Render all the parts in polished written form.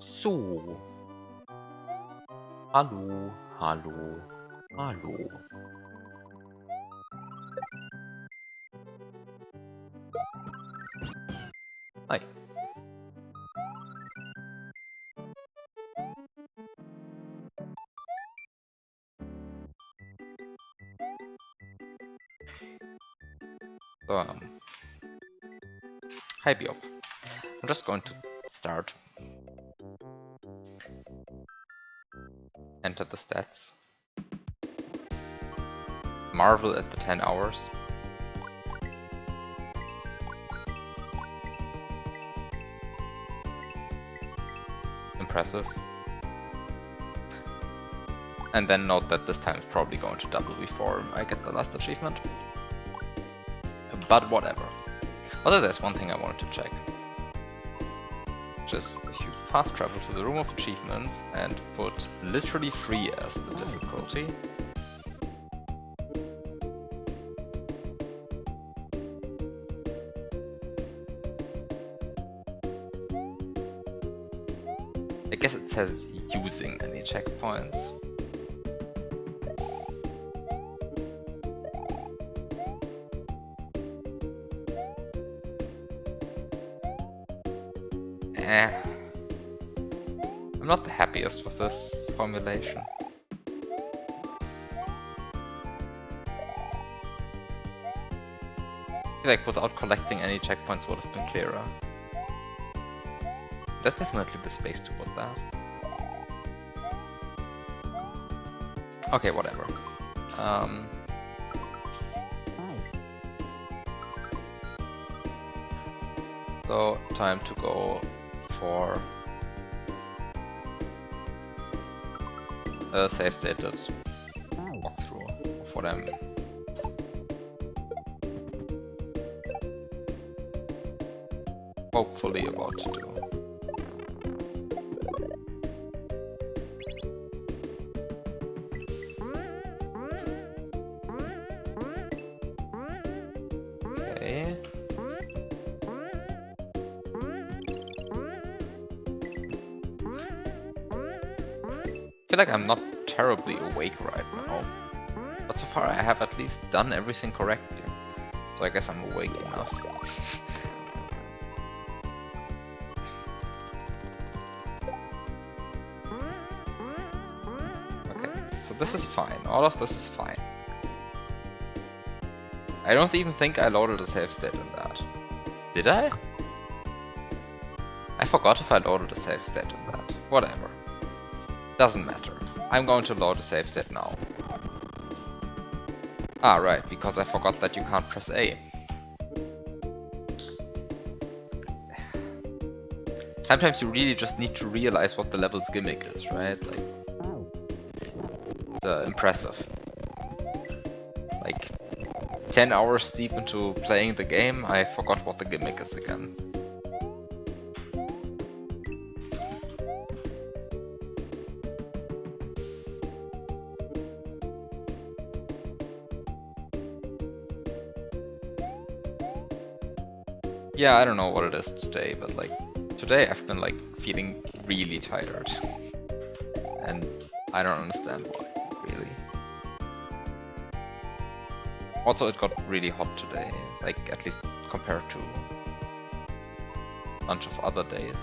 So. Hallo, hallo, hallo. Hi. So, hi Biob. I'm just going to start. Enter the stats. Marvel at the 10 hours. Impressive. And then note that this time it's probably going to double before I get the last achievement. But whatever. Although there's one thing I wanted to check. Which is if you fast travel to the room of achievements and put literally 3 as the difficulty. I guess it says using any checkpoints. I'm not the happiest with this formulation. I feel like without collecting any checkpoints would have been clearer. There's definitely the space to put that. Okay, whatever. So, time to go for a save stated walkthrough of what I'm hopefully about to do. Okay. I feel like I'm not terribly awake right now, but so far I have at least done everything correctly, so I guess I'm awake enough. Okay, so this is fine, all of this is fine. I don't even think I loaded a save state in that. Did I? I forgot if I loaded a save state in that. Whatever. Doesn't matter. I'm going to load a save state now. Ah, right, because I forgot that you can't press A. Sometimes you really just need to realize what the level's gimmick is, right? Like, impressive. Like, 10 hours deep into playing the game, I forgot what the gimmick is again. Yeah, I don't know what it is today, but like, today I've been like feeling really tired. And I don't understand why, really. Also, it got really hot today, like at least compared to a bunch of other days.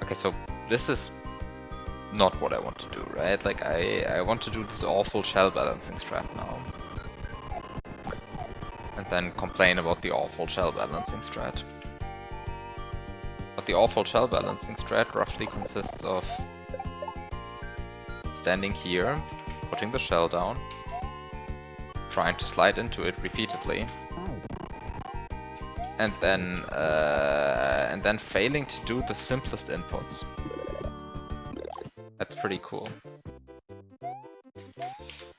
Okay, so this is not what I want to do, right? Like, I want to do this awful shell balancing strat now. And then complain about the awful shell balancing strat. But the awful shell balancing strat roughly consists of standing here, putting the shell down, trying to slide into it repeatedly, and then failing to do the simplest inputs. That's pretty cool.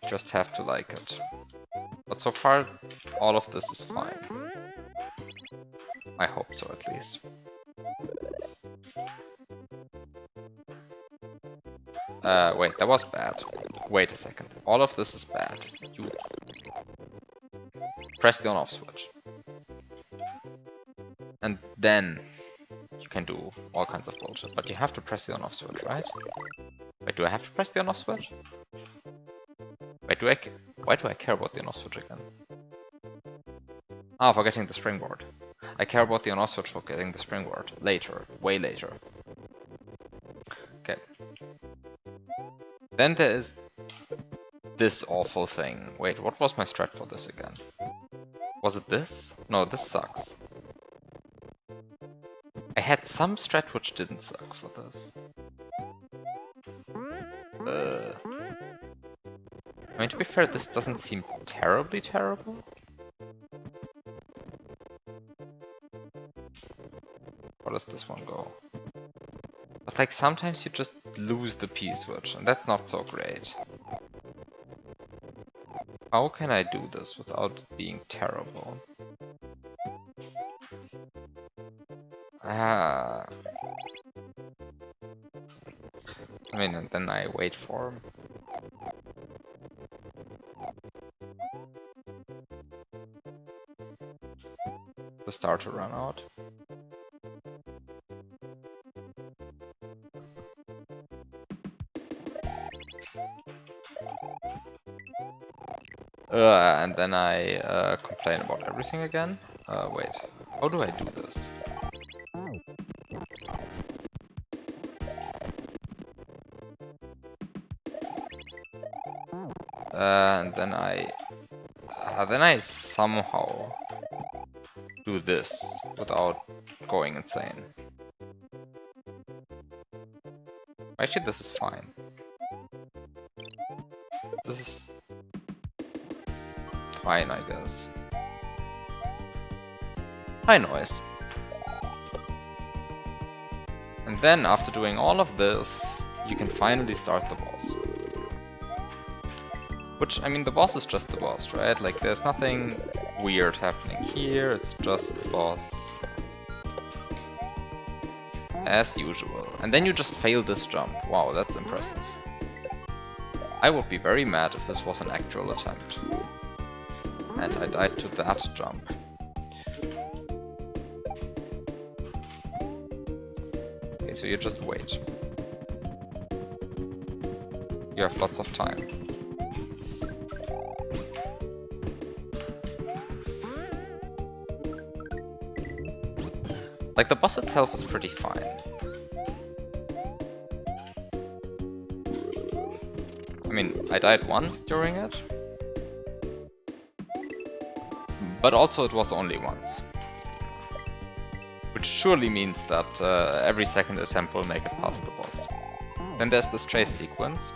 Just have to like it. But so far, all of this is fine. I hope so, at least. Wait, that was bad. Wait a second. All of this is bad. You press the on-off switch. And then you can do all kinds of bullshit, but you have to press the on-off switch, right? Wait, do I have to press the on-off switch? Wait, why do I care about the on-off switch again? Ah, for getting the springboard. I care about the on-off switch for getting the springboard. Later. Way later. Okay. Then there is this awful thing. Wait, what was my strat for this again? Was it this? No, this sucks. I had some strat which didn't suck for this. I mean, to be fair, this doesn't seem terribly terrible. How does this one go? But like sometimes you just lose the P-switch, and that's not so great. How can I do this without being terrible? Ah. I mean, and then I wait for the star to run out. And then I complain about everything again. Wait, how do I do this? And then I somehow do this without going insane. Actually, this is fine. This is fine, I guess. High noise. And then, after doing all of this, you can finally start the boss. Which, I mean, the boss is just the boss, right? Like, there's nothing weird happening here, it's just the boss. As usual. And then you just fail this jump. Wow, that's impressive. I would be very mad if this was an actual attempt. And I died to that jump. Okay, so you just wait. You have lots of time. Like, the boss itself is pretty fine. I mean, I died once during it. But also it was only once. Which surely means that every second attempt will make it past the boss. Then there's this chase sequence,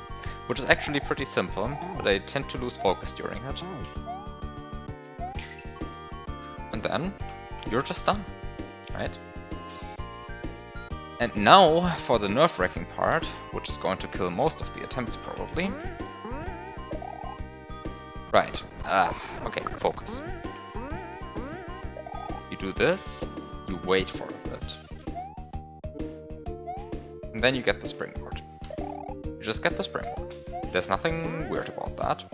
which is actually pretty simple, but I tend to lose focus during it. And then you're just done, right? And now for the nerve-wracking part, which is going to kill most of the attempts probably. Right, okay, focus. You do this, you wait for a bit. And then you get the springboard. You just get the springboard. There's nothing weird about that.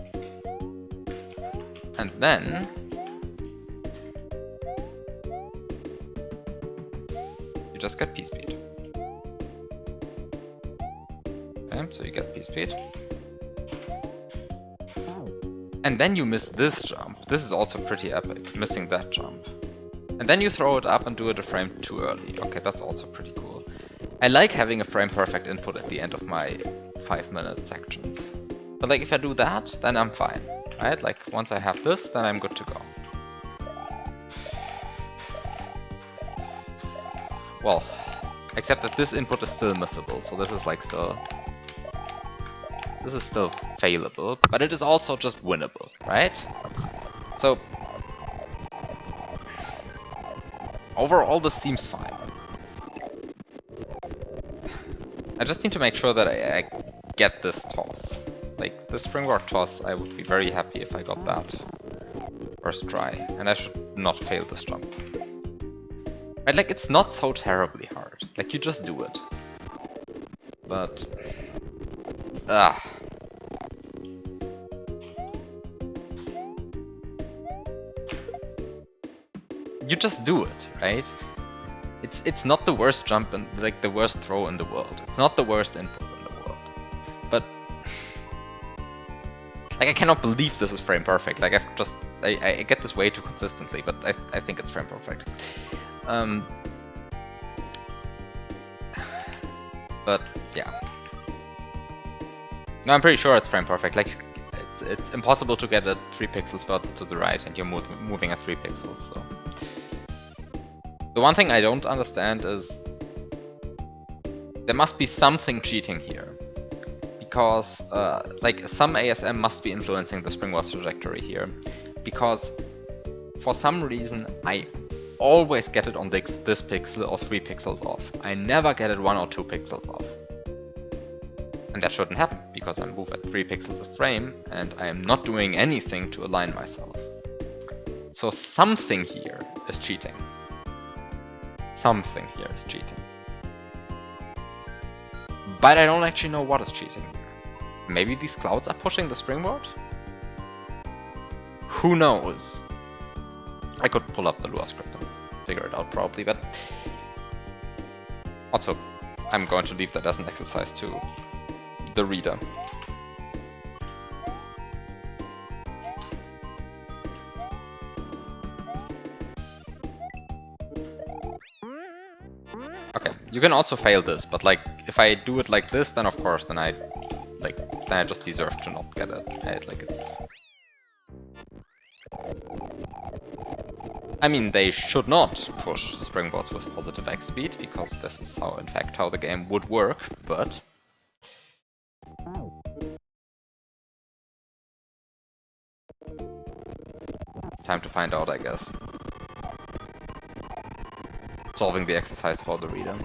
And then you just get P-speed. Okay, so you get P-speed. And then you miss this jump. This is also pretty epic, missing that jump. And then you throw it up and do it a frame too early. Okay, that's also pretty cool. I like having a frame perfect input at the end of my 5-minute sections. But like if I do that, then I'm fine, right? Like once I have this, then I'm good to go. Well, except that this input is still missable, so this is like still... This is still failable, but it is also just winnable, right? So... Overall, this seems fine. I just need to make sure that I get this toss. Like, the springboard toss, I would be very happy if I got that first try. And I should not fail this jump. Right, like, it's not so terribly hard. Like, you just do it. But... You just do it, right? it's not the worst jump and like the worst throw in the world. It's not the worst input in the world. But like I cannot believe this is frame perfect. Like I get this way too consistently, but I think it's frame perfect. But yeah. No, I'm pretty sure it's frame perfect. Like it's impossible to get it 3 pixels further to the right, and you're moving at 3 pixels. So the one thing I don't understand is there must be something cheating here, because like some ASM must be influencing the springboard's trajectory here, because for some reason I always get it on this pixel or 3 pixels off. I never get it 1 or 2 pixels off. And that shouldn't happen, because I move at 3 pixels a frame, and I am not doing anything to align myself. So something here is cheating. Something here is cheating. But I don't actually know what is cheating here. Maybe these clouds are pushing the springboard? Who knows? I could pull up the Lua script and figure it out probably, but also I'm going to leave that as an exercise to the reader. Okay, you can also fail this, but like if I do it like this, then of course then I just deserve to not get it. Right? Like it's, I mean, they should not push springboards with positive X speed, because this is how, in fact, how the game would work, but time to find out, I guess. Solving the exercise for the reader.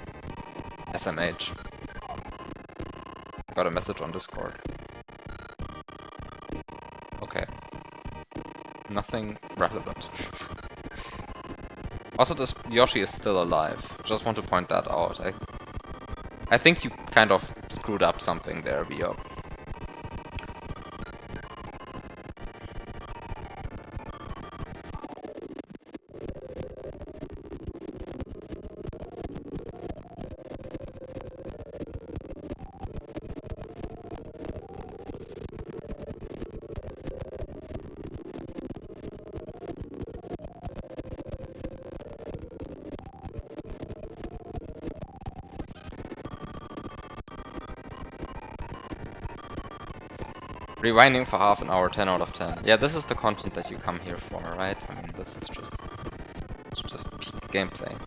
SMH. Got a message on Discord. Okay. Nothing relevant. Also, this Yoshi is still alive. Just want to point that out. I think you kind of screwed up something there, Biop. Rewinding for half an hour, 10 out of 10. Yeah, this is the content that you come here for, right? I mean, this is just peak gameplay.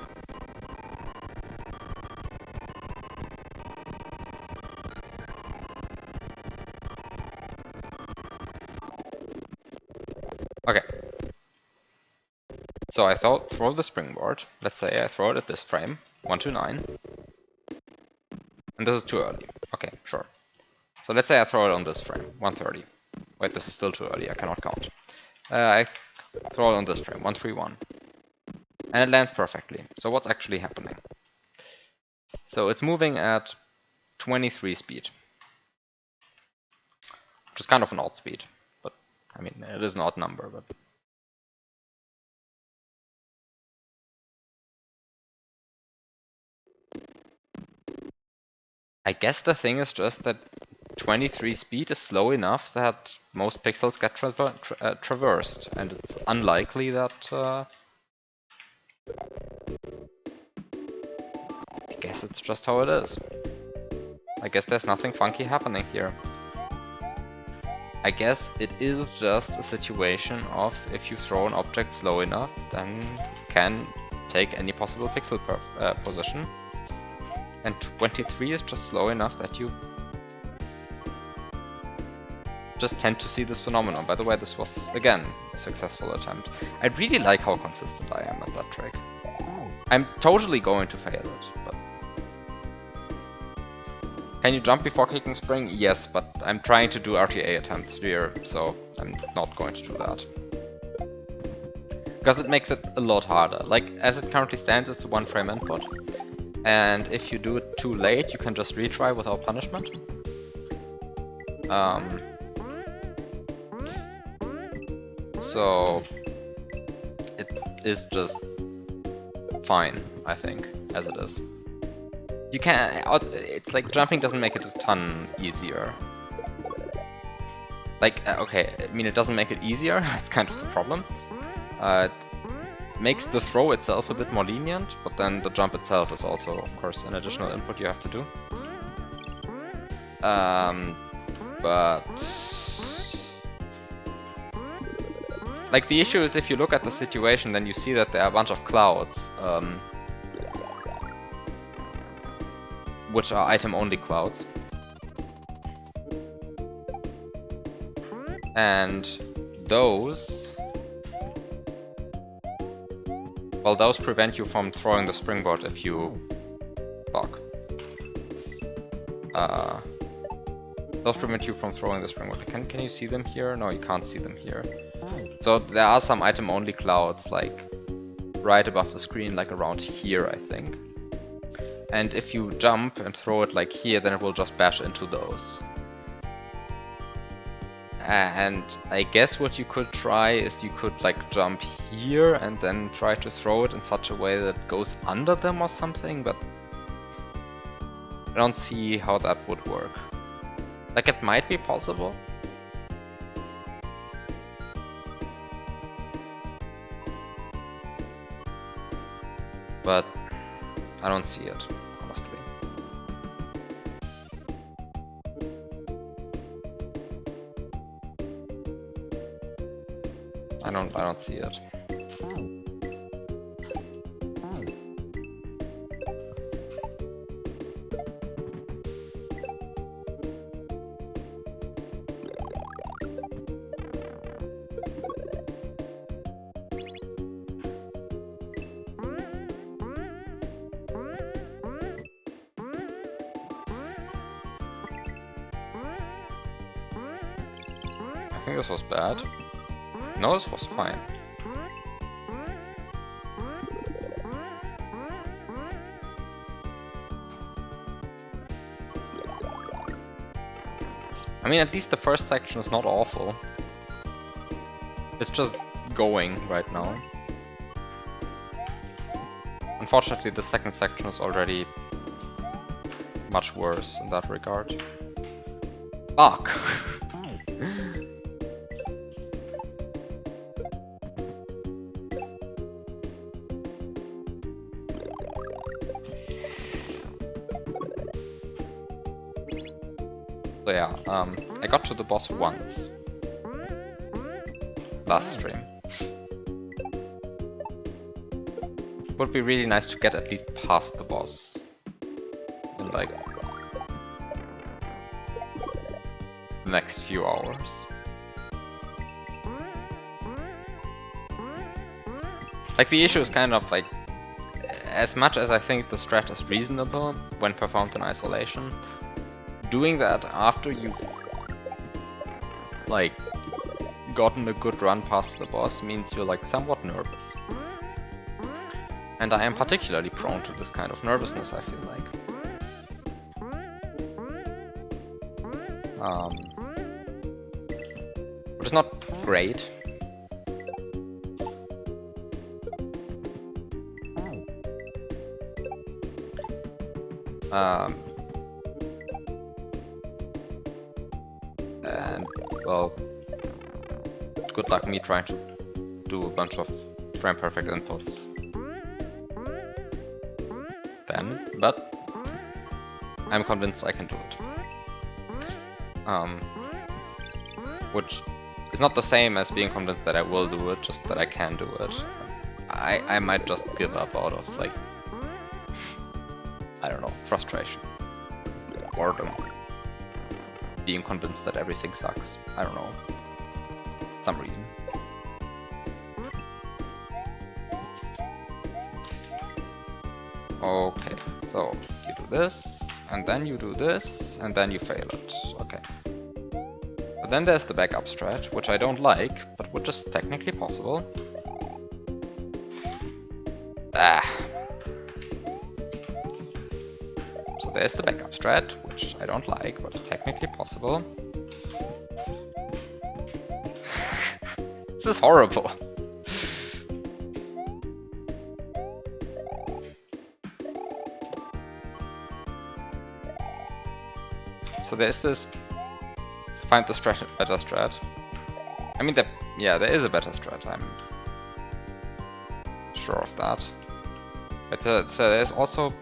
Okay. So I throw the springboard. Let's say I throw it at this frame, 129. And this is too early. Okay, sure. So let's say I throw it on this frame, 130. Wait, this is still too early, I cannot count. I throw it on this frame, 131. And it lands perfectly. So what's actually happening? So it's moving at 23 speed. Which is kind of an odd speed. But, I mean, it is an odd number, but... I guess the thing is just that 23 speed is slow enough that most pixels get traversed, and it's unlikely that... I guess it's just how it is. I guess there's nothing funky happening here. I guess it is just a situation of if you throw an object slow enough, then you can take any possible pixel position. And 23 is just slow enough that you just tend to see this phenomenon. By the way, this was, again, a successful attempt. I really like how consistent I am at that trick. I'm totally going to fail it, but... Can you jump before kicking spring? Yes, but I'm trying to do RTA attempts here, so I'm not going to do that. Because it makes it a lot harder. Like, as it currently stands, it's a 1 frame input. And if you do it too late, you can just retry without punishment. So it is just fine, I think, as it is. You can, it's like jumping doesn't make it a ton easier. Like, okay, I mean it doesn't make it easier, that's kind of the problem. It makes the throw itself a bit more lenient, but then the jump itself is also, of course, an additional input you have to do. But... like, the issue is if you look at the situation, then you see that there are a bunch of clouds. Which are item-only clouds. And those... well, those prevent you from throwing the springboard if you fuck. Those prevent you from throwing the springboard. Can you see them here? No, you can't see them here. So there are some item-only clouds, like right above the screen, like around here, I think. And if you jump and throw it like here, then it will just bash into those. And I guess what you could try is you could like jump here and then try to throw it in such a way that it goes under them or something, but I don't see how that would work. Like, it might be possible. But I don't see it, honestly. I don't see it. I think this was bad. No, this was fine. I mean, at least the first section is not awful. It's just going right now. Unfortunately, the second section is already much worse in that regard. Fuck! So yeah, I got to the boss once. Last stream. Would be really nice to get at least past the boss. In like... the next few hours. Like, the issue is kind of like... as much as I think the strat is reasonable when performed in isolation, doing that after you've like gotten a good run past the boss means you're like somewhat nervous. And I am particularly prone to this kind of nervousness, I feel like. Which is not great. And, well, good luck me trying to do a bunch of frame perfect inputs then, but I'm convinced I can do it. Which is not the same as being convinced that I will do it, just that I can do it. I might just give up out of, like, I don't know, frustration, boredom, being convinced that everything sucks. I don't know, some reason. Okay, so you do this, and then you do this, and then you fail it. Okay. But then there's the backup strat, which I don't like, but which is technically possible. So there's the backup strat, which I don't like, but is technically possible. This is horrible. there's this find the better strat. I mean, yeah, there is a better strat. I'm sure of that. But so there's also.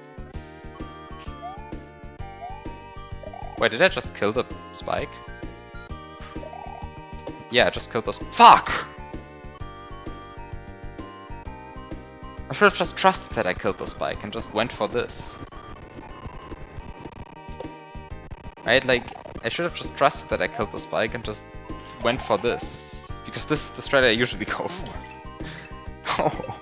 Wait, did I just kill the spike? Yeah, I just killed the fuck! I should have just trusted that I killed the spike and just went for this. Right, like, I should have just trusted that I killed the spike and just went for this. Because this is the strat I usually go for. Oh.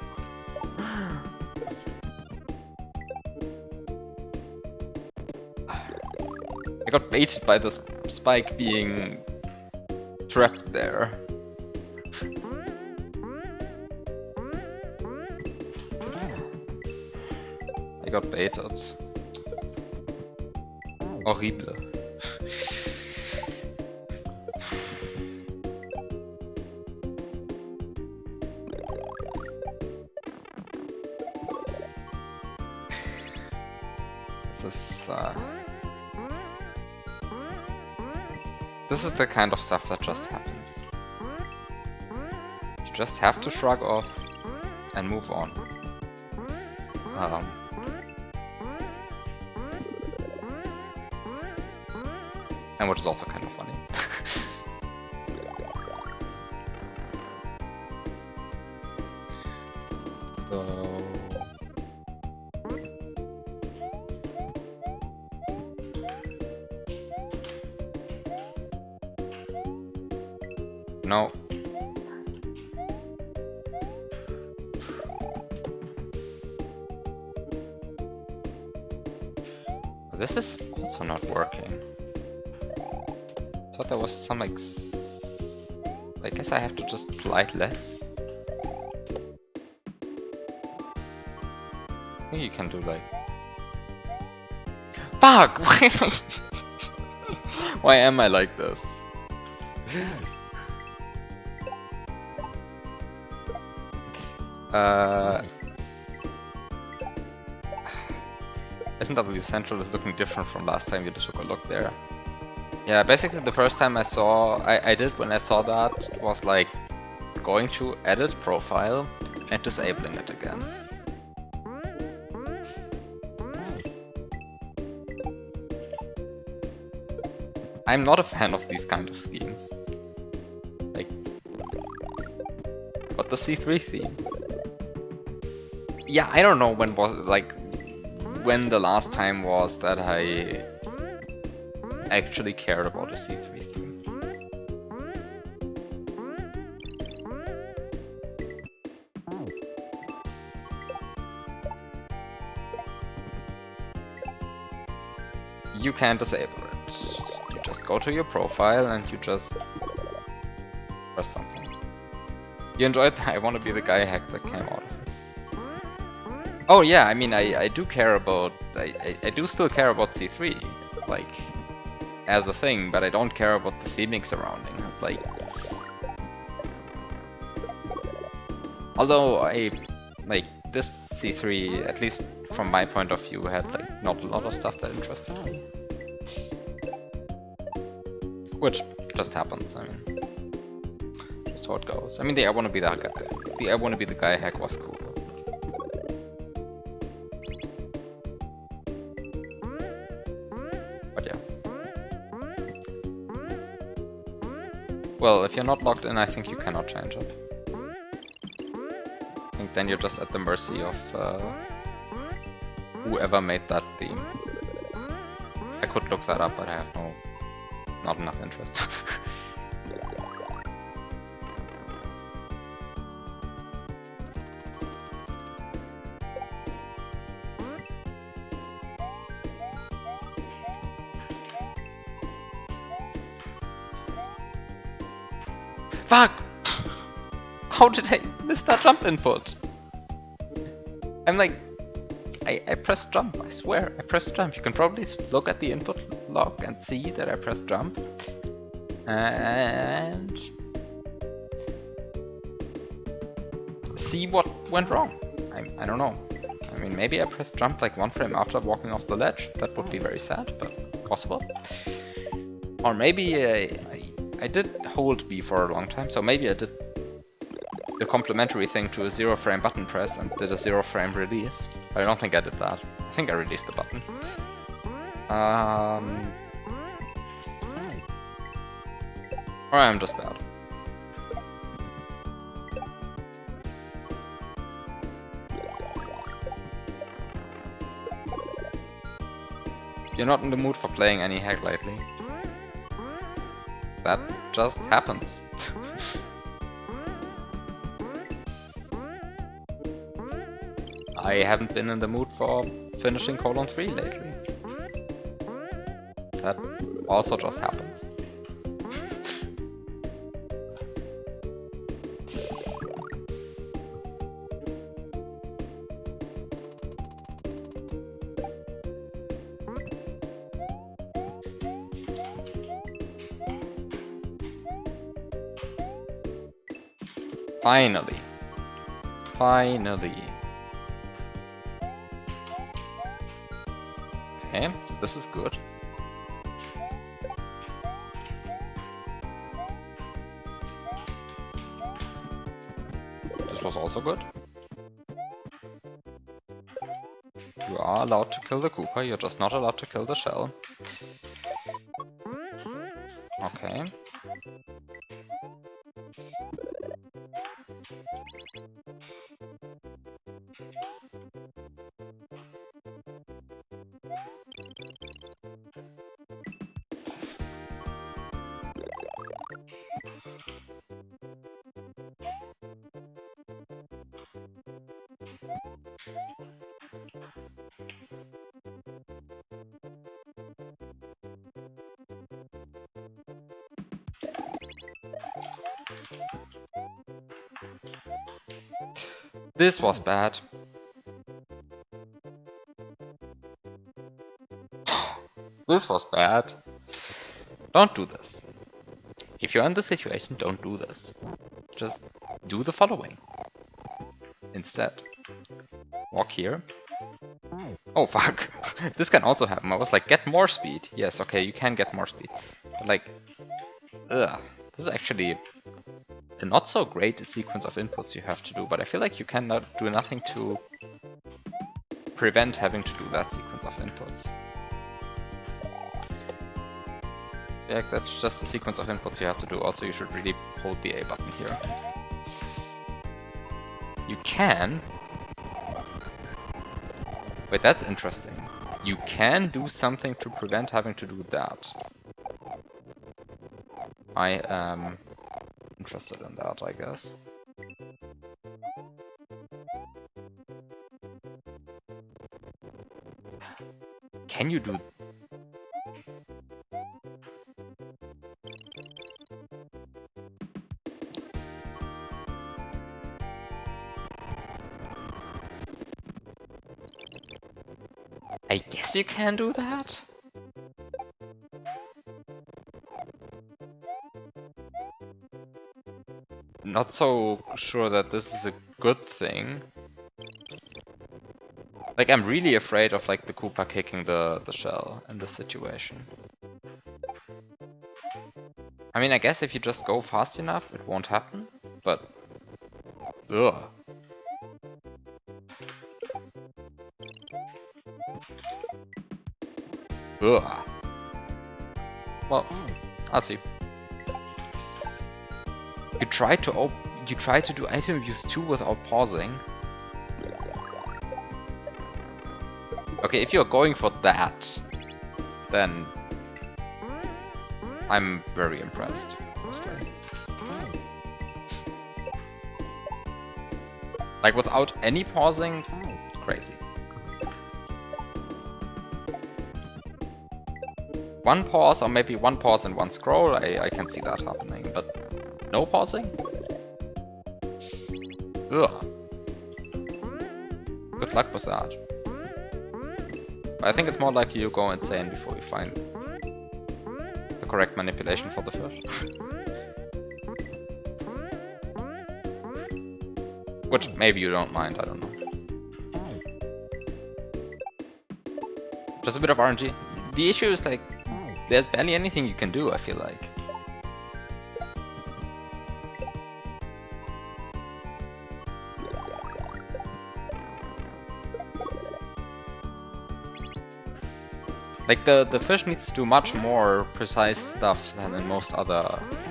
I got baited by this spike being trapped there. I got baited. Horrible. This is the kind of stuff that just happens. You just have to shrug off and move on. And which is also kind of funny. So... No. This is also not working. Thought there was some like... I guess I have to just slide less. I think you can do like... Fuck! Why am I like this? SNW Central is looking different from last time you took a look there. Yeah, basically the first time I did when I saw that was like going to edit profile and disabling it again. I'm not a fan of these kind of schemes. Like, but the C3 theme. Yeah, I don't know when the last time was that I actually cared about a C3 theme. You can't disable it. You just go to your profile and you just press something. You enjoyed the I wanna be the guy hack that came out of it. Oh yeah, I mean I do care about I do still care about C3, like as a thing, but I don't care about the theming surrounding it. Like, although like this C3, at least from my point of view, had like not a lot of stuff that interested me, which just happens. I mean, just how it goes. I mean, the I wanna be the guy hack was cool. Well, if you're not logged in, I think you cannot change it. I think then you're just at the mercy of whoever made that theme. I could look that up, but I have not enough interest. Fuck! How did I miss that jump input? I'm like... I pressed jump, I swear, I pressed jump. You can probably look at the input log and see that I pressed jump. And... see what went wrong. I don't know. I mean, maybe I pressed jump like one frame after walking off the ledge. That would be very sad, but possible. Or maybe I did hold B for a long time, so maybe I did the complementary thing to a 0 frame button press and did a 0 frame release. But I don't think I did that. I think I released the button. Or I'm just bad. You're not in the mood for playing any hack lately. That just happens. I haven't been in the mood for finishing Colon 3 lately. That also just happens. Finally. Finally. Okay, so this is good. This was also good. You are allowed to kill the Koopa, you're just not allowed to kill the shell. Okay. This was bad. This was bad. Don't do this. If you're in this situation, don't do this. Just do the following. Instead. Walk here. Oh fuck. This can also happen. I was like, get more speed. Yes, okay, you can get more speed. But like, ugh. This is actually a not so great sequence of inputs you have to do, but I feel like you cannot do nothing to prevent having to do that sequence of inputs. Yeah, that's just a sequence of inputs you have to do. Also, you should really hold the A button here. You can... Wait, that's interesting. You can do something to prevent having to do that. I am interested in that, I guess. Can you do... I guess you can do that? Not so sure that this is a good thing. Like, I'm really afraid of like the Koopa kicking the shell in this situation. I mean, I guess if you just go fast enough, it won't happen, but... Ugh. Ugh. Well, I'll see. You try to do item abuse 2 without pausing. Okay, if you're going for that, then I'm very impressed, honestly. Like without any pausing, crazy. One pause or maybe one pause and one scroll, I can see that happening, but no pausing? Ugh. Good luck with that. But I think it's more likely you go insane before you find the correct manipulation for the fish. Which maybe you don't mind, I don't know. Just a bit of RNG. The issue is like, there's barely anything you can do, I feel like. Like the fish needs to do much more precise stuff than in most other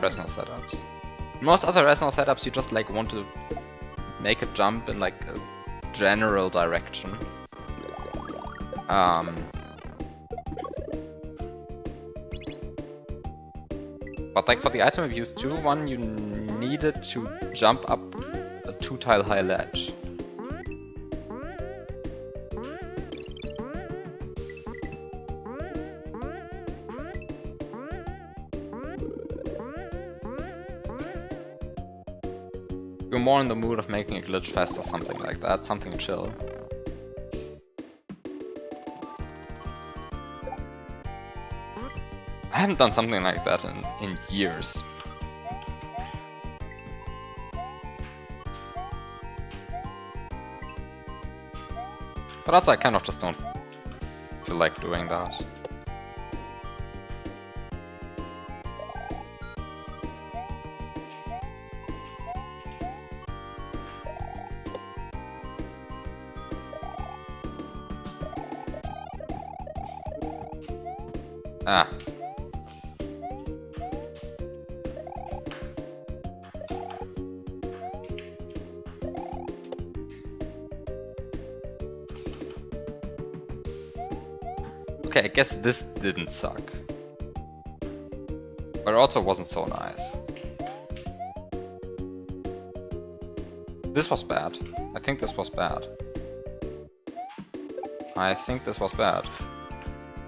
Resno setups. In most other Resno setups you just like want to make a jump in like a general direction. But like for the item abuse 2-1 you needed to jump up a 2-tile high ledge. You're more in the mood of making a glitch fest or something like that, something chill. I haven't done something like that in years. But also I kind of just don't feel like doing that. Ah. Okay, I guess this didn't suck. But it also wasn't so nice. This was bad. I think this was bad. I think this was bad.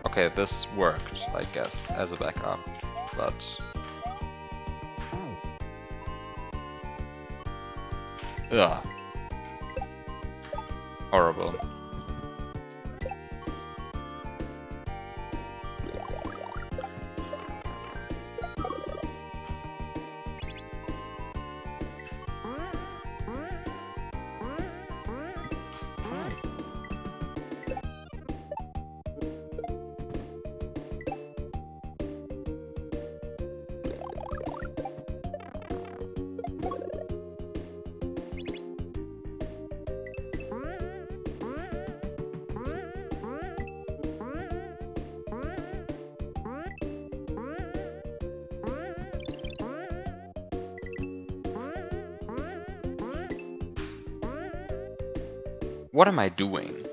Okay, this worked, I guess, as a backup, but... Ugh. Horrible. What am I doing?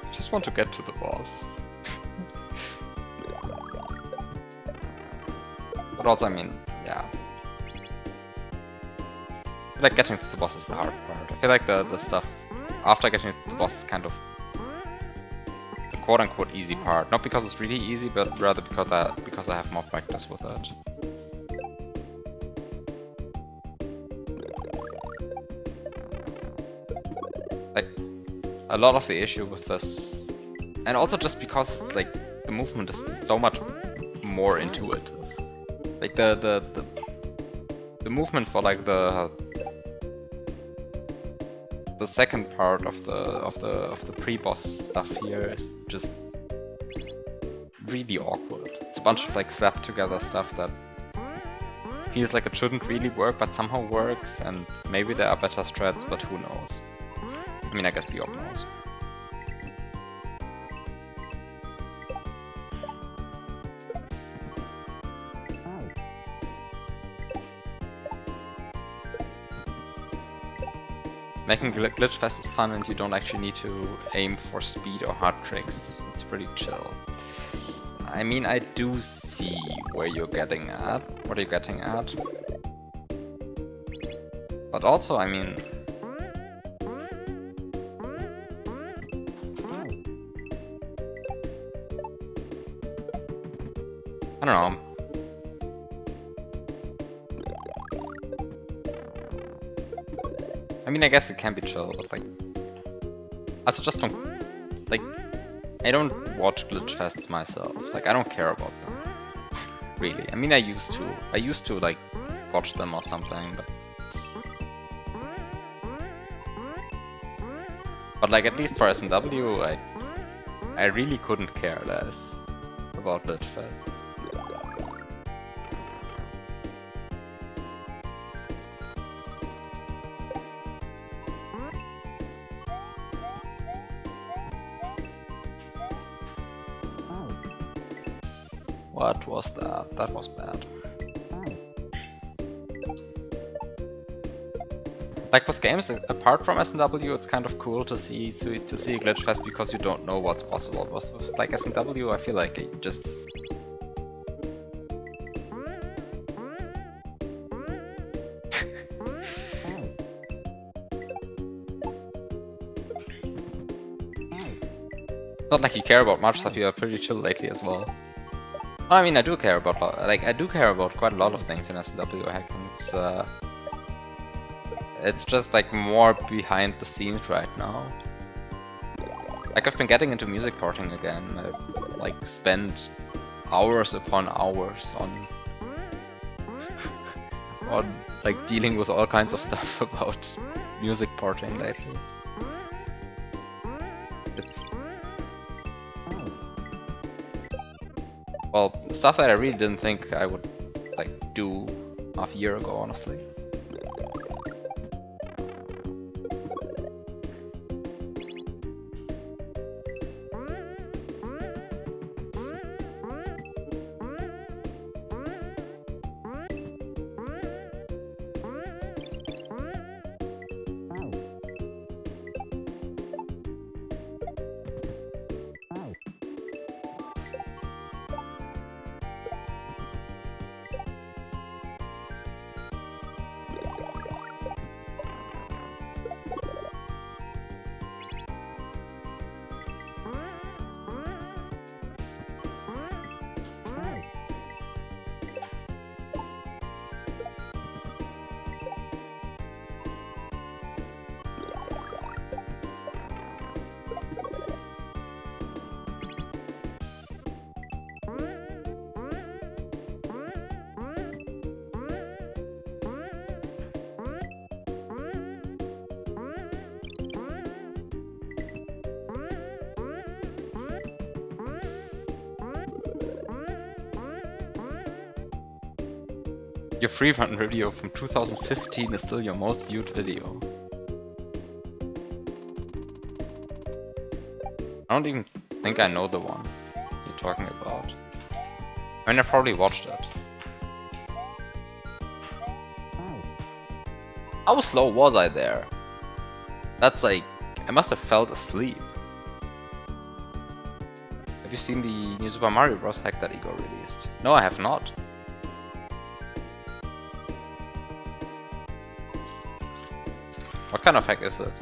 I just want to get to the boss. But also, I mean, yeah. I feel like getting to the boss is the hard part. I feel like the stuff after getting to the boss is kind of the quote-unquote easy part. Not because it's really easy, but rather because I have more practice with it. Like, a lot of the issue with this, and also just because it's like the movement is so much more intuitive. Like the movement for like the second part of the pre-boss stuff here is just really awkward. It's a bunch of like slapped together stuff that feels like it shouldn't really work, but somehow works, and maybe there are better strats, but who knows? I mean, I guess Bjork knows. Making Glitch Fest is fun and you don't actually need to aim for speed or hard tricks. It's pretty chill. I mean, I do see where you're getting at. What are you getting at? But also, I mean... I don't know. I mean, I guess it can be chill, but like... Also just don't... Like, I don't watch Glitch Fests myself. Like, I don't care about them. Really. I mean, I used to like, watch them or something, but... But like at least for S&W, I really couldn't care less about Litfest. What was that? That was bad. Like with games apart from S&W, it's kind of cool to see Glitch Fest because you don't know what's possible. With like S&W, I feel like it just not like you care about much stuff. You are pretty chill lately as well. I mean, I do care about quite a lot of things in S&W hacking. It's just like more behind the scenes right now. Like I've been getting into music porting again. I've like spent hours upon hours on on like dealing with all kinds of stuff about music porting lately. It's well, stuff that I really didn't think I would like do half a year ago, honestly. Your free run video from 2015 is still your most viewed video. I don't even think I know the one you're talking about. I mean, I probably watched it. How slow was I there? That's like, I must have fell asleep. Have you seen the new Super Mario Bros. Hack that Igor released? No, I have not. What kind of hack is it?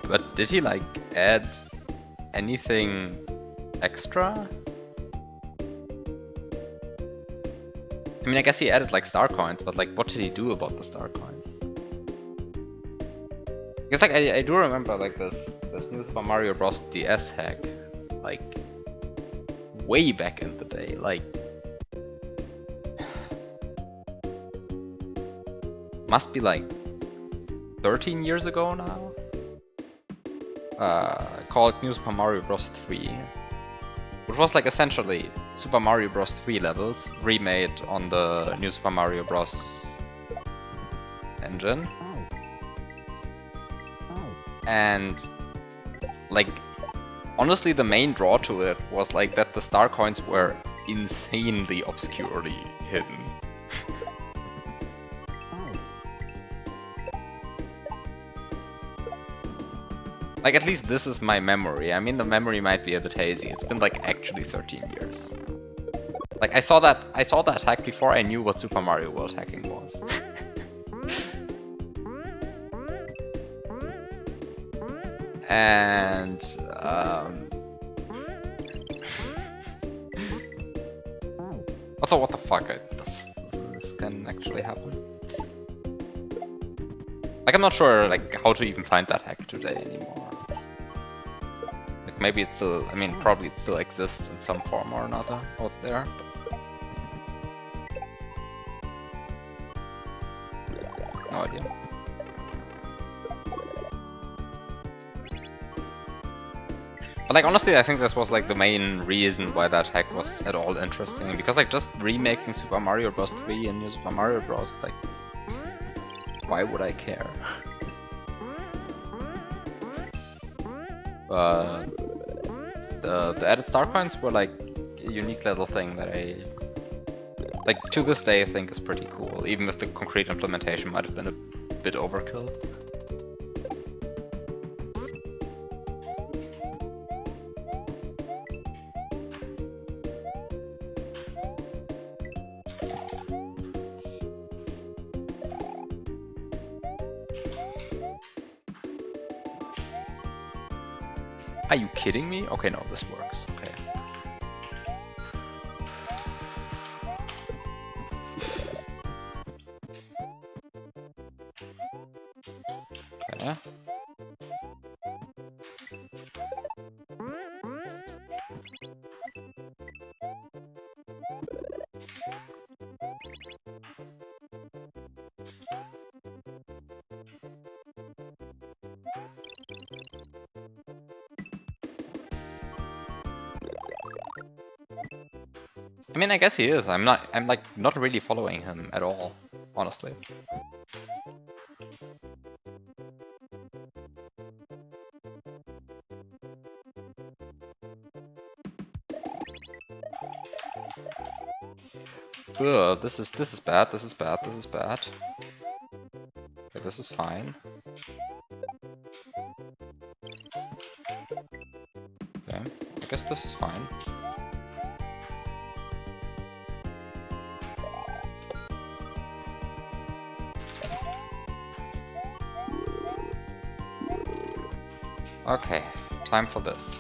But did he like add anything extra? I mean, I guess he added like star coins, but like what did he do about the star coins? Because like I do remember like this new Super Mario Bros. DS hack, like way back in the day, like must be like 13 years ago now. Called New Super Mario Bros. 3, which was like essentially Super Mario Bros. 3 levels remade on the New Super Mario Bros. Engine. And like, honestly, the main draw to it was like that the star coins were insanely obscurely hidden. Like, at least this is my memory. I mean, the memory might be a bit hazy. It's been like actually 13 years. Like, I saw that hack before I knew what Super Mario World hacking was. And also, what the fuck? This can actually happen. Like, I'm not sure like how to even find that hack today anymore. Like, maybe it's still, I mean, probably it still exists in some form or another out there. No idea. But like, honestly, I think this was like the main reason why that hack was at all interesting. Because like, just remaking Super Mario Bros. 3 and New Super Mario Bros. Like, why would I care? But the added star coins were like a unique little thing that I, like, to this day I think is pretty cool, even if the concrete implementation might have been a bit overkill. Are you kidding me? Okay, no, this works. Okay. Okay. I mean, I guess he is. I'm like not really following him at all, honestly. Ugh, this is bad, this is bad, this is bad. Okay, this is fine. Okay, I guess this is fine. Okay, time for this.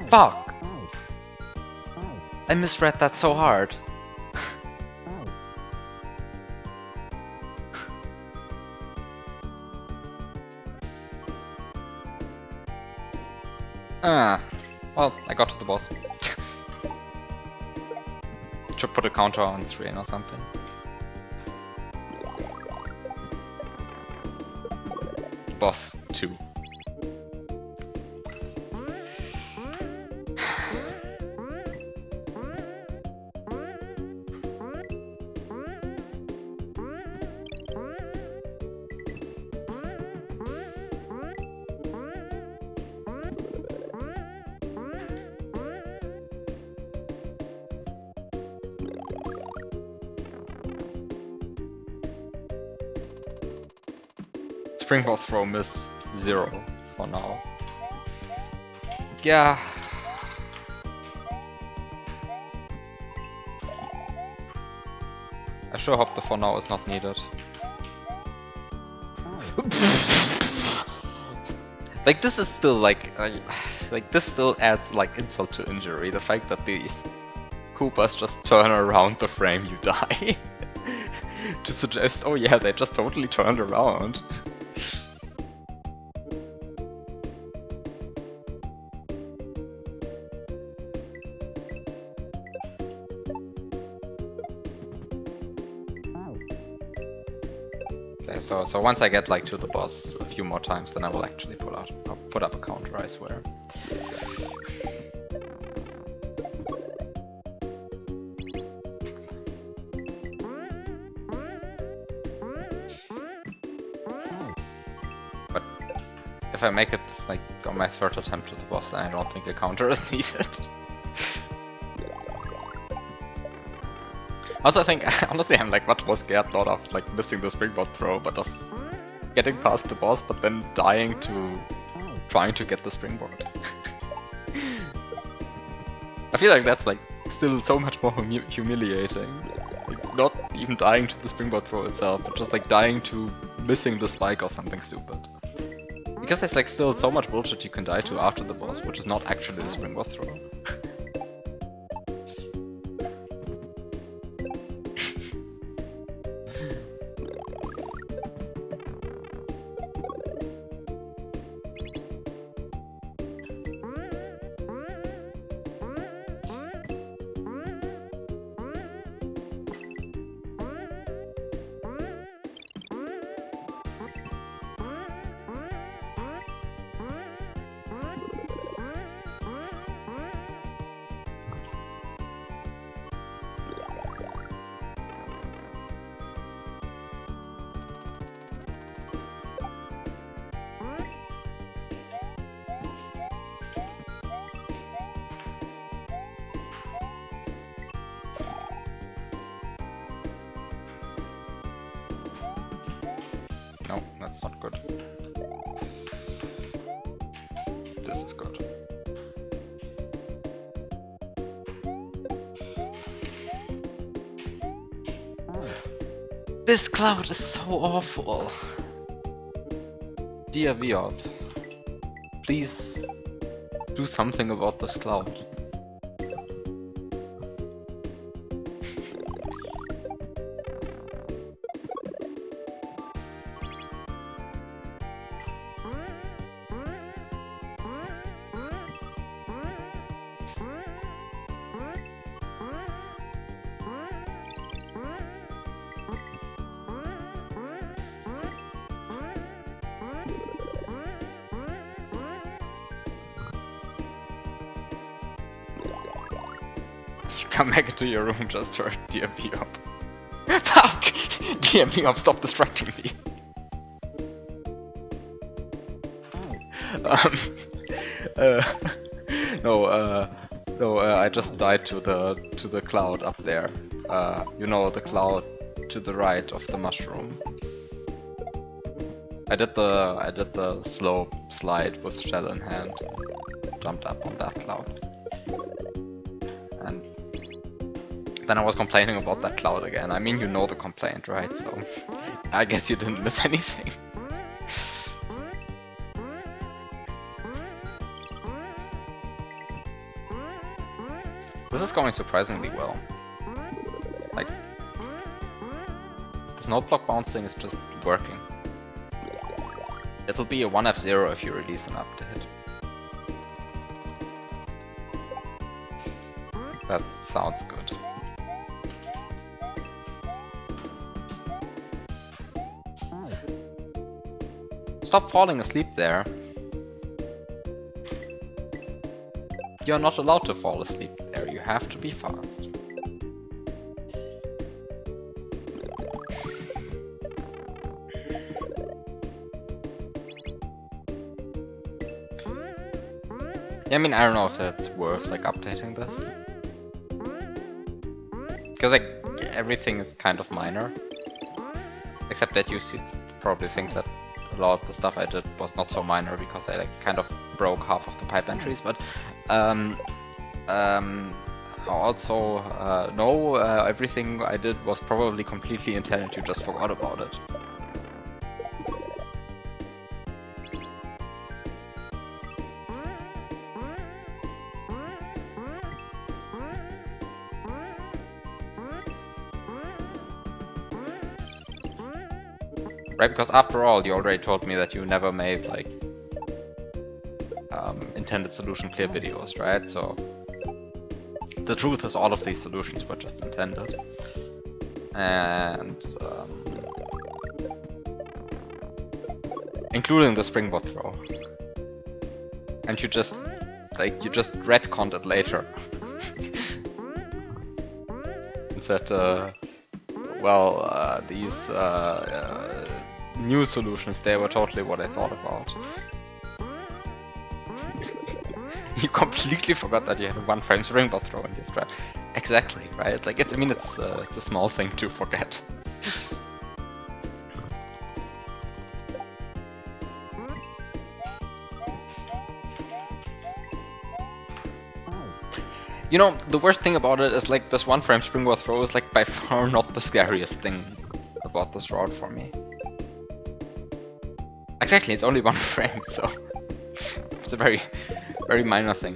Fuck! I misread that so hard. Well, I got to the boss. Should put a counter on screen or something. Boss 2. Springboard throw miss 0 for now. Yeah. I sure hope the for now is not needed. Like this is still like this still adds like insult to injury. The fact that these Koopas just turn around the frame you die to suggest, oh yeah, they just totally turned around. Okay, so once I get like to the boss a few more times, then I will actually put up a counter, I swear. But if I make it like on my third attempt to the boss, then I don't think a counter is needed. Also, I think, honestly, I'm like much more scared not of like missing the springboard throw, but of getting past the boss, but then dying to trying to get the springboard. I feel like that's like still so much more humiliating. Like, not even dying to the springboard throw itself, but just like dying to missing the spike or something stupid. Because there's like still so much bullshit you can die to after the boss, which is not actually the springboard throw. No, that's not good. This is good. This cloud is so awful. Dear Viop, please do something about this cloud. Come back into your room, just heard Dear Viop. Fuck! Dear Viop, stop distracting me. No, I just died to the cloud up there. You know, the cloud to the right of the mushroom. I did the slow slide with shell in hand. Jumped up on that cloud. And then I was complaining about that cloud again. I mean, you know the complaint, right? So I guess you didn't miss anything. This is going surprisingly well. Like, the snow block bouncing is just working. It'll be a 1F0 if you release an update. That sounds good. Stop falling asleep there. You're not allowed to fall asleep there, you have to be fast. Yeah, I mean, I don't know if it's worth like updating this. Because like everything is kind of minor. Except that you probably think that a lot of the stuff I did was not so minor because I like kind of broke half of the pipe entries, but also no, everything I did was probably completely intended, you just forgot about it. Right, because after all, you already told me that you never made, like, intended solution clear videos, right? So, the truth is all of these solutions were just intended. And, including the springboard throw. And you just retconned it later. And said, well, these new solutions, they were totally what I thought about. You completely forgot that you had a one-frame springboard throw in your strat. Exactly, right? Like, I mean, it's a small thing to forget. You know, the worst thing about it is, like, this one-frame springboard throw is, like, by far not the scariest thing about this route for me. Exactly, it's only one frame, so it's a very, very minor thing.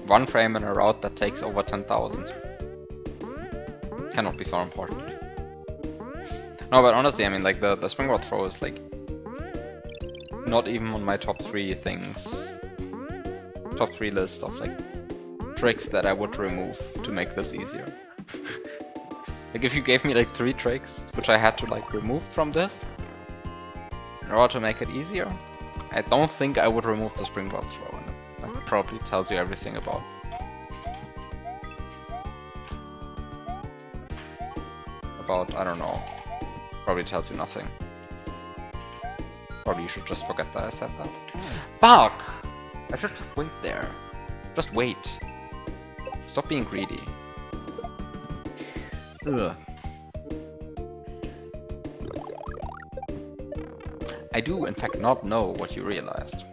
One frame in a route that takes over 10,000 cannot be so important. No, but honestly, I mean, like, the springboard throw is, like, not even on my top 3 things. Top 3 list of, like, tricks that I would remove to make this easier. Like, if you gave me, like, 3 tricks which I had to, like, remove from this in order to make it easier, I don't think I would remove the springboard throw. And that probably tells you everything about I don't know, probably tells you nothing. Probably you should just forget that I said that. Fuck! I should just wait there. Just wait. Stop being greedy. Ugh. I do, in fact, not know what you realized.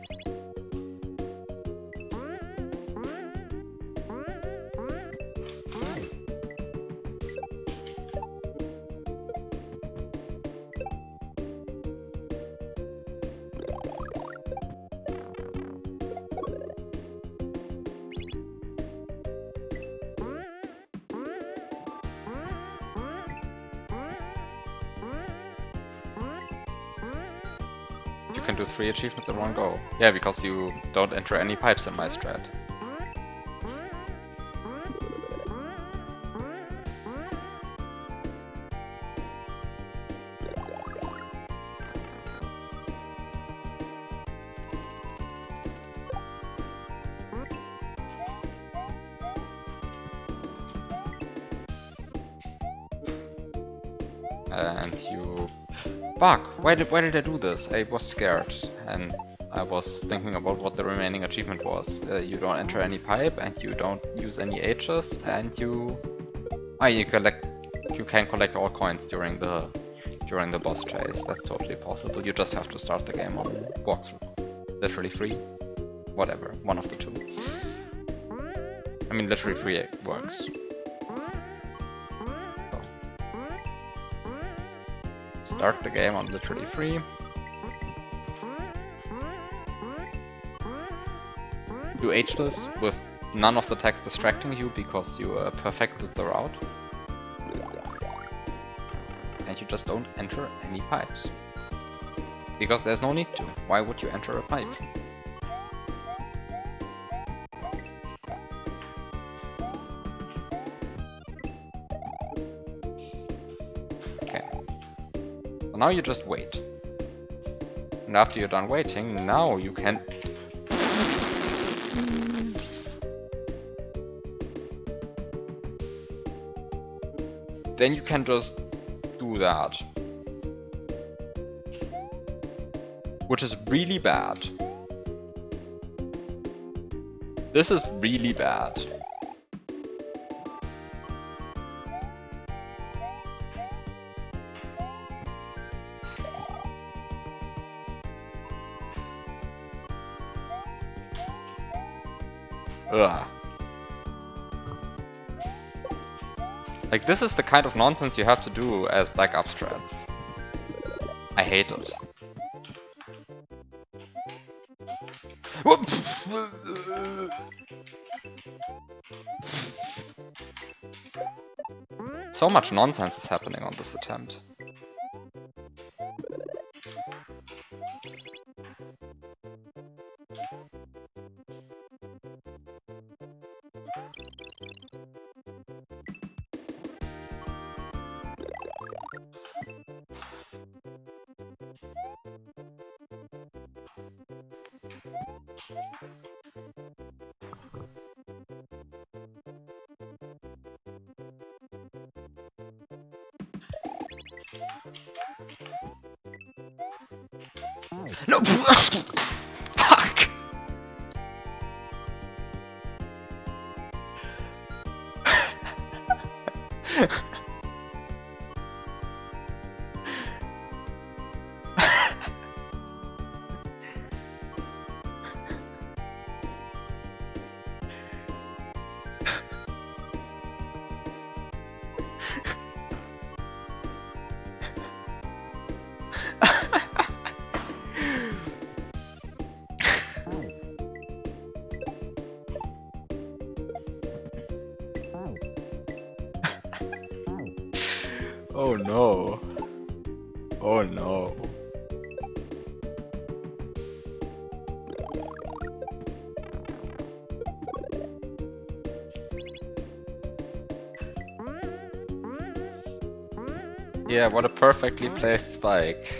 You can do 3 achievements in one go. Yeah, because you don't enter any pipes in my strat. And you... Fuck! Why did I do this? I was scared, and I was thinking about what the remaining achievement was. You don't enter any pipe, and you don't use any H's, and you... you can collect all coins during the boss chase. That's totally possible. You just have to start the game on walkthrough. Literally free. Whatever, one of the two. I mean, literally free works. Start the game on literally free. Do ageless with none of the text distracting you because you perfected the route. And you just don't enter any pipes. Because there's no need to. Why would you enter a pipe? Now you just wait. And after you're done waiting, now you can... Then you can just do that. Which is really bad. This is really bad. Ugh. Like, this is the kind of nonsense you have to do as Black Ops strats. I hate it. So much nonsense is happening on this attempt. No! Fuck! Oh no. Oh no. Yeah, what a perfectly placed spike.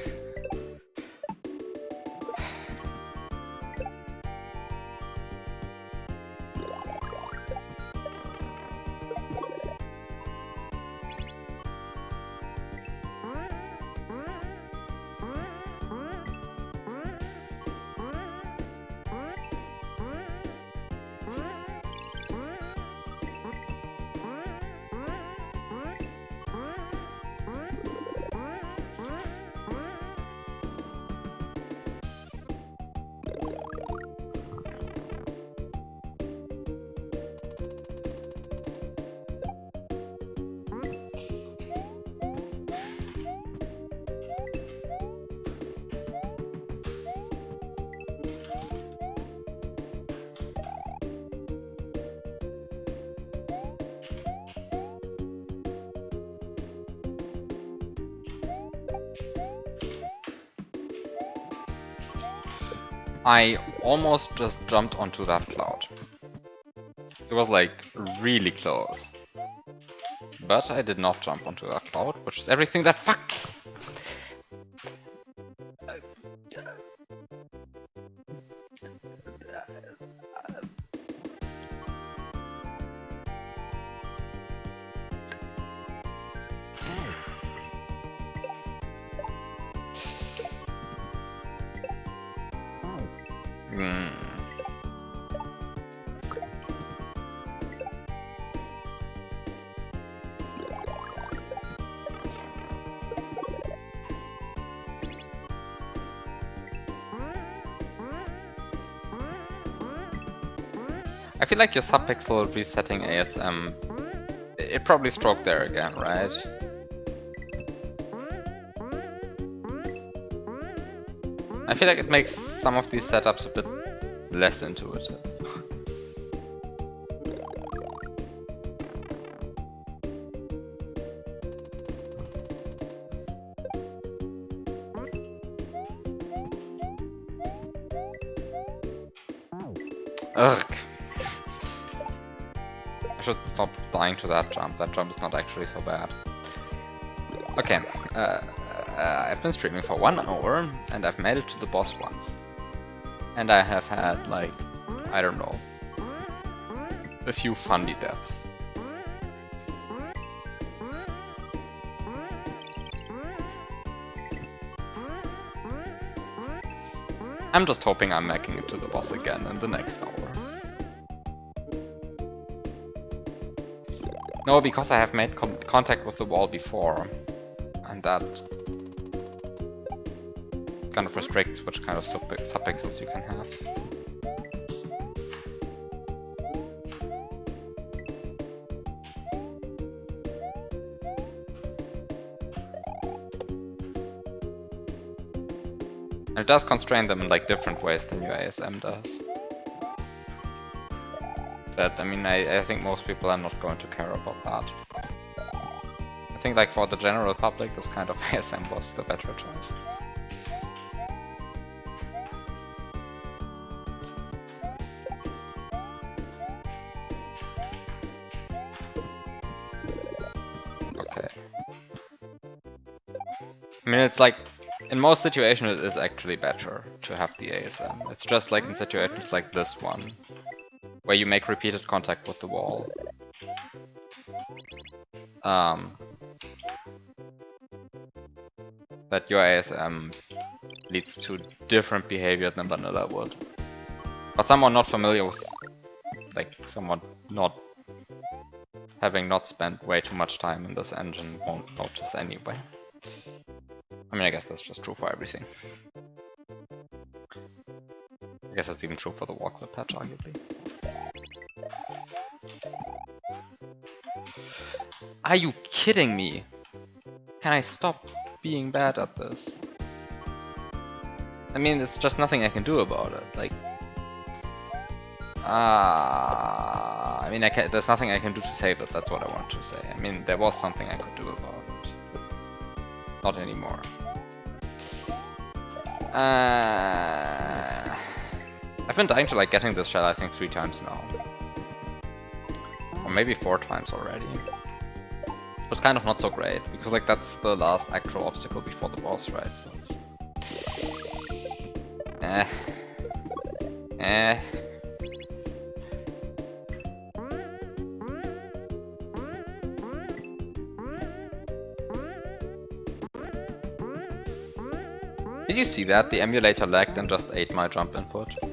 I almost just jumped onto that cloud. It was like really close. But I did not jump onto that cloud, which is everything that fuck. I feel like your subpixel resetting ASM, it probably stroked there again, right? I feel like it makes some of these setups a bit less intuitive. Ugh. I should stop dying to that jump. That jump is not actually so bad. Okay, I've been streaming for 1 hour and I've made it to the boss once. And I have had, like, I don't know, a few funny deaths. I'm just hoping I'm making it to the boss again in the next hour. No, because I have made contact with the wall before, and that kind of restricts which kind of subpixels you can have. And it does constrain them in like different ways than your ASM does. But I mean, I think most people are not going to care about that. I think like for the general public, this kind of ASM was the better choice. Okay. I mean, it's like, in most situations it is actually better to have the ASM. It's just like in situations like this one, where you make repeated contact with the wall. That your ASM leads to different behavior than vanilla would. But someone not familiar with, like, someone not having not spent way too much time in this engine won't notice anyway. I mean, I guess that's just true for everything. I guess that's even true for the wall clip patch, arguably. Are you kidding me? Can I stop being bad at this? I mean, it's just nothing I can do about it. Like, I mean, there's nothing I can do to save it. That's what I want to say. I mean, there was something I could do about it. Not anymore. I've been dying to like getting this shell, I think 3 times now. Or maybe 4 times already. It's kind of not so great, because like that's the last actual obstacle before the boss, right? So it's... Did you see that? The emulator lagged and just ate my jump input. I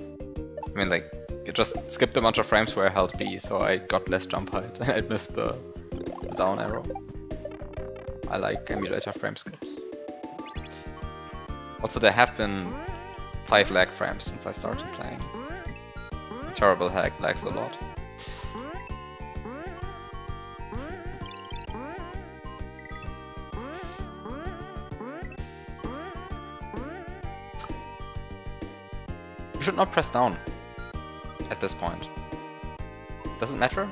mean, like, it just skipped a bunch of frames where I held B, so I got less jump height. I missed the down arrow. I like emulator frame skips. Also, there have been 5 lag frames since I started playing. Terrible hack, lags a lot. You should not press down at this point. Does it matter?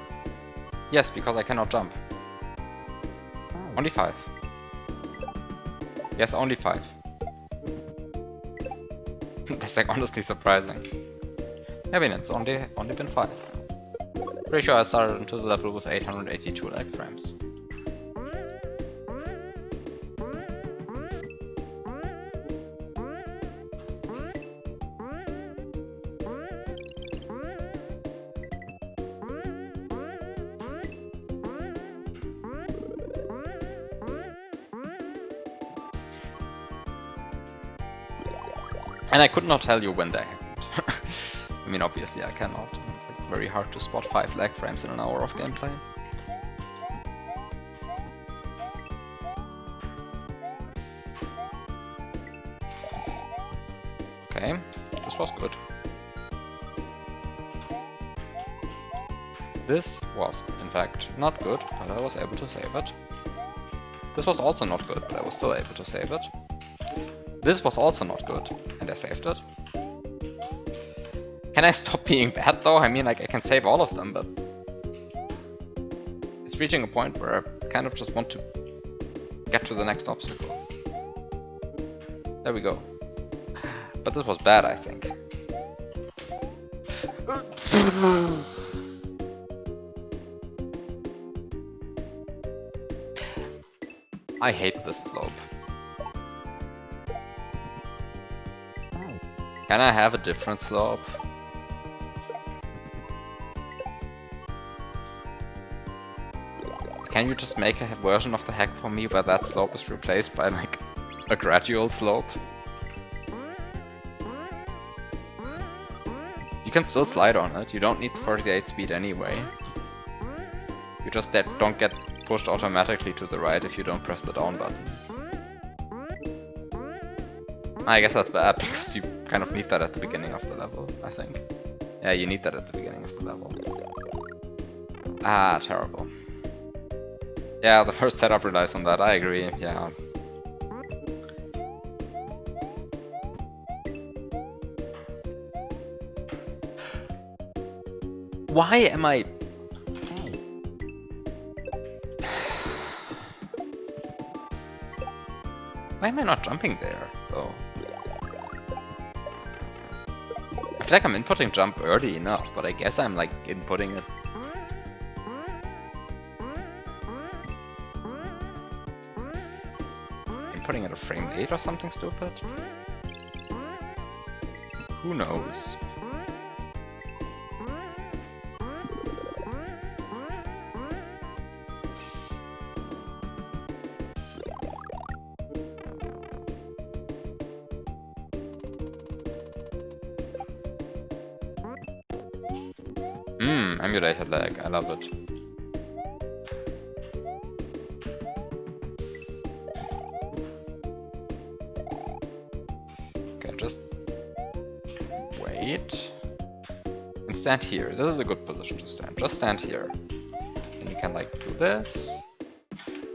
Yes, because I cannot jump. Only 5. Yes, only 5. That's like honestly surprising. I mean, it's only been 5. Pretty sure I started into the level with 882 lag frames. And I could not tell you when that happened. I mean, obviously I cannot. It's like very hard to spot 5 lag frames in an hour of gameplay. Okay, this was good. This was, in fact, not good, but I was able to save it. This was also not good, but I was still able to save it. This was also not good, and I saved it. Can I stop being bad though? I mean, like, I can save all of them, but... it's reaching a point where I kind of just want to get to the next obstacle. There we go. But this was bad, I think. I hate this slope. Can I have a different slope? Can you just make a version of the hack for me where that slope is replaced by like a gradual slope? You can still slide on it, you don't need 48 speed anyway. You just don't get pushed automatically to the right if you don't press the down button. I guess that's bad because you kind of need that at the beginning of the level, I think. Yeah, you need that at the beginning of the level. Ah, terrible. Yeah, the first setup relies on that, I agree, yeah. Why am I... Why am I not jumping there, though? I feel like I'm inputting jump early enough, but I guess I'm like inputting it. Inputting it a frame 8 or something stupid? Who knows? Emulated lag, I love it. Okay, just wait. And stand here. This is a good position to stand. Just stand here. And you can like do this.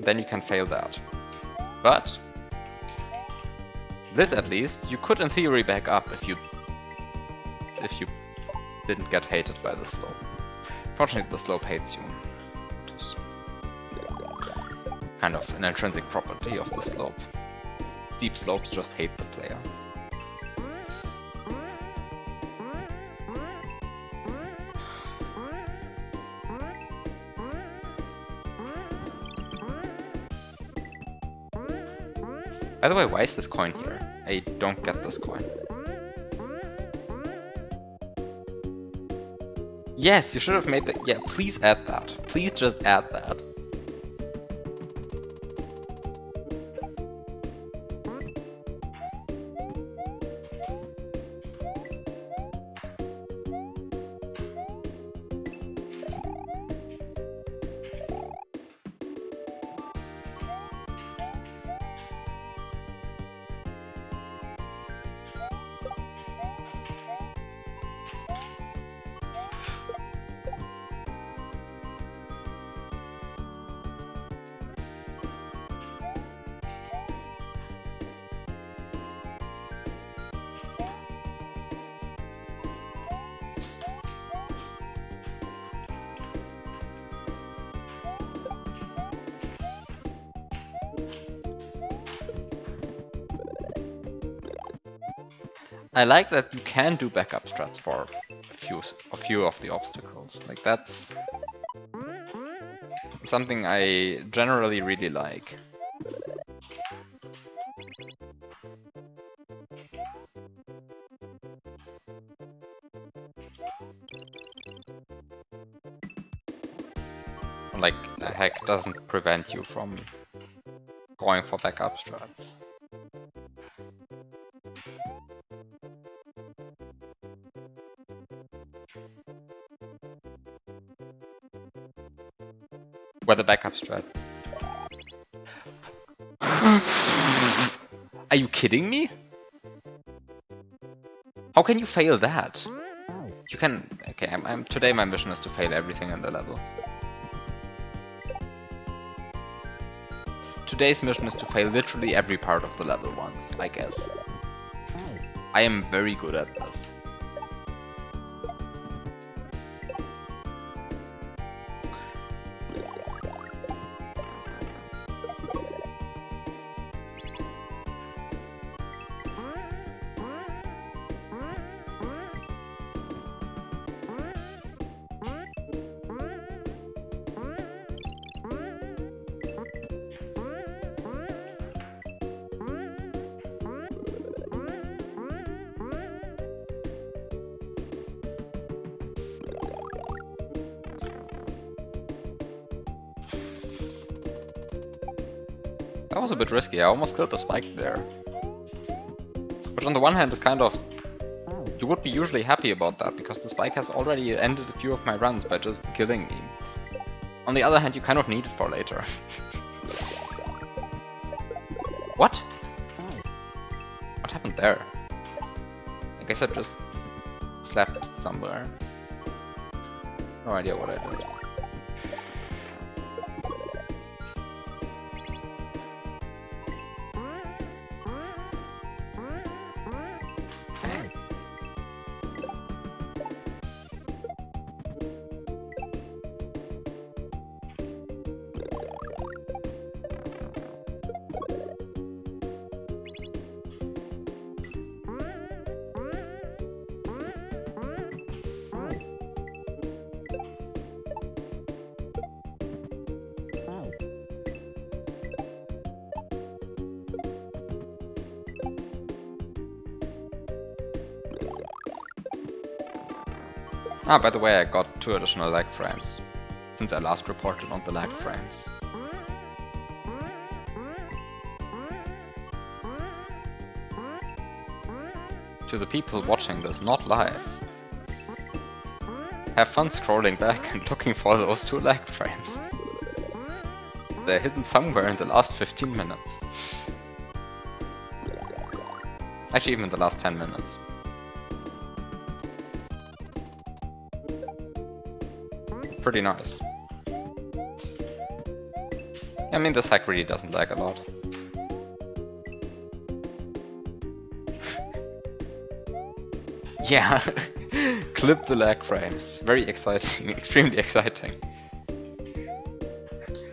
Then you can fail that. But this at least, you could in theory back up if you didn't get hated by the slope. Fortunately, the slope hates you. It is kind of an intrinsic property of the slope. Steep slopes just hate the player. By the way, why is this coin here? I don't get this coin. Yes, you should have made that. Yeah, please add that. Please just add that. I like that you can do backup strats for a few of the obstacles. Like that's something I generally really like. Like the hack doesn't prevent you from going for backup strats. Where the backup strat. Are you kidding me? How can you fail that? You can. Okay, today my mission is to fail everything in the level. Today's mission is to fail literally every part of the level once, I guess. I am very good at this. That was a bit risky, I almost killed the spike there. Which on the one hand is kind of... You would be usually happy about that, because the spike has already ended a few of my runs by just killing me. On the other hand, you kind of need it for later. What? What happened there? I guess I just slapped somewhere. No idea what I did. Ah, by the way, I got 2 additional lag frames since I last reported on the lag frames. To the people watching this not live, have fun scrolling back and looking for those 2 lag frames. They're hidden somewhere in the last 15 minutes. Actually, even the last 10 minutes. Pretty nice. I mean, this hack really doesn't lag a lot. Yeah, clip the lag frames. Very exciting, extremely exciting.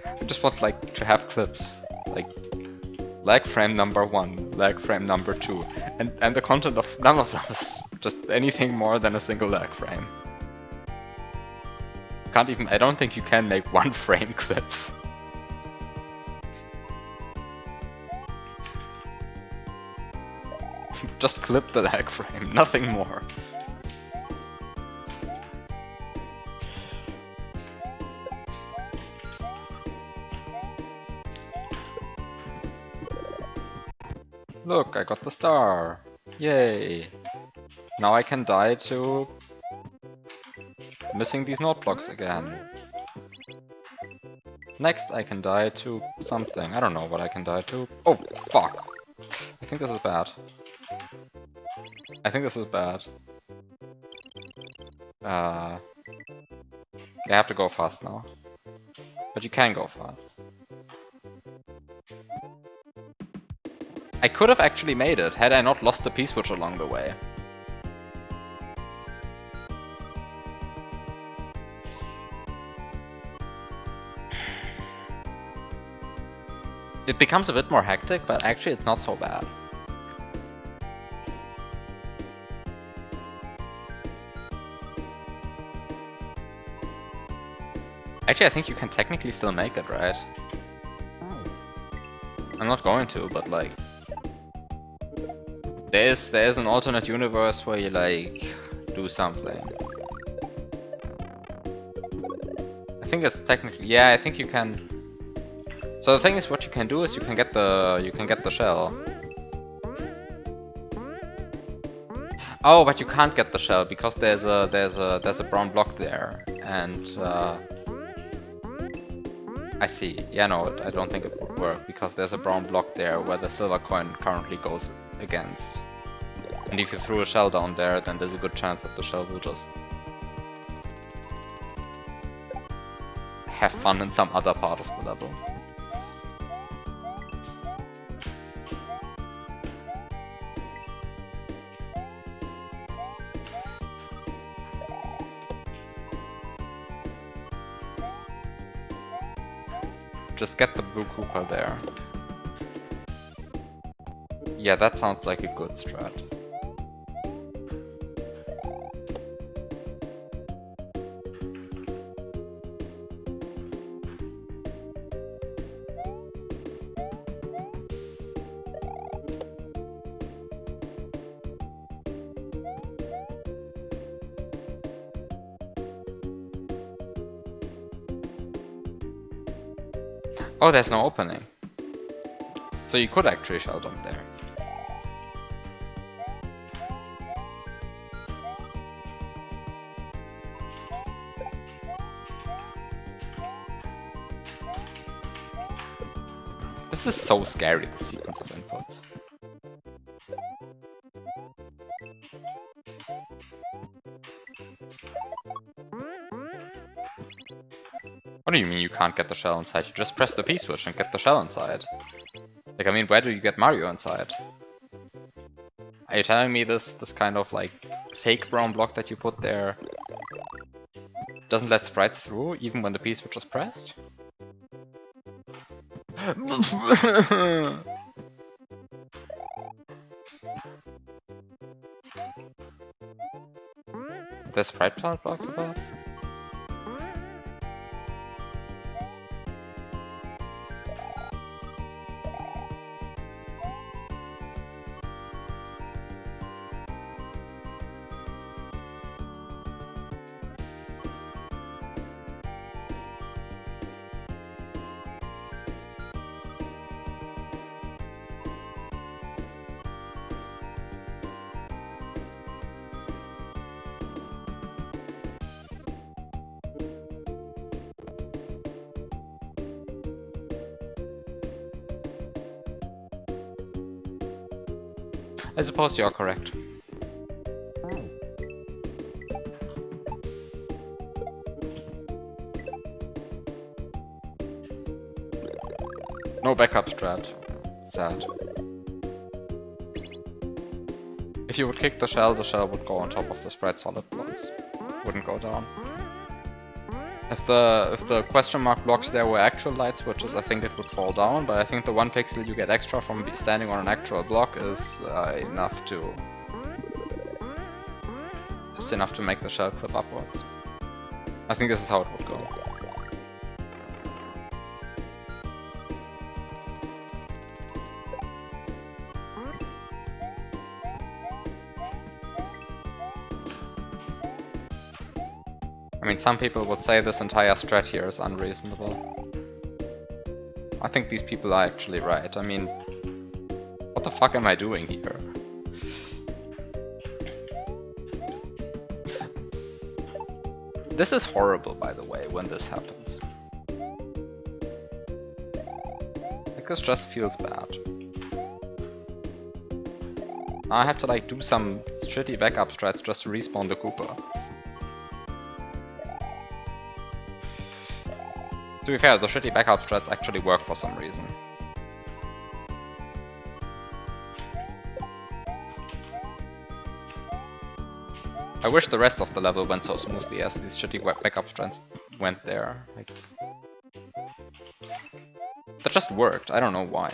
I just want like to have clips, like lag frame number 1, lag frame number 2, and the content of none of them is just anything more than a single lag frame. Can't even, I don't think you can make 1 frame clips. Just clip the lag frame, nothing more. Look, I got the star. Yay. Now I can die to missing these note blocks again. Next I can die to something. I don't know what I can die to. Oh, fuck. I think this is bad. I think this is bad. I have to go fast now. But you can go fast. I could have actually made it had I not lost the P-switch along the way. It becomes a bit more hectic, but actually it's not so bad. Actually, I think you can technically still make it, right? I'm not going to, but like... There's an alternate universe where you like do something. I think it's technically, yeah, I think you can. So the thing is, what you can do is you can get the shell. Oh, but you can't get the shell because there's a brown block there, and I see. Yeah, no, I don't think it would work because there's a brown block there where the silver coin currently goes against. And if you throw a shell down there, then there's a good chance that the shell will just have fun in some other part of the level. Just get the blue Koopa there. Yeah, that sounds like a good strat. Oh, there's no opening. So you could actually shell dump there. This is so scary, the sequence of inputs. What do you mean you can't get the shell inside? You just press the P-switch and get the shell inside. Like, I mean, where do you get Mario inside? Are you telling me this kind of like fake brown block that you put there doesn't let sprites through even when the P-switch is pressed? There's sprite plant blocks about? I suppose you are correct. No backup strat. Sad. If you would kick the shell would go on top of the spread solid blocks. Wouldn't go down. If the question mark blocks there were actual light switches, I think it would fall down, but I think the 1 pixel you get extra from standing on an actual block is enough to make the shell clip upwards. I think this is how it would go. I mean, some people would say this entire strat here is unreasonable. I think these people are actually right. I mean, what the fuck am I doing here? This is horrible, by the way, when this happens. Like, this just feels bad. I have to like do some shitty backup strats just to respawn the Koopa. To be fair, the shitty backup strats actually work for some reason. I wish the rest of the level went so smoothly as these shitty backup strats went there. Like, that just worked, I don't know why.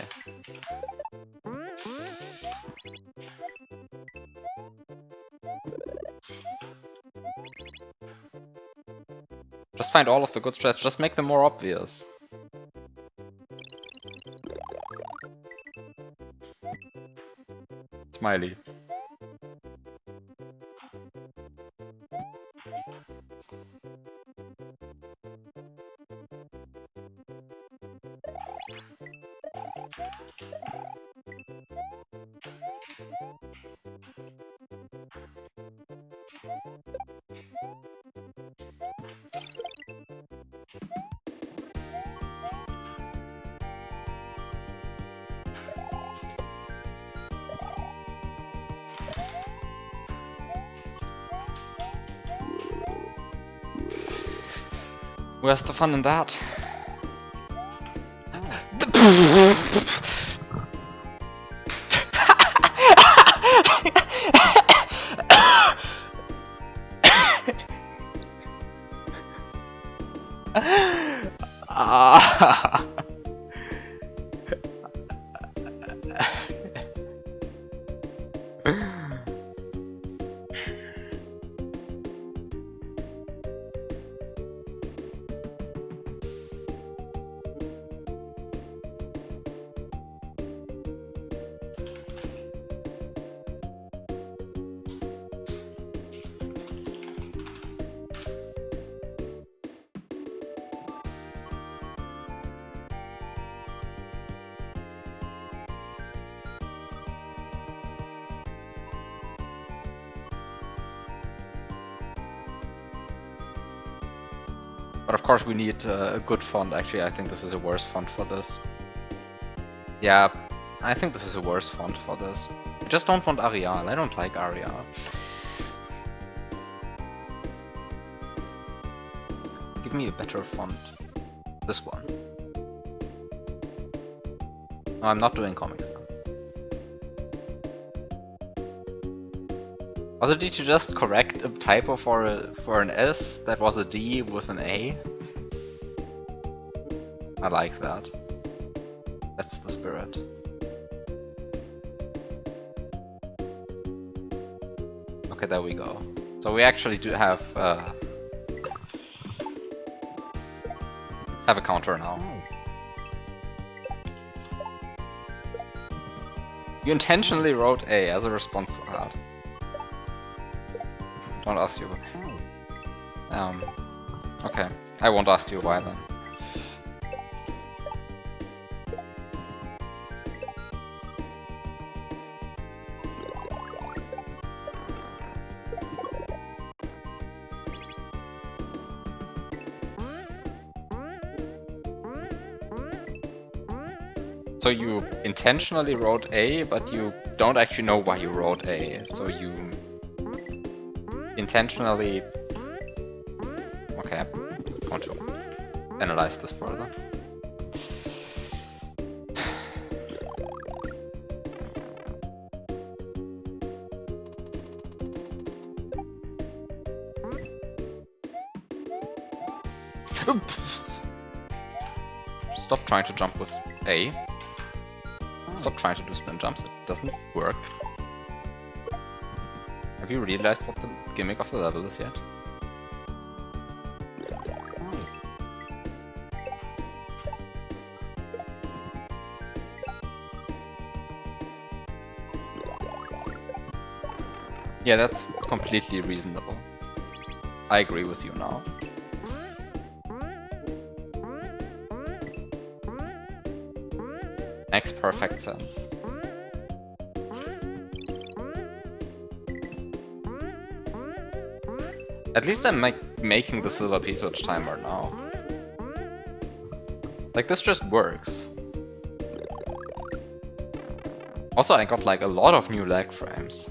Just find all of the good strats, just make them more obvious. Smiley. Where's the fun in that? But of course we need a good font. Actually, I think this is a worse font for this. Yeah, I think this is a worse font for this. I just don't want Arial. I don't like Arial. Give me a better font. This one. No, I'm not doing comics now. Also, did you just correct a typo for an S that was a D with an A? I like that. That's the spirit. Okay, there we go. So we actually do have a counter now. You intentionally wrote A as a response to that. Don't ask you. Okay, I won't ask you why then. So you intentionally wrote A, but you don't actually know why you wrote A. So you intentionally... Okay, I want to analyze this further. Stop trying to jump with A. Stop trying to do spin jumps, it doesn't work. Have you realized what the gimmick of the level is yet? Yeah, that's completely reasonable. I agree with you now. Makes perfect sense. At least I'm making the silver piece each timer now. Like, this just works. Also, I got like a lot of new lag frames.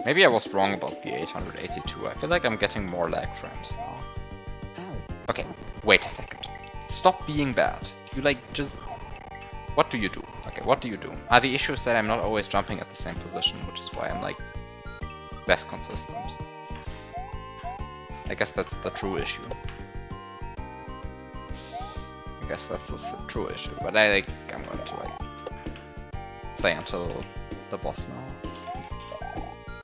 Maybe I was wrong about the 882. I feel like I'm getting more lag frames now. Okay, wait a second. Stop being bad. You like just... What do you do? Okay, what do you do? The issue is that I'm not always jumping at the same position, which is why I'm like less consistent. I guess that's the true issue. I guess that's the true issue, but I'm going to like play until the boss now.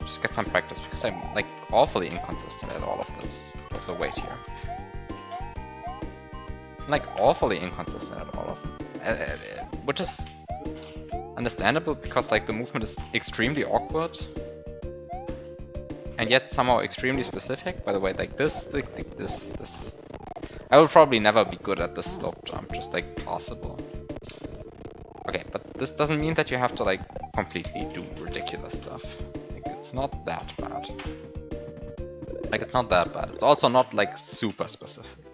Just get some practice because I'm like awfully inconsistent at all of this. Also wait here. I'm like awfully inconsistent at all of this. Which is understandable because like the movement is extremely awkward. And yet somehow extremely specific. By the way, like this. I will probably never be good at this slope jump, just like possible. Okay, but this doesn't mean that you have to like completely do ridiculous stuff. Like, it's not that bad. Like, it's not that bad. It's also not like super specific.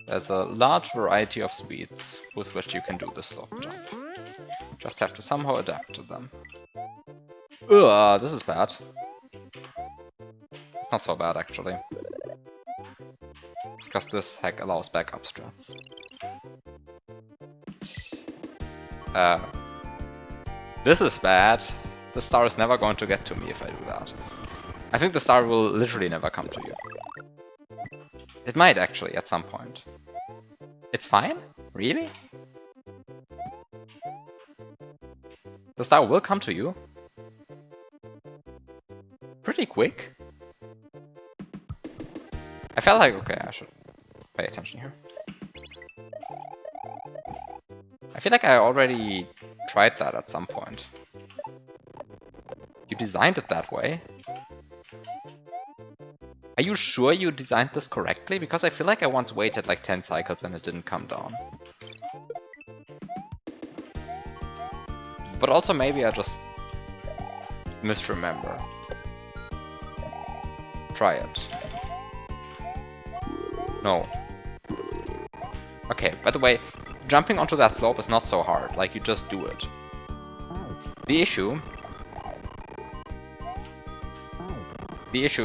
There's a large variety of speeds with which you can do the slope jump. Just have to somehow adapt to them. Ugh, this is bad. It's not so bad actually. Because this hack allows backup strats. This is bad. The star is never going to get to me if I do that. I think the star will literally never come to you. It might actually at some point. It's fine? Really? The star will come to you? Pretty quick. I felt like, okay, I should pay attention here. I feel like I already tried that at some point. You designed it that way? Are you sure you designed this correctly? Because I feel like I once waited like 10 cycles and it didn't come down. But also maybe I just misremember. Try it. No. Okay, by the way, jumping onto that slope is not so hard, like you just do it. The issue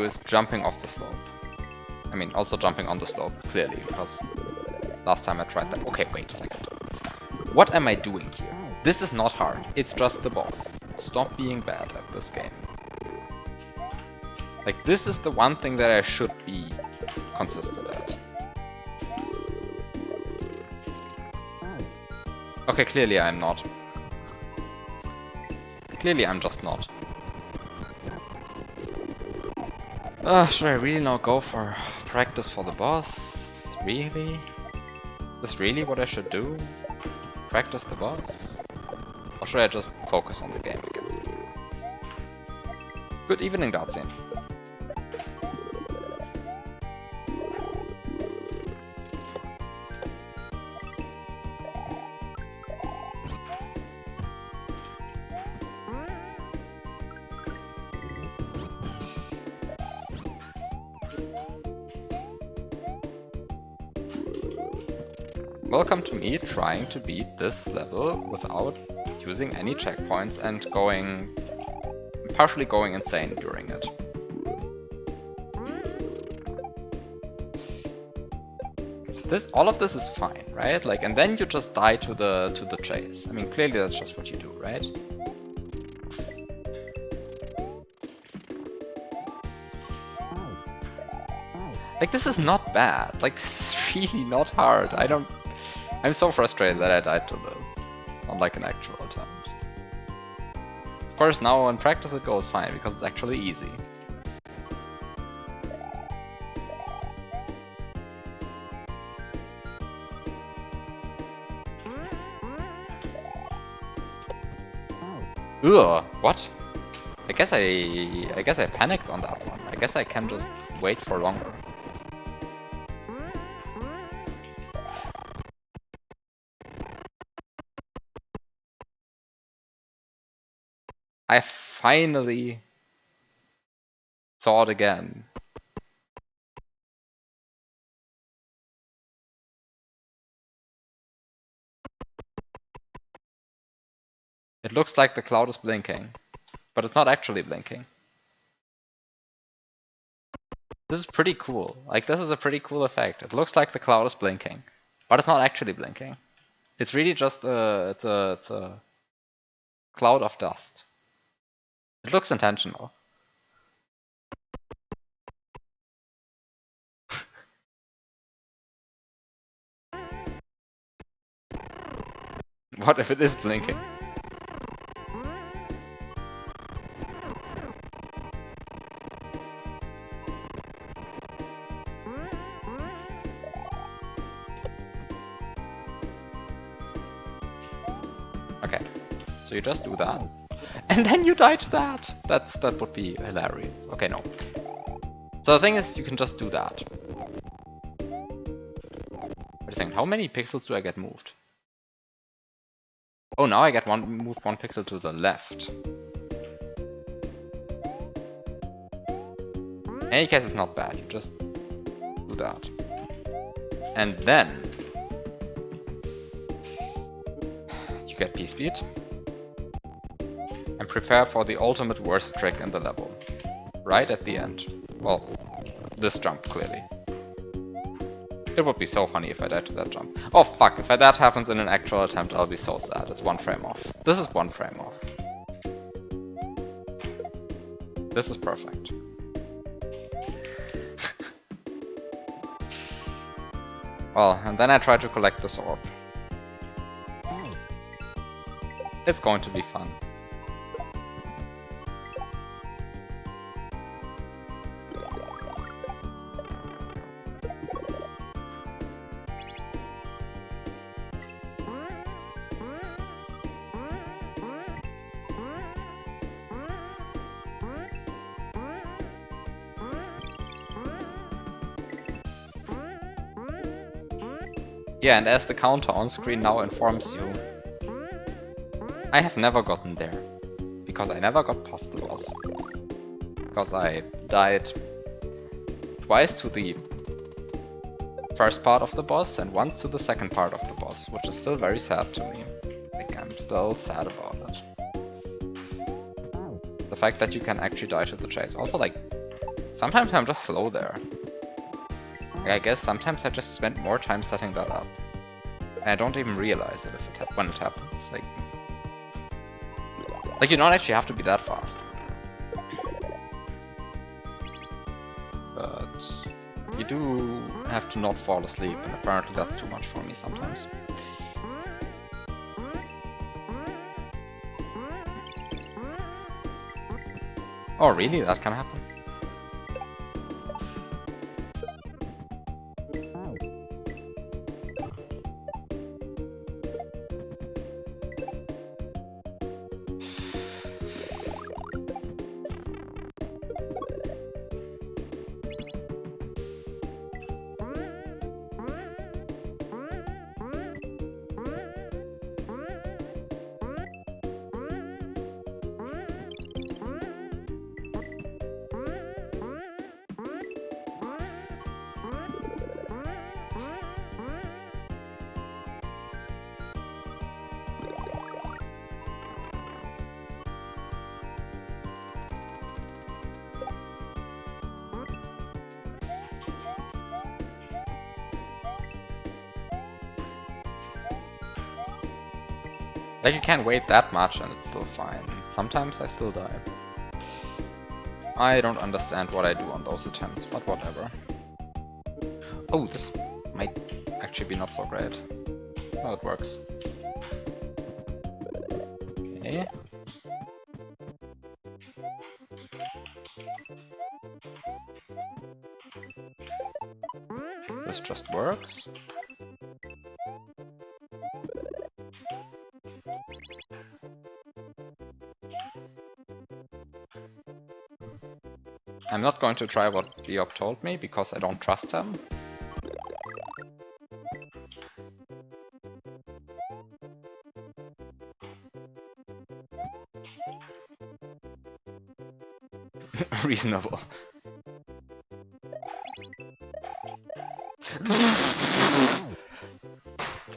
is jumping off the slope. I mean, also jumping on the slope, clearly, because last time I tried that. Okay, wait a second. What am I doing here? This is not hard, it's just the boss. Stop being bad at this game. Like, this is the one thing that I should be consistent at. Okay, clearly I'm not. Clearly I'm just not. Should I really now go for practice for the boss? Really? Is this really what I should do? Practice the boss? Or should I just focus on the game again? Good evening, Dartsin. welcome to me trying to beat this level without using any checkpoints and partially going insane during it. So all of this is fine, right? Like, and then you just die to the chase. I mean, clearly that's just what you do, right? Like, this is not bad. Like, this is really not hard. I'm so frustrated that I died to this on like an actual attempt. Of course, now in practice it goes fine because it's actually easy. Ugh, what? I guess I panicked on that one. I guess I can just wait for longer. I finally saw it again. It looks like the cloud is blinking, but it's not actually blinking. This is pretty cool. Like, this is a pretty cool effect. It looks like the cloud is blinking, but it's not actually blinking. It's really just it's a cloud of dust. It looks intentional. What if it is blinking? Okay, so you just do that. And then you die to that! That would be hilarious. Okay, no. So the thing is, you can just do that. Wait a second, how many pixels do I get moved? Oh, now I get moved 1 pixel to the left. In any case, it's not bad. You just do that. And then you get P-Speed. And prepare for the ultimate worst trick in the level. Right at the end. Well, this jump, clearly. It would be so funny if I died to that jump. Oh fuck, if that happens in an actual attempt, I'll be so sad. It's 1 frame off. This is 1 frame off. This is perfect. Well, and then I try to collect this orb. It's going to be fun. Yeah, and as the counter on screen now informs you, I have never gotten there, because I never got past the boss. Because I died twice to the first part of the boss and once to the second part of the boss, which is still very sad to me. Like, I'm still sad about it. The fact that you can actually die to the chase. Also, like, sometimes I'm just slow there. I guess sometimes I just spend more time setting that up. And I don't even realize it when it happens. Like you don't actually have to be that fast. But you do have to not fall asleep, and apparently that's too much for me sometimes. Oh really? That can happen? Like, you can't wait that much and it's still fine. Sometimes I still die. I don't understand what I do on those attempts, but whatever. Oh, this might actually be not so great. No, it works. Okay. This just works. I'm not going to try what Biop told me because I don't trust him. Reasonable.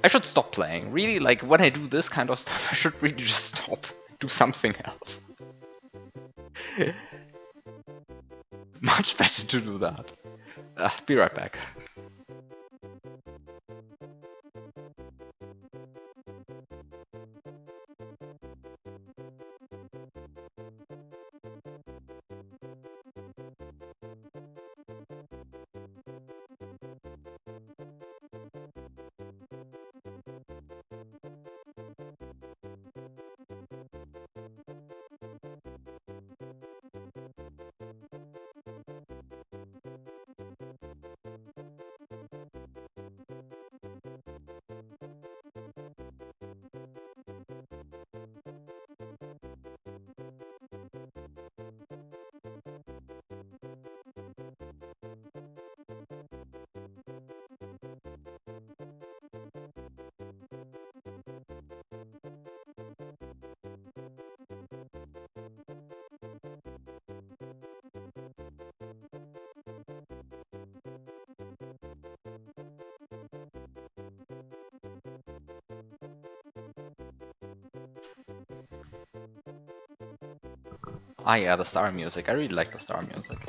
I should stop playing. Really, like, when I do this kind of stuff, I should really just stop. Do something else. Much better to do that. Be right back. Ah yeah, the star music. I really like the star music.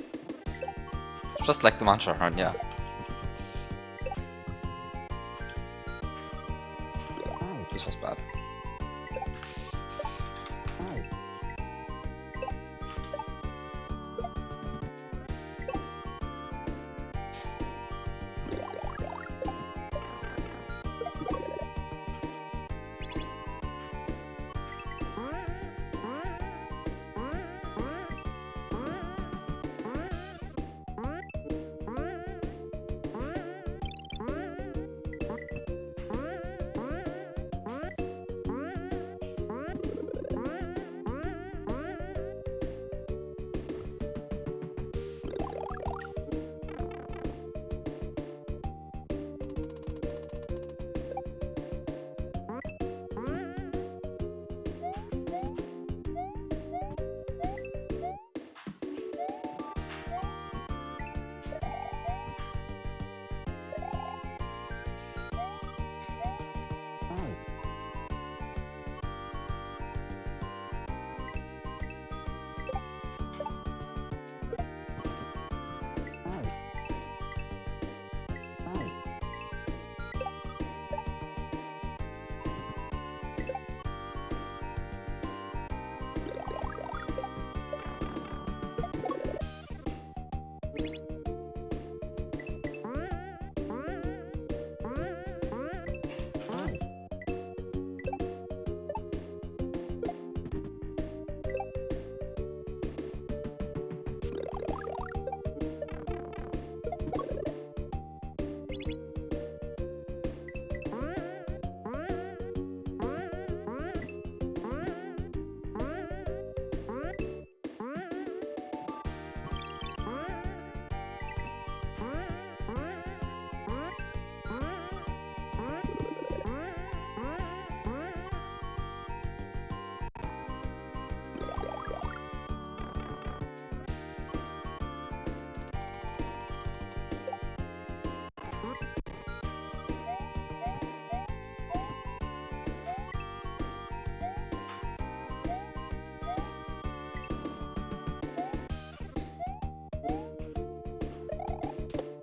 Just like the mantra horn, yeah. This was bad.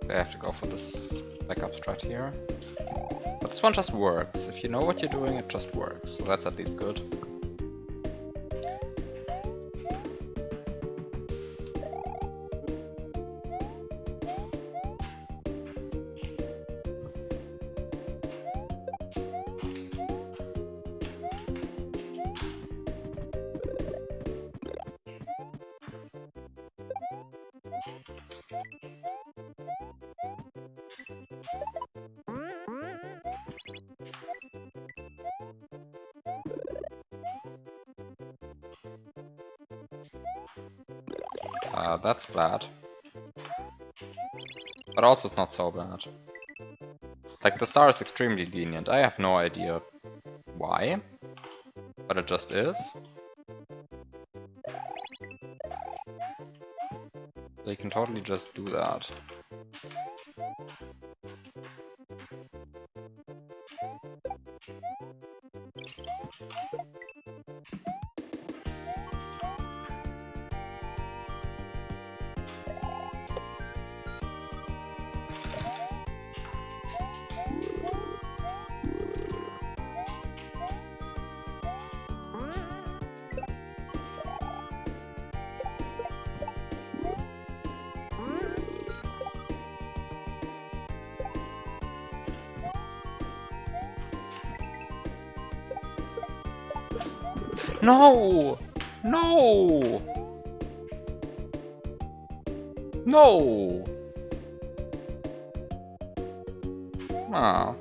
I have to go for this backup strat here. But this one just works. If you know what you're doing, it just works. So that's at least good. That's bad. But also it's not so bad. Like, the star is extremely lenient. I have no idea why, but it just is. They can totally just do that. No! No! No! Ah.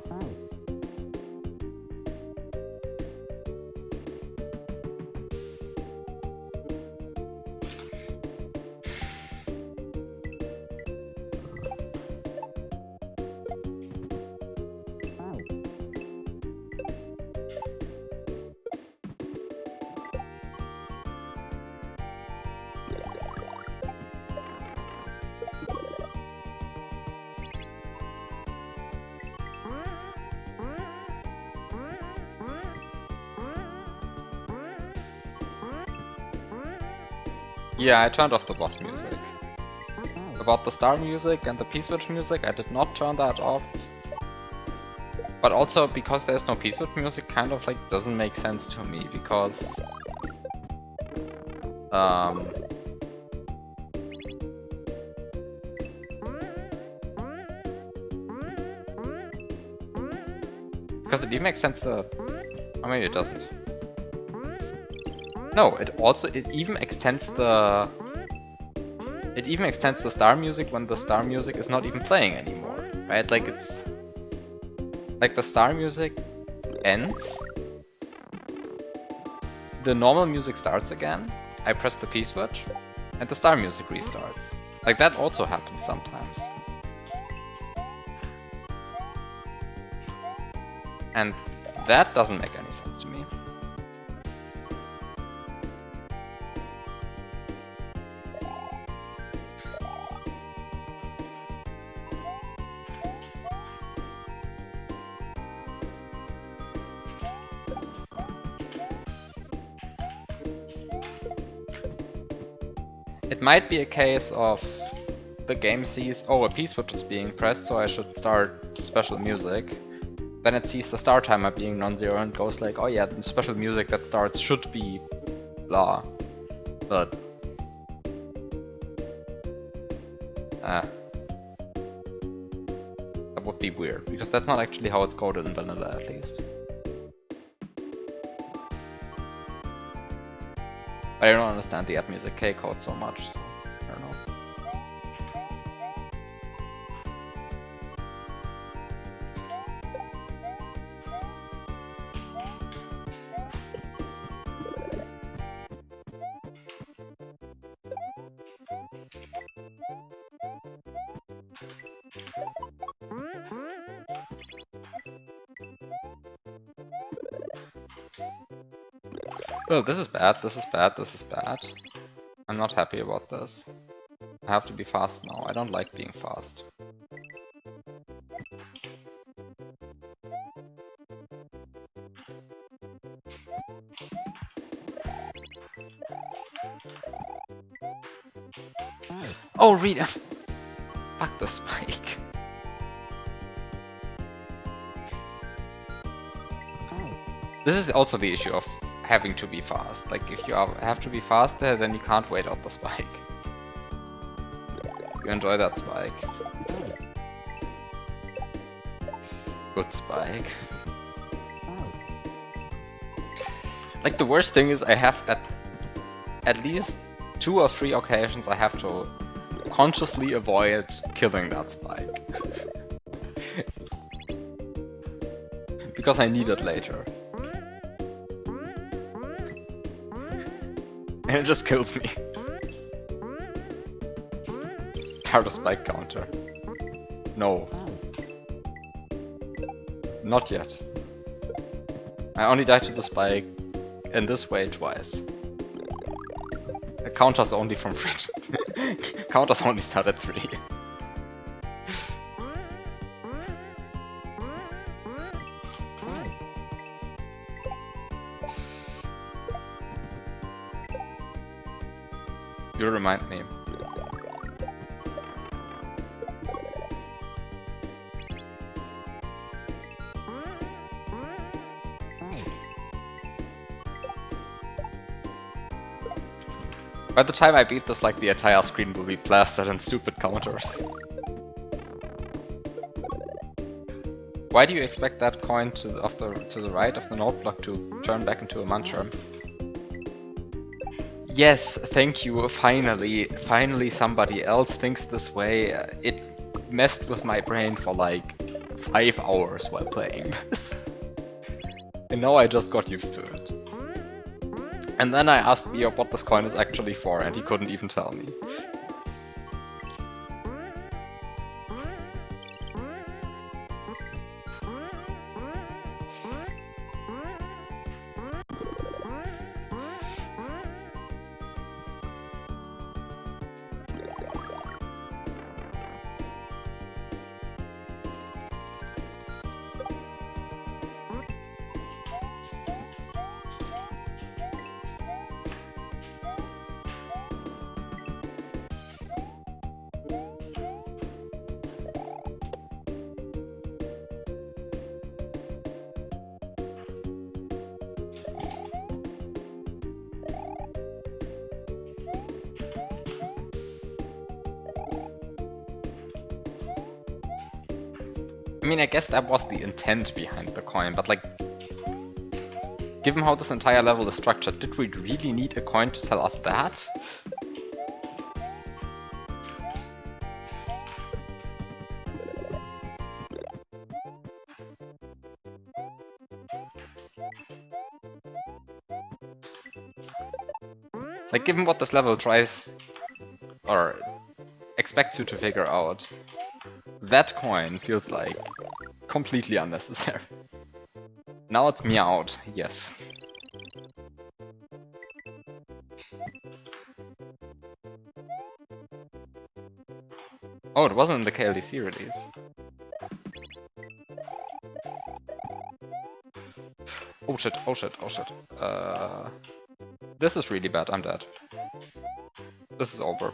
Yeah, I turned off the boss music. About the star music and the P-switch music, I did not turn that off. But also, because there's no P-switch music, kind of like doesn't make sense to me, because... Because it even extends the... Or maybe it doesn't. No, it even extends the... It even extends the star music when the star music is not even playing anymore, right? Like it's... Like the star music ends, the normal music starts again, I press the P-switch, and the star music restarts. Like that also happens sometimes. And that doesn't make any sense to me. It might be a case of the game sees, oh, a P-switch is being pressed, so I should start special music. Then it sees the start timer being non-zero and goes like, oh yeah, the special music that starts should be blah. But... that would be weird, because that's not actually how it's coded in vanilla, at least. But I don't understand the add music K code so much, so I don't know. Oh, this is bad, this is bad, this is bad. I'm not happy about this. I have to be fast now. I don't like being fast. Oh, Rita! Fuck the spike. This is also the issue of having to be fast. Like, if you have to be faster, then you can't wait out the spike. You enjoy that spike. Good spike. Like, the worst thing is I have at least 2 or 3 occasions I have to consciously avoid killing that spike. Because I need it later. And it just kills me. Start a spike counter. No. Not yet. I only died to the spike in this way twice. Counters only from 3. Counters only start at 3. You remind me. By the time I beat this, like, the entire screen will be blasted in stupid counters. Why do you expect that coin to the right of the note block to turn back into a muncher? Yes, thank you. Finally somebody else thinks this way. It messed with my brain for like 5 hours while playing this. And now I just got used to it. And then I asked Mio what this coin is actually for, and he couldn't even tell me. I mean, I guess that was the intent behind the coin, but like, given how this entire level is structured, did we really need a coin to tell us that? Like, given what this level tries, or expects you to figure out, that coin feels like completely unnecessary. Now it's meowed, yes. Oh, it wasn't in the KLDC release. Oh shit, oh shit, oh shit. This is really bad, I'm dead. This is over.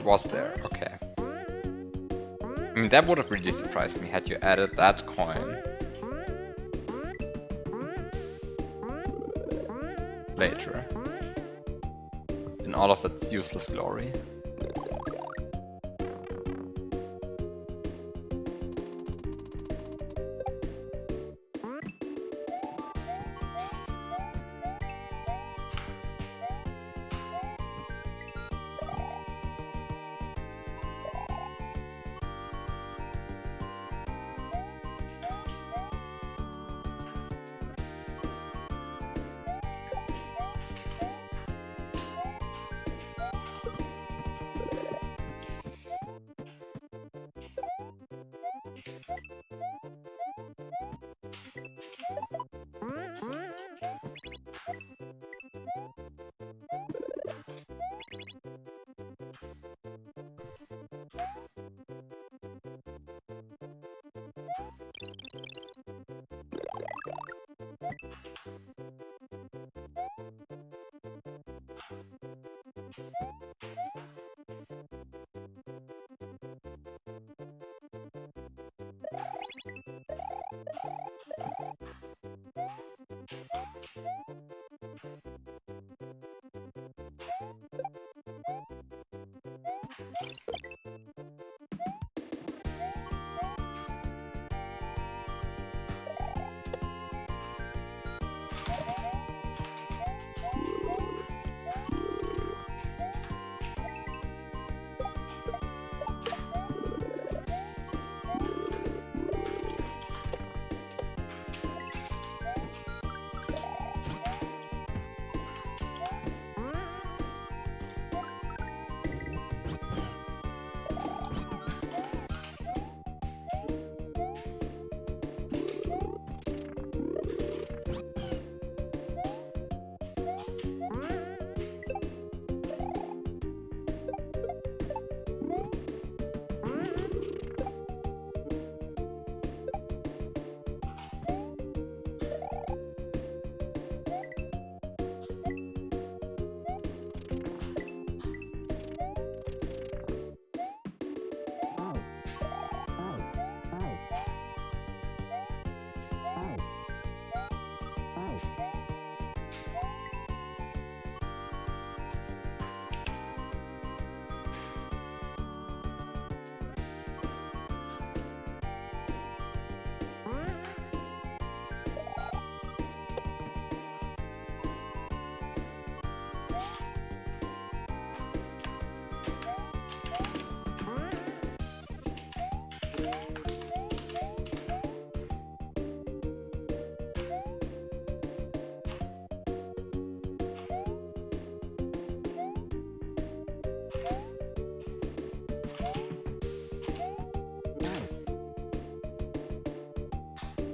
Was there, okay. I mean, that would have really surprised me had you added that coin later in all of its useless glory.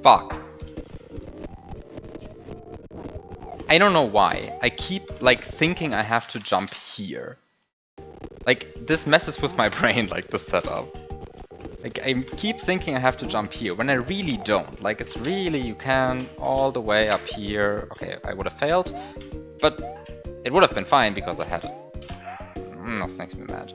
Fuck. I don't know why. I keep like thinking I have to jump here. Like this messes with my brain, like this setup. Like I keep thinking I have to jump here when I really don't. Like it's really, you can all the way up here. Okay, I would have failed, but it would have been fine because I had it. That makes me mad.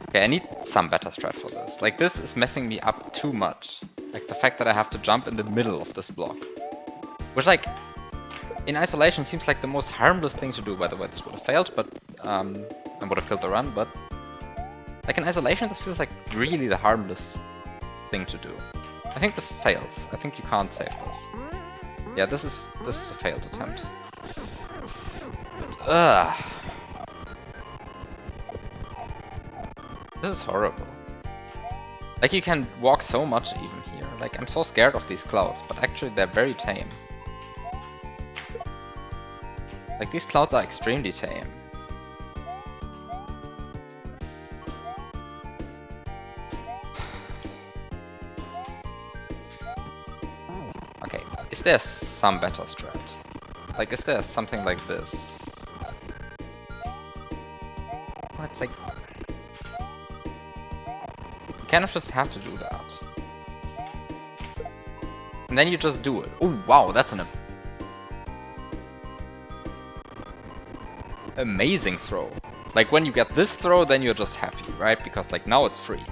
Okay, I need some better strat for this. Like this is messing me up too much. Like the fact that I have to jump in the middle of this block. Which like, in isolation seems like the most harmless thing to do. By the way, this would have failed, but I would have killed the run, but like in isolation this feels like really the harmless thing to do. I think this fails. I think you can't save this. Yeah, this is a failed attempt. Ugh. This is horrible. Like you can walk so much even here. Like I'm so scared of these clouds, but actually they're very tame. Like these clouds are extremely tame. Okay, is there some better strat? Like is there something like this? Oh, it's like... You kind of just have to do that. And then you just do it. Oh wow, that's an amazing throw. Like when you get this throw, then you're just happy, right? Because like now it's free.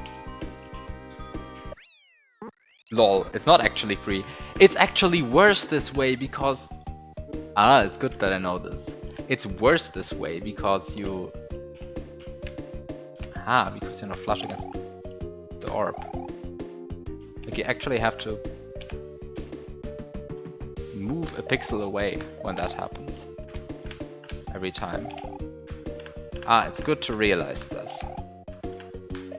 Lol, it's not actually free. It's actually worse this way because... Ah, it's good that I know this. It's worse this way because you... Ah, because you're not flush against the orb. Like you actually have to move a pixel away when that happens. Every time. Ah, it's good to realize this.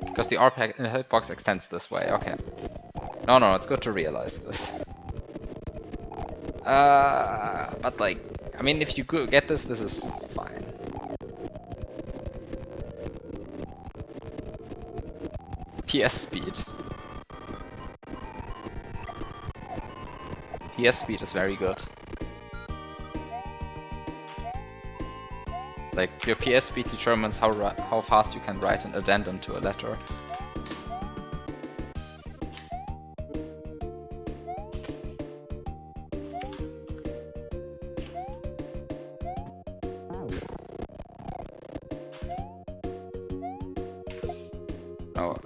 Because the orb hitbox extends this way, okay. No, it's good to realize this. But like, I mean, if you get this, this is fine. PS speed. PS speed is very good. Like, your PS speed determines how fast you can write an addendum to a letter. Oh.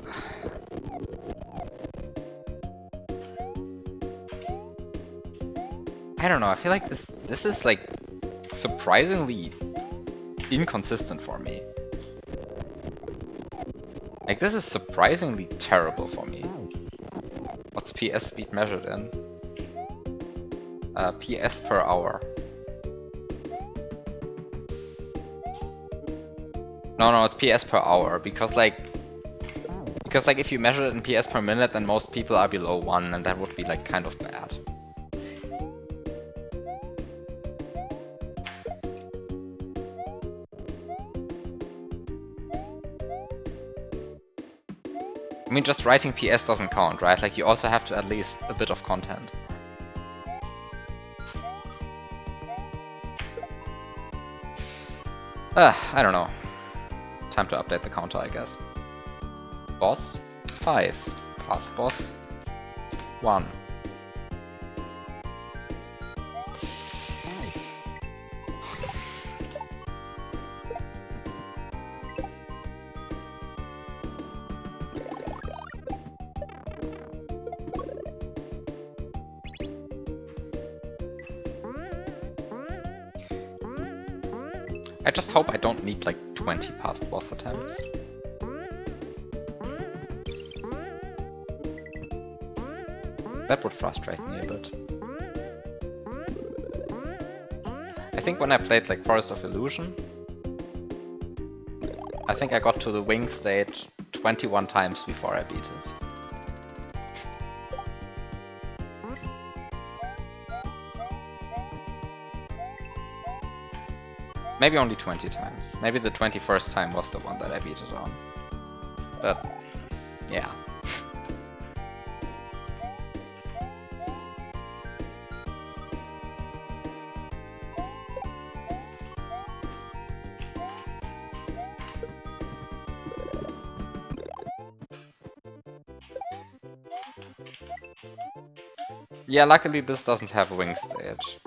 I don't know, I feel like this is like surprisingly inconsistent for me. Like this is surprisingly terrible for me. What's PS speed measured in? PS per hour. No, it's PS per hour, because like if you measure it in PS per minute, then most people are below 1, and that would be like kind of bad. I mean, just writing PS doesn't count, right? Like you also have to add at least a bit of content. I don't know. Time to update the counter, I guess. Boss 5. Past boss 1. I just hope I don't need like 20 past boss attempts. That would frustrate me a bit. I think when I played like Forest of Illusion, I think I got to the wing stage 21 times before I beat it. Maybe only 20 times. Maybe the 21st time was the one that I beat it on. But, yeah. Yeah, luckily this doesn't have a wing stage.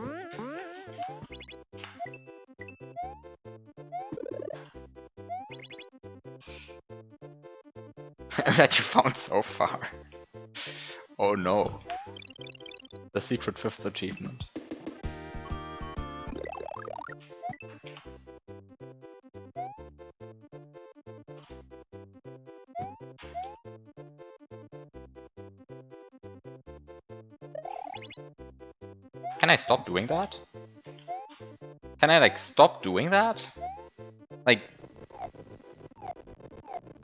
That you found so far. Oh no. The secret 5th achievement. Can I stop doing that? Can I like stop doing that? Like,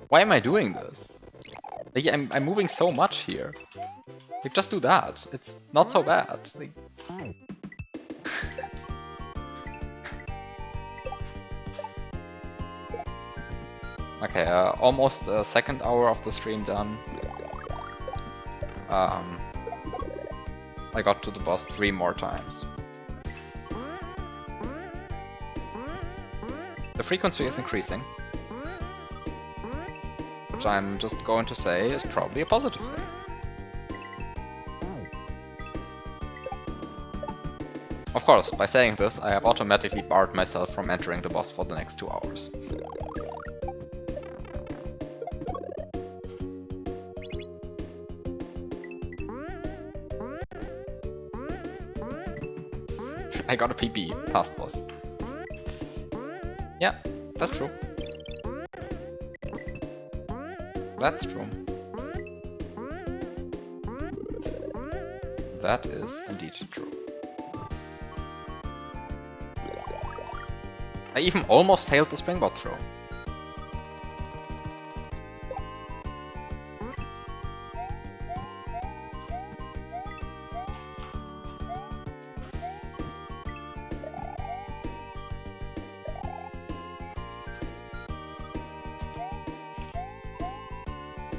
why am I doing this? Like, I'm moving so much here. Like, just do that. It's not so bad. Like... Okay, almost a second hour of the stream done. I got to the boss 3 more times. The frequency is increasing, which I'm just going to say is probably a positive thing. Of course, by saying this, I have automatically barred myself from entering the boss for the next 2 hours. I got a PB, past boss. Yeah, that's true. That's true. That is indeed true. I even almost failed the springboard throw.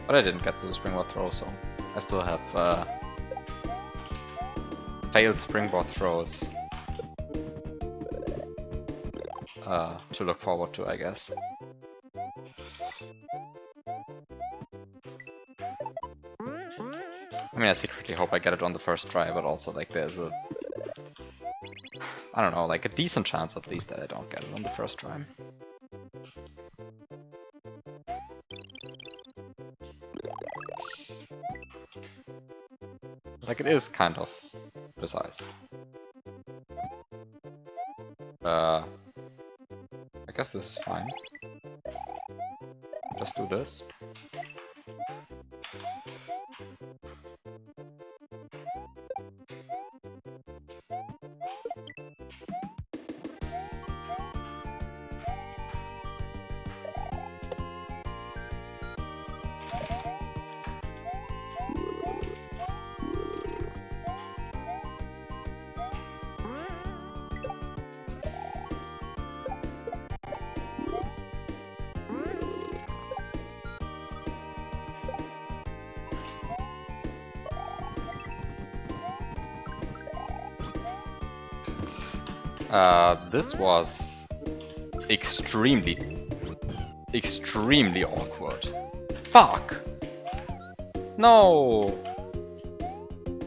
But I didn't get to the springboard throw, so I still have failed springboard throws to look forward to, I guess. I mean, I secretly hope I get it on the first try, but also like there's a, I don't know, like a decent chance at least that I don't get it on the first try. Like, it is kind of precise. I guess this is fine. Just do this. This was extremely awkward. Fuck! No!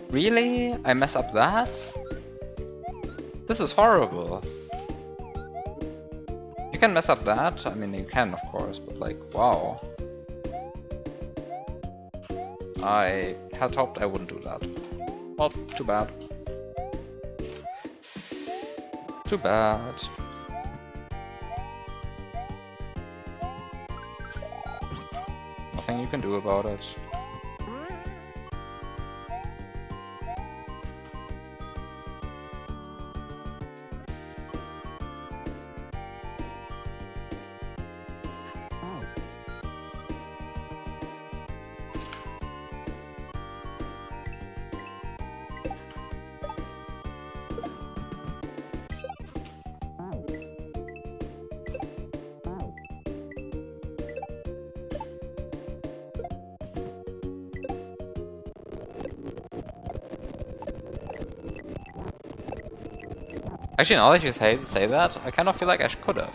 Really? I mess up that? This is horrible. You can mess up that? I mean, you can, of course, but like, wow. I had hoped I wouldn't do that. Well, too bad. Too bad. Nothing you can do about it. Actually, now that you say that, I kind of feel like I could have.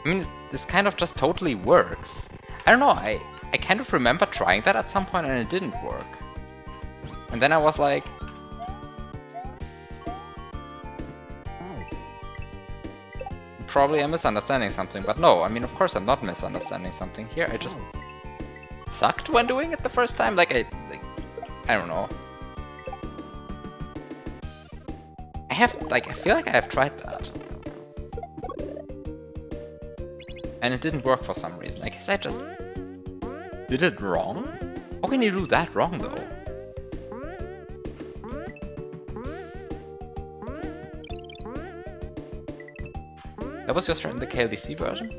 I mean, this kind of just totally works. I don't know, I kind of remember trying that at some point and it didn't work. And then I was like... Probably I'm misunderstanding something, but no, I mean, of course I'm not misunderstanding something here. I just sucked when doing it the first time. Like, I don't know. I feel like I have tried that. And it didn't work for some reason. I guess I just did it wrong? How can you do that wrong, though? That was just in the KLDC version?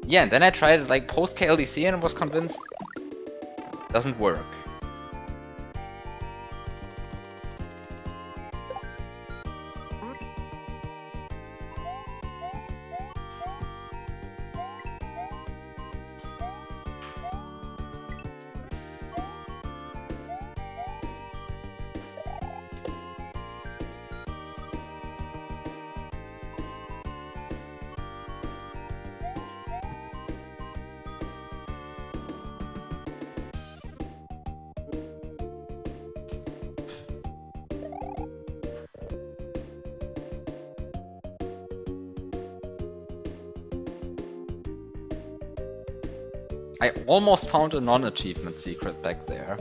Yeah, and then I tried it like post KLDC and was convinced it doesn't work. I almost found a non-achievement secret back there.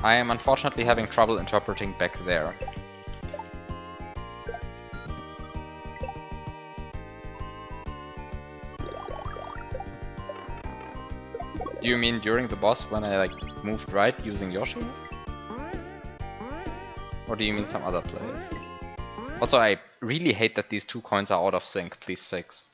I am unfortunately having trouble interpreting back there. Do you mean during the boss when I like moved right using Yoshi? Or do you mean some other place? Also, I really hate that these two coins are out of sync. Please fix.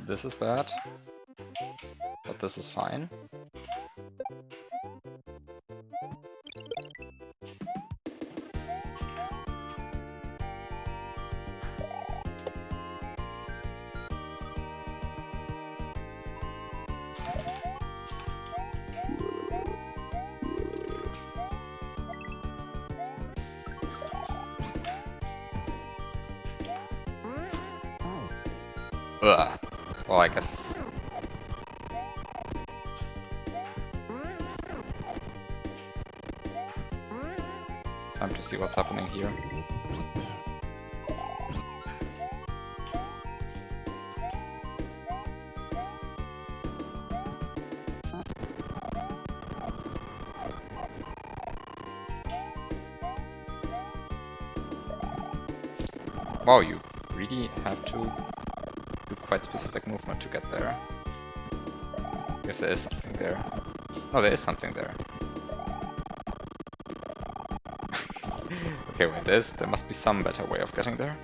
This is bad, but this is fine. Ugh. Well, I guess. Time to see what's happening here. Wow, you really have to do quite specific movement to get there. If there is something there. Oh, there is something there. Okay, wait, there must be some better way of getting there.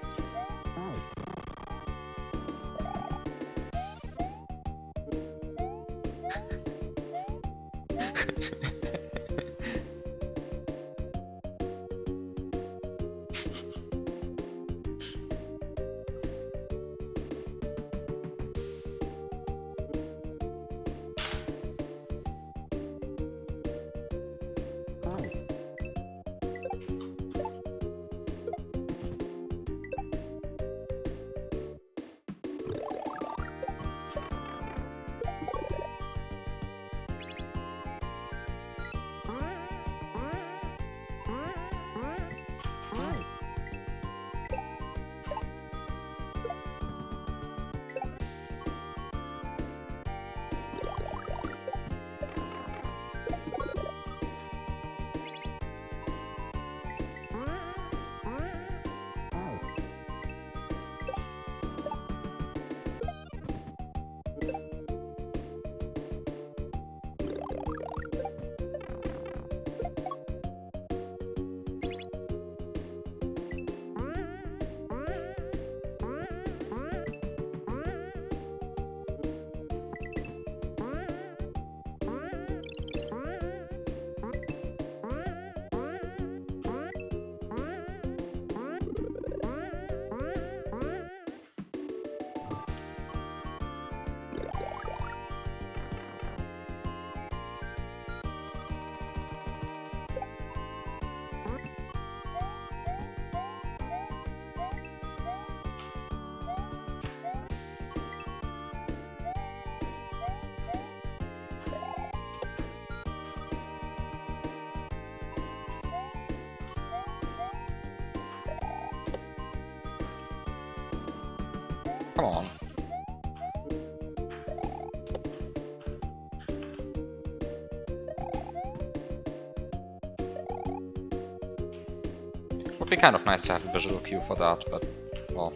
Come on. Would be kind of nice to have a visual cue for that, but well.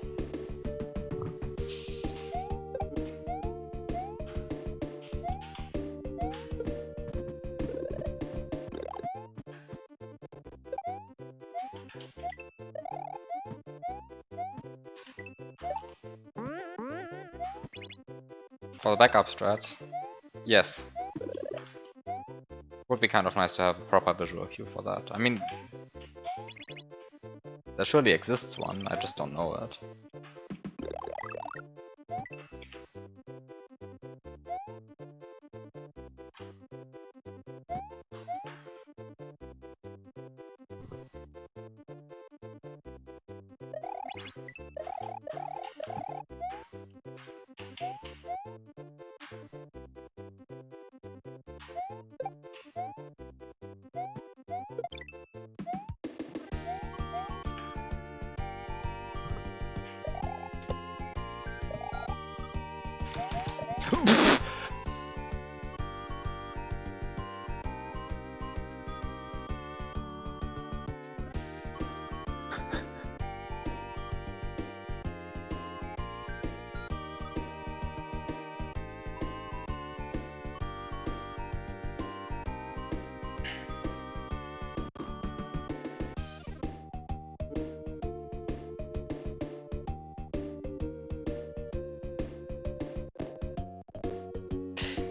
For the backup strat, yes. Would be kind of nice to have a proper visual cue for that. I mean, there surely exists one, I just don't know it.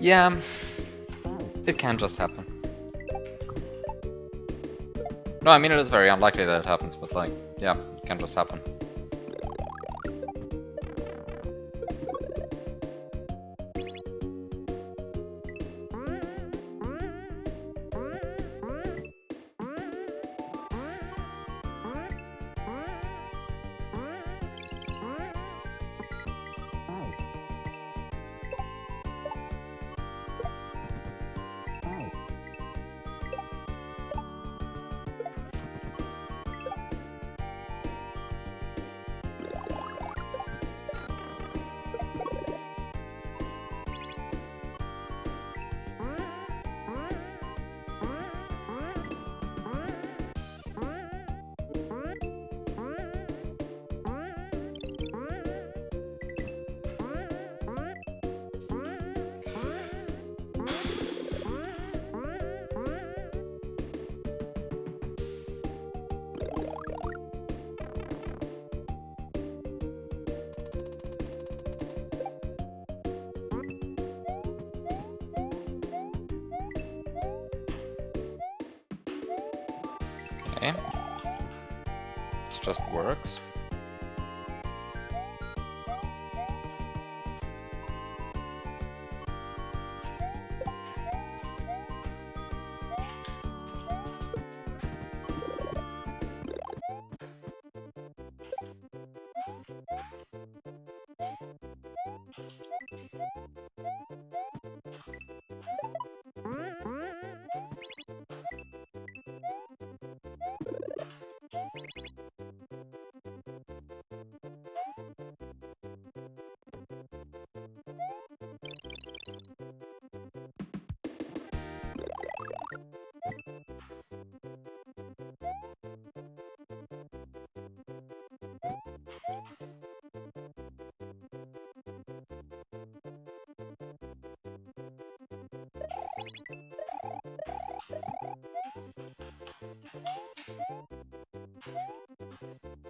Yeah, it can just happen. No, I mean it is very unlikely that it happens, but like, yeah, it can just happen. Okay. This just works.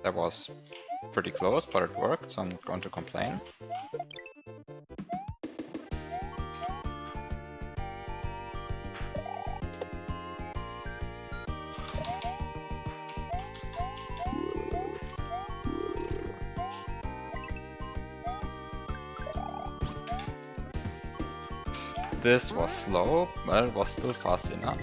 That was pretty close, but it worked, so I'm not going to complain. This was slow, but it was still fast enough.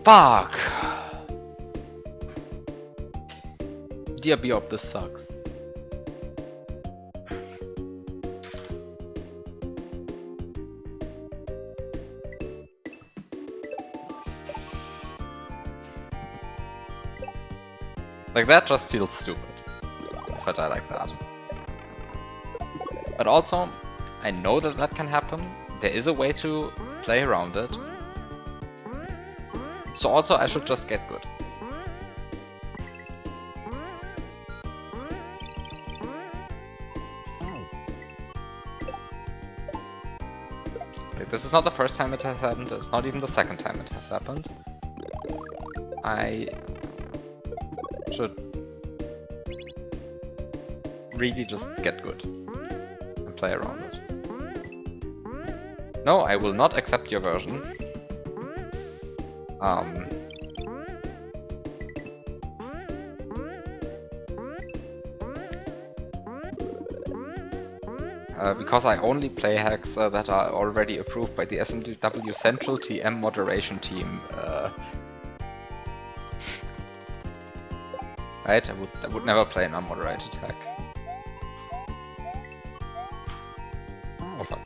Fuck! Dear Biop, this sucks. Like, that just feels stupid, if I die like that. But also, I know that that can happen. There is a way to play around it. So also, I should just get good. Like, this is not the first time it has happened, it's not even the second time it has happened. I should really just get good and play around it. No, I will not accept your version. Because I only play hacks that are already approved by the SMW Central TM Moderation Team. Right? I would never play an unmoderated hack. Oh fuck.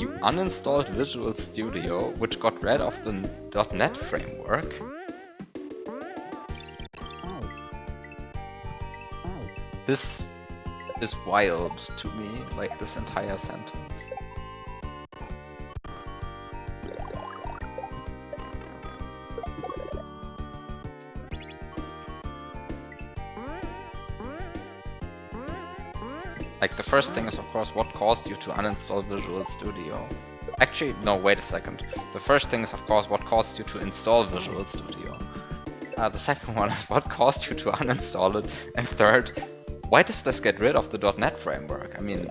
You uninstalled Visual Studio, which got rid of the .NET framework. This is wild to me, like this entire sentence. Like, the first thing is, of course, what caused you to uninstall Visual Studio? Actually, no, wait a second. The first thing is, of course, what caused you to install Visual Studio. The second one is, what caused you to uninstall it? And third, why does this get rid of the .NET framework? I mean,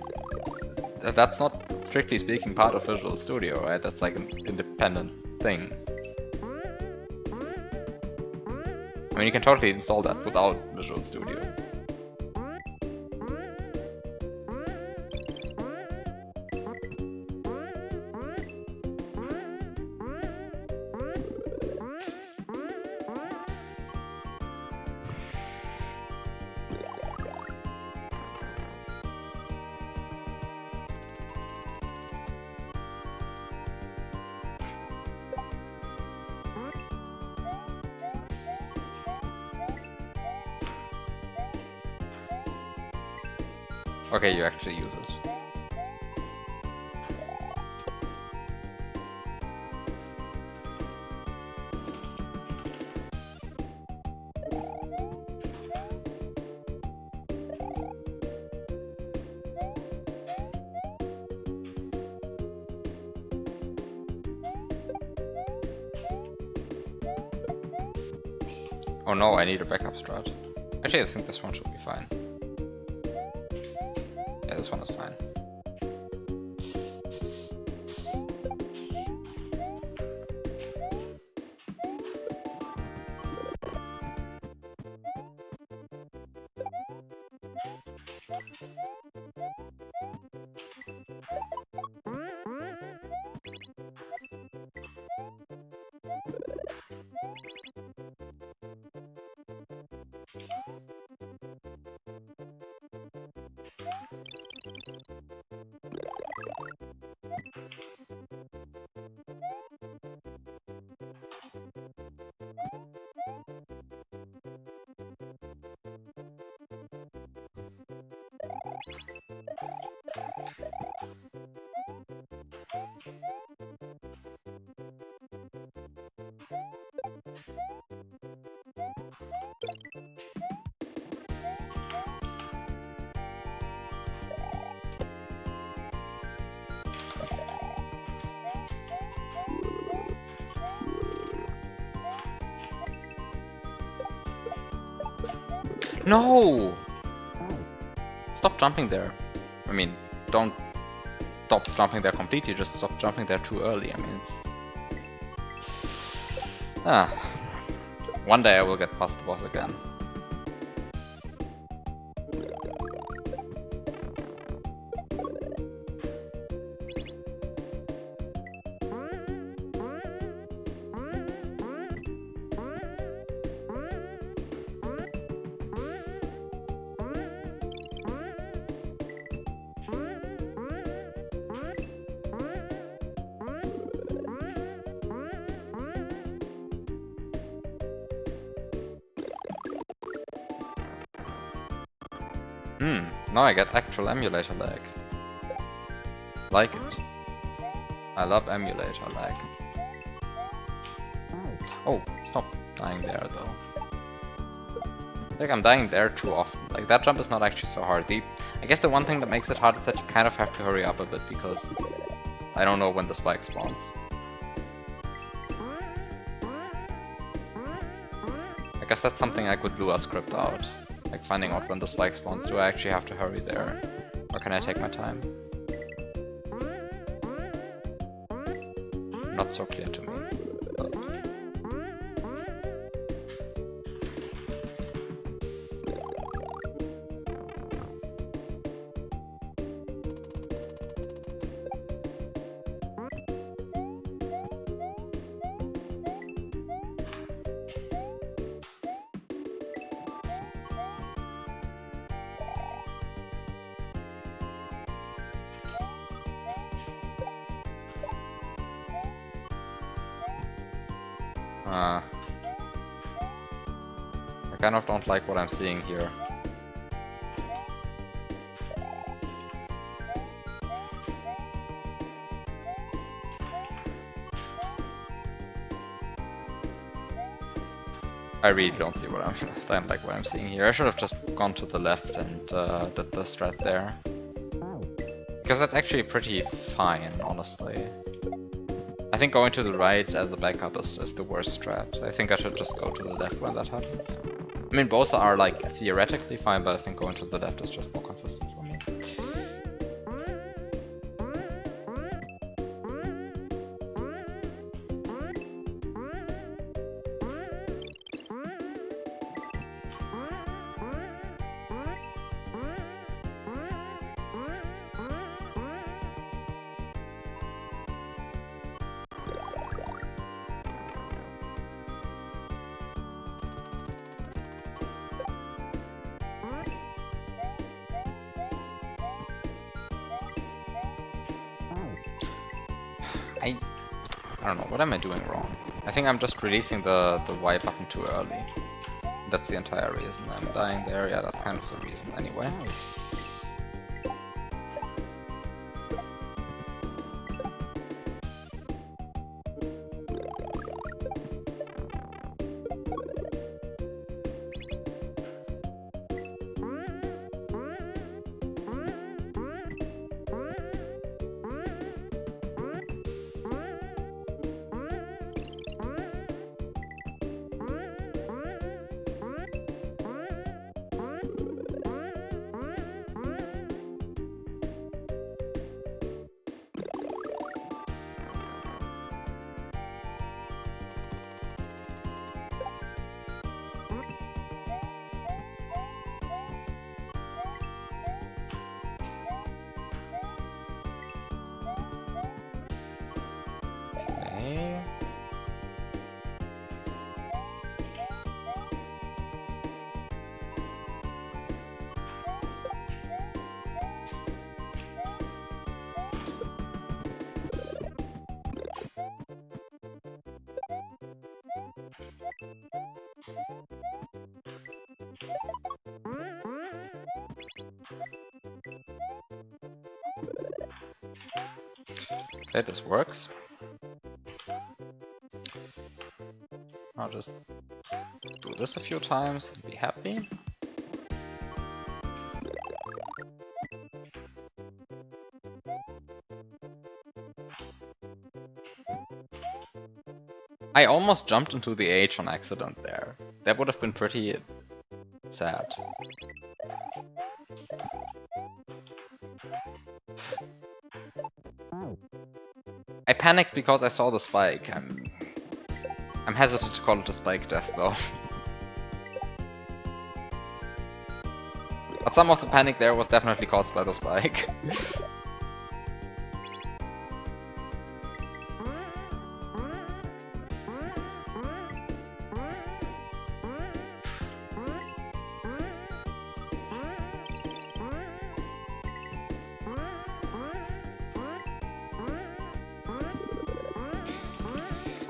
that's not, strictly speaking, part of Visual Studio, right? That's like an independent thing. I mean, you can totally install that without Visual Studio. Okay, you actually use it. Oh no, I need a backup strat. Actually, I think this one should be fine. Yeah, this one is fine. No! Stop jumping there. I mean, don't stop jumping there completely, just stop jumping there too early. I mean, it's... One day I will get past the boss again. Now I get actual emulator lag. Like it. I love emulator lag. Oh, stop dying there though. Like, I'm dying there too often. Like, that jump is not actually so hard. I guess the one thing that makes it hard is that you kind of have to hurry up a bit because I don't know when the spike spawns. I guess that's something I could Lua script out. Like, finding out when the spike spawns. Do I actually have to hurry there? Or can I take my time? Not so clear to me. But... I kind of don't like what I'm seeing here. I really don't see what I'm like what I'm seeing here. I should have just gone to the left and did the strat there. Because that's actually pretty fine, honestly. I think going to the right as a backup is the worst strat. I think I should just go to the left when that happens. I mean, both are like theoretically fine, but I think going to the left is just more consistent for me. I don't know, what am I doing wrong? I think I'm just releasing the Y button too early. That's the entire reason I'm dying there. Yeah, that's kind of the reason anyway. Okay, this works. I'll just do this a few times and be happy. I almost jumped into the H on accident there. That would have been pretty sad. I panicked because I saw the spike. I'm hesitant to call it a spike death though. But some of the panic there was definitely caused by the spike.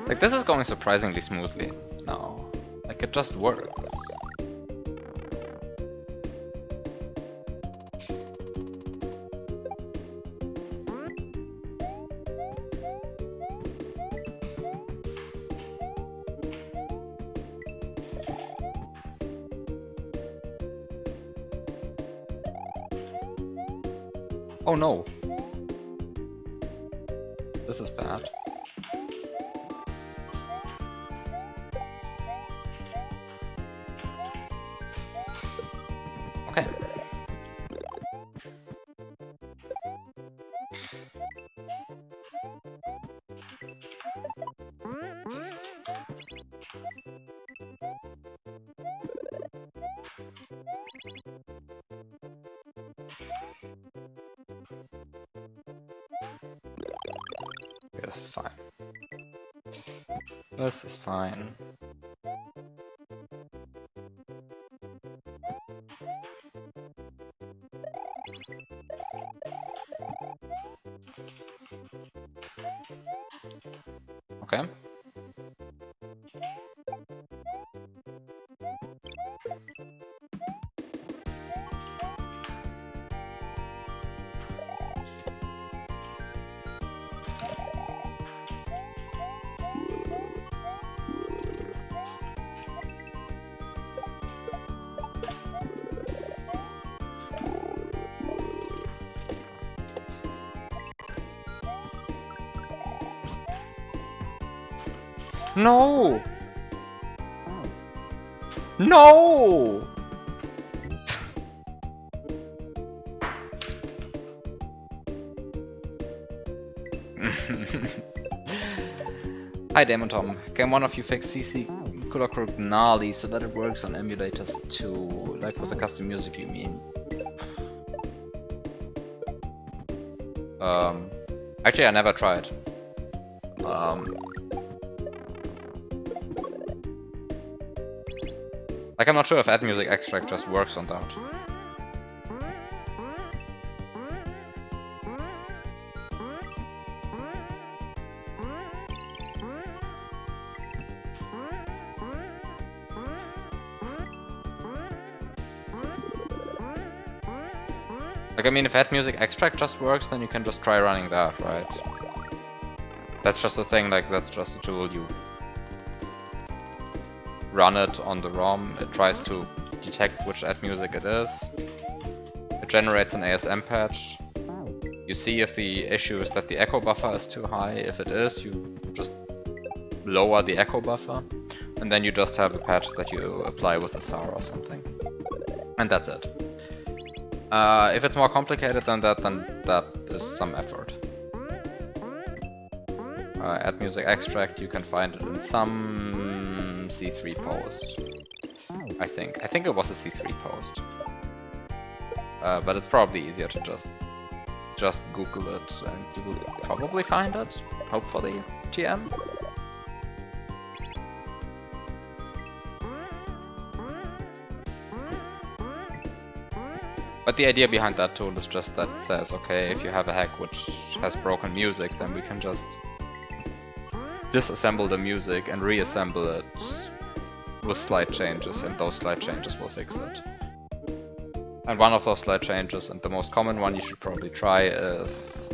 Like, this is going surprisingly smoothly now. Like, it just works. Oh no! This is bad. Okay. This is fine. This is fine. Okay. No! No! Hi Damon Tom, can one of you fix CC Color Gnarly so that it works on emulators too? Like with the custom music you mean? Actually I never tried. Like I'm not sure if Add Music Extract just works on that. Like I mean if Add Music Extract just works, then you can just try running that, right? That's just a thing, like that's just a tool, you run it on the ROM, it tries to detect which Add Music it is, it generates an ASM patch, you see if the issue is that the echo buffer is too high, if it is, you just lower the echo buffer, and then you just have a patch that you apply with a SAR or something. And that's it. If it's more complicated than that is some effort. Add Music Extract, you can find it in some C3 post. I think it was a C3 post. But it's probably easier to just Google it and you will probably find it, hopefully, TM. But the idea behind that tool is just that it says, okay, if you have a hack which has broken music, then we can just disassemble the music and reassemble it with slight changes, and those slight changes will fix it. And one of those slight changes, and the most common one you should probably try, is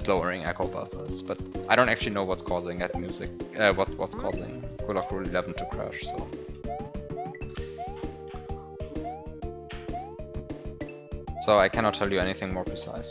lowering echo buffers. But I don't actually know what's causing Add Music, what's causing Color 11 to crash. So I cannot tell you anything more precise.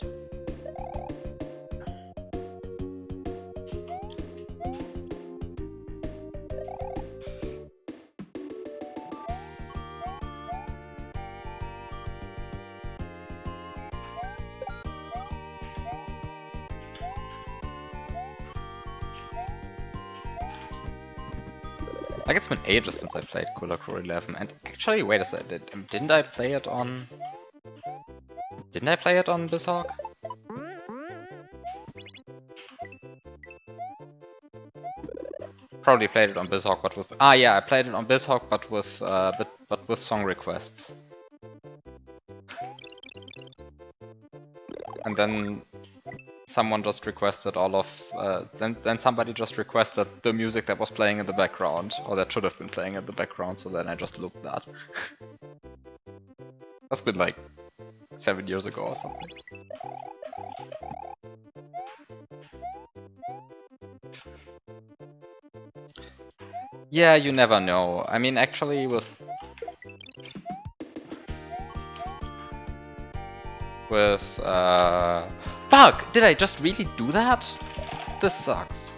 Like it's been ages since I played Color 11, and actually, wait a second, didn't I play it on... Didn't I play it on BizHawk? Probably played it on BizHawk, but with... Ah yeah, I played it on BizHawk, but with song requests. And then someone just requested all of... then somebody just requested the music that was playing in the background, or that should have been playing in the background, so then I just looped that. That's been like 7 years ago or something. Yeah, you never know. I mean, actually, with fuck! Did I just really do that? This sucks.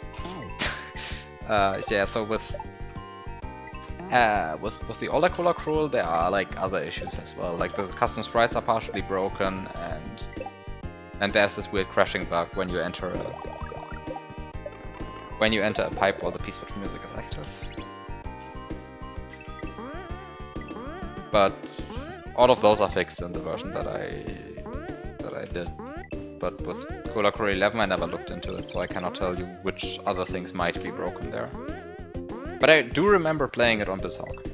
Yeah, so with the older Color Cruel, there are like other issues as well. Like the custom sprites are partially broken, and there's this weird crashing bug when you enter a pipe while the P-switch music is active. But all of those are fixed in the version that I did. But with Color 11 I never looked into it, so I cannot tell you which other things might be broken there. But I do remember playing it on BizHawk.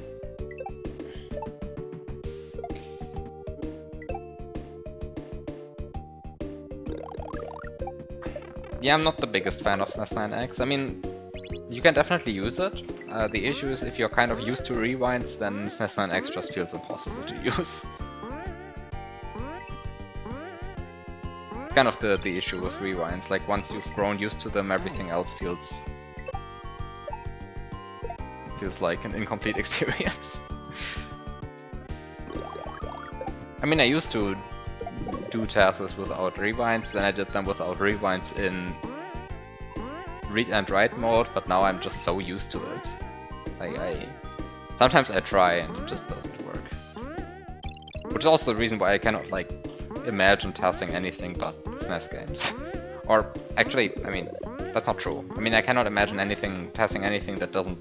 Yeah, I'm not the biggest fan of SNES 9X. I mean, you can definitely use it. The issue is if you're kind of used to rewinds, then SNES 9X just feels impossible to use. Kind of the issue with rewinds. Like once you've grown used to them, everything else feels like an incomplete experience. I mean, I used to do tasks without rewinds, then I did them without rewinds read and write mode, but now I'm just so used to it. Like sometimes I try and it just doesn't work. Which is also the reason why I cannot like imagine testing anything but SNES games. Or actually, I mean, that's not true. I mean, I cannot imagine testing anything that isn't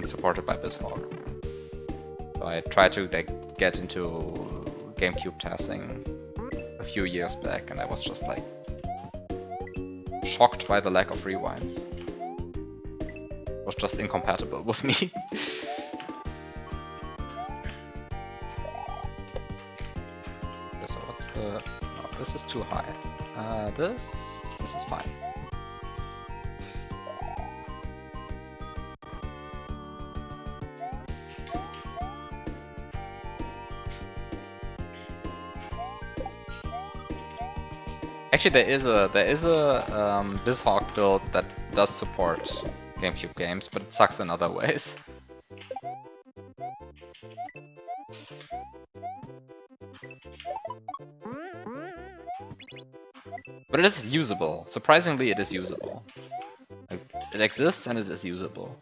supported by BizHawk. So I tried to like get into GameCube testing a few years back, and I was just like shocked by the lack of rewinds. It was just incompatible with me. So what's the... No, this is too high. This is fine. Actually, there is a BizHawk build that does support GameCube games, but it sucks in other ways. But it is usable. Surprisingly, it is usable. Like, it exists and it is usable.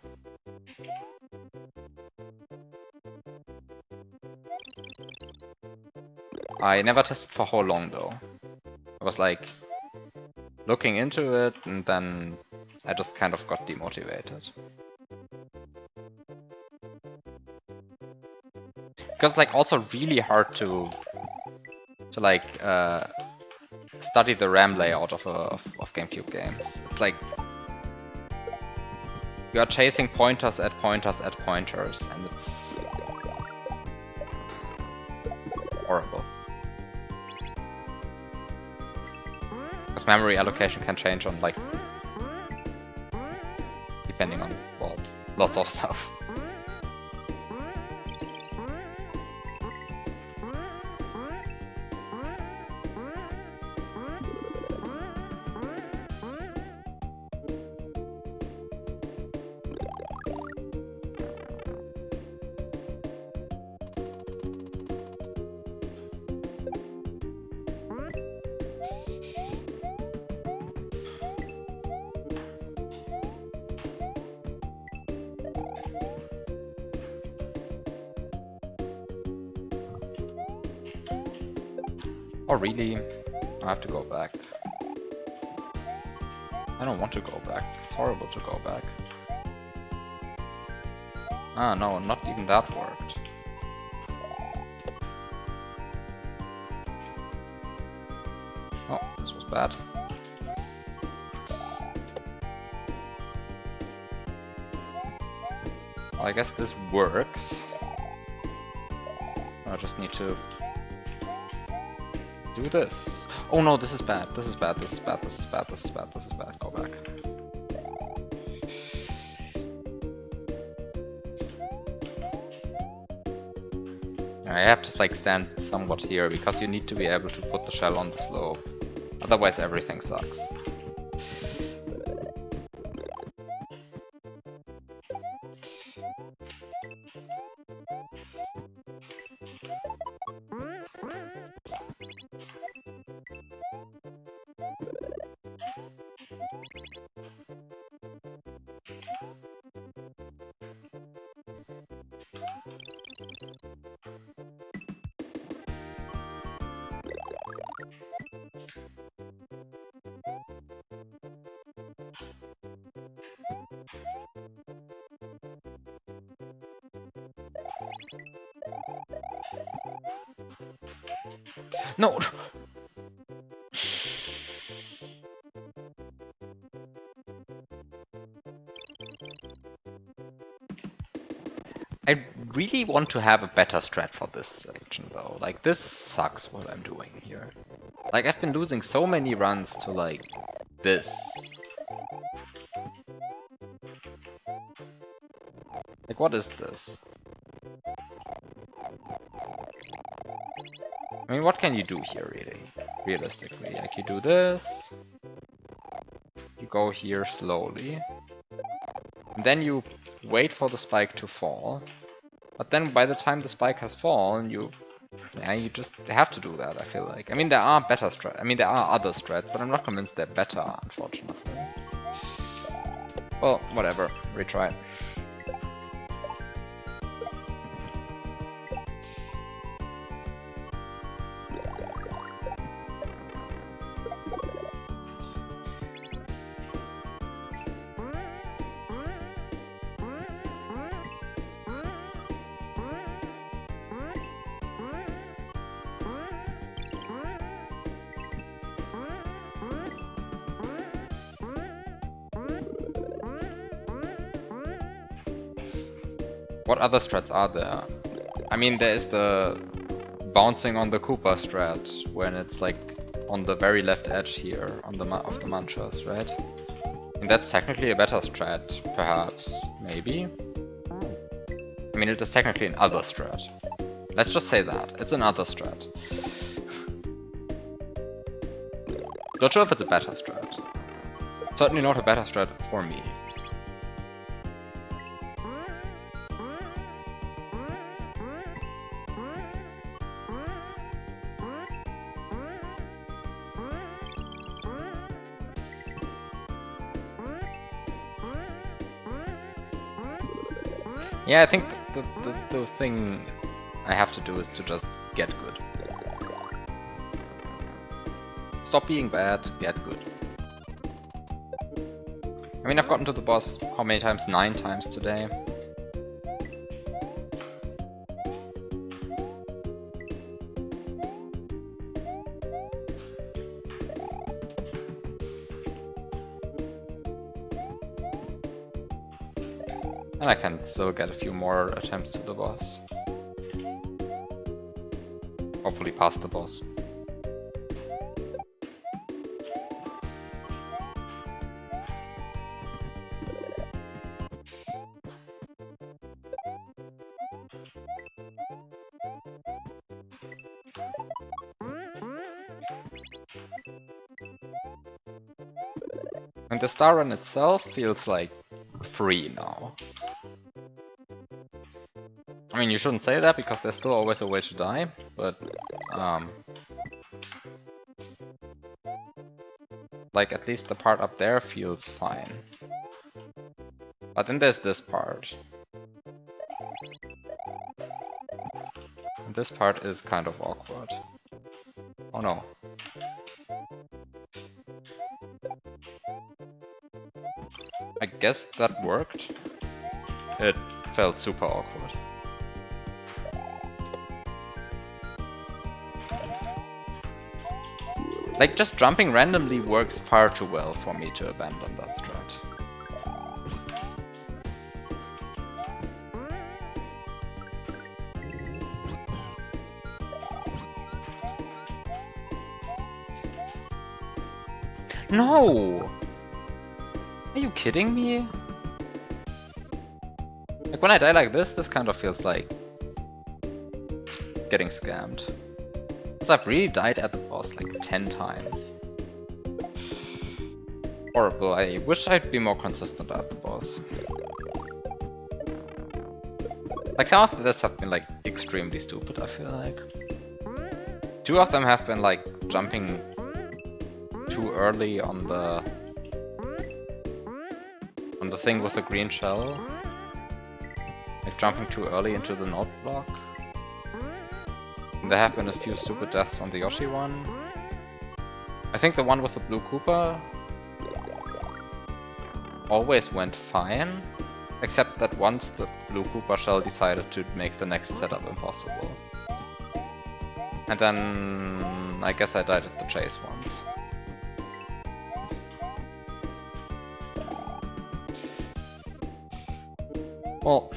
I never tested for how long though. I was like looking into it and then I just kind of got demotivated. Because like also really hard to like study the RAM layout of GameCube games. It's like you are chasing pointers at pointers at pointers, and it's horrible. Because memory allocation can change on like depending on, well, lots of stuff. Oh really? I have to go back. I don't want to go back. It's horrible to go back. Ah no, not even that worked. Oh, this was bad. Well, I guess this works. I just need to do this. Oh no, this is bad. This is bad. This is bad. This is bad. This is bad. This is bad. Go back. I have to like stand somewhat here because you need to be able to put the shell on the slope. Otherwise everything sucks. No! I really want to have a better strat for this section though. Like, this sucks what I'm doing here. Like, I've been losing so many runs to like this. Like, what is this? I mean, what can you do here really? Realistically, like you do this. You go here slowly. And then you wait for the spike to fall. But then by the time the spike has fallen, you Yeah, you just have to do that, I feel like. I mean, there are better strats. I mean, there are other strats, but I'm not convinced they're better, unfortunately. Well, whatever. Retry. What other strats are there? I mean, there is the bouncing on the Koopa strat, when it's like on the very left edge here on the of the manchas, right? And that's technically a better strat, perhaps, maybe? I mean, it is technically an other strat. Let's just say that. It's another strat. Not sure if it's a better strat. Certainly not a better strat for me. Yeah, I think the thing I have to do is to just get good. Stop being bad, get good. I mean, I've gotten to the boss how many times? 9 times today. And I can still get a few more attempts to the boss. Hopefully past the boss. And the star run itself feels like free now. I mean, you shouldn't say that because there's still always a way to die, but like at least the part up there feels fine. But then there's this part. And this part is kind of awkward. Oh no. I guess that worked. It felt super awkward. Like, just jumping randomly works far too well for me to abandon that strat. No! Are you kidding me? Like, when I die like this kind of feels like getting scammed. Because I've really died at the boss like 10 times. Horrible, I wish I'd be more consistent at the boss. Like, some of this have been like extremely stupid, I feel like. 2 of them have been like jumping too early on the thing with the green shell. Like jumping too early into the note block. And there have been a few stupid deaths on the Yoshi one. I think the one with the blue Koopa always went fine, except that once the blue Koopa shell decided to make the next setup impossible. And then I guess I died at the chase once. Well,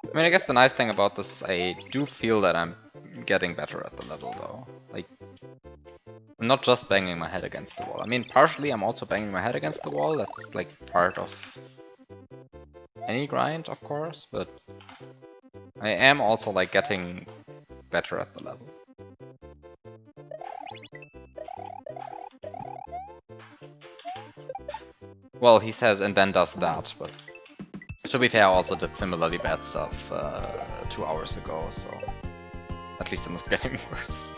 I mean, I guess the nice thing about this, I do feel that I'm getting better at the level though. Like, I'm not just banging my head against the wall. I mean, partially I'm also banging my head against the wall. That's like part of any grind, of course, but I am also like getting better at the level. Well, he says and then does that, but to be fair, I also did similarly bad stuff 2 hours ago, so at least I'm not getting worse.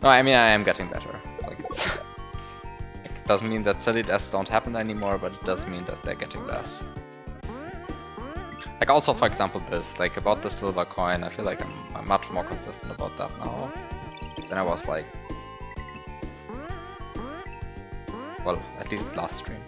No, I mean I am getting better. It's like it doesn't mean that silly deaths don't happen anymore, but it does mean that they're getting less. Like also, for example, this, like about the silver coin, I feel like I'm much more consistent about that now than I was like, well, at least last stream.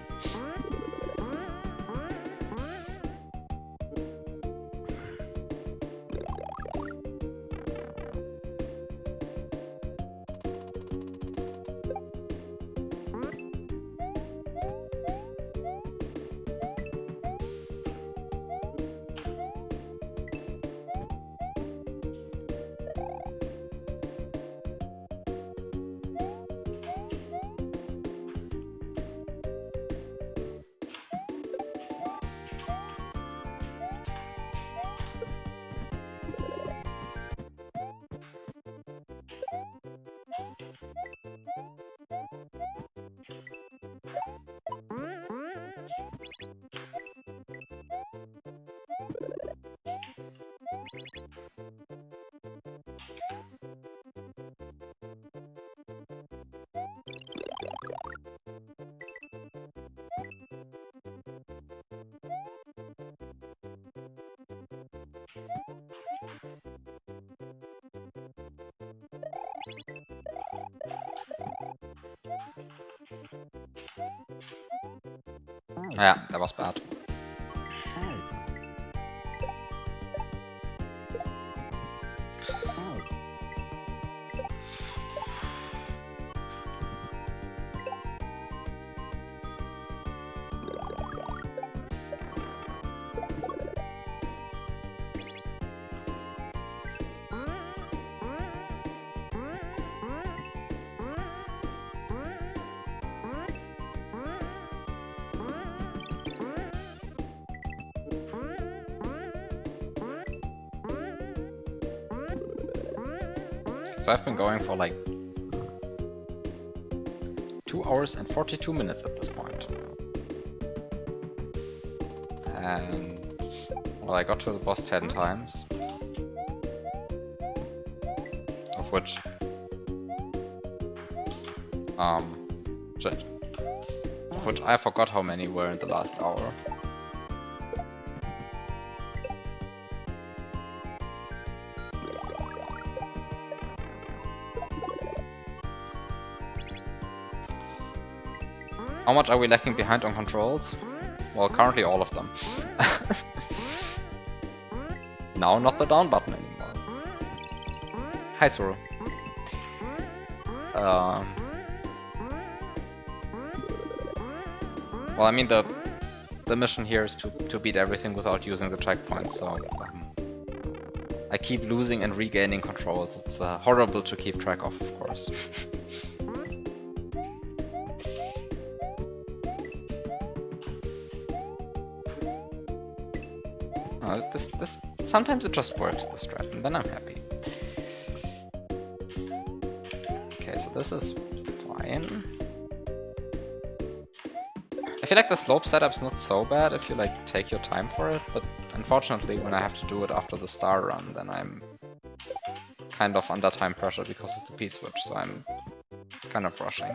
Yeah, that was bad. So I've been going for like 2 hours and 42 minutes at this point. And well, I got to the boss 10 times, of which shit. Of which I forgot how many were in the last hour. How much are we lacking behind on controls? Well, currently all of them. Now not the down button anymore. Hi, Suru. Well, I mean the mission here is to beat everything without using the checkpoint, so I keep losing and regaining controls. It's horrible to keep track of course. This sometimes it just works, this strat, and then I'm happy. Okay, so this is fine. I feel like the slope setup's not so bad if you like take your time for it, but unfortunately when I have to do it after the star run, then I'm kind of under time pressure because of the P-switch, so I'm kind of rushing.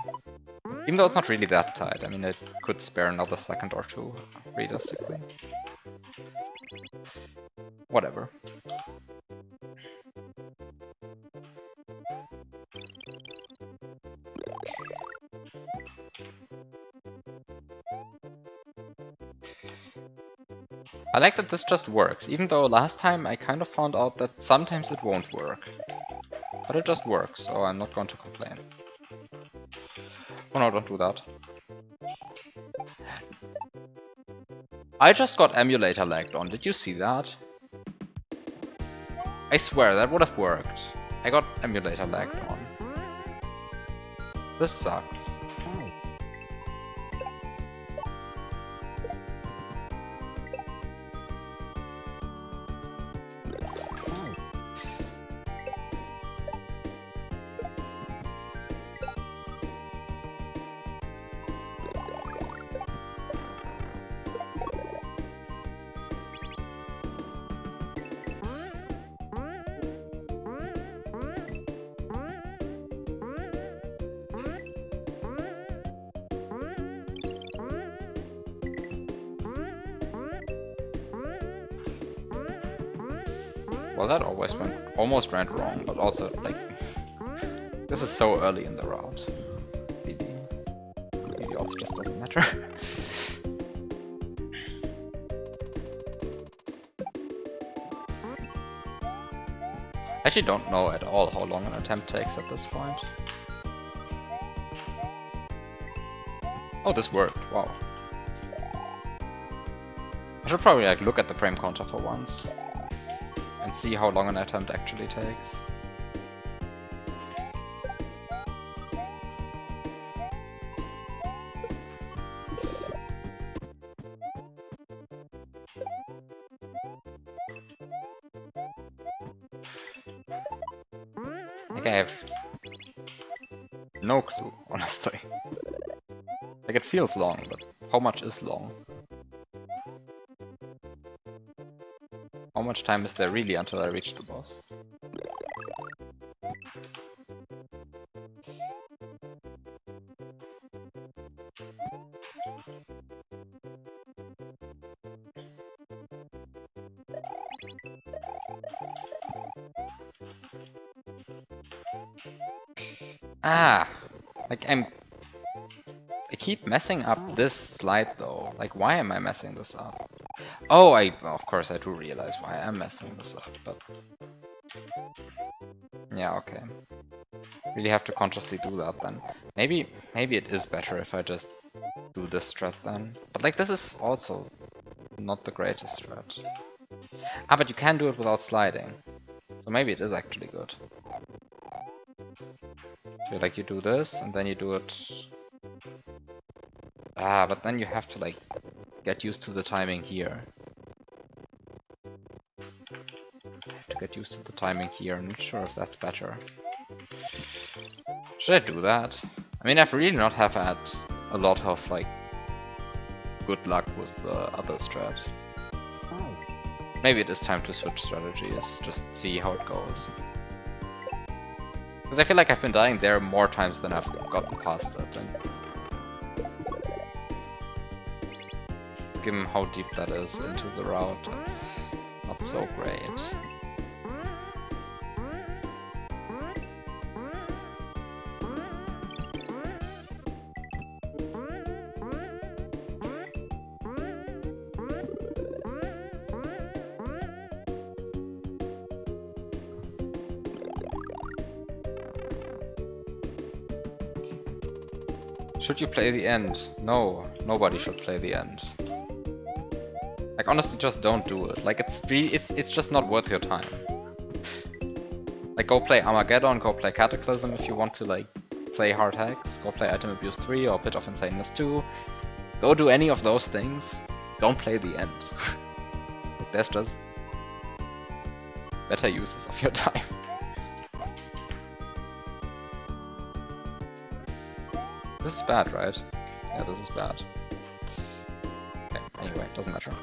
Even though it's not really that tight, I mean it could spare another second or two, realistically. Whatever. I like that this just works, even though last time I kind of found out that sometimes it won't work. But it just works, so I'm not going to complain. Oh no, don't do that. I just got emulator lagged on, did you see that? I swear, that would have worked. I got emulator lagged on. This sucks. Well, that almost went wrong, but also, like, this is so early in the route. Really also just doesn't matter. I actually don't know at all how long an attempt takes at this point. Oh, this worked, wow. I should probably like look at the frame counter for once and see how long an attempt actually takes. Like I have no clue, honestly. Like it feels long, but how much is long? How much time is there really until I reach the boss? Ah! Like I keep messing up this slide though. Like why am I messing this up? Oh, of course I do realize why I'm messing this up, but... Yeah, okay. Really have to consciously do that then. Maybe it is better if I just do this strat then. But like this is also not the greatest strat. Ah, but you can do it without sliding. So maybe it is actually good. So like you do this and then you do it... Ah, but then you have to like get used to the timing here. To get used to the timing here, I'm not sure if that's better. Should I do that? I mean, I've really not have had a lot of like good luck with the other strat. Maybe it is time to switch strategies, just see how it goes. Because I feel like I've been dying there more times than I've gotten past it. And given how deep that is into the route, it's not so great. Should you play the end? No, nobody should play the end. Like honestly, just don't do it. Like it's just not worth your time. Like go play Armageddon, go play Cataclysm if you want to like play hard hacks. Go play Item Abuse 3 or Bit of Insaneness 2. Go do any of those things. Don't play the end. Like, there's just better uses of your time. This is bad, right? Yeah, this is bad. Okay, anyway, doesn't matter.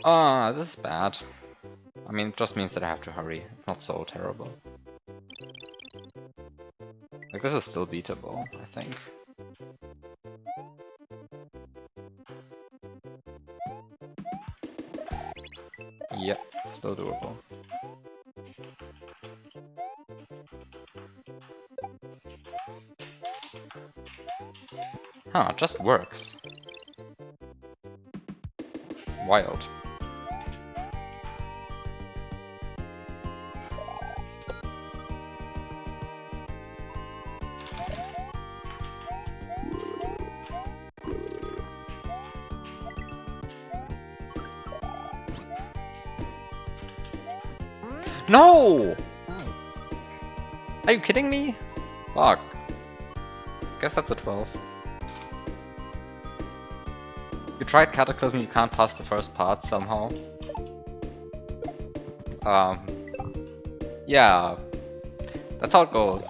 Ah, this is bad. I mean, it just means that I have to hurry. It's not so terrible. Like, this is still beatable, I think. Yep, still doable. Huh, it just works. Wild. No! Are you kidding me? Fuck. Guess that's a 12. You tried Cataclysm, you can't pass the first part somehow. Yeah. That's how it goes.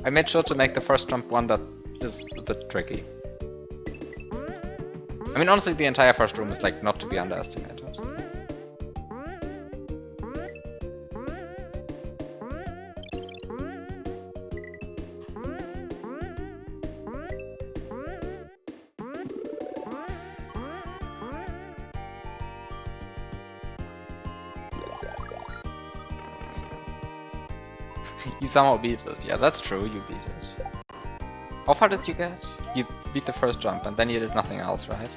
I made sure to make the first jump one that is a bit tricky. I mean, honestly, the entire first room is like not to be underestimated. You somehow beat it. Yeah, that's true, you beat it. How far did you get? You beat the first jump and then you did nothing else, right?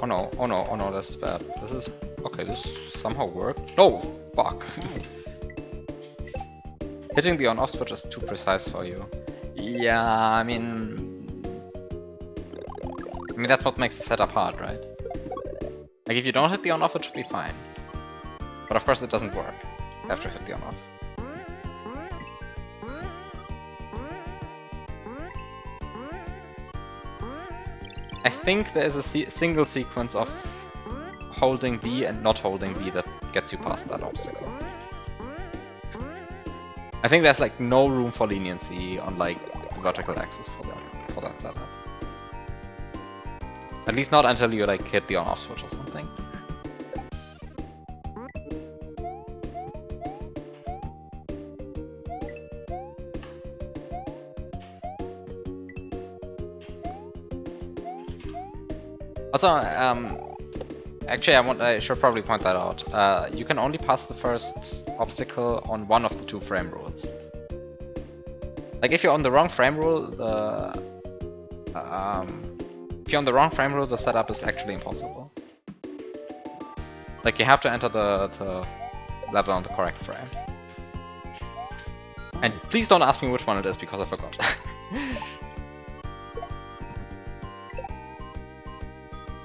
Oh no, oh no, oh no, this is bad. This is... okay, this somehow worked. No! Fuck! Hitting the on-off switch is too precise for you. Yeah, I mean... that's what makes the setup hard, right? Like, if you don't hit the on-off, it should be fine. But of course it doesn't work. You have to hit the on-off. I think there is a single sequence of holding V and not holding V that gets you past that obstacle. I think there's like no room for leniency on like the vertical axis for that setup. At least not until you like hit the on-off switch or something. Also, actually, I should probably point that out. You can only pass the first obstacle on one of the two frame rules. Like, if you're on the wrong frame rule, the setup is actually impossible. Like, you have to enter the level on the correct frame. And please don't ask me which one it is, because I forgot.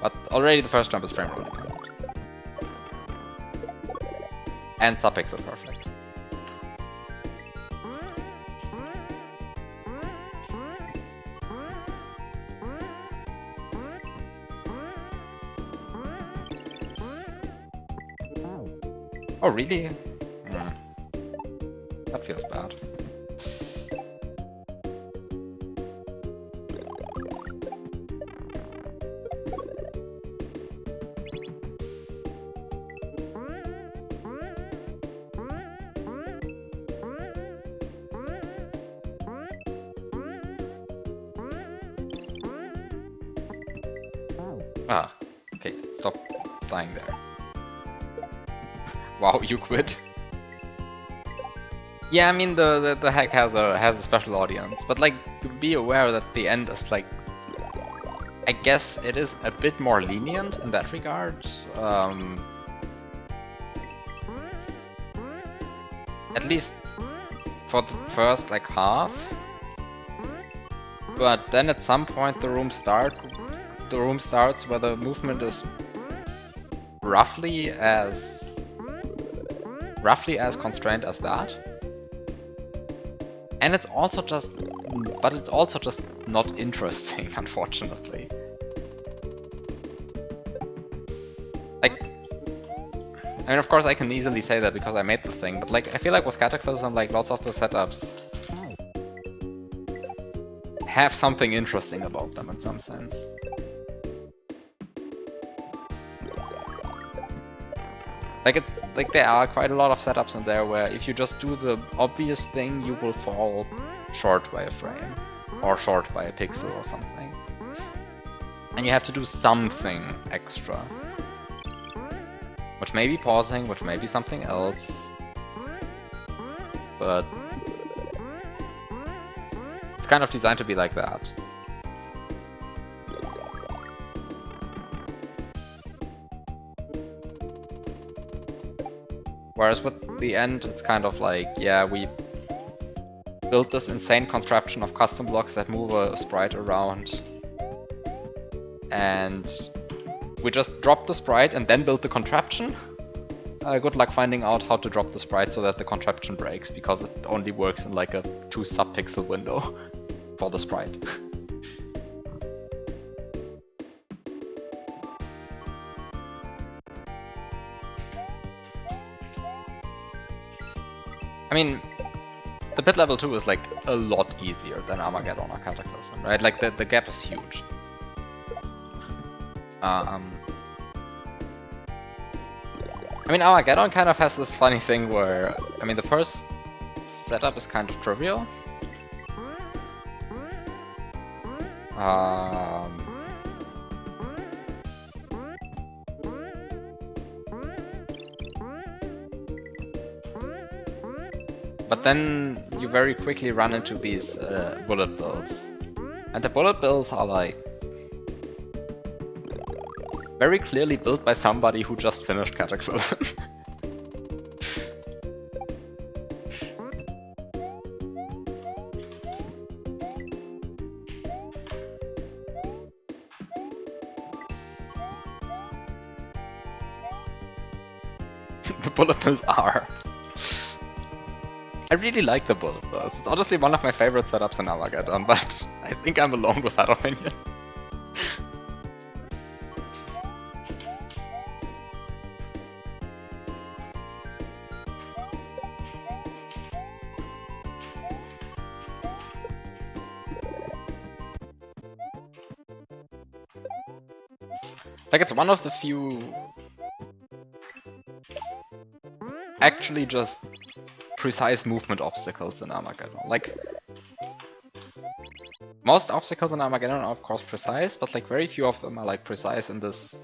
But already the first jump is frame rule dependent. And subpixel perfect. Oh really? That feels bad. Ah, okay, stop dying there. Wow, you quit? Yeah, I mean the hack has a special audience, but like be aware that the end is like, I guess it is a bit more lenient in that regard. At least for the first like half. But then at some point the room starts where the movement is roughly as constrained as that. And it's also just not interesting, unfortunately. Like, I mean, of course I can easily say that because I made the thing, but like I feel like with Cataclysm, like lots of the setups have something interesting about them in some sense. Like there are quite a lot of setups in there where if you just do the obvious thing, you will fall short by a frame or short by a pixel or something. And you have to do something extra. Which may be pausing, which may be something else. But it's kind of designed to be like that. Whereas with the end, it's kind of like, yeah, we built this insane construction of custom blocks that move a sprite around. and we just dropped the sprite and then built the contraption. Good luck finding out how to drop the sprite so that the contraption breaks, because it only works in like a 2 sub-pixel window for the sprite. I mean, the pit level 2 is like a lot easier than Armageddon or Cataclysm, right? Like the gap is huge. I mean, Armageddon kind of has this funny thing where, I mean, the first setup is kind of trivial. But then you very quickly run into these bullet bills. And the bullet bills are like very clearly built by somebody who just finished Cataclysm. The bullet bills are. I really like the bullet bills. It's honestly one of my favorite setups in Armageddon, but I think I'm alone with that opinion. Like, it's one of the few actually just precise movement obstacles in Armageddon. Like, most obstacles in Armageddon are of course precise, but like very few of them are like precise in this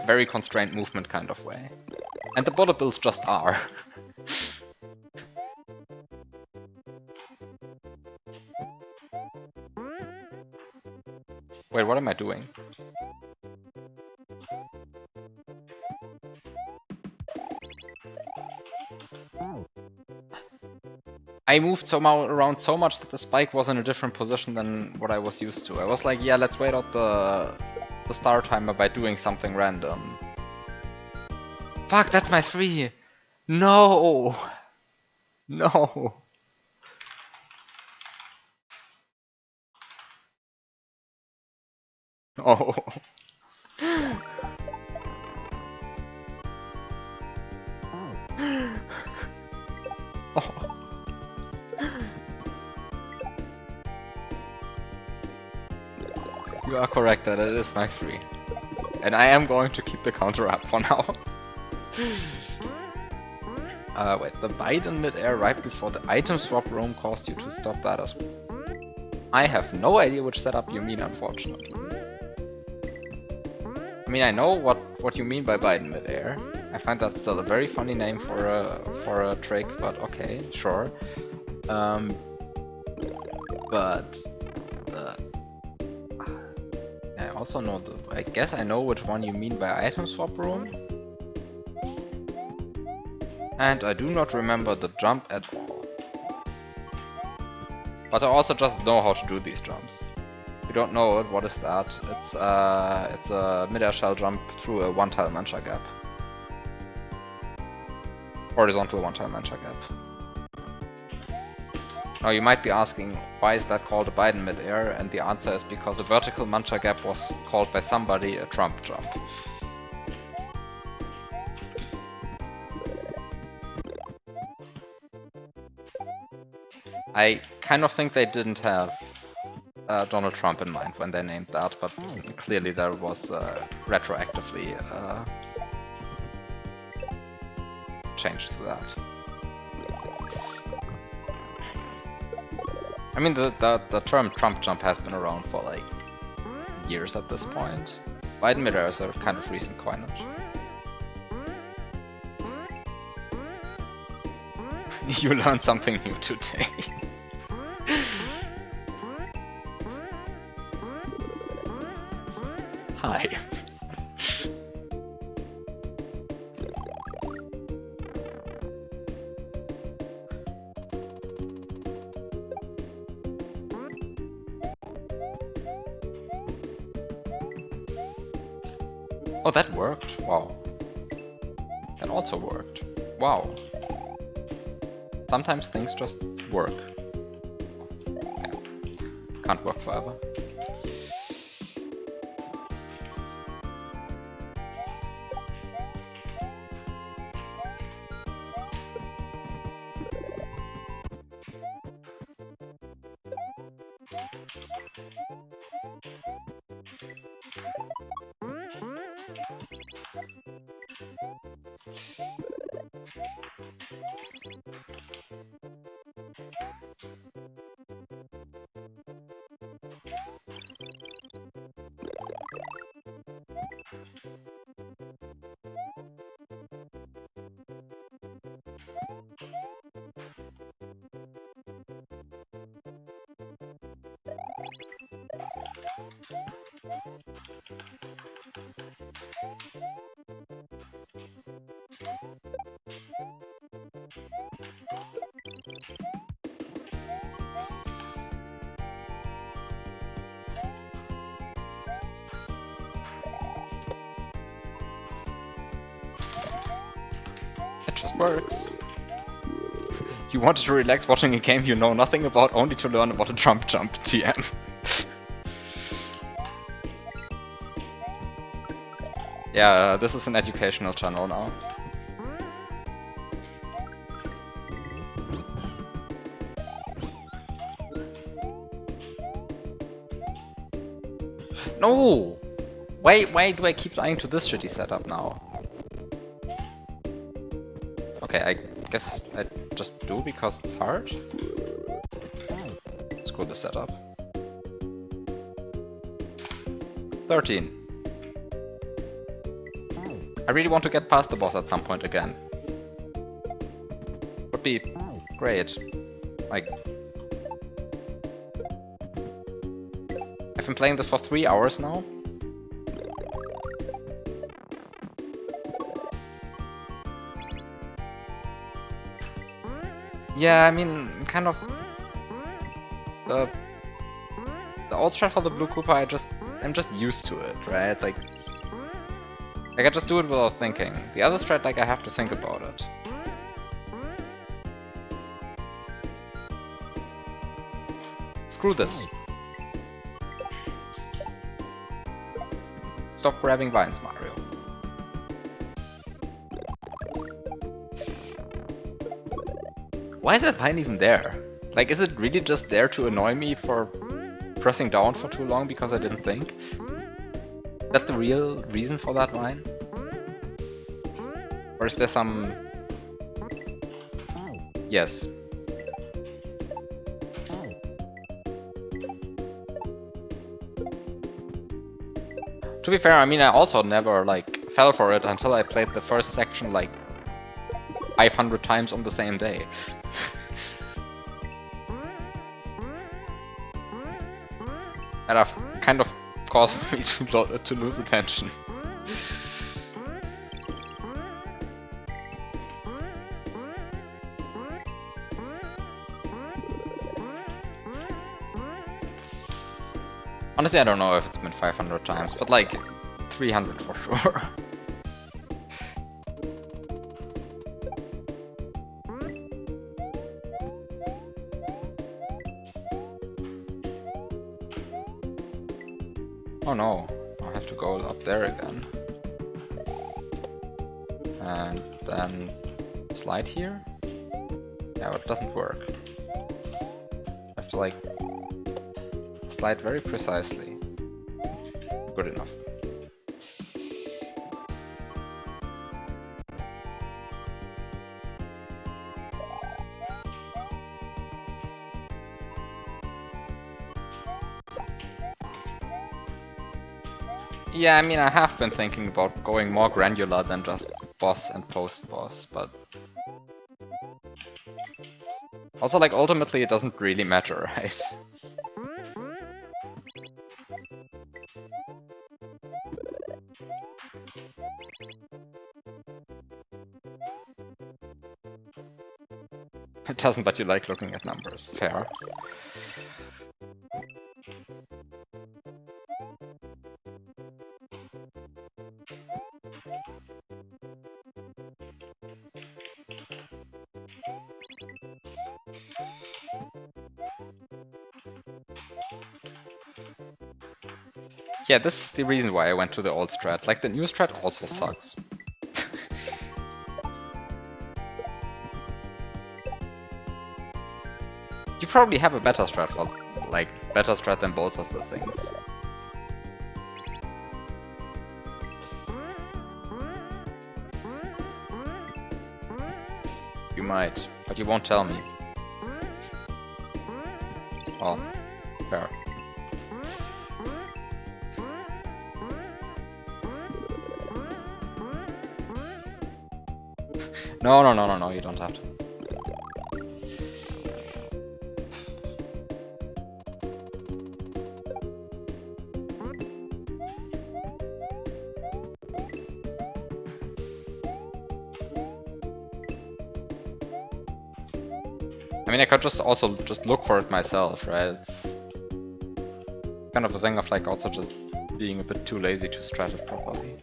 very constrained movement kind of way. And the bullet bills just are. Wait, what am I doing? I moved somehow around so much that the spike was in a different position than what I was used to. I was like, yeah, let's wait out the start timer by doing something random. Fuck, that's my 3! No! No! Oh. Oh. You are correct that it is my 3. And I am going to keep the counter up for now. Wait, the bite in midair right before the item swap room caused you to stop that as well. I have no idea which setup you mean, unfortunately. I mean, I know what you mean by bite in midair. I find that still a very funny name for a trick, but okay, sure. But I also know I guess I know which one you mean by item swap room. And I do not remember the jump at all. But I also just know how to do these jumps. If you don't know it, what is that? It's a mid-air shell jump through a one-tile mancha gap. Horizontal one-tile mancha gap. Now you might be asking, why is that called a bite in mid-air? And the answer is because a vertical mancha gap was called by somebody a Trump jump. I kind of think they didn't have Donald Trump in mind when they named that, but clearly there was retroactively change to that. I mean, the term Trump jump has been around for like years at this point. Biden mid-air is a kind of recent coinage. You learned something new today. Hi. Oh, that worked. Wow. That also worked. Wow. Sometimes things just work. Okay. Can't work forever. It just works. You wanted to relax watching a game you know nothing about, only to learn about a jump TM. Yeah, this is an educational channel now. No! Why do I keep dying to this shitty setup now? Okay, I guess I just do because it's hard. Screw the setup. 13. I really want to get past the boss at some point again. Would be great. Like, I've been playing this for 3 hours now. Yeah, I mean, kind of the old strat for the blue Koopa, I'm just used to it, right? Like I just do it without thinking. The other strat, like, I have to think about it. Screw this. Stop grabbing vines, Mario. Why is that vine even there? Like, is it really just there to annoy me for pressing down for too long because I didn't think? That's the real reason for that vine? Or is there some... Yes. To be fair, I mean, I also never, like, fell for it until I played the first section, like, 500 times on the same day. That have kind of caused me to lose attention. Honestly, I don't know if it's been 500 times, but like 300 for sure. Oh no, I have to go up there again. And then slide here? Yeah, it doesn't work. I have to like slide very precisely. Good enough. Yeah, I mean, I have been thinking about going more granular than just boss and post-boss, but... Also, like, ultimately it doesn't really matter, right? It doesn't, but you like looking at numbers. Fair. Yeah, this is the reason why I went to the old strat. Like, the new strat also sucks. You probably have a better strat for, like, better strat than both of the things. You might, but you won't tell me. Well, fair. No, you don't have to. I mean, I could just also just look for it myself, right? It's kind of a thing of like also just being a bit too lazy to strat it properly.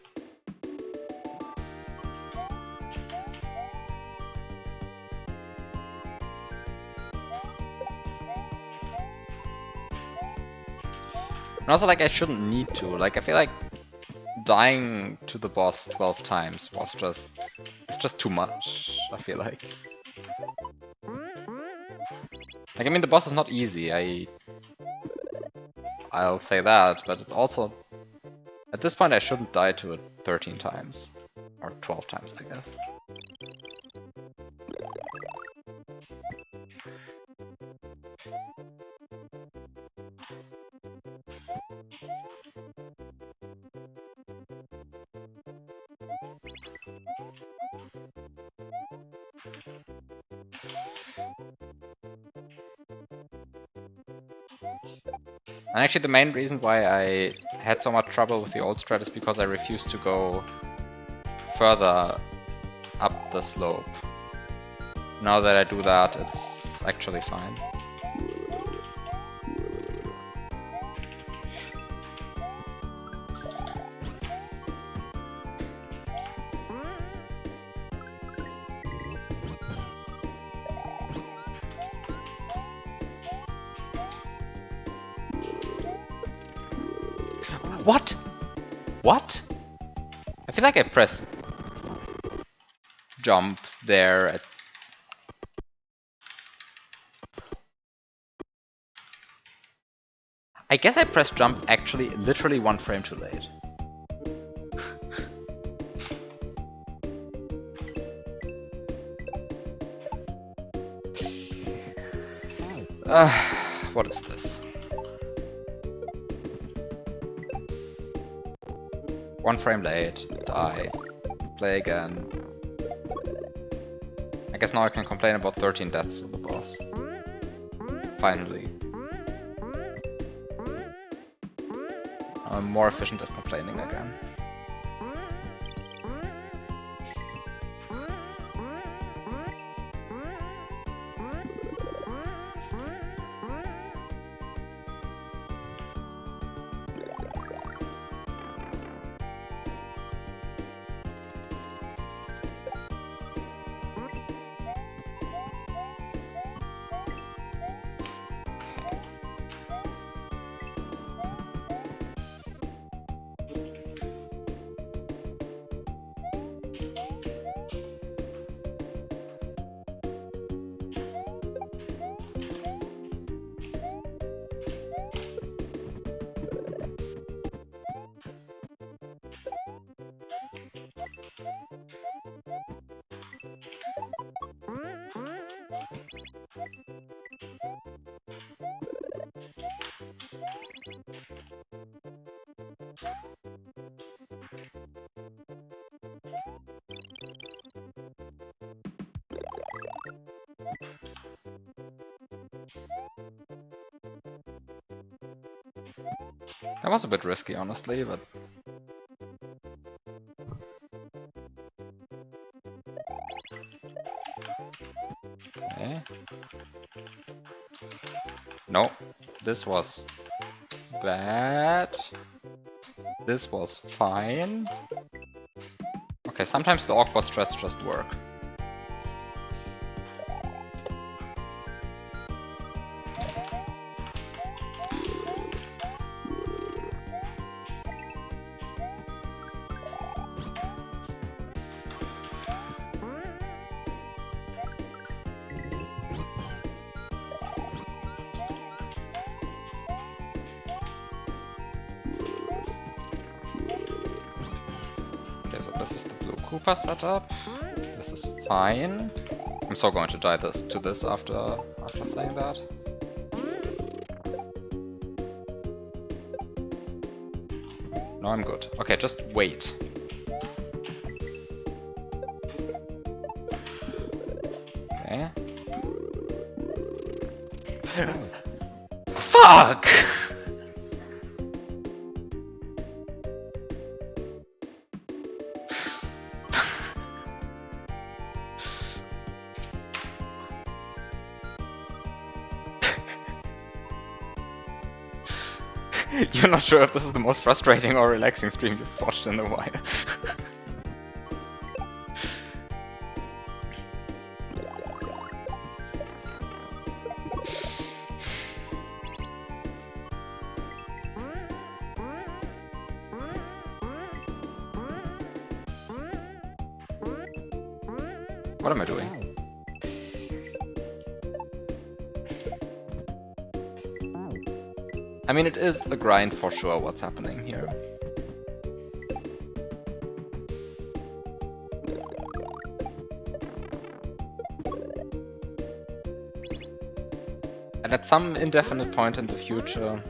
And also, like, I shouldn't need to. Like, I feel like dying to the boss 12 times was just... it's just too much, I feel like. Like, I mean, the boss is not easy, I'll say that, but it's also... at this point I shouldn't die to it 13 times. Or 12 times, I guess. And actually the main reason why I had so much trouble with the old strat is because I refused to go further up the slope. Now that I do that, it's actually fine. What? What? I feel like I pressed jump there at... I guess I pressed jump actually literally 1 frame too late. What is this? 1 frame late, die, play again. I guess now I can complain about 13 deaths of the boss. Finally. I'm more efficient at complaining again. That was a bit risky, honestly, but... okay. No, this was bad. This was fine. Okay, sometimes the awkward strats just work. Koopa setup. This is fine. I'm so going to die to this after saying that. No, I'm good. Okay, just wait. Okay. Fuck! You're not sure if this is the most frustrating or relaxing stream you've watched in a while. What am I doing? I mean, it is a grind for sure what's happening here. And at some indefinite point in the future,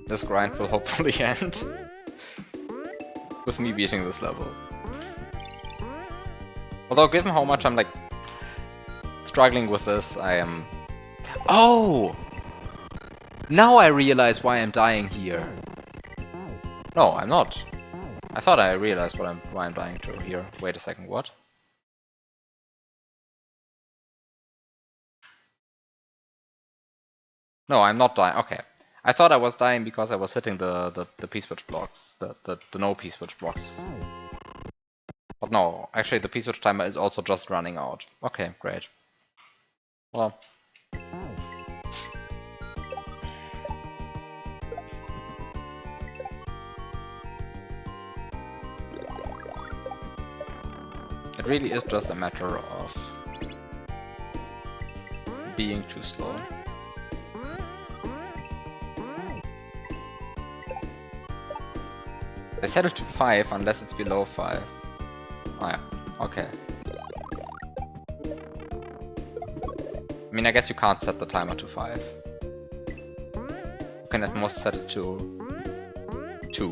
this grind will hopefully end with me beating this level. Although, given how much I'm like struggling with this, I am... Oh! Now I realize why I'm dying here. No, I'm not. I thought I realized why I'm dying to here. Wait a second, what? No, I'm not dying. Okay. I thought I was dying because I was hitting the P-switch blocks. The no P-switch blocks. But no, actually the P-switch timer is also just running out. Okay, great. Well... It really is just a matter of being too slow. They set it to 5 unless it's below 5. Oh yeah, okay. I mean, I guess you can't set the timer to 5. You can at most set it to 2,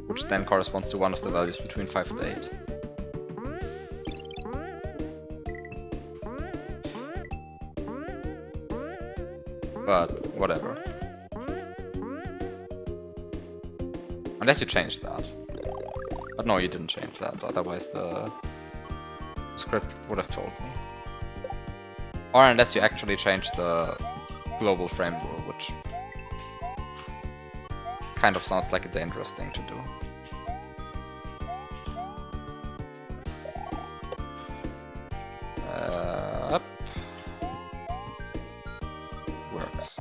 which then corresponds to one of the values between 5 and 8. But whatever. Unless you change that. But no, you didn't change that, otherwise the script would have told me. Or unless you actually change the global frame rule, which kind of sounds like a dangerous thing to do. Up. Works.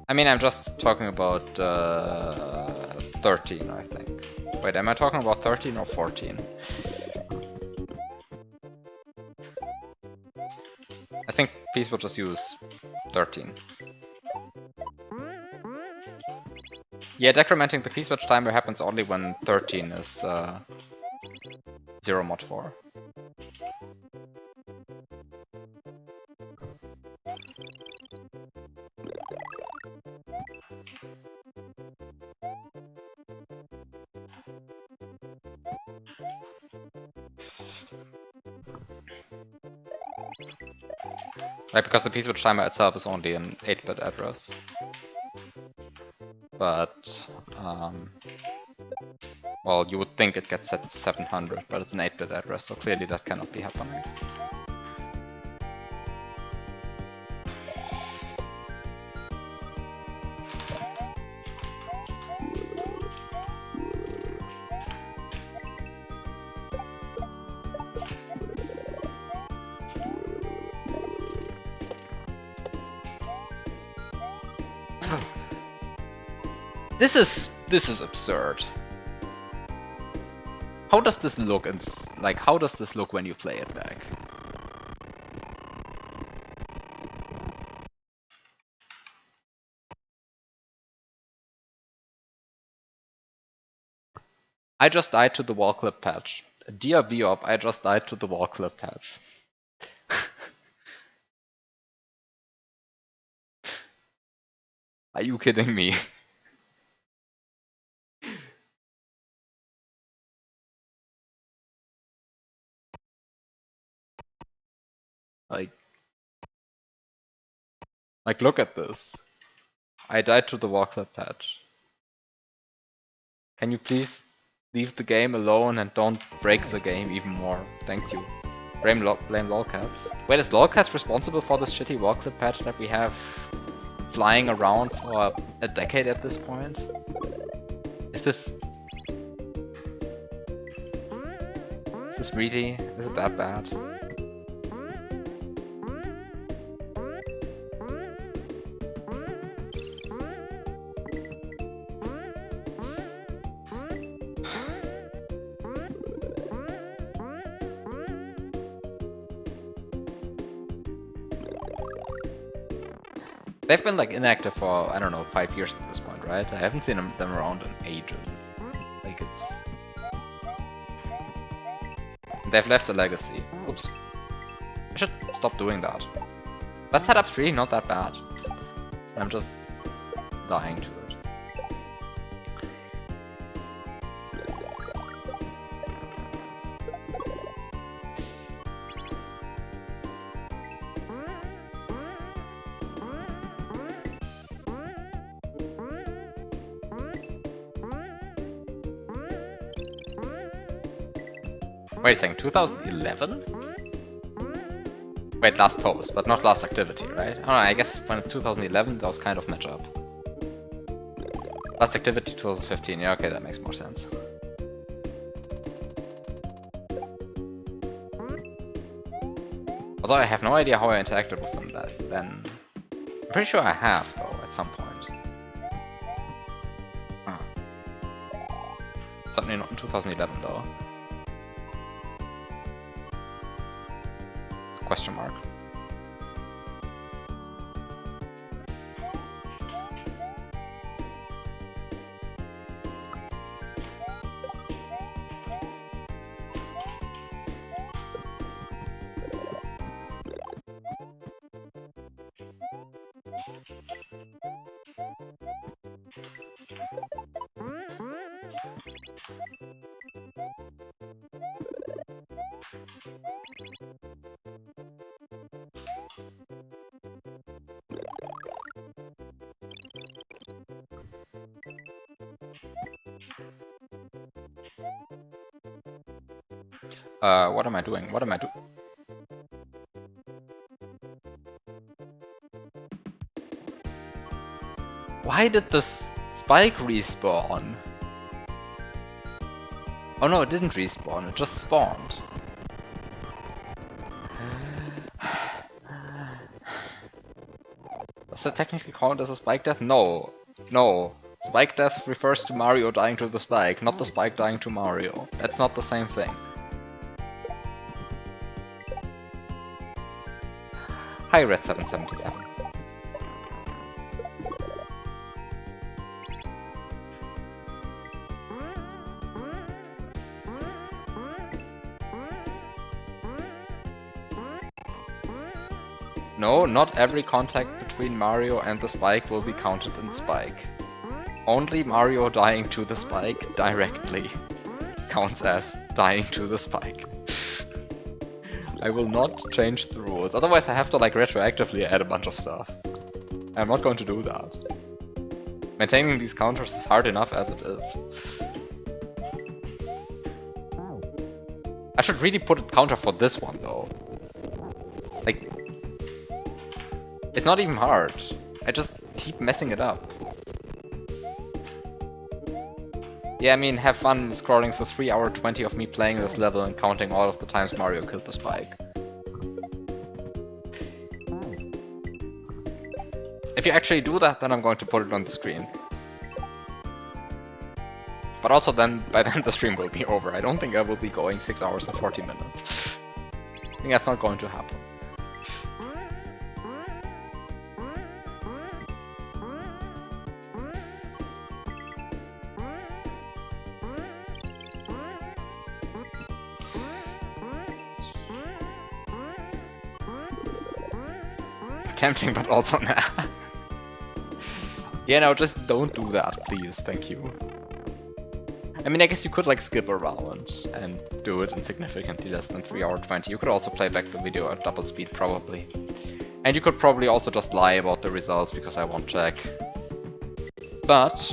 I mean, I'm just talking about 13, I think. Wait, am I talking about 13 or 14? I think Peace will just use 13. Yeah, decrementing the P-switch timer happens only when 13 is 0 mod 4. Right, because the P-switch timer itself is only an 8-bit address. But, well, you would think it gets set to 700, but it's an 8-bit address, so clearly that cannot be happening. This is absurd. How does this look and like how does this look when you play it back? I just died to the wall clip patch. Dear Biop, I just died to the wall clip patch. Are you kidding me? Like look at this. I died to the wall clip patch. Can you please leave the game alone and don't break the game even more? Thank you. Blame lolcats. Wait, is lolcats responsible for this shitty wall clip patch that we have flying around for a decade at this point? Is this really? Is it that bad? They've been like inactive for, I don't know, 5 years at this point, right? I haven't seen them around in ages. Like it's... They've left a legacy. Oops. I should stop doing that. That setup's really not that bad. I'm just dying to it. Wait a second, 2011? Wait, last post, but not last activity, right? Oh, I guess when it's 2011, those kind of match up. Last activity 2015, yeah, okay, that makes more sense. Although I have no idea how I interacted with them then. I'm pretty sure I have, though, at some point. Ah. Certainly not in 2011, though. Question mark. What am I doing? What am I doing? Why did the spike respawn? Oh no, it didn't respawn, it just spawned. Does that technically count as a spike death? No. No. Spike death refers to Mario dying to the spike, not the spike dying to Mario. That's not the same thing. Hi, Red777. No, not every contact between Mario and the spike will be counted in spike. Only Mario dying to the spike directly counts as dying to the spike. I will not change the rules, otherwise I have to like retroactively add a bunch of stuff. I'm not going to do that. Maintaining these counters is hard enough as it is. I should really put a counter for this one though. Like, it's not even hard. I just keep messing it up. Yeah, I mean, have fun scrolling through 3 hour 20 of me playing this level and counting all of the times Mario killed the spike. If you actually do that, then I'm going to put it on the screen. But also then, by then the stream will be over. I don't think I will be going 6 hours and 40 minutes. I think that's not going to happen. Tempting, but also nah. Yeah, no, just don't do that, please. Thank you. I mean, I guess you could like skip around and do it in significantly less than 3 hours 20. You could also play back the video at double speed, probably. And you could probably also just lie about the results because I won't check. But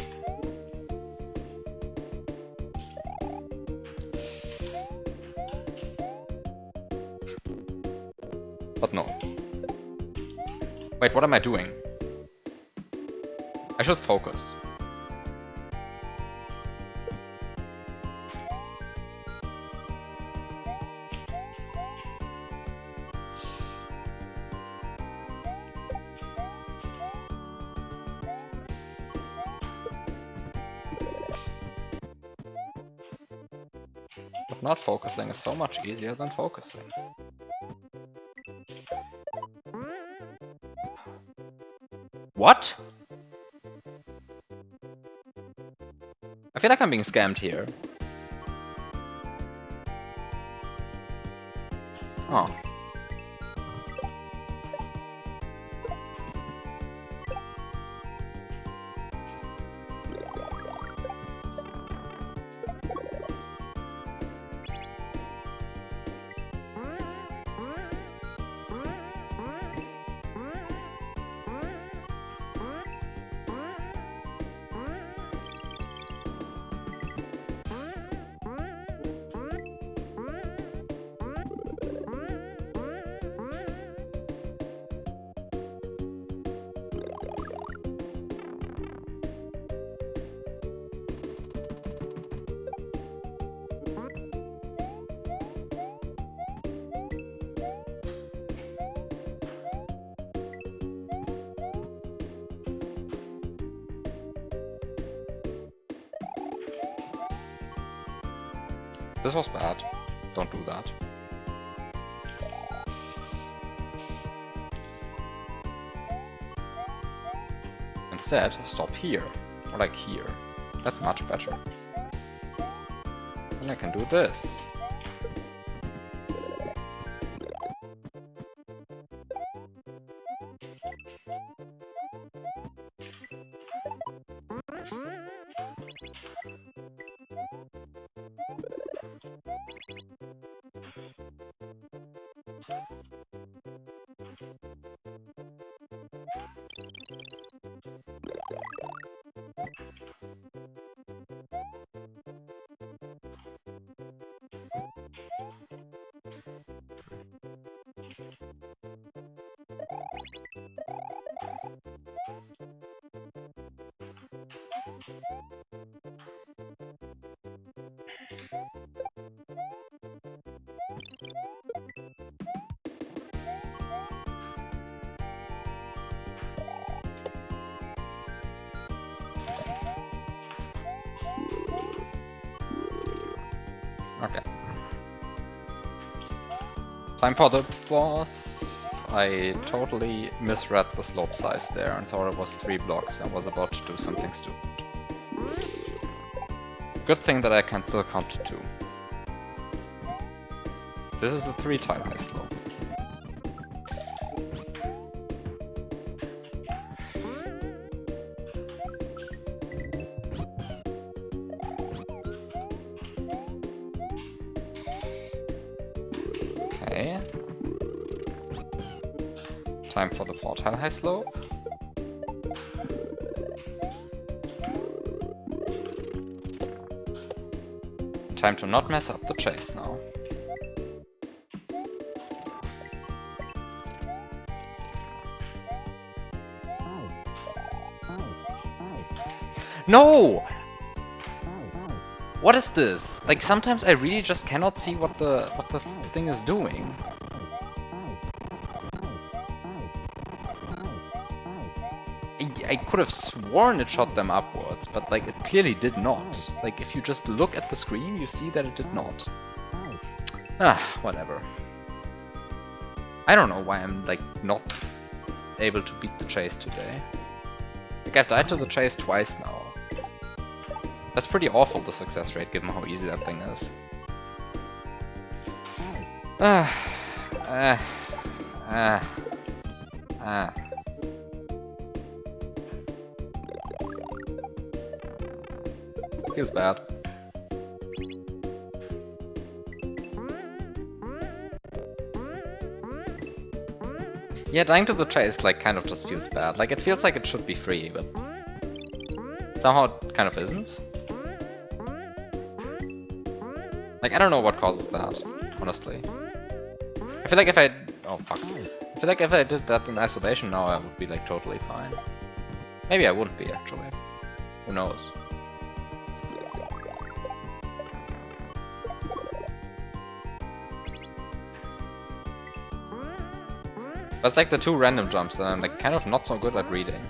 no. Wait, what am I doing? I should focus. But not focusing is so much easier than focusing. What? I feel like I'm being scammed here. Oh. This was bad. Don't do that. Instead, stop here. Or like here. That's much better. And I can do this. Okay. Time for the boss. I totally misread the slope size there and thought it was 3 blocks. I was about to do something stupid. Good thing that I can still count to 2. This is a 3-tile high slope. Okay. Time for the 4-tile high slope. Time to not mess up the chase now. No! What is this? Like sometimes I really just cannot see what the thing is doing. I could have sworn it shot them upwards, but like it clearly did not. Like if you just look at the screen, you see that it did not. Ah, whatever. I don't know why I'm like not able to beat the chase today. Like I've died to the chase twice now. That's pretty awful, the success rate, given how easy that thing is. Feels bad. Yeah, dying to the chase like kind of just feels bad. Like it feels like it should be free, but somehow it kind of isn't. Like I don't know what causes that, honestly. I feel like if I oh fuck. I feel like if I did that in isolation now, I would be like totally fine. Maybe I wouldn't be actually. Who knows? But it's like the two random jumps that I'm like kind of not so good at reading.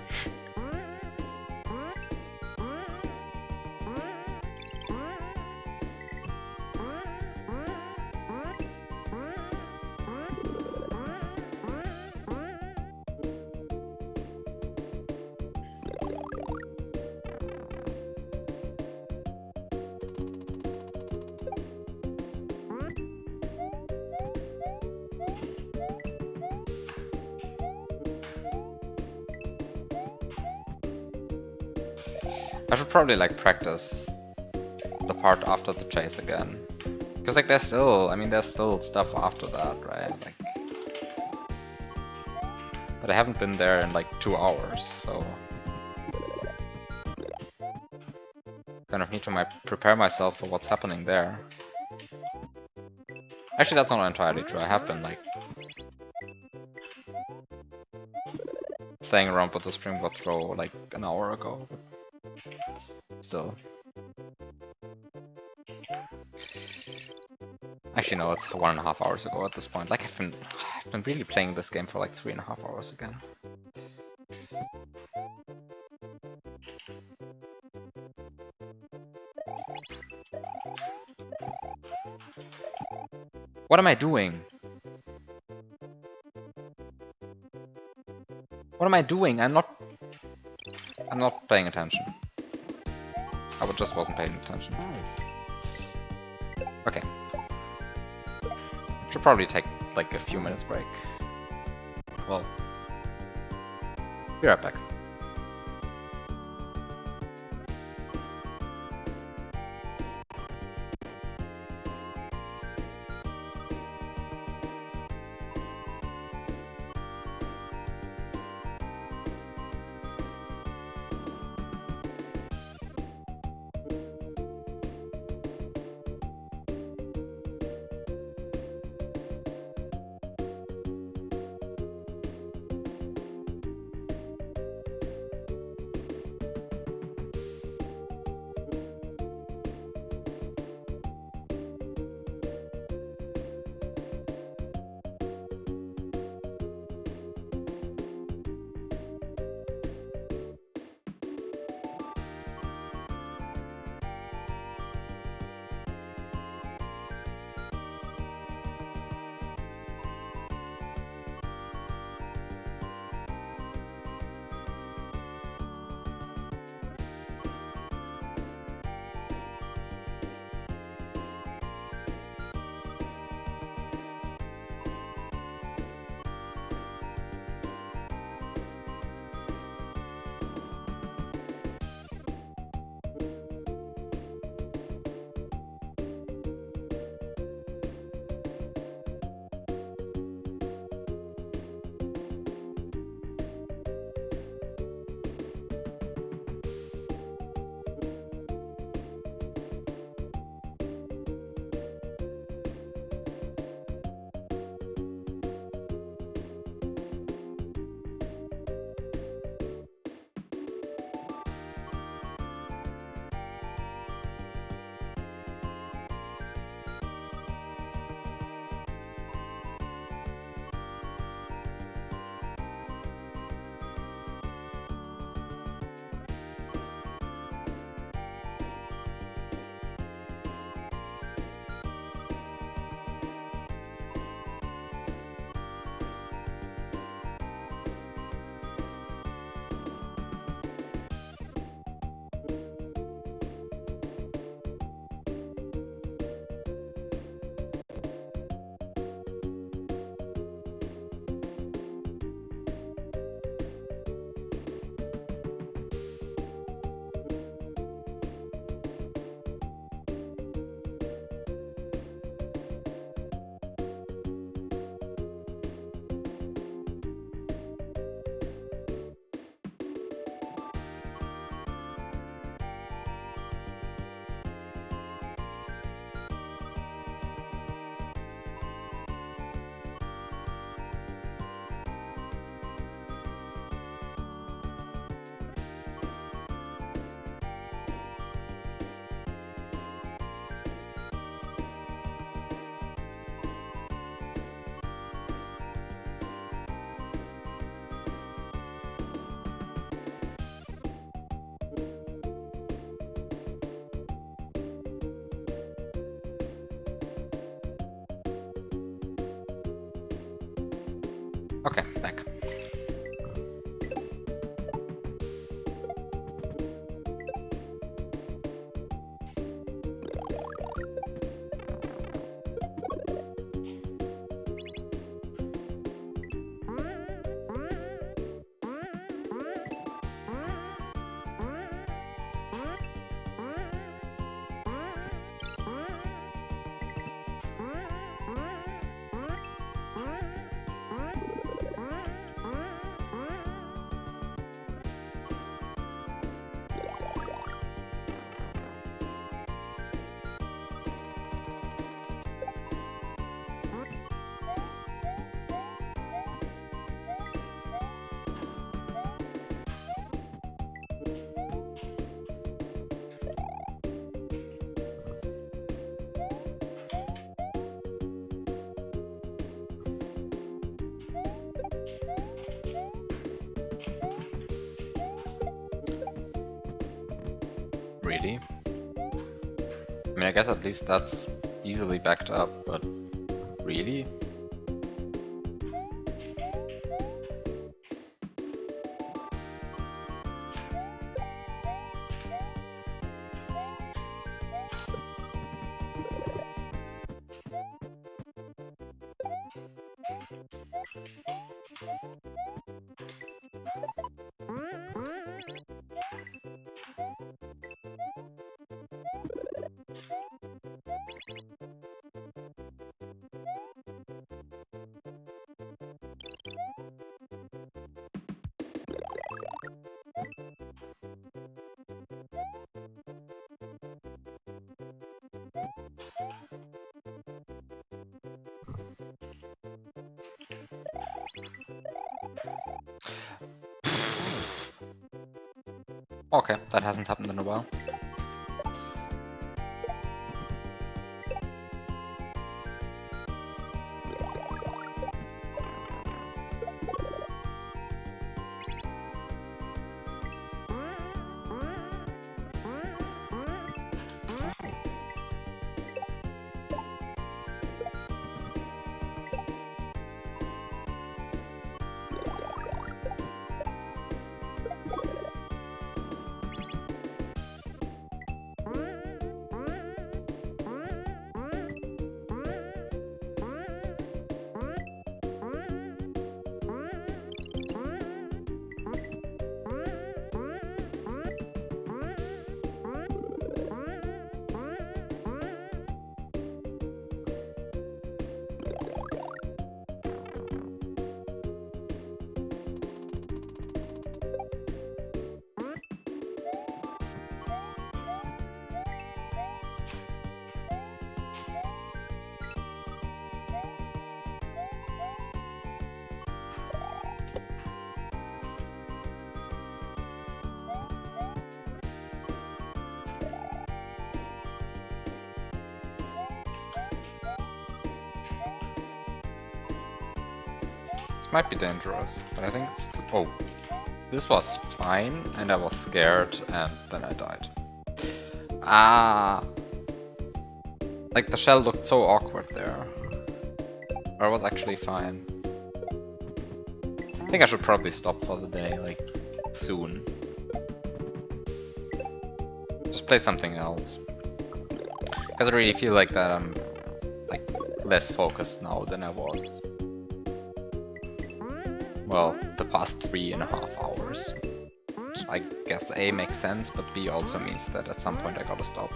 I should probably like practice the part after the chase again. Because like there's still stuff after that, right? Like, but I haven't been there in like 2 hours, so kind of need to prepare myself for what's happening there. Actually, that's not entirely true. I have been like playing around with the springboard throw like an hour ago. But still. Actually, no, it's 1.5 hours ago at this point. Like I've been really playing this game for like 3.5 hours again. What am I doing? What am I doing? I'm not paying attention. I just wasn't paying attention. Okay. Should probably take like a few minutes break. Well, be right back. Okay, back. Really? I mean, I guess at least that's easily backed up, but really? Okay, that hasn't happened in a while. This might be dangerous, but I think it's... Oh, this was fine, and I was scared, and then I died. Ah, like the shell looked so awkward there. Or it was actually fine. I think I should probably stop for the day, like, soon. Just play something else. Because I really feel like that I'm, like, less focused now than I was. Well, the past 3.5 hours. Which I guess A makes sense, but B also means that at some point I gotta stop.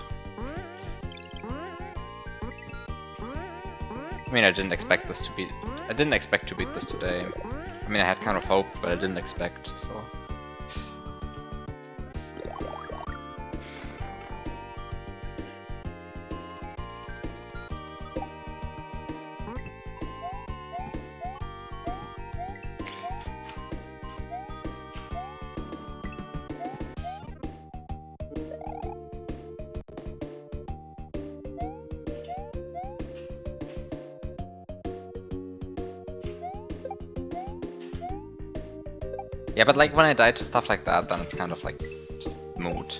I mean, I didn't expect to beat this today. I mean, I had kind of hoped, but I didn't expect, so... Yeah, but like when I die to stuff like that, then it's kind of like just mood.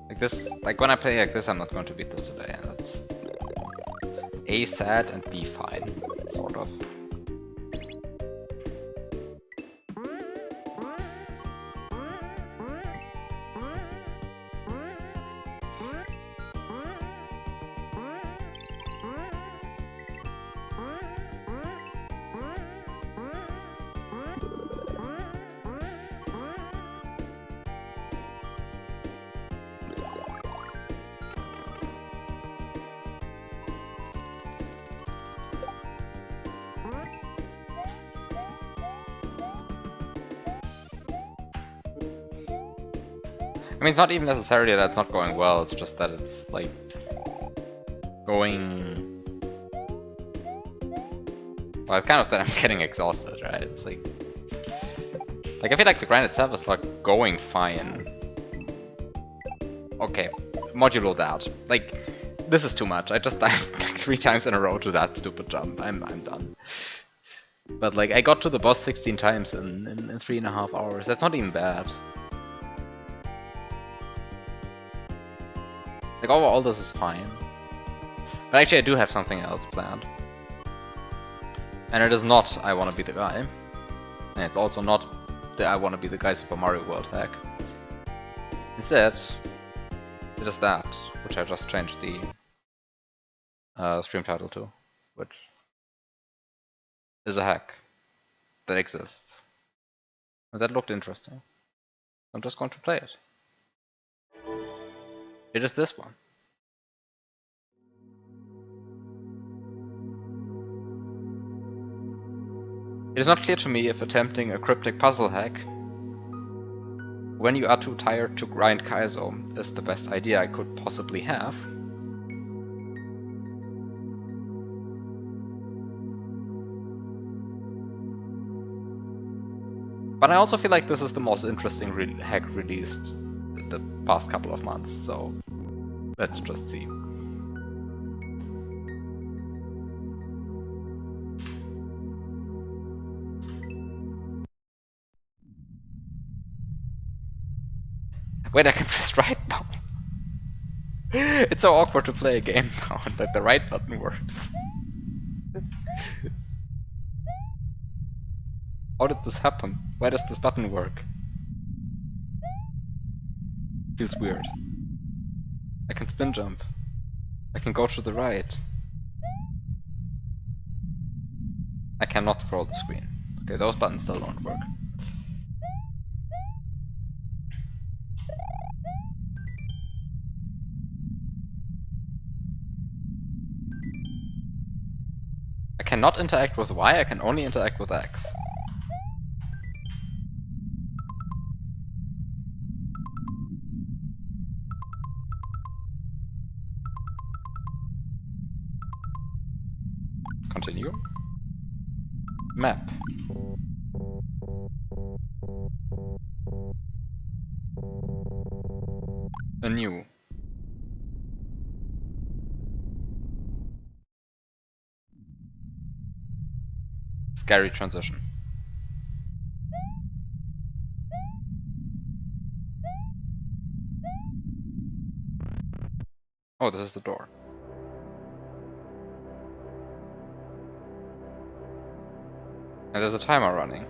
Like this, like when I play like this, I'm not going to beat this today, and that's A sad and B fine, sort of. I mean, it's not even necessarily that it's not going well, it's just that it's, like, going... Well, it's kind of that I'm getting exhausted, right? It's like... I feel like the grind itself is, like, going fine. Okay, modulo that. Like, this is too much. I just died like 3 times in a row to that stupid jump. I'm done. But, like, I got to the boss 16 times in 3.5 hours. That's not even bad. Like, overall, this is fine. But actually, I do have something else planned. And it is not I wanna be the guy. And it's also not the I wanna be the guy Super Mario World hack. Instead, it is that, which I just changed the stream title to, which is a hack that exists. And that looked interesting. I'm just going to play it. It is this one. It is not clear to me if attempting a cryptic puzzle hack when you are too tired to grind Kaizo is the best idea I could possibly have. But I also feel like this is the most interesting hack released in the past couple of months, so let's just see. Wait, I can press right now. It's so awkward to play a game now, and that the right button works. How did this happen? Why does this button work? Feels weird. I can spin jump. I can go to the right. I cannot scroll the screen. Okay, those buttons still don't work. I cannot interact with Y, I can only interact with X. Continue. Map. A new. Scary transition. Oh, this is the door. And there's a timer running.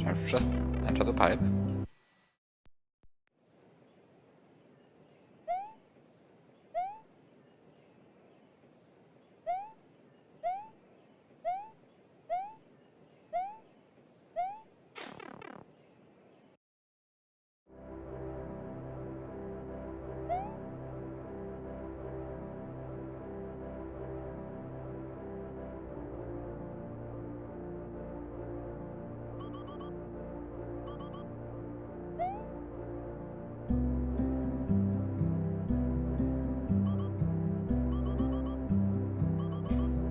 Time to just enter the pipe.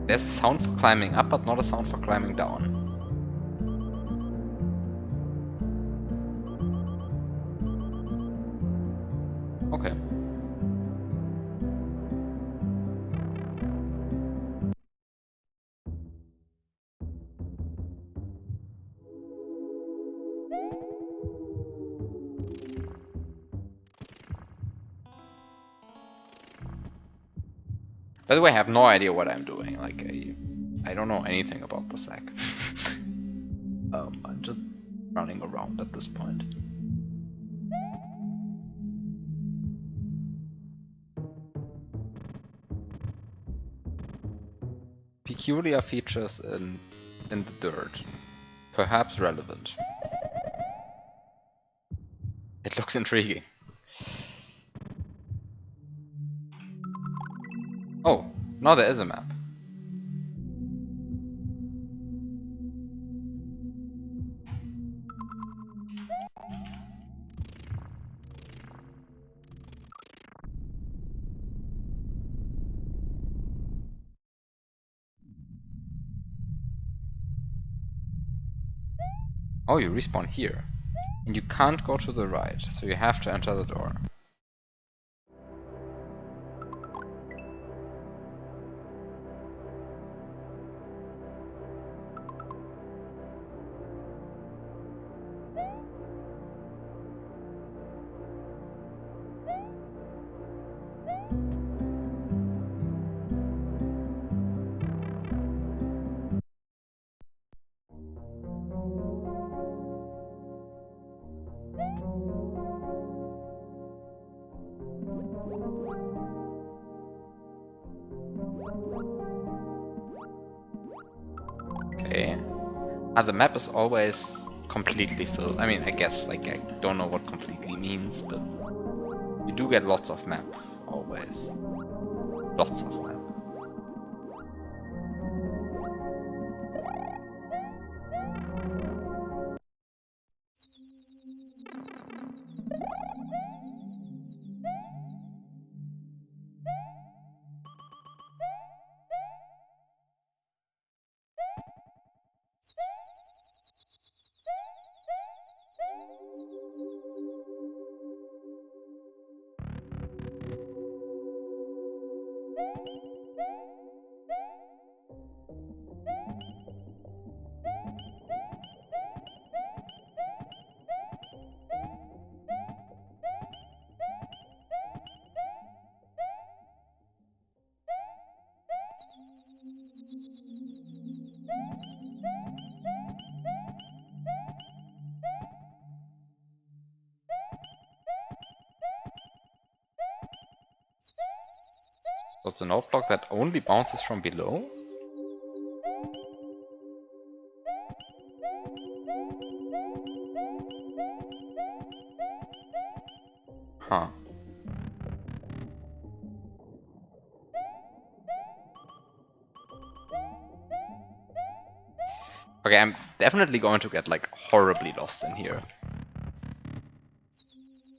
There's a sound for climbing up, but not a sound for climbing down. Okay. By the way, I have no idea what I'm doing. Like, I don't know anything about the sack. I'm just running around at this point. Peculiar features in the dirt. Perhaps relevant. It looks intriguing. Oh, No, there is a map. Oh, you respawn here. And you can't go to the right, so you have to enter the door. Okay. The map is always completely filled. I mean, I guess, like, I don't know what completely means, but you do get lots of map, always. Lots of map. So it's a note block that only bounces from below? Huh. Okay, I'm definitely going to get, like, horribly lost in here.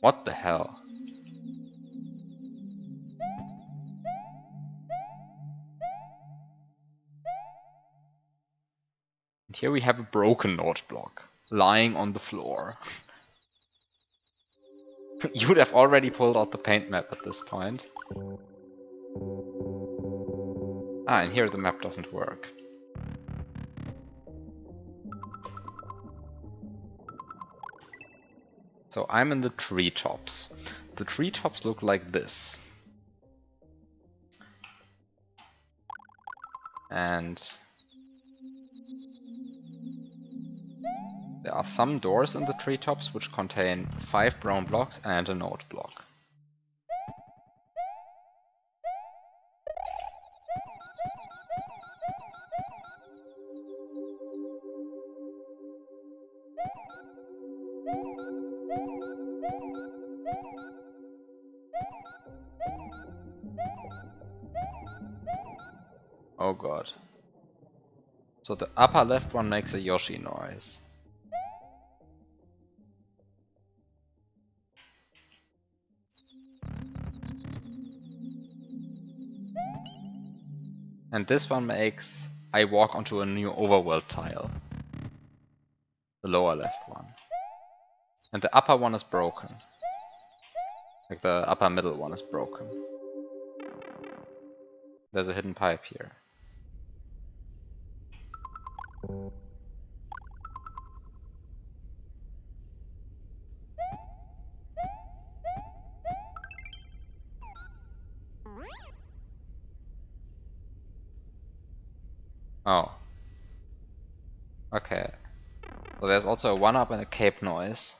What the hell? And here we have a broken note block, lying on the floor. You would have already pulled out the paint map at this point. And here the map doesn't work. So I'm in the treetops. The treetops look like this. And there are some doors in the treetops which contain 5 brown blocks and a note block. Oh god. So the upper left one makes a Yoshi noise. And this one makes I walk onto a new overworld tile. The lower left one. And the upper one is broken. Like the upper middle one is broken. There's a hidden pipe here. Oh. Okay. So there's also a 1-up and a cape noise.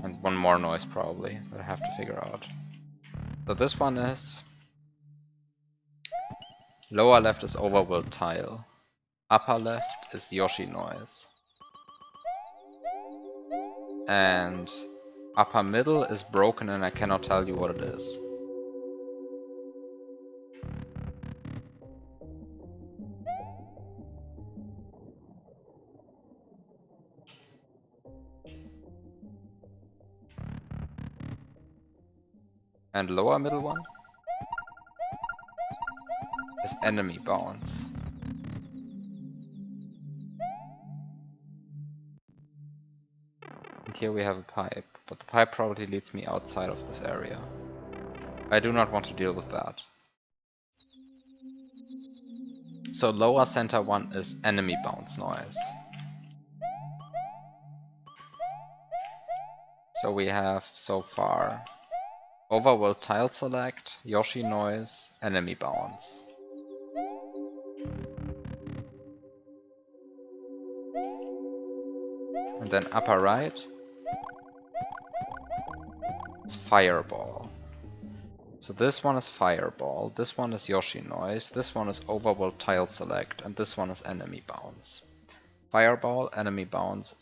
And one more noise probably that I have to figure out. So this one is... Lower left is overworld tile. Upper left is Yoshi noise. And upper middle is broken and I cannot tell you what it is. And lower middle one is enemy bounce. And here we have a pipe, but the pipe probably leads me outside of this area. I do not want to deal with that. So lower center one is enemy bounce noise. So we have so far overworld tile select, Yoshi noise, enemy bounce. And then upper right is fireball. So this one is fireball, this one is Yoshi noise, this one is overworld tile select, and this one is enemy bounce. Fireball, enemy bounce,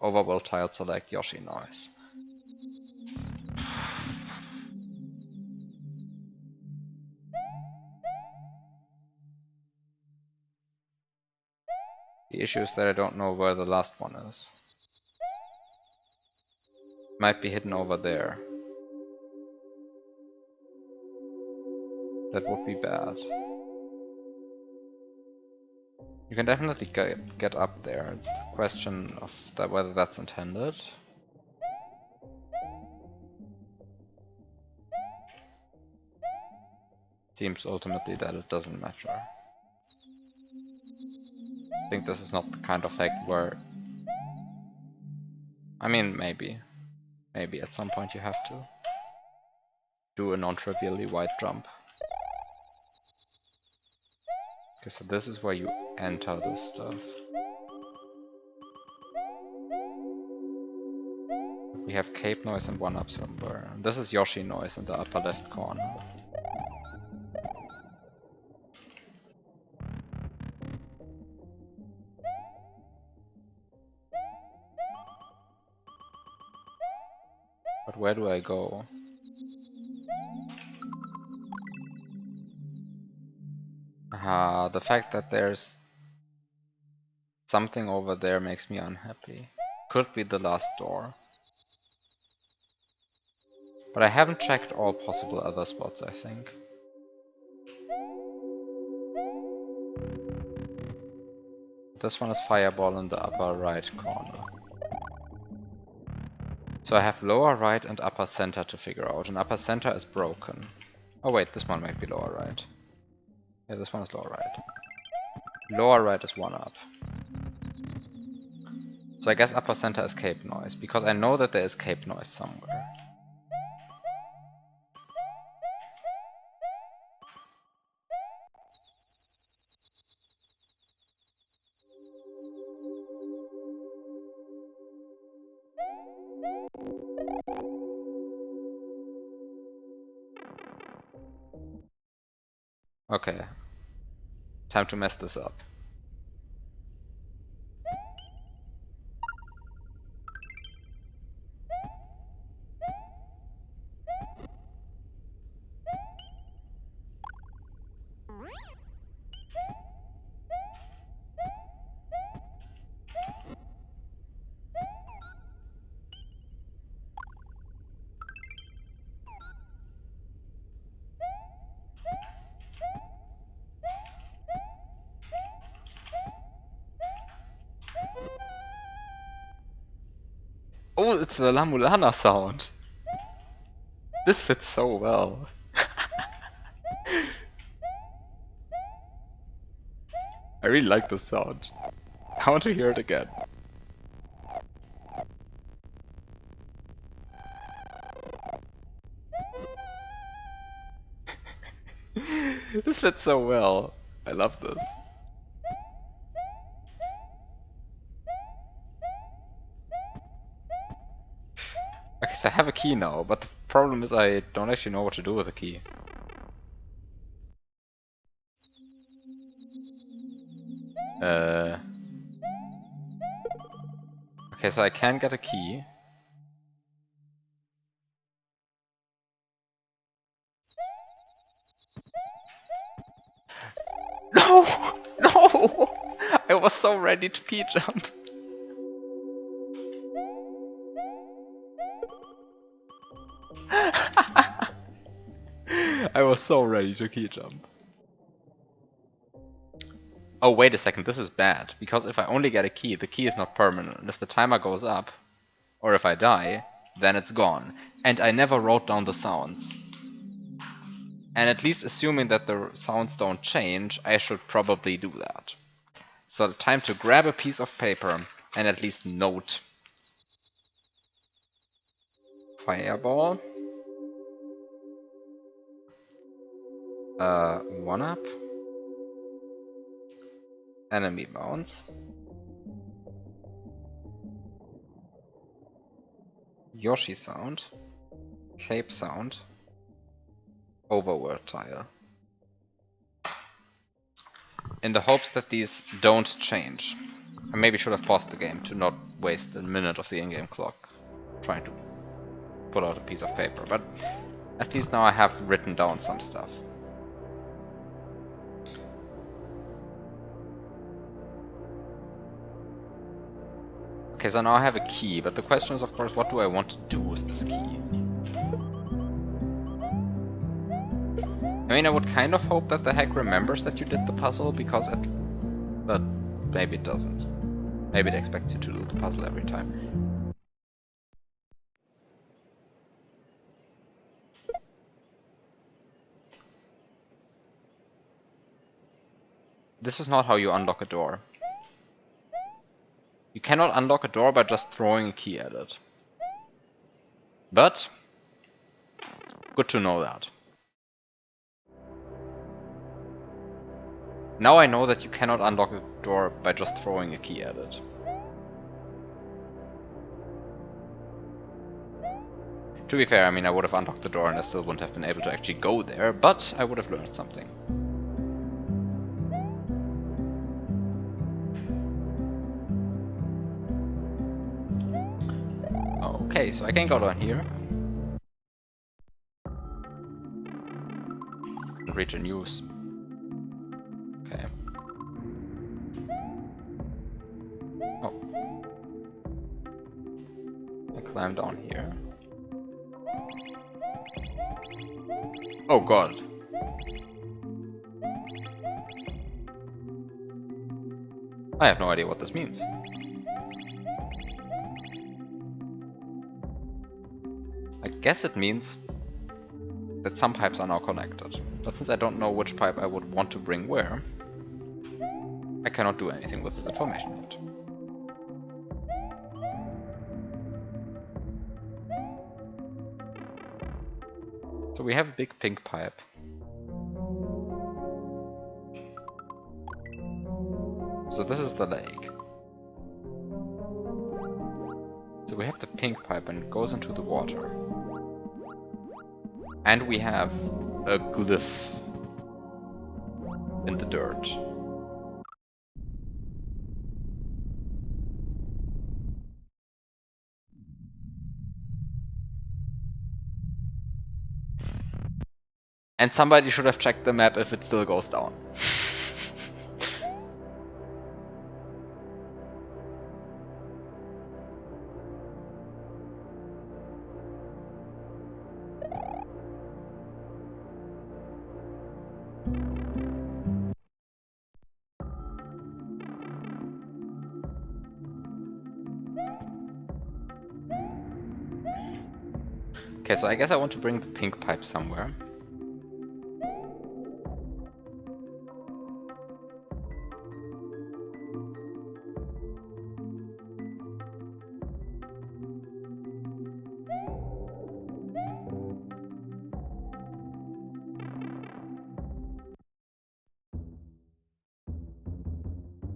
overworld tile select, Yoshi noise. The issue is that I don't know where the last one is. It might be hidden over there. That would be bad. You can definitely get up there. It's the question of whether that's intended. Seems ultimately that it doesn't matter. I think this is not the kind of hack where... I mean, maybe. Maybe at some point you have to do a non-trivially wide jump. Okay, so this is where you enter this stuff. We have cape noise and 1-up somewhere. This is Yoshi noise in the upper left corner. But where do I go? The fact that there's something over there makes me unhappy. Could be the last door. But I haven't checked all possible other spots, I think. This one is fireball in the upper right corner. So I have lower right and upper center to figure out, and upper center is broken. Oh wait, this one might be lower right. Yeah, this one is lower right. Lower right is 1-up. So I guess upper center is cape noise, because I know that there is cape noise somewhere. Okay. Time to mess this up. Oh, it's the La Mulana sound. This fits so well. I really like this sound. I want to hear it again. This fits so well. I love this. Okay, so I have a key now, but the problem is I don't actually know what to do with the key. Okay, so I can get a key. No! No! I was so ready to key jump. I was so ready to key jump. Oh, wait a second, this is bad. Because if I only get a key, the key is not permanent. And if the timer goes up, or if I die, then it's gone. And I never wrote down the sounds. And at least assuming that the sounds don't change, I should probably do that. So time to grab a piece of paper and at least note. Fireball. 1-up. Enemy bounce. Yoshi sound. Cape sound. Overworld tile. In the hopes that these don't change. I maybe should have paused the game to not waste a minute of the in-game clock trying to pull out a piece of paper, but at least now I have written down some stuff. Okay, so now I have a key, but the question is, of course, what do I want to do with this key? I mean, I would kind of hope that the hack remembers that you did the puzzle, because but maybe it doesn't. Maybe it expects you to do the puzzle every time. This is not how you unlock a door. You cannot unlock a door by just throwing a key at it. But good to know that. Now I know that you cannot unlock a door by just throwing a key at it. To be fair, I mean, I would have unlocked the door and I still wouldn't have been able to actually go there, but I would have learned something. Okay, so I can go down here and reach a news. Okay. Oh. I climb down here. Oh god. I have no idea what this means. I guess it means that some pipes are now connected. But since I don't know which pipe I would want to bring where, I cannot do anything with this information yet. So we have a big pink pipe. So this is the lake. So we have the pink pipe and it goes into the water. And we have a glyph in the dirt. And somebody should have checked the map if it still goes down. Okay, so I guess I want to bring the pink pipe somewhere.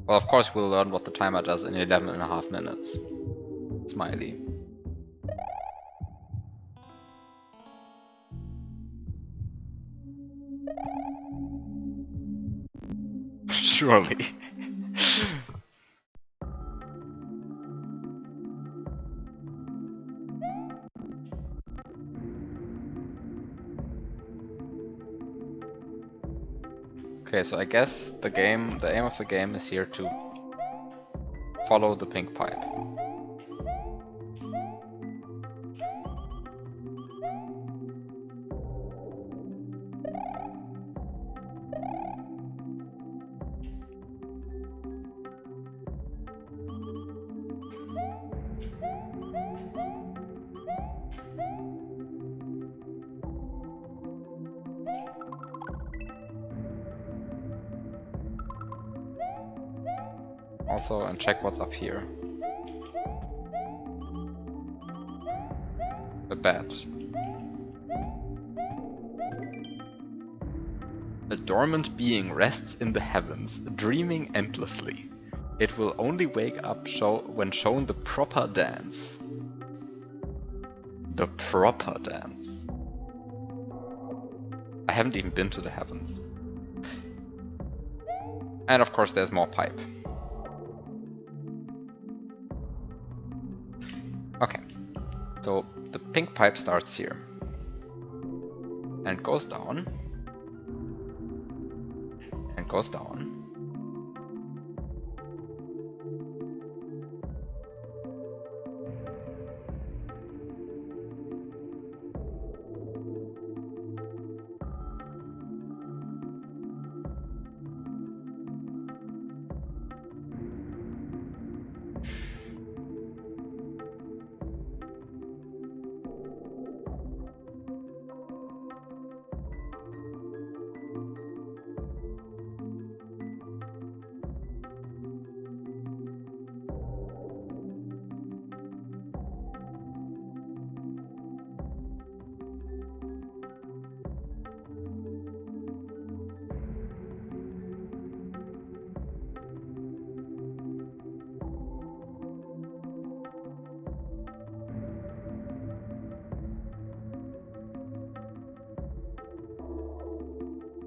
Well, of course we'll learn what the timer does in 11.5 minutes. Smiley. Surely. Okay, so I guess the aim of the game is here to follow the pink pipe. also and check what's up here. The bed. A dormant being rests in the heavens, dreaming endlessly. It will only wake up when shown the proper dance. The proper dance. I haven't even been to the heavens. And of course there's more pipe. Okay, so the pink pipe starts here and goes down and goes down.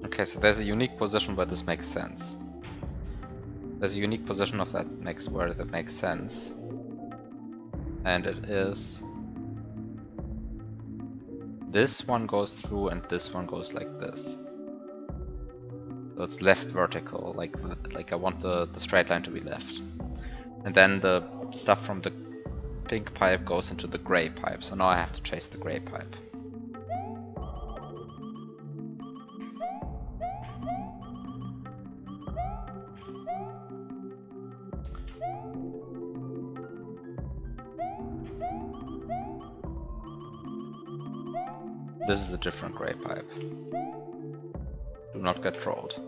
Okay, so there's a unique position where this makes sense. There's a unique position of where that makes sense. And it is this one goes through and this one goes like this. So it's left vertical, like I want the straight line to be left. And then the stuff from the pink pipe goes into the gray pipe, so now I have to chase the gray pipe. This is a different gray pipe. Do not get trolled.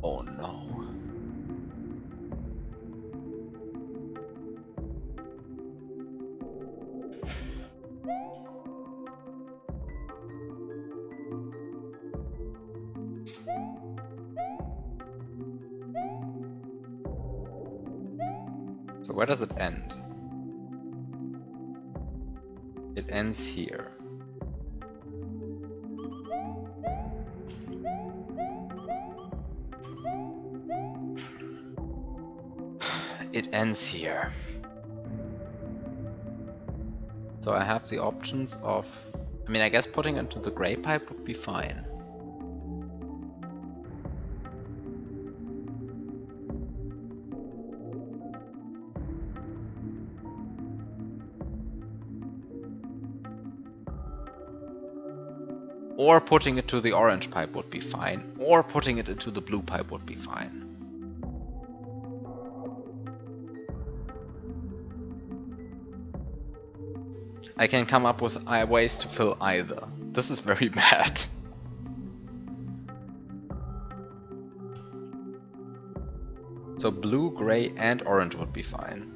Oh no. So where does it end? It ends here. It ends here. So I have the options of... I mean, I guess putting it into the gray pipe would be fine. Or putting it to the orange pipe would be fine. Or putting it into the blue pipe would be fine. I can come up with ways to fill either. This is very bad. So blue, gray, and orange would be fine.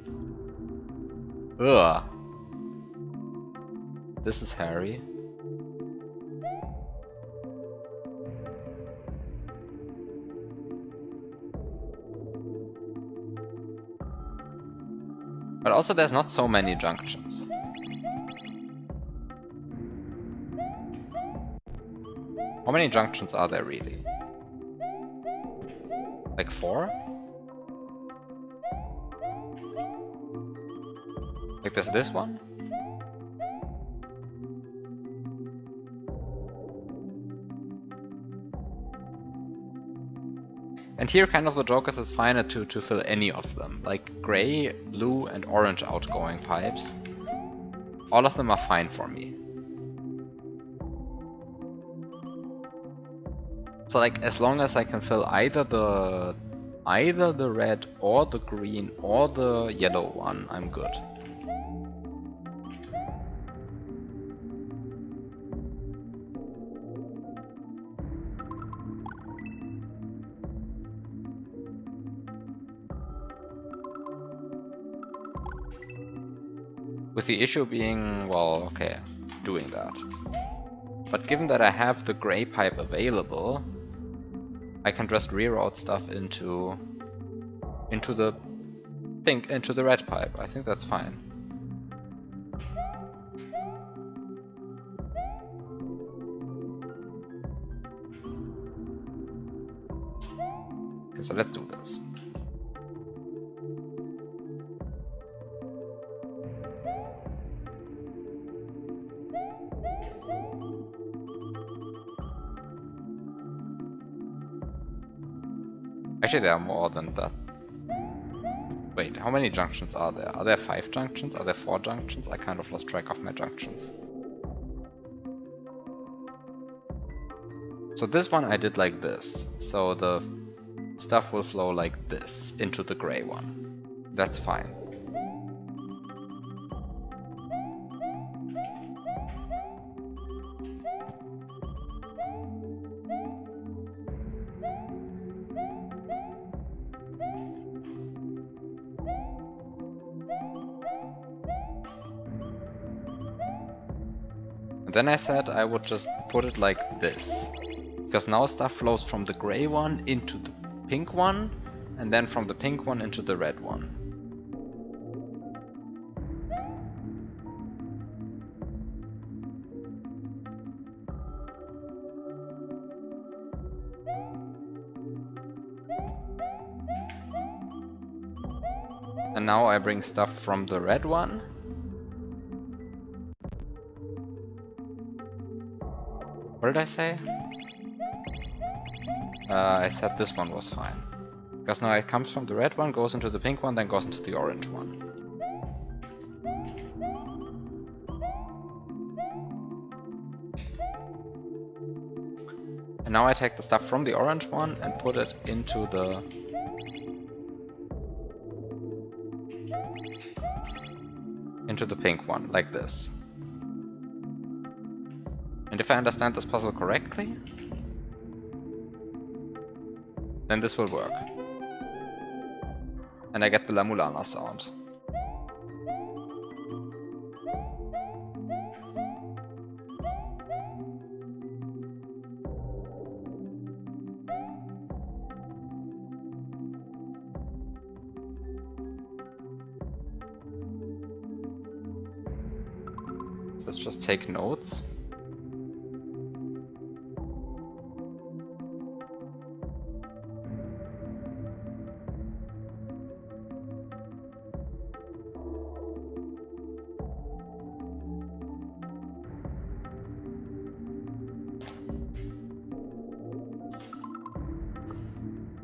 Ugh. This is hairy. But also there's not so many junctions. How many junctions are there really? Like 4? Like there's this one? And here kind of the joke is it's fine to fill any of them. Like gray, blue and orange outgoing pipes. All of them are fine for me. So like as long as I can fill either the red or the green or the yellow one, I'm good. With the issue being, well, okay, doing that. But given that I have the gray pipe available, I can just reroute stuff into the red pipe. I think that's fine. Okay, so let's do this. Actually, there are more than that. Wait, how many junctions are there? Are there 5 junctions? Are there 4 junctions? I kind of lost track of my junctions. So this one I did like this. So the stuff will flow like this into the gray one. That's fine. And then I said I would just put it like this. Because now stuff flows from the gray one into the pink one, and then from the pink one into the red one. And now I bring stuff from the red one. What did I say? I said this one was fine. Because now it comes from the red one, goes into the pink one, then goes into the orange one. And now I take the stuff from the orange one and put it into the pink one, like this. And if I understand this puzzle correctly, then this will work. And I get the La Mulana sound. Let's just take notes.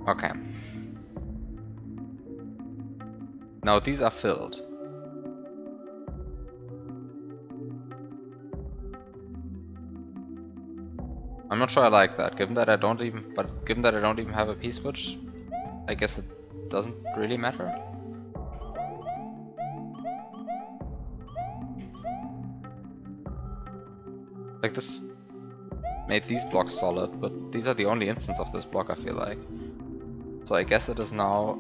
Okay. Now these are filled. I'm not sure I like that, given that I don't even have a P-switch, I guess it doesn't really matter. Like this made these blocks solid, but these are the only instance of this block I feel like. So I guess it is now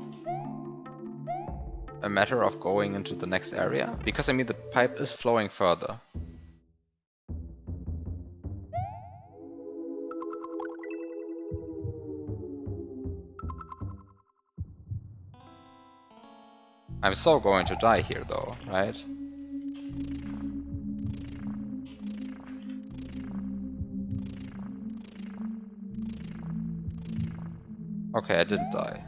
a matter of going into the next area, because I mean the pipe is flowing further. I'm so going to die here though, right? Okay, I didn't die.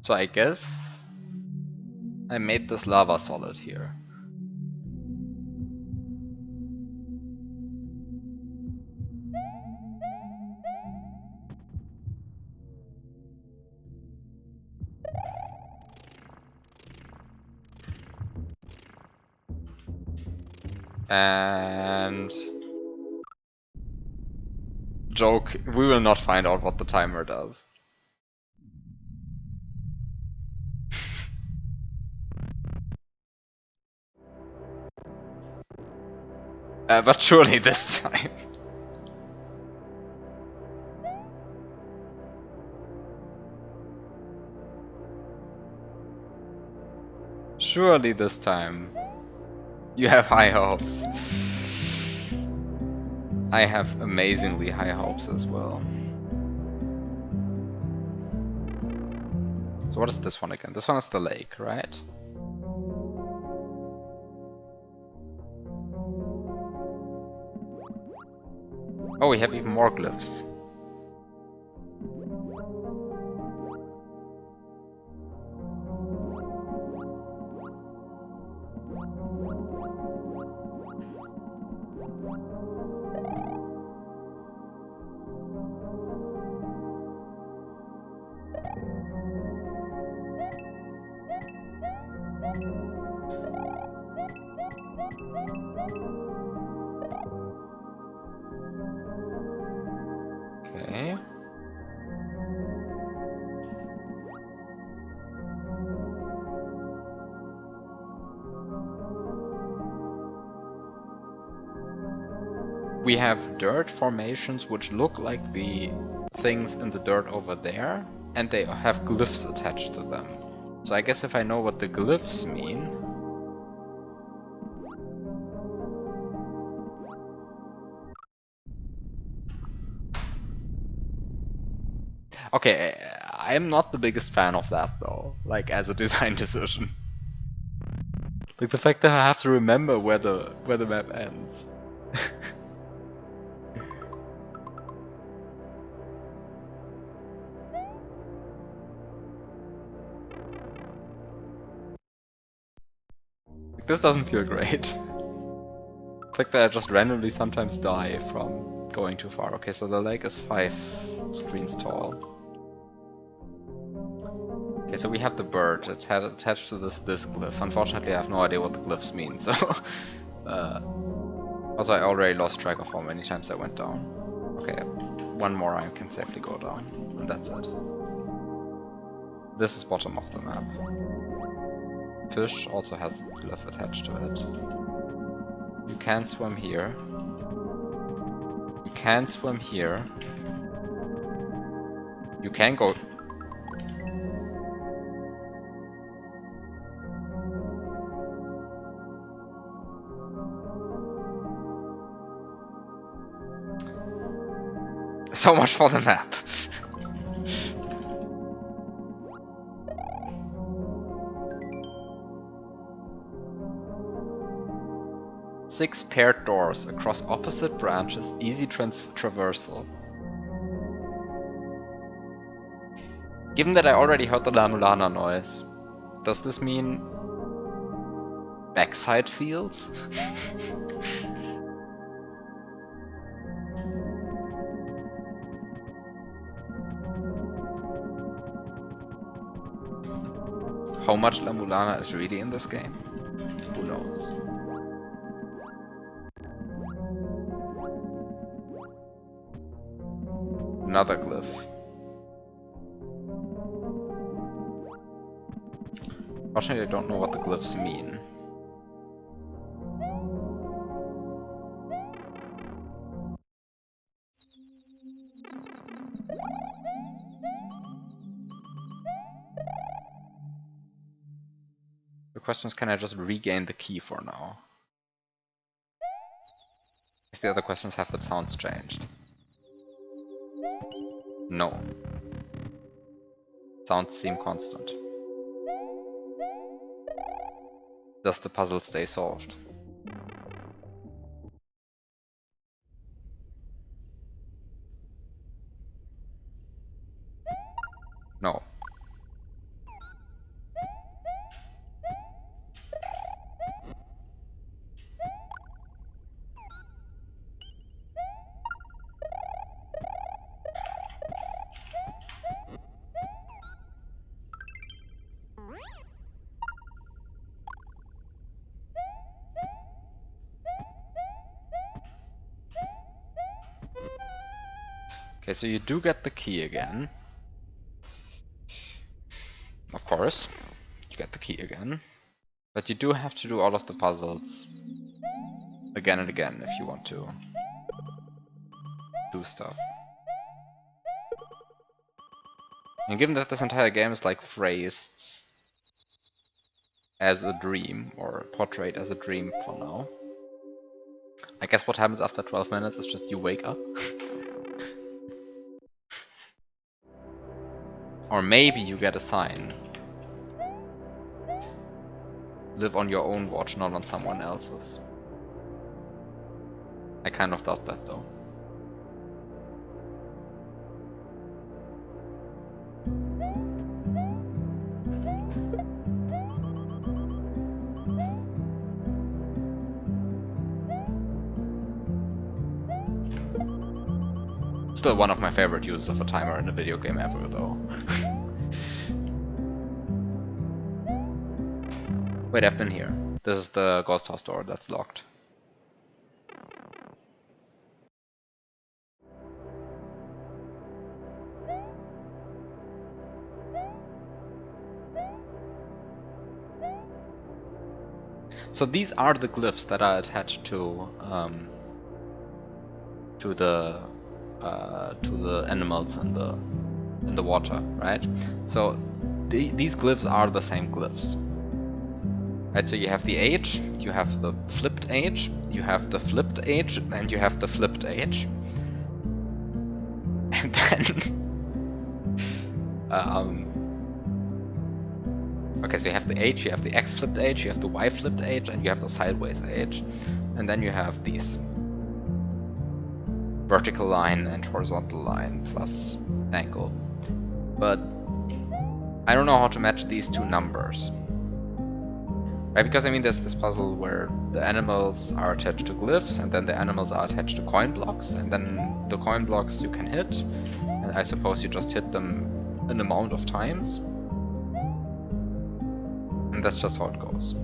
So I guess I made this lava solid here. And joke, we will not find out what the timer does. But surely this time. Surely this time. You have high hopes. I have amazingly high hopes as well. So what is this one again? This one is the lake, right? Oh, we have even more glyphs. Okay. We have dirt formations which look like the things in the dirt over there, and they have glyphs attached to them. So I guess if I know what the glyphs mean... Okay, I'm not the biggest fan of that though, like as a design decision. Like the fact that I have to remember where the map ends. Like, this doesn't feel great. The fact that I just randomly sometimes die from going too far. Okay, so the lake is 5 screens tall. Okay, so we have the bird attached to this glyph. Unfortunately, I have no idea what the glyphs mean, so... also, I already lost track of how many times I went down. Okay, one more I can safely go down, and that's it. This is bottom of the map. Fish also has a glyph attached to it. You can swim here. You can swim here. You can go... So much for the map. Six paired doors across opposite branches, easy traversal. Given that I already heard the La Mulana noise, does this mean backside fields? How much La Mulana is really in this game? Who knows? Another glyph. Fortunately, I don't know what the glyphs mean. The question is, can I just regain the key for now? Is the other questions, have the sounds changed? No. Sounds seem constant. Does the puzzle stay solved? No. Okay, so you do get the key again. Of course, you get the key again. But you do have to do all of the puzzles again and again if you want to do stuff. And given that this entire game is like phrased as a dream, or portrayed as a dream for now, I guess what happens after 12 minutes is just you wake up. Or maybe you get a sign. Live on your own watch, not on someone else's. I kind of doubt that though. Still one of my favorite uses of a timer in a video game ever though. Wait, I've been here. This is the ghost house door that's locked. So these are the glyphs that are attached to the animals in the water, right? So these glyphs are the same glyphs. Right, so you have the H, you have the flipped H, you have the flipped H, and you have the flipped H. And then okay, so you have the H, you have the X flipped H, you have the Y flipped H, and you have the sideways H. And then you have these vertical line and horizontal line plus angle. But I don't know how to match these two numbers. Right, because I mean there's this puzzle where the animals are attached to glyphs, and then the animals are attached to coin blocks, and then the coin blocks you can hit, and I suppose you just hit them an amount of times. And that's just how it goes.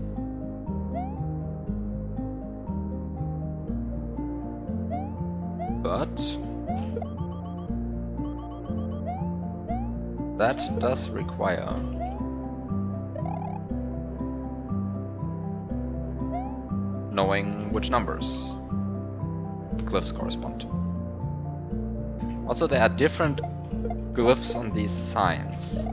But that does require knowing which numbers the glyphs correspond to. Also, there are different glyphs on these signs.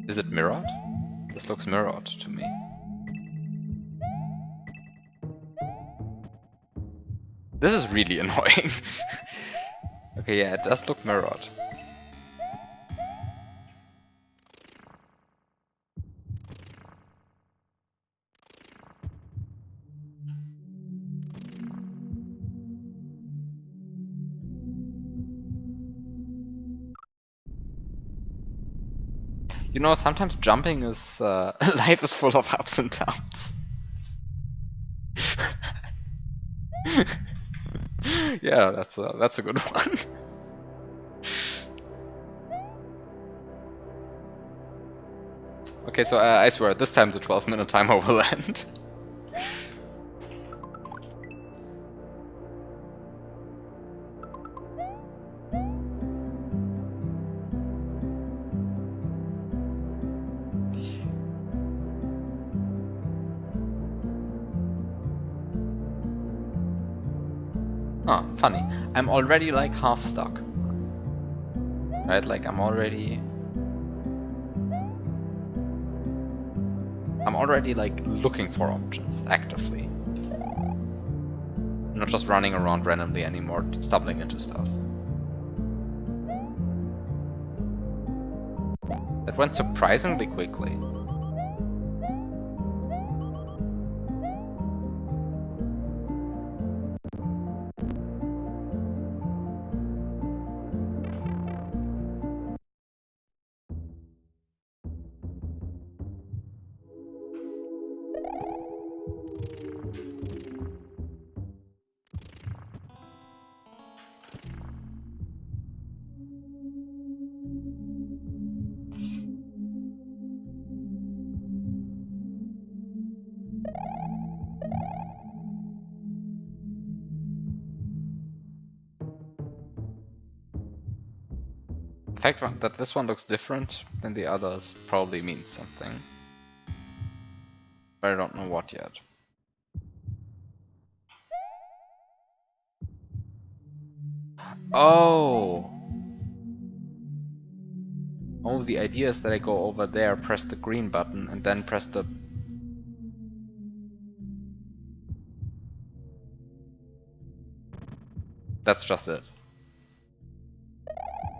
Is it mirrored? This looks mirrored to me. This is really annoying. Okay, yeah, it does look mirrored. You know, sometimes jumping is life is full of ups and downs. Yeah, that's a good one. Okay, so I swear this time the 12-minute timer will end. Oh, funny. I'm already like half stuck. Right, like I'm already like looking for options actively. I'm not just running around randomly anymore, stumbling into stuff. That went surprisingly quickly. The fact that this one looks different than the others probably means something. But I don't know what yet. Oh! Oh, the idea is that I go over there, press the green button, and then press the... That's just it.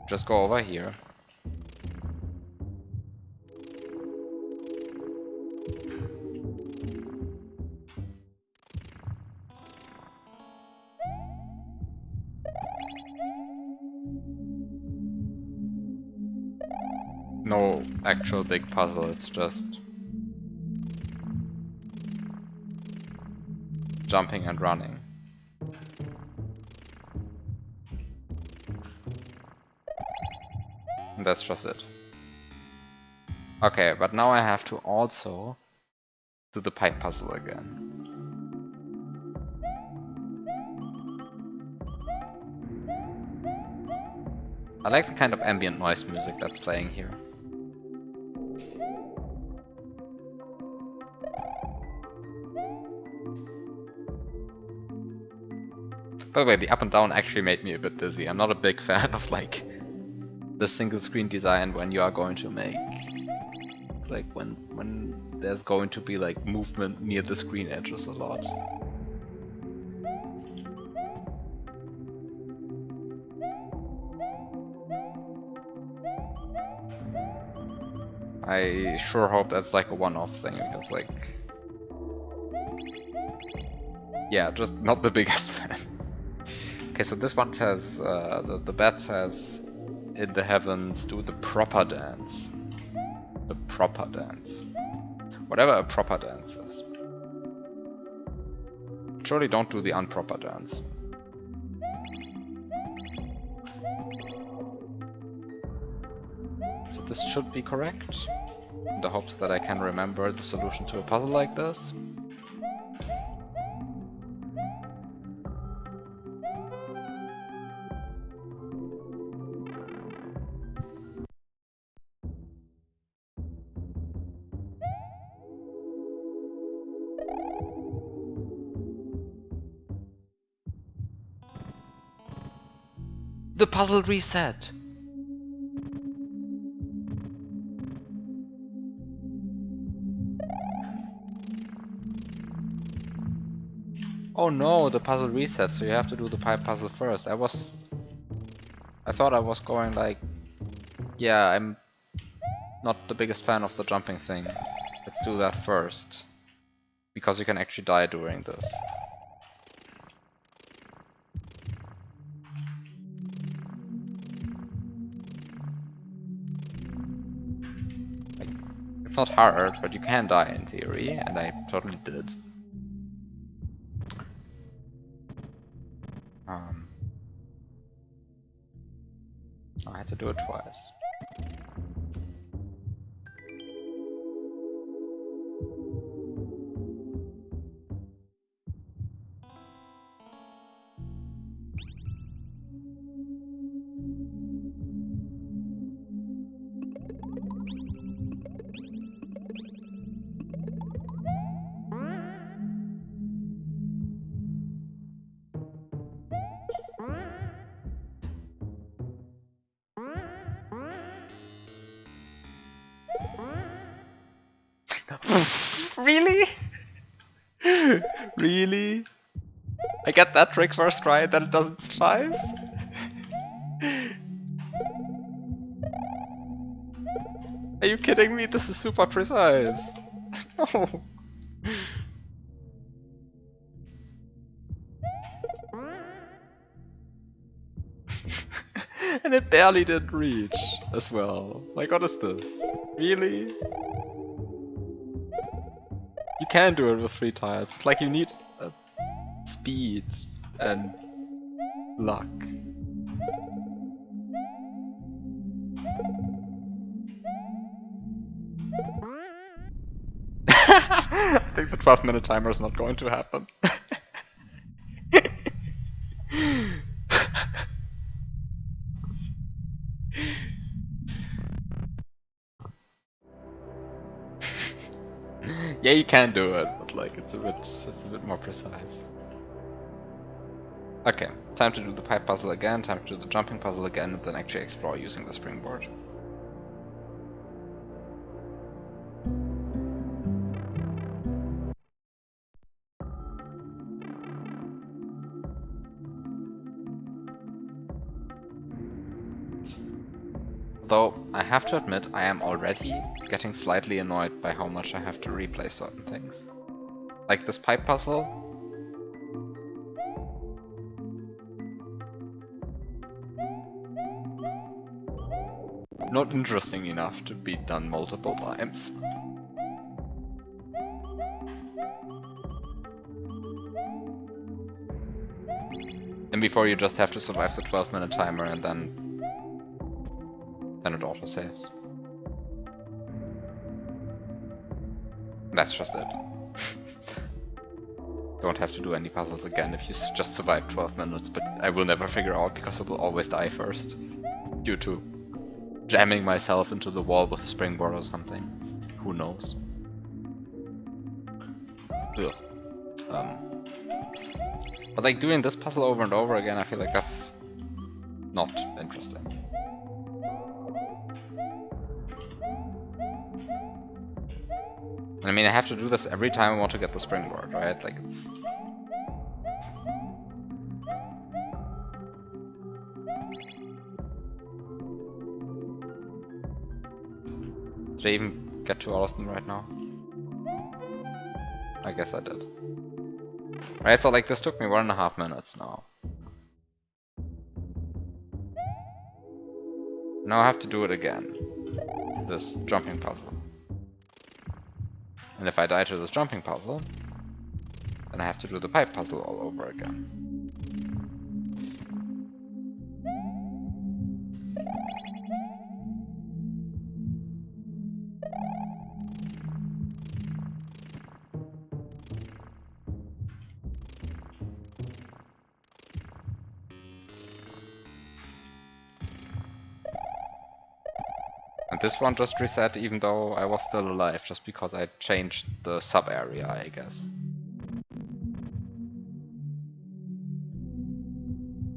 Just go over here. No actual big puzzle, it's just jumping and running. And that's just it. Okay, but now I have to also do the pipe puzzle again. I like the kind of ambient noise music that's playing here. By the way, the up and down actually made me a bit dizzy. I'm not a big fan of like the single screen design when you are going to make like when there's going to be like movement near the screen edges a lot. I sure hope that's like a one-off thing because like yeah, just not the biggest fan. Okay, so this one says the bat says in the heavens do the proper dance. The proper dance. Whatever a proper dance is. Surely don't do the improper dance. So this should be correct. In the hopes that I can remember the solution to a puzzle like this. The puzzle reset! Oh no, the puzzle reset, so you have to do the pipe puzzle first. I thought I was going like, yeah, I'm not the biggest fan of the jumping thing. Let's do that first. Because you can actually die during this. Like, it's not hard, but you can die in theory, and I totally did. I had to do it twice. Really? Really? I get that trick first try, then it doesn't suffice? Are you kidding me? This is super precise. No. And it barely did reach as well. Like, what is this? Really? You can do it with 3 tires, but like you need speed and luck. I think the 12-minute timer is not going to happen. Yeah, you can do it, but like it's a bit more precise. Okay, time to do the pipe puzzle again, time to do the jumping puzzle again, and then actually explore using the springboard. Though, I have to admit, I am already getting slightly annoyed by how much I have to replay certain things. Like this pipe puzzle. Not interesting enough to be done multiple times. And before you just have to survive the 12-minute timer and then it auto-saves. That's just it. Don't have to do any puzzles again if you just survive 12 minutes, but I will never figure out because I will always die first. Due to jamming myself into the wall with a springboard or something. Who knows? Ugh. But like doing this puzzle over and over again, I feel like that's not interesting. I mean, I have to do this every time I want to get the springboard, right? Like it's... Did I even get to all of them right now? I guess I did. Right, so like this took me 1.5 minutes now. Now I have to do it again. This jumping puzzle. And if I die to this jumping puzzle, then I have to do the pipe puzzle all over again. And this one just reset even though I was still alive, just because I changed the sub-area, I guess.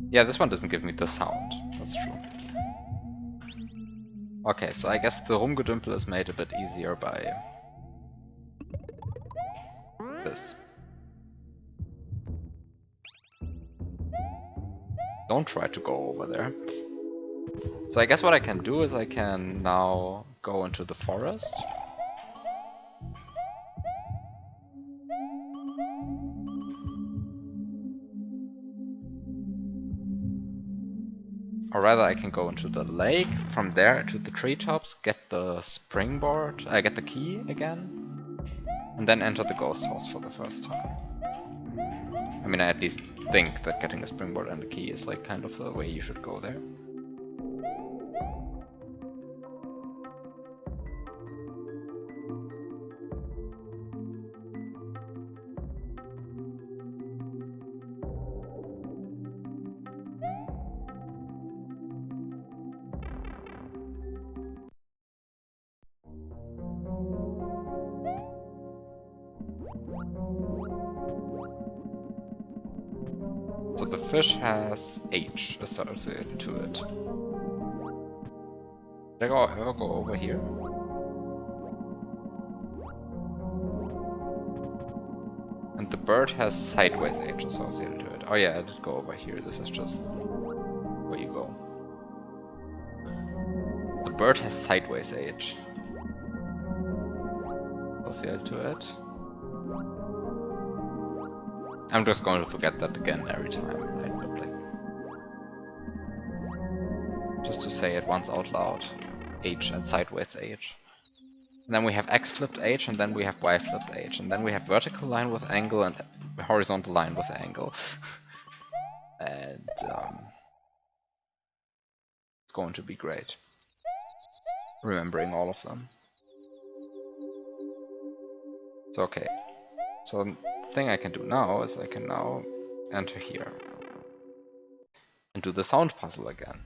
Yeah, this one doesn't give me the sound, that's true. Okay, so I guess the Rumgedümpel is made a bit easier by this. Don't try to go over there. So I guess what I can do is I can now go into the forest. Or rather I can go into the lake, from there to the treetops, get the springboard, get the key again, and then enter the ghost house for the first time. I mean, I at least think that getting a springboard and a key is like kind of the way you should go there. So the fish has H associated to it. Did I ever go over here? And the bird has sideways H associated to it. Oh yeah, I did go over here. This is just where you go. The bird has sideways H associated to it. I'm just going to forget that again every time, right? But like, just to say it once out loud. H and sideways H. And then we have X flipped H, and then we have Y flipped H, and then we have vertical line with angle and horizontal line with angle. And it's going to be great. Remembering all of them. So okay. So the thing I can do now is I can now enter here. And do the sound puzzle again.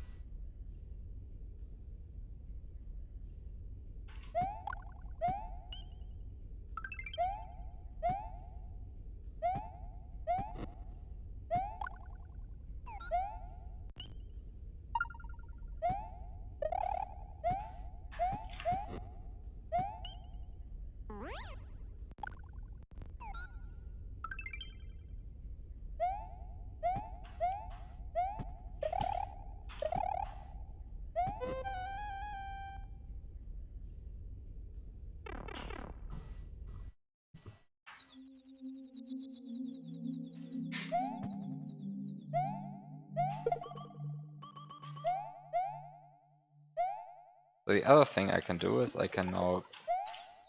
The other thing I can do is I can now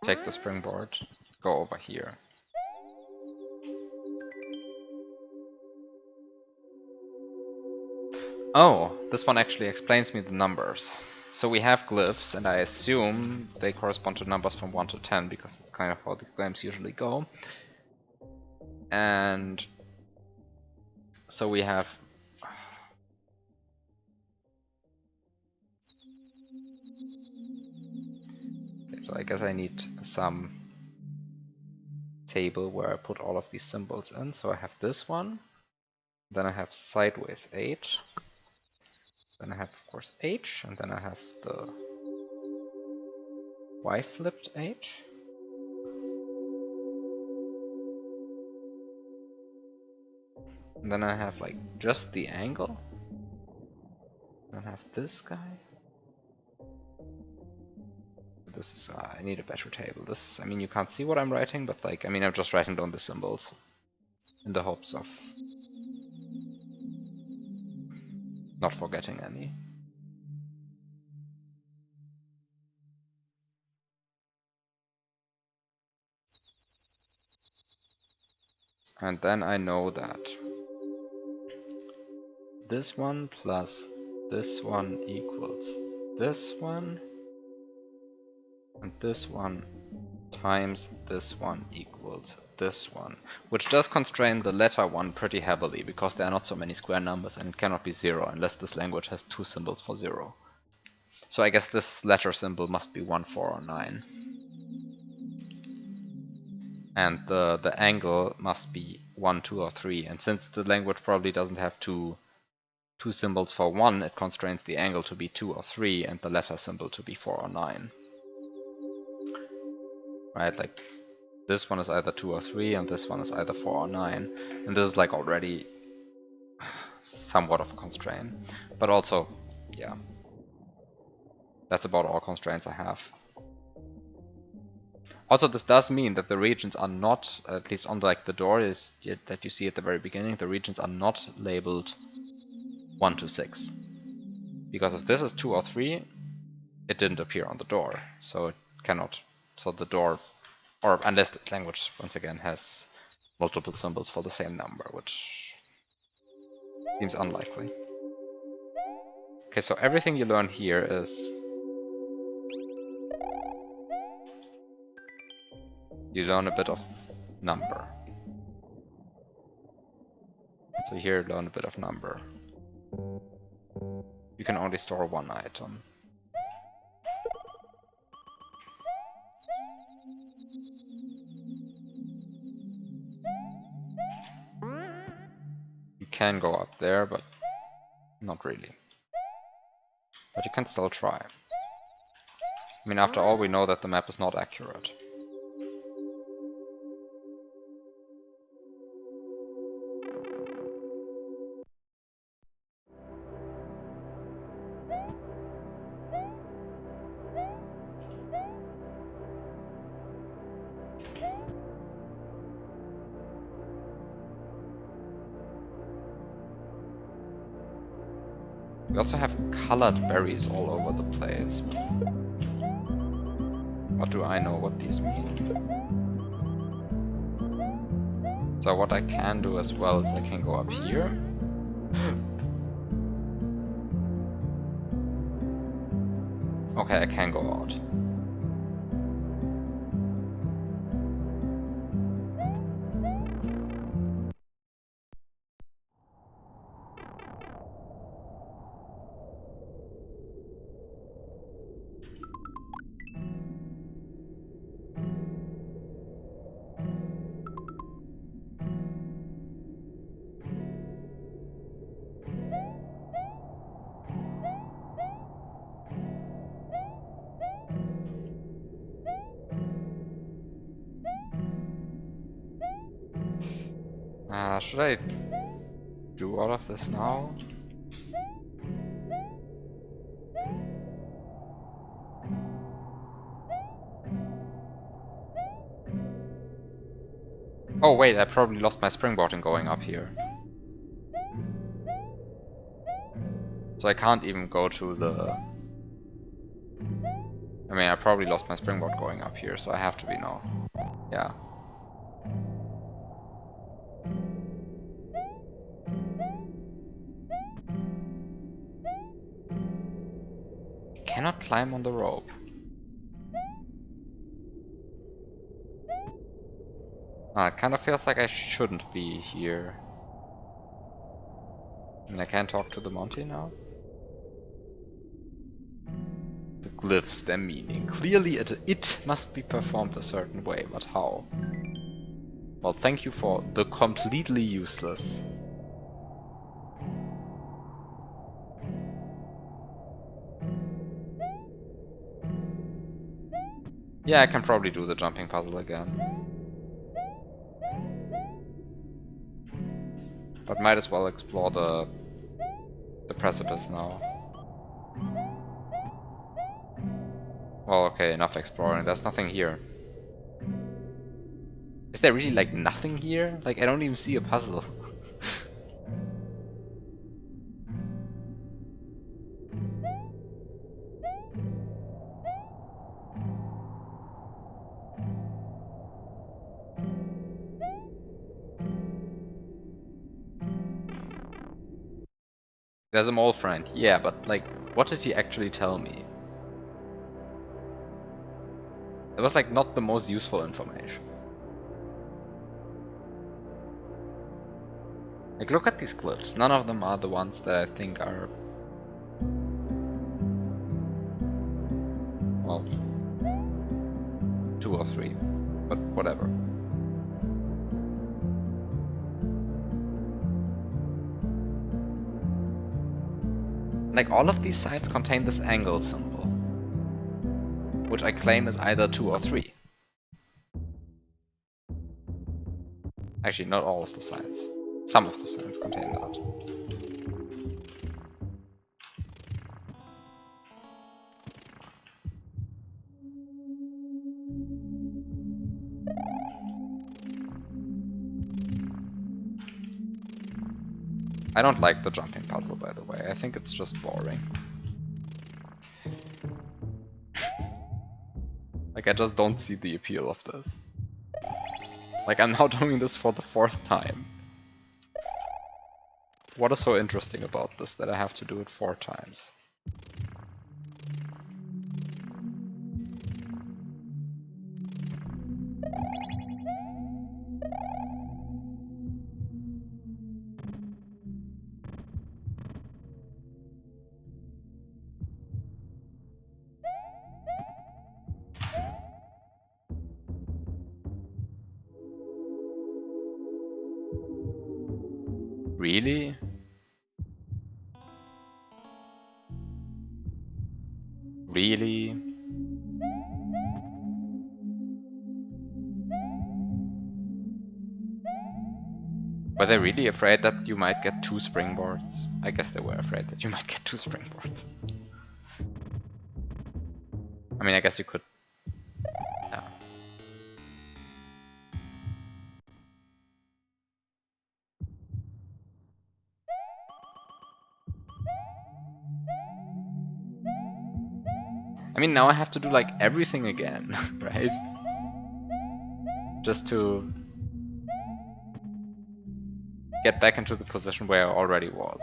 take the springboard, go over here. Oh, this one actually explains me the numbers. So we have glyphs, and I assume they correspond to numbers from 1 to 10, because that's kind of how these games usually go. And so we have... Okay, so I guess I need some table where I put all of these symbols in. So I have this one, then I have sideways H, then I have of course H, and then I have the Y flipped H. And then I have like just the angle. Then I have this guy. This is, I need a better table. This, I mean, you can't see what I'm writing, but like, I mean, I'm just writing down the symbols in the hopes of not forgetting any. And then I know that this one plus this one equals this one, and this one times this one equals this one, which does constrain the letter one pretty heavily, because there are not so many square numbers and it cannot be 0 unless this language has 2 symbols for 0. So I guess this letter symbol must be 1, 4, or 9. And the angle must be 1, 2, or 3. And since the language probably doesn't have two symbols for 1, it constrains the angle to be 2 or 3 and the letter symbol to be 4 or 9. Right, like this one is either 2 or 3 and this one is either 4 or 9. And this is like already somewhat of a constraint. But also, yeah, that's about all constraints I have. Also, this does mean that the regions are not, at least on like the door is that you see at the very beginning, the regions are not labeled 1 to 6. Because if this is 2 or 3, it didn't appear on the door, so it cannot. So the door, or unless this language once again has multiple symbols for the same number, which seems unlikely. Okay, so everything you learn here is you learn a bit of number. So here you learn a bit of number. You can only store one item. You can go up there, but not really. But you can still try. I mean, after all, we know that the map is not accurate. We also have colored berries all over the place. What do I know what these mean? So what I can do as well is I can go up here. Okay, I can go out. Should I do all of this now? Oh wait, I probably lost my springboarding going up here. So I can't even go to the I mean, I probably lost my springboard going up here, so I have to be now. Yeah. Cannot climb on the rope. It kind of feels like I shouldn't be here. And I can't talk to the Monty now. The glyphs, their meaning. Clearly it must be performed a certain way, but how? Well, thank you for the completely useless. Yeah, I can probably do the jumping puzzle again. But might as well explore the precipice now. Well, okay, enough exploring. There's nothing here. Is there really, like, nothing here? Like, I don't even see a puzzle. There's a mole friend. Yeah, but, like, what did he actually tell me? It was, like, not the most useful information. Like, look at these glyphs. None of them are the ones that I think are... well... 2 or 3. But whatever. Like, all of these signs contain this angle symbol, which I claim is either 2 or 3. Actually, not all of the signs. Some of the signs contain that. I don't like the jumping puzzle, by the way. I think it's just boring. Like, I just don't see the appeal of this. Like, I'm now doing this for the 4th time. What is so interesting about this that I have to do it 4 times? Really? Really? Were they really afraid that you might get 2 springboards? I guess they were afraid that you might get 2 springboards. I mean, I guess you could... yeah. I mean, now I have to do, like, everything again, right? Just to get back into the position where I already was.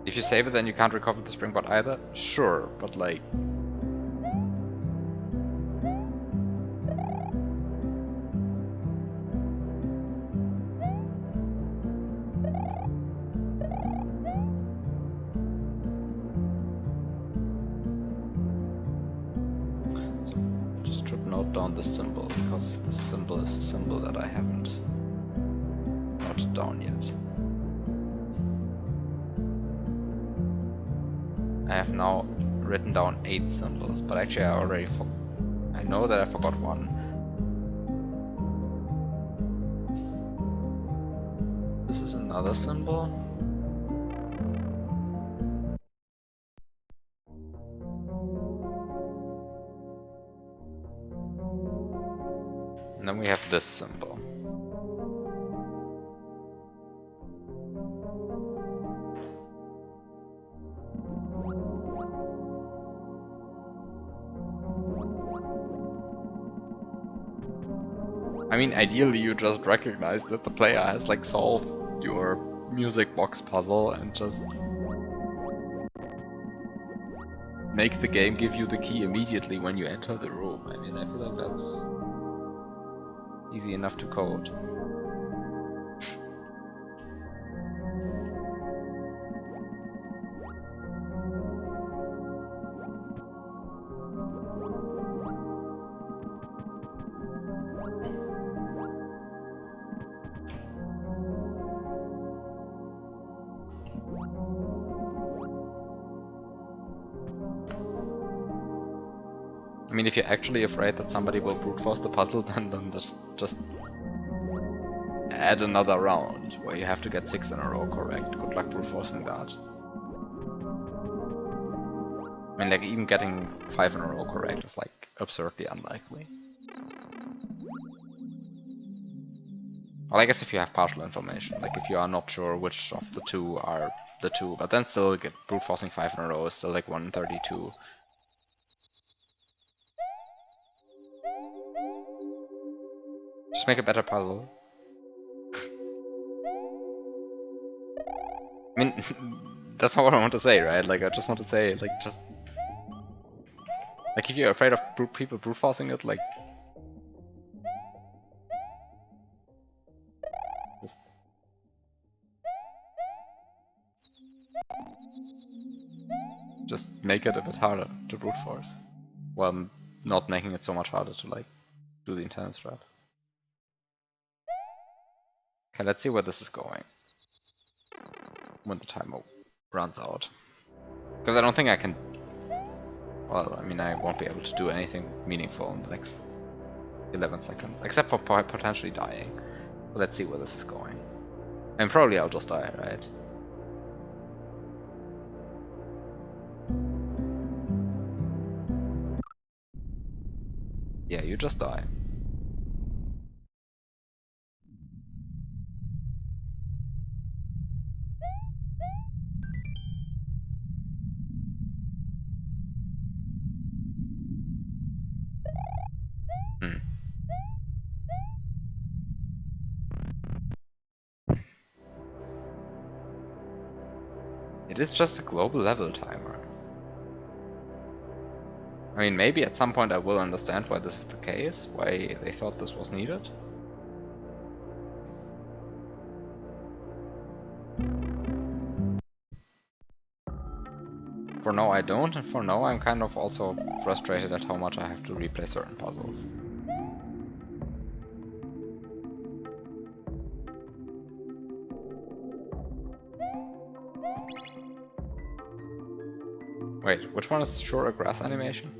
If you save it, then you can't recover the springboard either? Sure, but like... so, just should note down the symbol, because the symbol is a symbol that I haven't noted down yet. I have now written down 8 symbols, but actually I know that I forgot one. This is another symbol. And then we have this symbol. I mean, ideally you just recognize that the player has like solved your music box puzzle and just make the game give you the key immediately when you enter the room. I mean, I feel like that's easy enough to code. I mean, if you're actually afraid that somebody will brute force the puzzle, then just add another round where you have to get 6 in a row correct. Good luck brute forcing that. I mean, like, even getting 5 in a row correct is like absurdly unlikely. Well, I guess if you have partial information, like if you are not sure which of the two are the two, but then still get brute forcing 5 in a row is still like 132. Just make a better puzzle. I mean, that's not what I want to say, right? Like, I just want to say, like, just... Like, if you're afraid of people brute forcing it, like... Just make it a bit harder to brute force. While not making it so much harder to, like, do the intense strat. Okay, let's see where this is going. When the timer runs out. Because I don't think I can... Well, I mean, I won't be able to do anything meaningful in the next 11 seconds. Except for potentially dying. So let's see where this is going. And probably I'll just die, right? Yeah, you just die. It is just a global level timer. I mean, maybe at some point I will understand why this is the case, why they thought this was needed. For now I don't, and for now I'm kind of also frustrated at how much I have to replay certain puzzles. Wait, which one is sure a grass animation?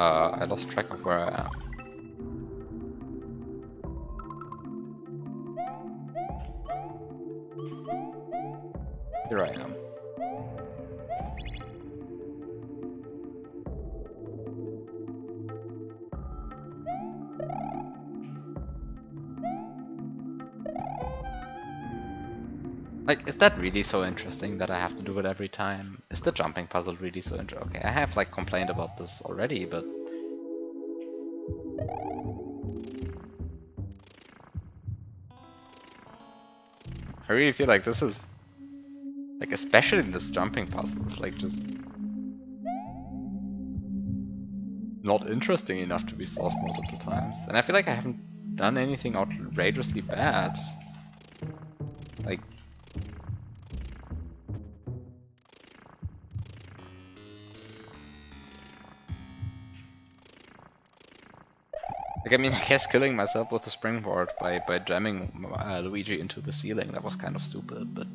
I lost track of where I am. Here I am. Like, is that really so interesting that I have to do it every time? Is the jumping puzzle really so interesting? Okay, I have like complained about this already, but I really feel like this is, like, especially this jumping puzzle is like just not interesting enough to be solved multiple times. And I feel like I haven't done anything outrageously bad. Like, I mean, I guess killing myself with the springboard by jamming Luigi into the ceiling, that was kind of stupid, but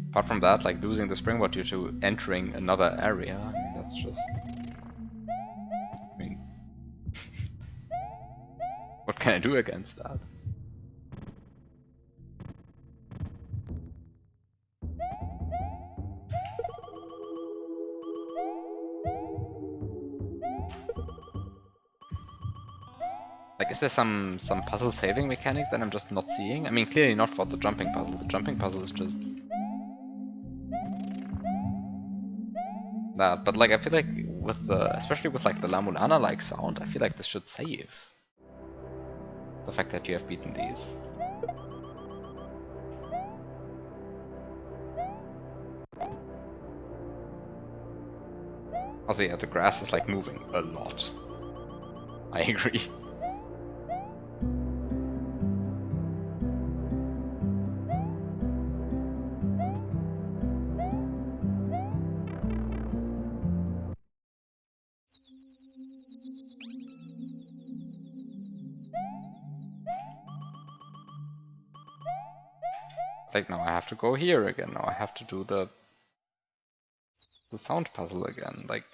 apart from that, like losing the springboard due to entering another area, I mean, that's just... I mean, what can I do against that? Like, is there some puzzle saving mechanic that I'm just not seeing? I mean, clearly not for the jumping puzzle. The jumping puzzle is just that. But like, I feel like with the, especially with like the La Mulana-like sound, I feel like this should save the fact that you have beaten these. Also, yeah, the grass is like moving a lot. I agree. Like, now I have to go here again. Now I have to do the sound puzzle again. Like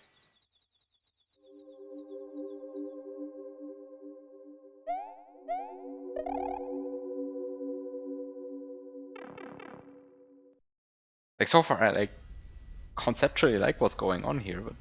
so far, I like conceptually like what's going on here, but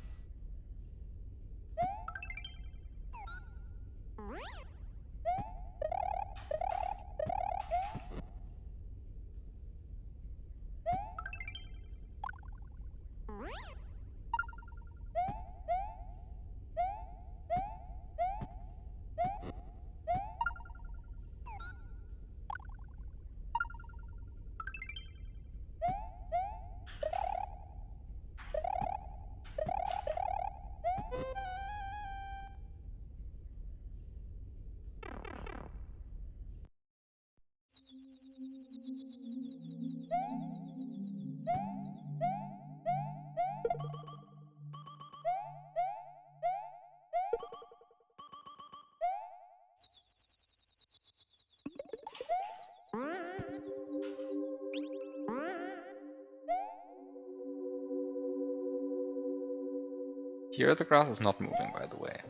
here the grass is not moving, by the way.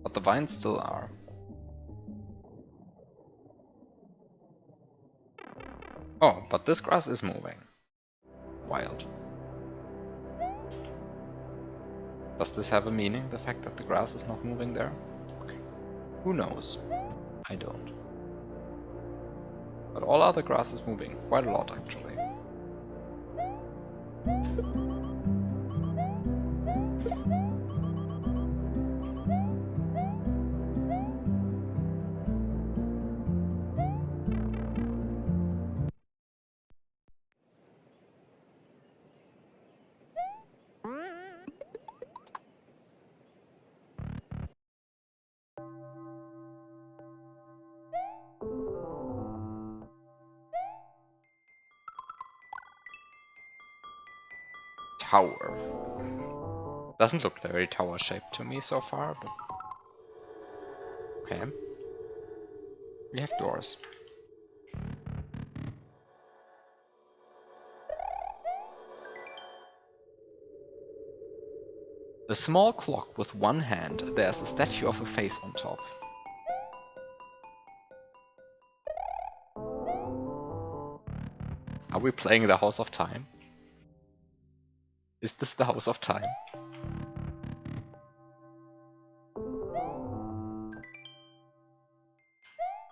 But the vines still are. Oh, but this grass is moving. Wild. Does this have a meaning, the fact that the grass is not moving there? Who knows? I don't. But all other grass is moving. Quite a lot, actually. Tower. Doesn't look very tower-shaped to me so far, but... Okay. We have doors. A small clock with one hand. There's a statue of a face on top. Are we playing the House of Time? Is this the House of Time?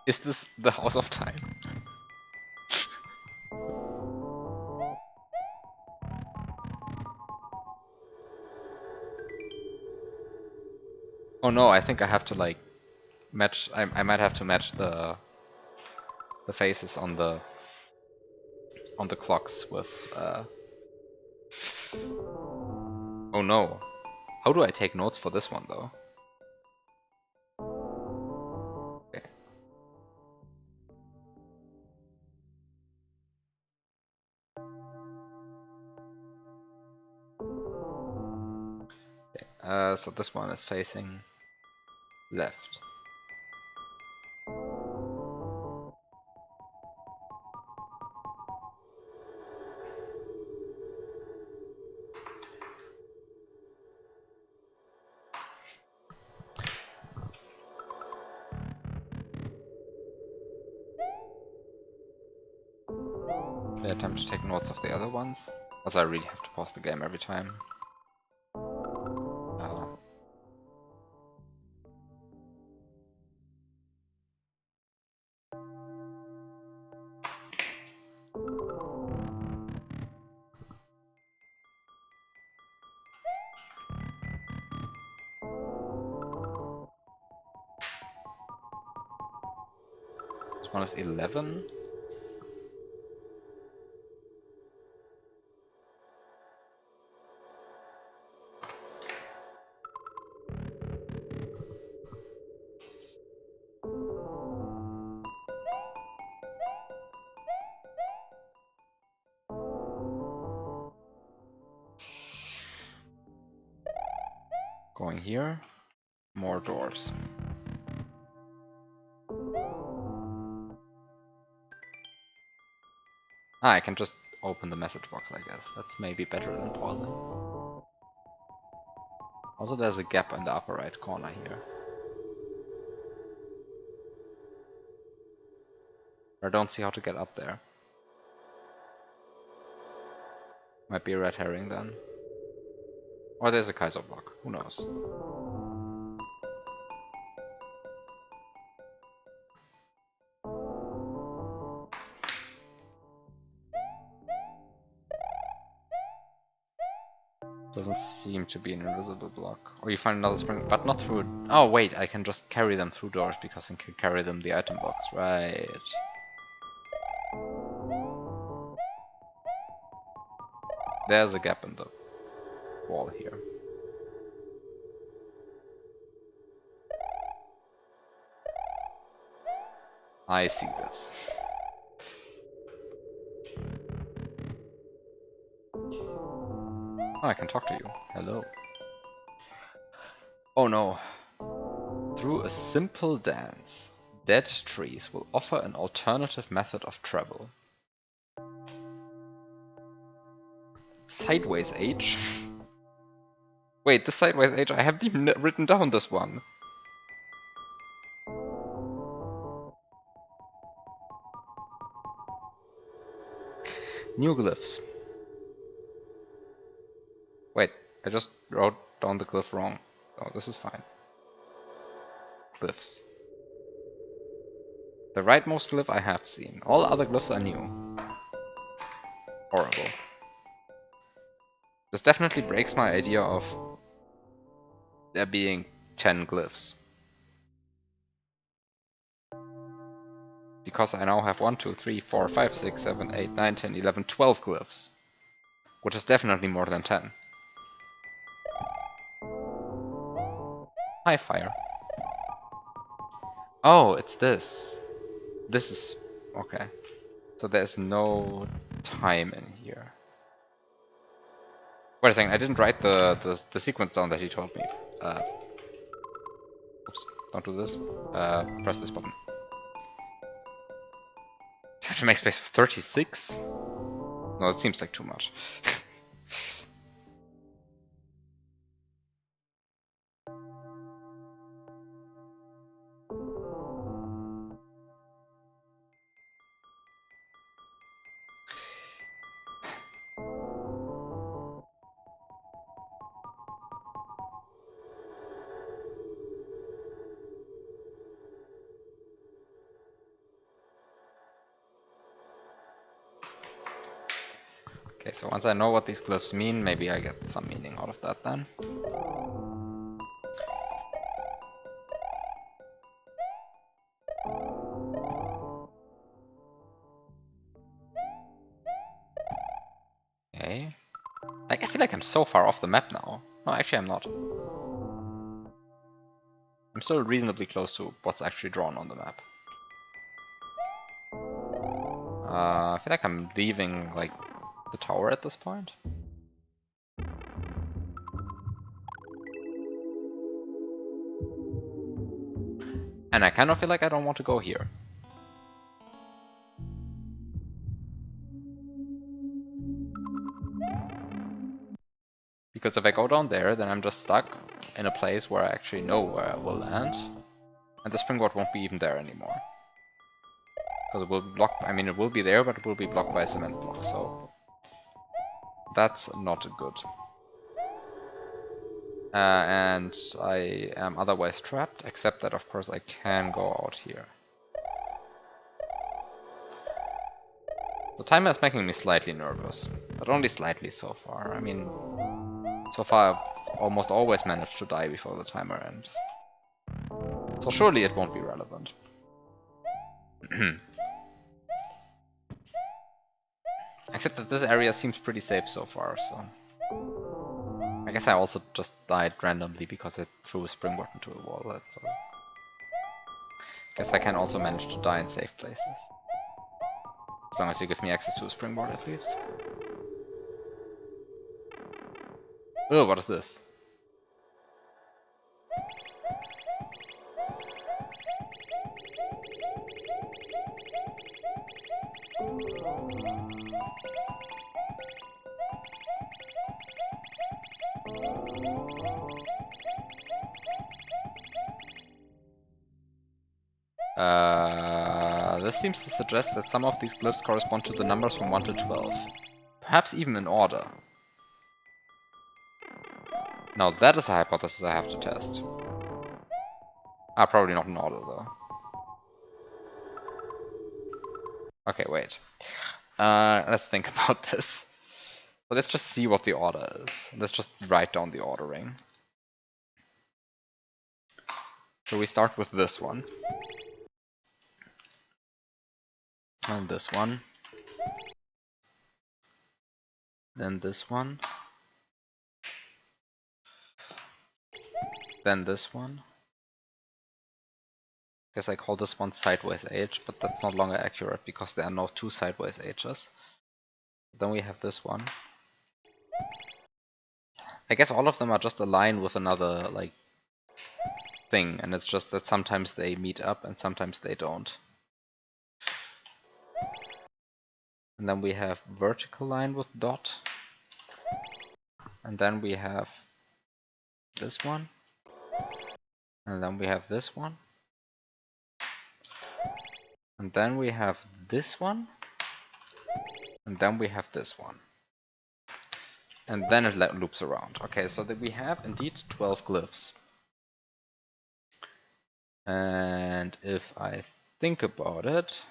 Is this the House of Time? Oh no, I think I have to like match. I might have to match the faces on the clocks with. Oh no, how do I take notes for this one though? Okay. So this one is facing left. Should I attempt to take notes of the other ones? Also, I really have to pause the game every time. This one is 11. Going here. More doors. Ah, I can just open the message box, I guess. That's maybe better than pausing. Also, there's a gap in the upper right corner here. I don't see how to get up there. Might be a red herring then. Or there's a Kaiser block. Who knows? Doesn't seem to be an invisible block. Or you find another spring, but not through... Oh wait, I can just carry them through doors because I can carry them the item box. Right. There's a gap in the wall here. I see this. Oh, I can talk to you. Hello. Oh no. Through a simple dance, dead trees will offer an alternative method of travel. Sideways H? Wait, the sideways H, I haven't even written down this one. New glyphs. Wait, I just wrote down the glyph wrong. Oh, this is fine. Glyphs. The rightmost glyph I have seen. All other glyphs are new. Horrible. This definitely breaks my idea of there being 10 glyphs. Because I now have 1, 2, 3, 4, 5, 6, 7, 8, 9, 10, 11, 12 glyphs. Which is definitely more than 10. Hi, fire. Oh, it's this. This is... okay. So there's no time in here. Wait a second, I didn't write the sequence down that he told me. Oops, don't do this. Press this button. I have to make space for 36? No, it seems like too much. Okay, so once I know what these glyphs mean, maybe I get some meaning out of that then. Like, I feel like I'm so far off the map now. No, actually I'm not. I'm still reasonably close to what's actually drawn on the map. I feel like I'm leaving, like, the tower at this point. And I kind of feel like I don't want to go here. Because if I go down there, then I'm just stuck in a place where I actually know where I will land. And the springboard won't be even there anymore. Because it will be blocked, I mean it will be there, but it will be blocked by a cement block, so... That's not good. And I am otherwise trapped, except that of course I can go out here. The timer is making me slightly nervous, but only slightly so far. I mean, so far I've almost always managed to die before the timer ends. So surely it won't be relevant. Except that this area seems pretty safe so far, so... I guess I also just died randomly because I threw a springboard into a wall, that's all. Guess I can also manage to die in safe places. As long as you give me access to a springboard at least. Oh, what is this? This seems to suggest that some of these glyphs correspond to the numbers from 1 to 12. Perhaps even in order. Now that is a hypothesis I have to test. Probably not in order though. Okay, wait. Let's think about this. So let's just see what the order is. Let's just write down the ordering. So we start with this one. And this one. Then this one. Then this one. Guess I call this one sideways H, but that's not longer accurate because there are no two sideways H's. Then we have this one. I guess all of them are just a line with another, like, thing, and it's just that sometimes they meet up and sometimes they don't. And then we have vertical line with dot. And then we have this one. And then we have this one. And then we have this one. And then we have this one. And then it loops around. Okay, so that we have indeed 12 glyphs. And if I think about it,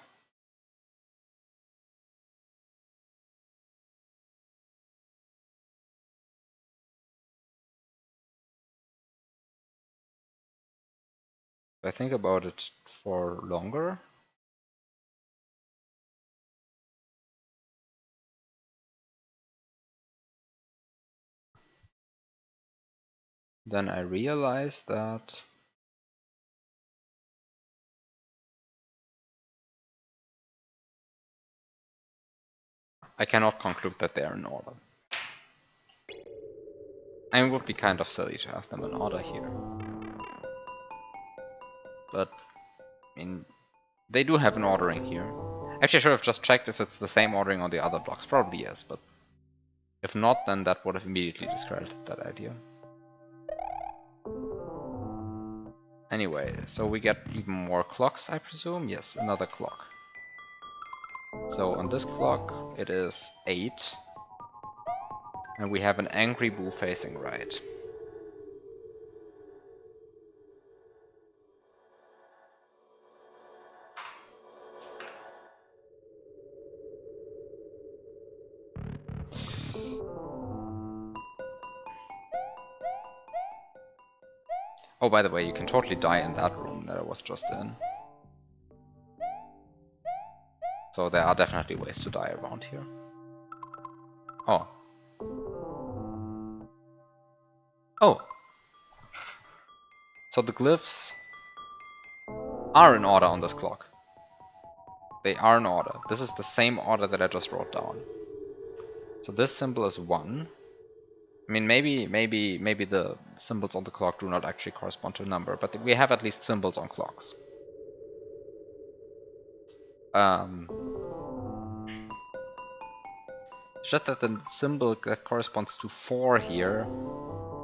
for longer, then I realize that I cannot conclude that they are in order. I mean, it would be kind of silly to have them in order here. But, I mean, they do have an ordering here. Actually, I should have just checked if it's the same ordering on the other blocks. Probably yes, but if not, then that would have immediately discredited that idea. Anyway, so we get even more clocks, I presume? Yes, another clock. So on this clock, it is 8. And we have an angry boo facing right. Oh, by the way, you can totally die in that room that I was just in. So there are definitely ways to die around here. Oh. Oh, so the glyphs are in order on this clock. They are in order. This is the same order that I just wrote down. So this symbol is 1. I mean, maybe the symbols on the clock do not actually correspond to a number, but we have at least symbols on clocks. It's just that the symbol that corresponds to 4 here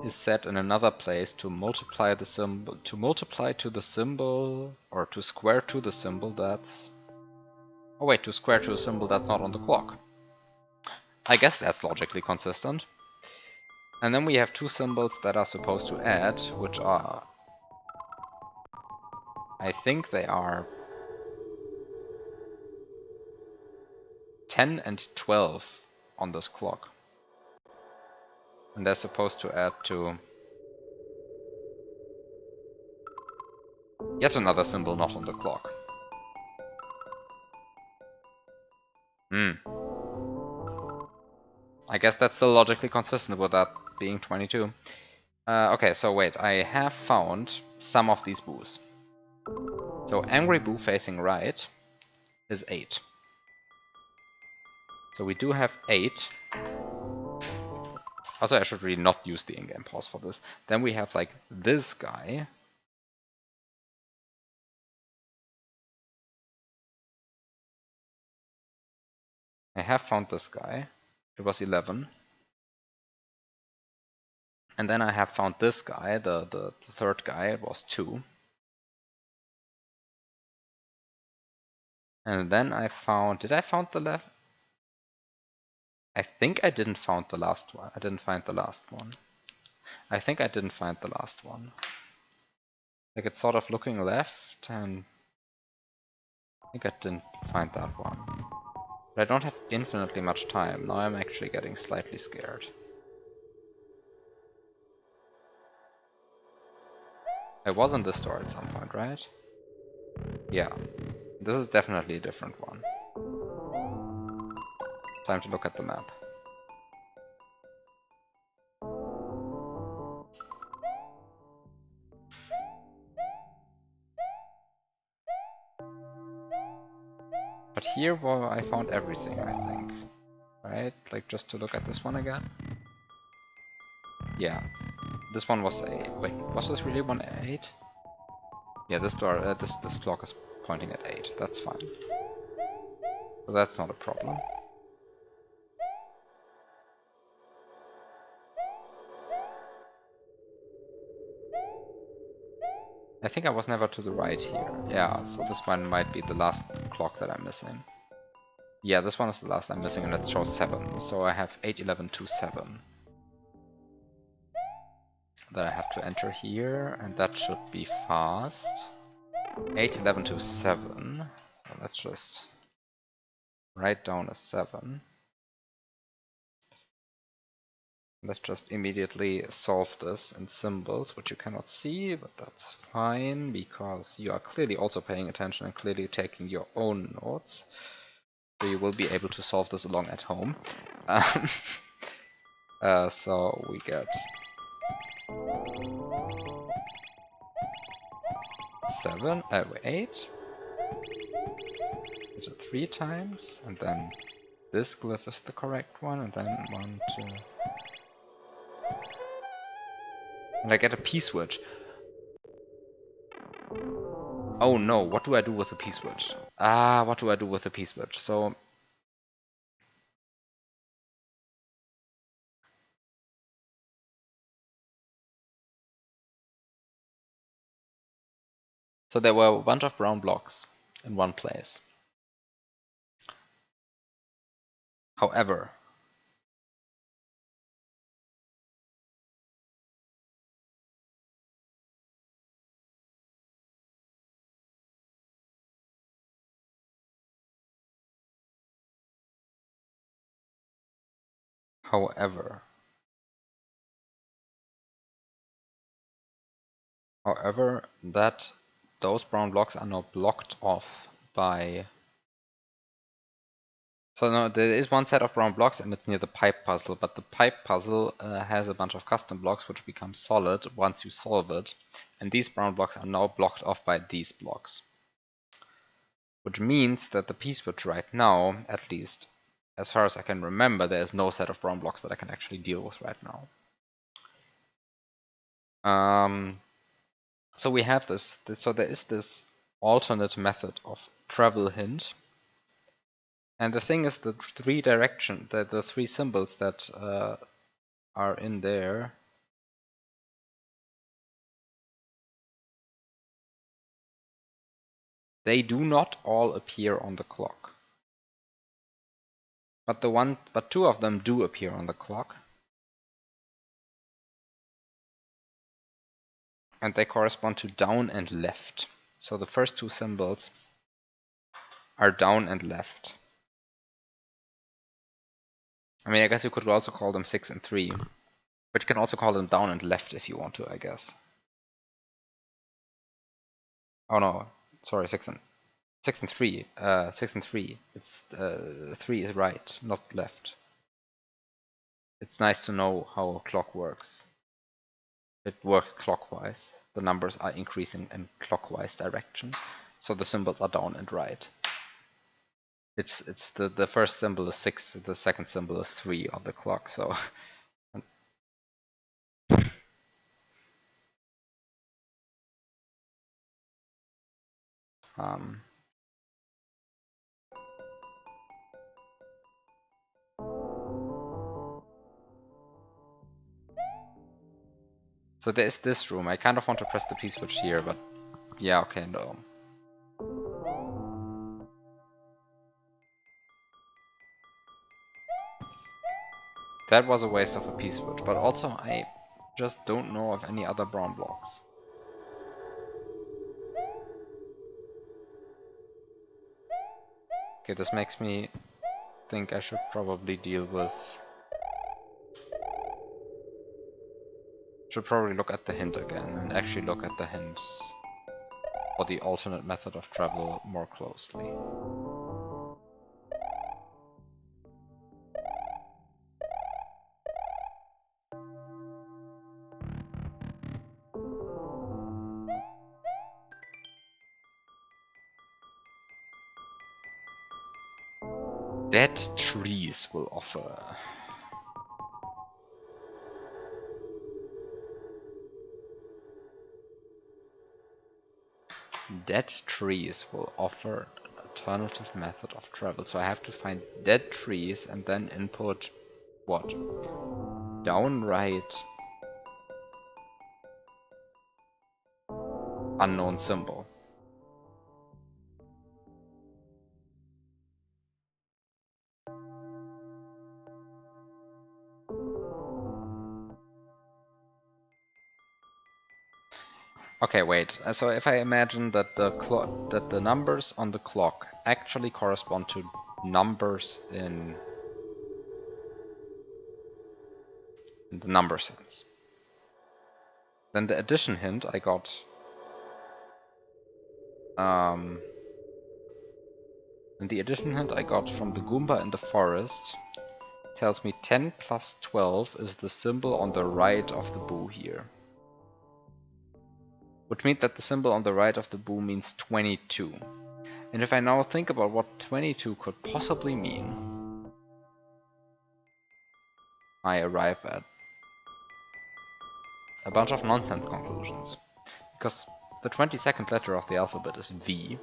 is set in another place to multiply the symbol, to the symbol, or to square to the symbol that's... Oh wait, to square to a symbol that's not on the clock. I guess that's logically consistent. And then we have 2 symbols that are supposed to add, which are... I think they are 10 and 12 on this clock. And they're supposed to add to yet another symbol not on the clock. I guess that's still logically consistent with that being 22. Okay, so wait, I have found some of these boos. So Angry Boo facing right is 8. So we do have 8. Also, I should really not use the in-game pause for this. Then we have like this guy. I have found this guy. It was 11. And then I have found this guy, the third guy, it was 2. And then I found, did I found the left? I think I didn't find the last one. I didn't find the last one. I think I didn't find the last one. Like it's sort of looking left, and I think I didn't find that one. But I don't have infinitely much time. Now I'm actually getting slightly scared. I was in this store at some point, right? Yeah. This is definitely a different one. Time to look at the map. But here, well, I found everything, I think. Right? Like, just to look at this one again. Yeah. This one was 8. Wait, was this really 1 8? Yeah, this door, this clock is pointing at 8. That's fine. So that's not a problem. I think I was never to the right here. Yeah, so this one might be the last clock that I'm missing. Yeah, this one is the last I'm missing, and it shows 7. So I have 8, 11, 2, 7. That I have to enter here, and that should be fast. 8, 11, 2, 7. So let's just write down a 7. Let's just immediately solve this in symbols, which you cannot see, but that's fine, because you are clearly also paying attention and clearly taking your own notes. So you will be able to solve this along at home. So we get 7, 8. Did it 3 times, and then this glyph is the correct one, and then 1, 2. And I get a P-switch. Oh no, what do I do with the P-switch? What do I do with the P-switch? So there were a bunch of brown blocks in one place. However, that those brown blocks are now blocked off by So no, there is one set of brown blocks and it's near the pipe puzzle, but the pipe puzzle has a bunch of custom blocks which become solid once you solve it, and these brown blocks are now blocked off by these blocks. Which means that the piece which right now, at least as far as I can remember, there is no set of brown blocks that I can actually deal with right now. So we have this, so there is this alternate method of travel hint. And the thing is, the the three symbols that are in there, they do not all appear on the clock. But two of them do appear on the clock. And they correspond to down and left. So the first two symbols are down and left. I mean, I guess you could also call them 6 and 3. But you can also call them down and left if you want to, I guess. Oh no, sorry, 6 and 3. 6 and 3. It's 3 is right, not left. It's nice to know how a clock works. It works clockwise. The numbers are increasing in clockwise direction, so the symbols are down and right. It's the first symbol is 6, the second symbol is 3 on the clock, so so there's this room. I kind of want to press the P-switch here, but yeah, okay, no. That was a waste of a P-switch, but also I just don't know of any other brown blocks. Okay, this makes me think I should probably deal with... Should probably look at the hint again, and actually look at the hint or the alternate method of travel more closely. Dead trees will offer. Dead trees will offer an alternative method of travel. So I have to find dead trees and then input what? Down, right, unknown symbol. Okay, wait. So if I imagine that the numbers on the clock actually correspond to numbers in the number sense, then the addition hint I got and the addition hint I got from the Goomba in the forest tells me 10 plus 12 is the symbol on the right of the boo here. Which means that the symbol on the right of the boo means 22. And if I now think about what 22 could possibly mean, I arrive at a bunch of nonsense conclusions. Because the 22nd letter of the alphabet is V.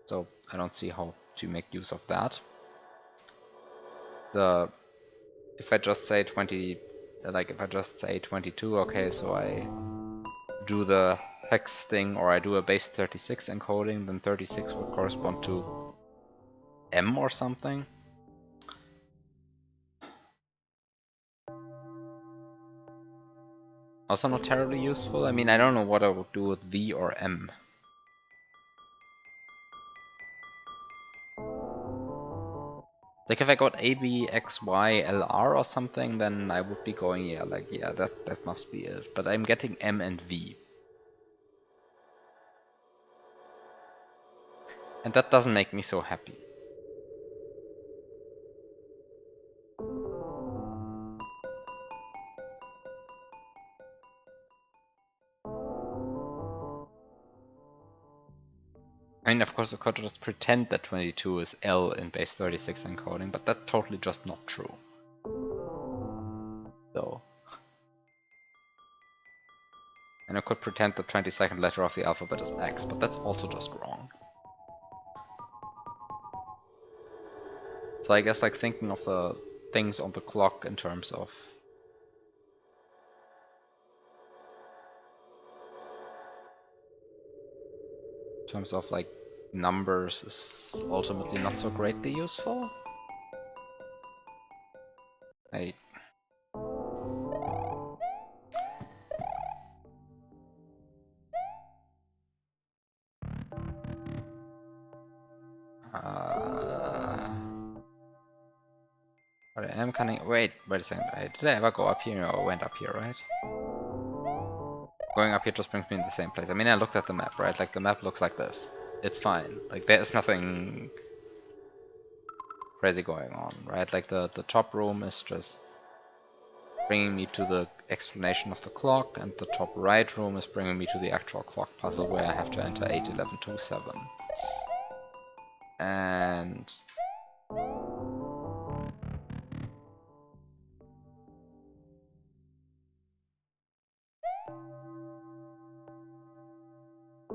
So I don't see how to make use of that. If I just say 22, okay, so I do the hex thing or I do a base 36 encoding, then 36 would correspond to M or something. Also not terribly useful. I mean, I don't know what I would do with V or M. Like if I got A, B, X, Y, L, R or something, then I would be going, yeah, like, yeah, that must be it. But I'm getting M and V. And that doesn't make me so happy. I mean, of course, I could just pretend that 22 is L in base 36 encoding, but that's totally just not true. So. And I could pretend the 22nd letter of the alphabet is X, but that's also just wrong. So I guess like thinking of the things on the clock in terms of like numbers is ultimately not so greatly useful. But I am cunning. Wait a second. Did I ever go up here or went up here, right? Going up here just brings me in the same place. I mean, I looked at the map, right? Like the map looks like this. It's fine. Like there's nothing crazy going on, right? Like the top room is just bringing me to the explanation of the clock, and the top right room is bringing me to the actual clock puzzle where I have to enter 8, 11, 2, 7. And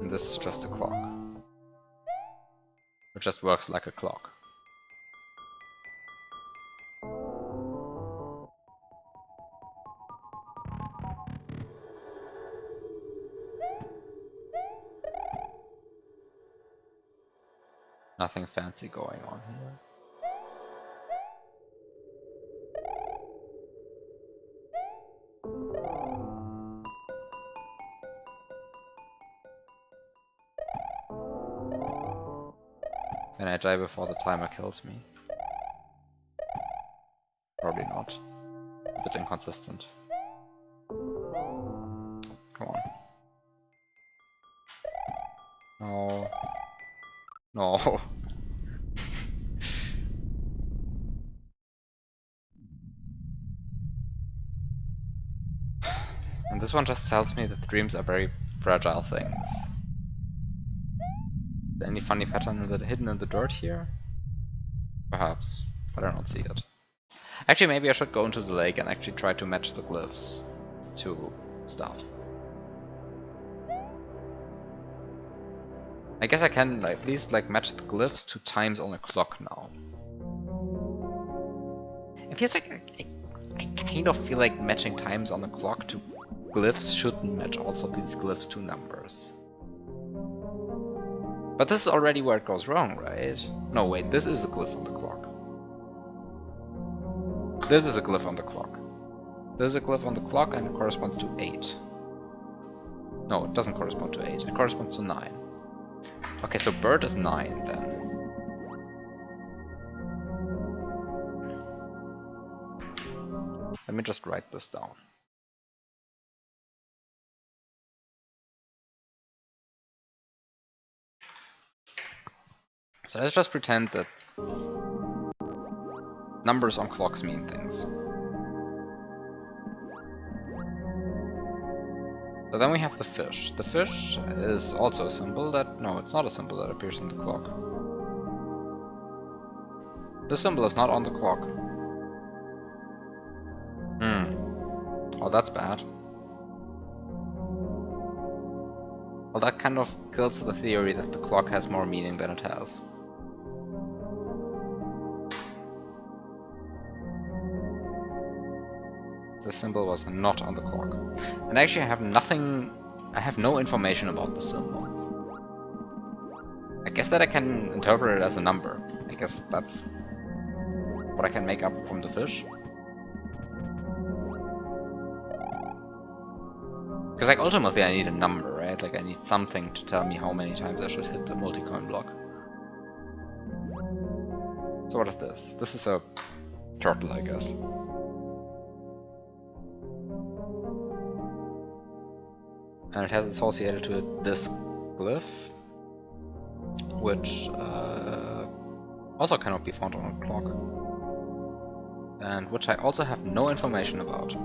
this is just a clock. It just works like a clock. Nothing fancy going on here. Can I die before the timer kills me? Probably not. A bit inconsistent. Come on. No. No. And this one just tells me that dreams are very fragile things. Is there any funny pattern hidden in the dirt here? Perhaps, but I don't see it. Actually, maybe I should go into the lake and actually try to match the glyphs to stuff. I guess I can at least match the glyphs to times on a clock now. It feels like I kind of feel like matching times on the clock to glyphs shouldn't match also these glyphs to numbers. But this is already where it goes wrong, right? No, wait, this is a glyph on the clock. This is a glyph on the clock. This is a glyph on the clock and it corresponds to 8. No, it doesn't correspond to 8. It corresponds to 9. Okay, so bird is 9 then. Let me just write this down. So let's just pretend that numbers on clocks mean things. So then we have the fish. The fish is also a symbol that... No, it's not a symbol that appears on the clock. This symbol is not on the clock. Oh, that's bad. Well, that kind of kills the theory that the clock has more meaning than it has. The symbol was not on the clock. And actually I have no information about the symbol. I guess that I can interpret it as a number. I guess that's what I can make up from the fish. Because ultimately I need a number, right? I need something to tell me how many times I should hit the multi-coin block. So what is this? This is a turtle, I guess. And it has associated to it this glyph. which also cannot be found on a clock, and which I also have no information about.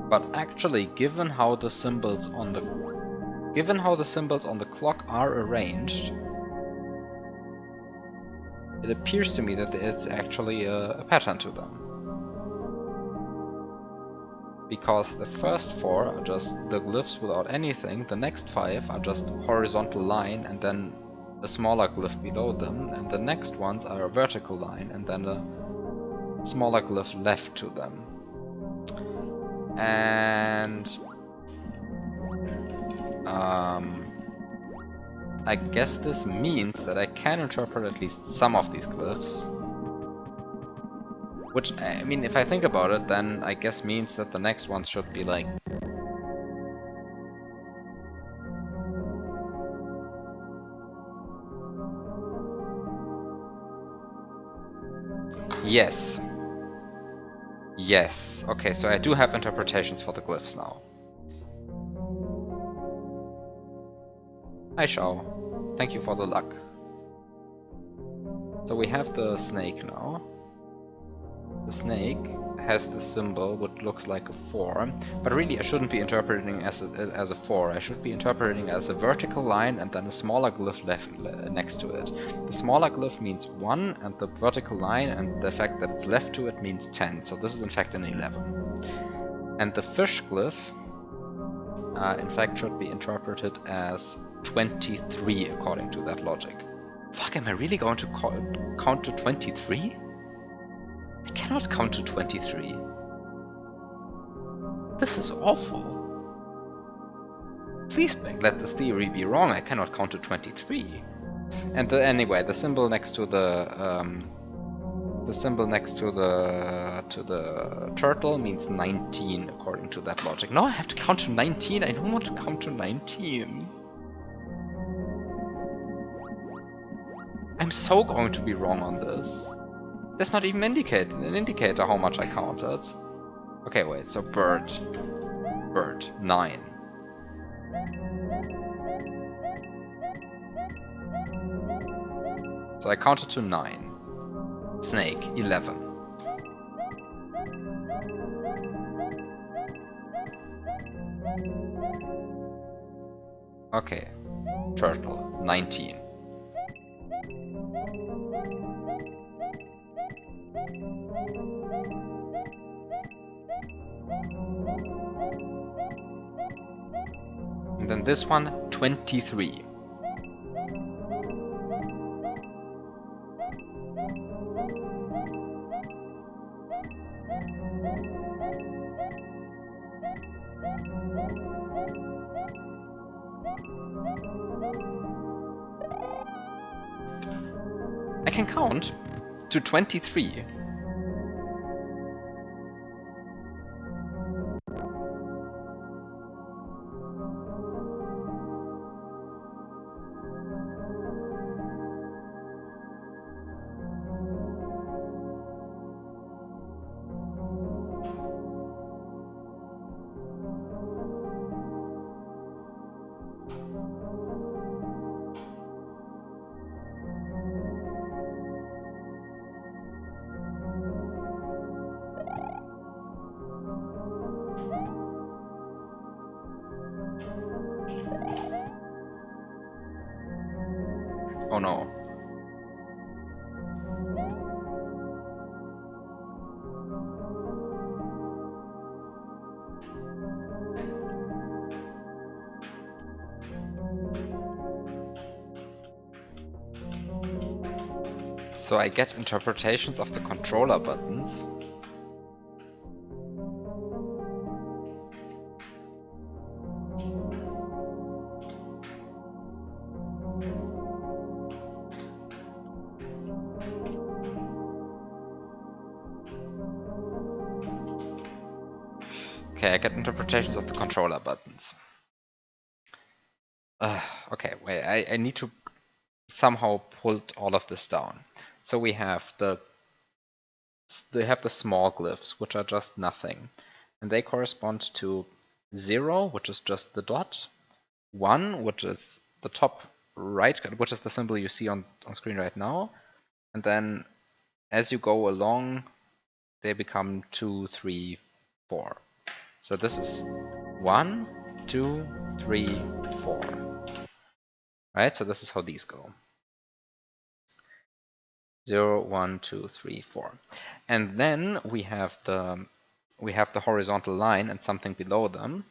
But actually, given how the symbols on the clock are arranged, it appears to me that there is actually a pattern to them. Because the first 4 are just the glyphs without anything, the next 5 are just horizontal line and then a smaller glyph below them, and the next ones are a vertical line and then a smaller glyph left to them. And I guess this means that I can interpret at least some of these glyphs. Which, I mean, if I think about it, then I guess means that the next ones should be like... Yes. Yes. Okay, so I do have interpretations for the glyphs now. Hi Shao. Thank you for the luck. So we have the snake now. The snake has the symbol which looks like a 4, but really I shouldn't be interpreting as a 4. I should be interpreting as a vertical line and then a smaller glyph next to it. The smaller glyph means 1 and the vertical line and the fact that it's left to it means 10. So this is in fact an 11. And the fish glyph in fact should be interpreted as 23 according to that logic. Fuck, am I really going to count to 23? I cannot count to 23. This is awful. Please let the theory be wrong. I cannot count to 23. And anyway, the symbol next to the turtle means 19 according to that logic. No, I have to count to 19. I don't want to count to 19. I'm so going to be wrong on this. That's not even an indicator how much I counted. Okay, wait, so bird, 9. So I counted to 9. Snake, 11. Okay, turtle, 19. And then this one, 23. I can count to 23. Oh no. So I get interpretations of the controller buttons. Okay, I get interpretations of the controller buttons. Okay, wait, I need to somehow pull all of this down. So we have they have the small glyphs, which are just nothing. And they correspond to 0, which is just the dot, 1, which is the top right, which is the symbol you see on screen right now. And then as you go along, they become 2, 3, 4. So this is 1, 2, 3, 4. Right? So this is how these go. 0, 1, 2, 3, 4. And then we have the horizontal line and something below them.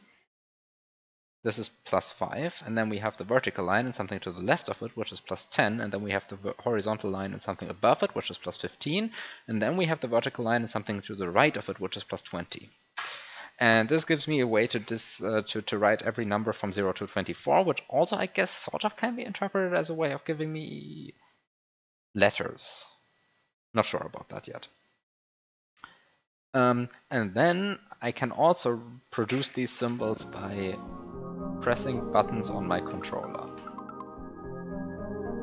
This is +5, and then we have the vertical line and something to the left of it, which is +10, and then we have the horizontal line and something above it, which is +15, and then we have the vertical line and something to the right of it, which is +20. And this gives me a way to write every number from 0 to 24, which also, I guess, sort of can be interpreted as a way of giving me letters. Not sure about that yet. And then I can also produce these symbols by pressing buttons on my controller.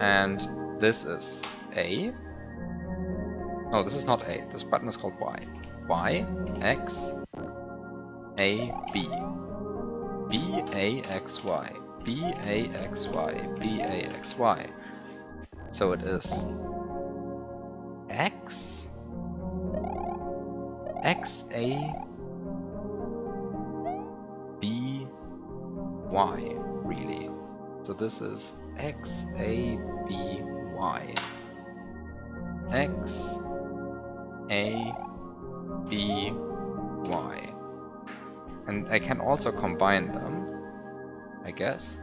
And this is A. No, this is not A. This button is called Y. Y, X, A, B. B, A, X, Y. B, A, X, Y. B, A, X, Y. So it is X, X, A, B, Y, really. So this is X, A, B, Y. X, A, B, Y. And I can also combine them, I guess.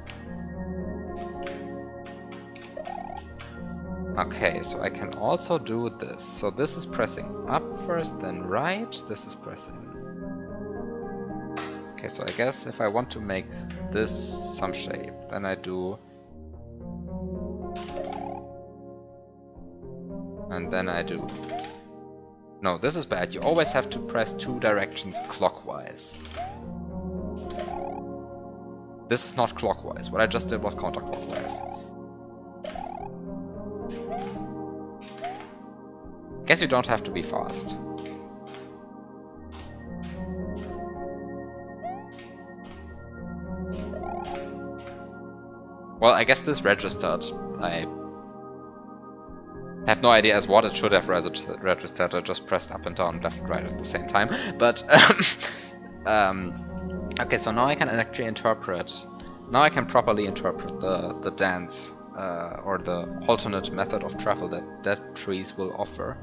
Okay, so I can also do this. So this is pressing up first, then right. This is pressing. Okay, so I guess if I want to make this some shape, then I do. And then I do. No, this is bad. You always have to press 2 directions clockwise. This is not clockwise. What I just did was counterclockwise. Guess you don't have to be fast. Well, I guess this registered. I have no idea as what it should have registered. I just pressed up and down, left and right at the same time. But okay, so now I can actually interpret. Now I can properly interpret the dance or the alternate method of travel that dead trees will offer.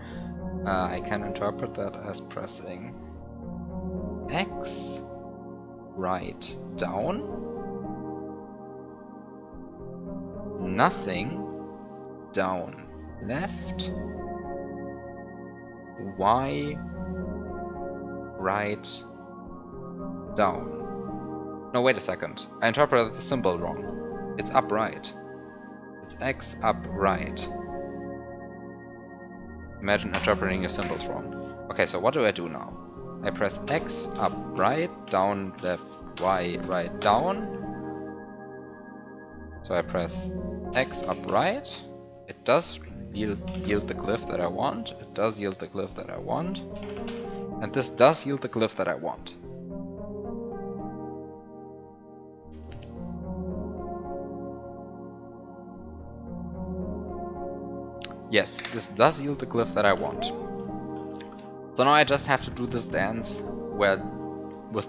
I can interpret that as pressing X, right, down, nothing, down, left, Y, right, down. No, wait a second. I interpreted the symbol wrong. It's upright. It's X, up, right. Imagine interpreting your symbols wrong. Okay, so what do I do now? I press X, up, right, down, left, Y, right, down. So I press X, up, right. It does yield the glyph that I want. It does yield the glyph that I want. And this does yield the glyph that I want. Yes, this does yield the glyph that I want. So now I just have to do this dance with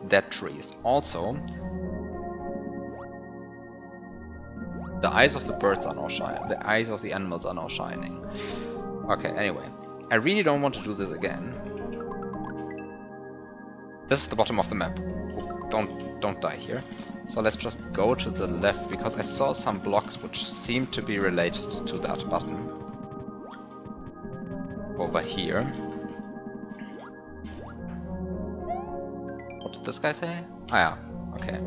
dead trees. Also, the eyes of the birds are now shining. The eyes of the animals are now shining. Okay, anyway. I really don't want to do this again. This is the bottom of the map. Don't die here. So let's just go to the left, because I saw some blocks which seem to be related to that button. Over here. What did this guy say? Ah yeah, okay.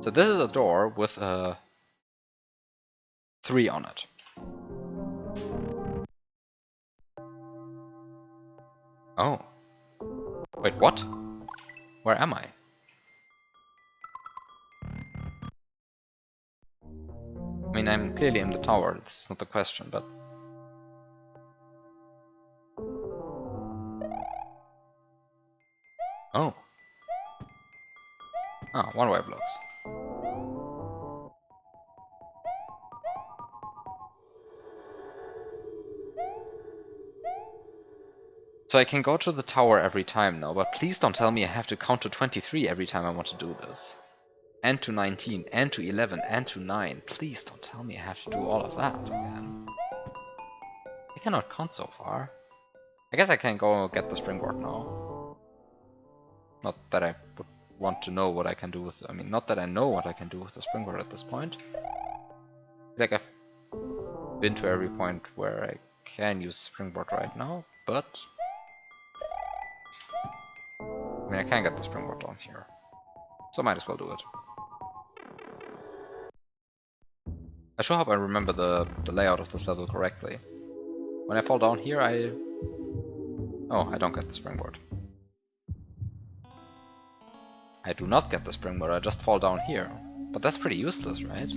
So this is a door with a 3 on it. Oh. Wait, what? Where am I? I mean, I'm clearly in the tower, this is not the question, but... Oh. Ah, one-way blocks. So I can go to the tower every time now, but please don't tell me I have to count to 23 every time I want to do this. And to 19, and to 11, and to 9. Please don't tell me I have to do all of that again. I cannot count so far. I guess I can go get the springboard now. Not that I would want to know what I can do with... I mean, not that I know what I can do with the springboard at this point. Like, I've been to every point where I can use springboard right now, but... I mean, I can get the springboard down here. So I might as well do it. I sure hope I remember the layout of this level correctly. When I fall down here, Oh, I don't get the springboard. I do not get the springboard, I just fall down here. But that's pretty useless, right?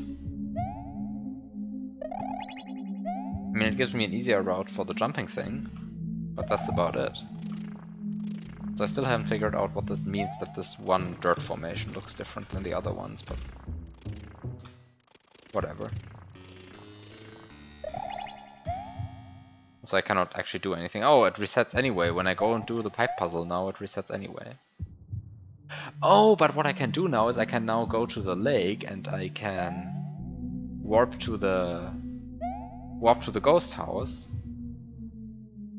I mean, it gives me an easier route for the jumping thing, but that's about it. So I still haven't figured out what that means that this one dirt formation looks different than the other ones, but... whatever. So I cannot actually do anything. Oh, it resets anyway. When I go and do the pipe puzzle now, it resets anyway. Oh, but what I can do now is I can now go to the lake and I can warp to the ghost house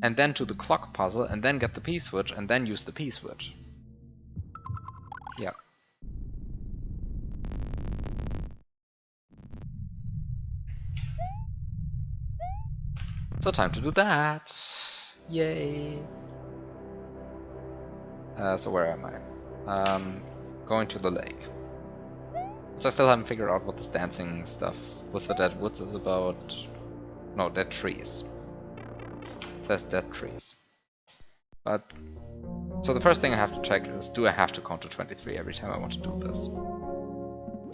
and then to the clock puzzle and then get the P-switch and then use the P-switch. Yeah. So time to do that. Yay. So where am I? Going to the lake. So I still haven't figured out what this dancing stuff with the dead woods is about. No, dead trees. It says dead trees. But so the first thing I have to check is, do I have to count to 23 every time I want to do this?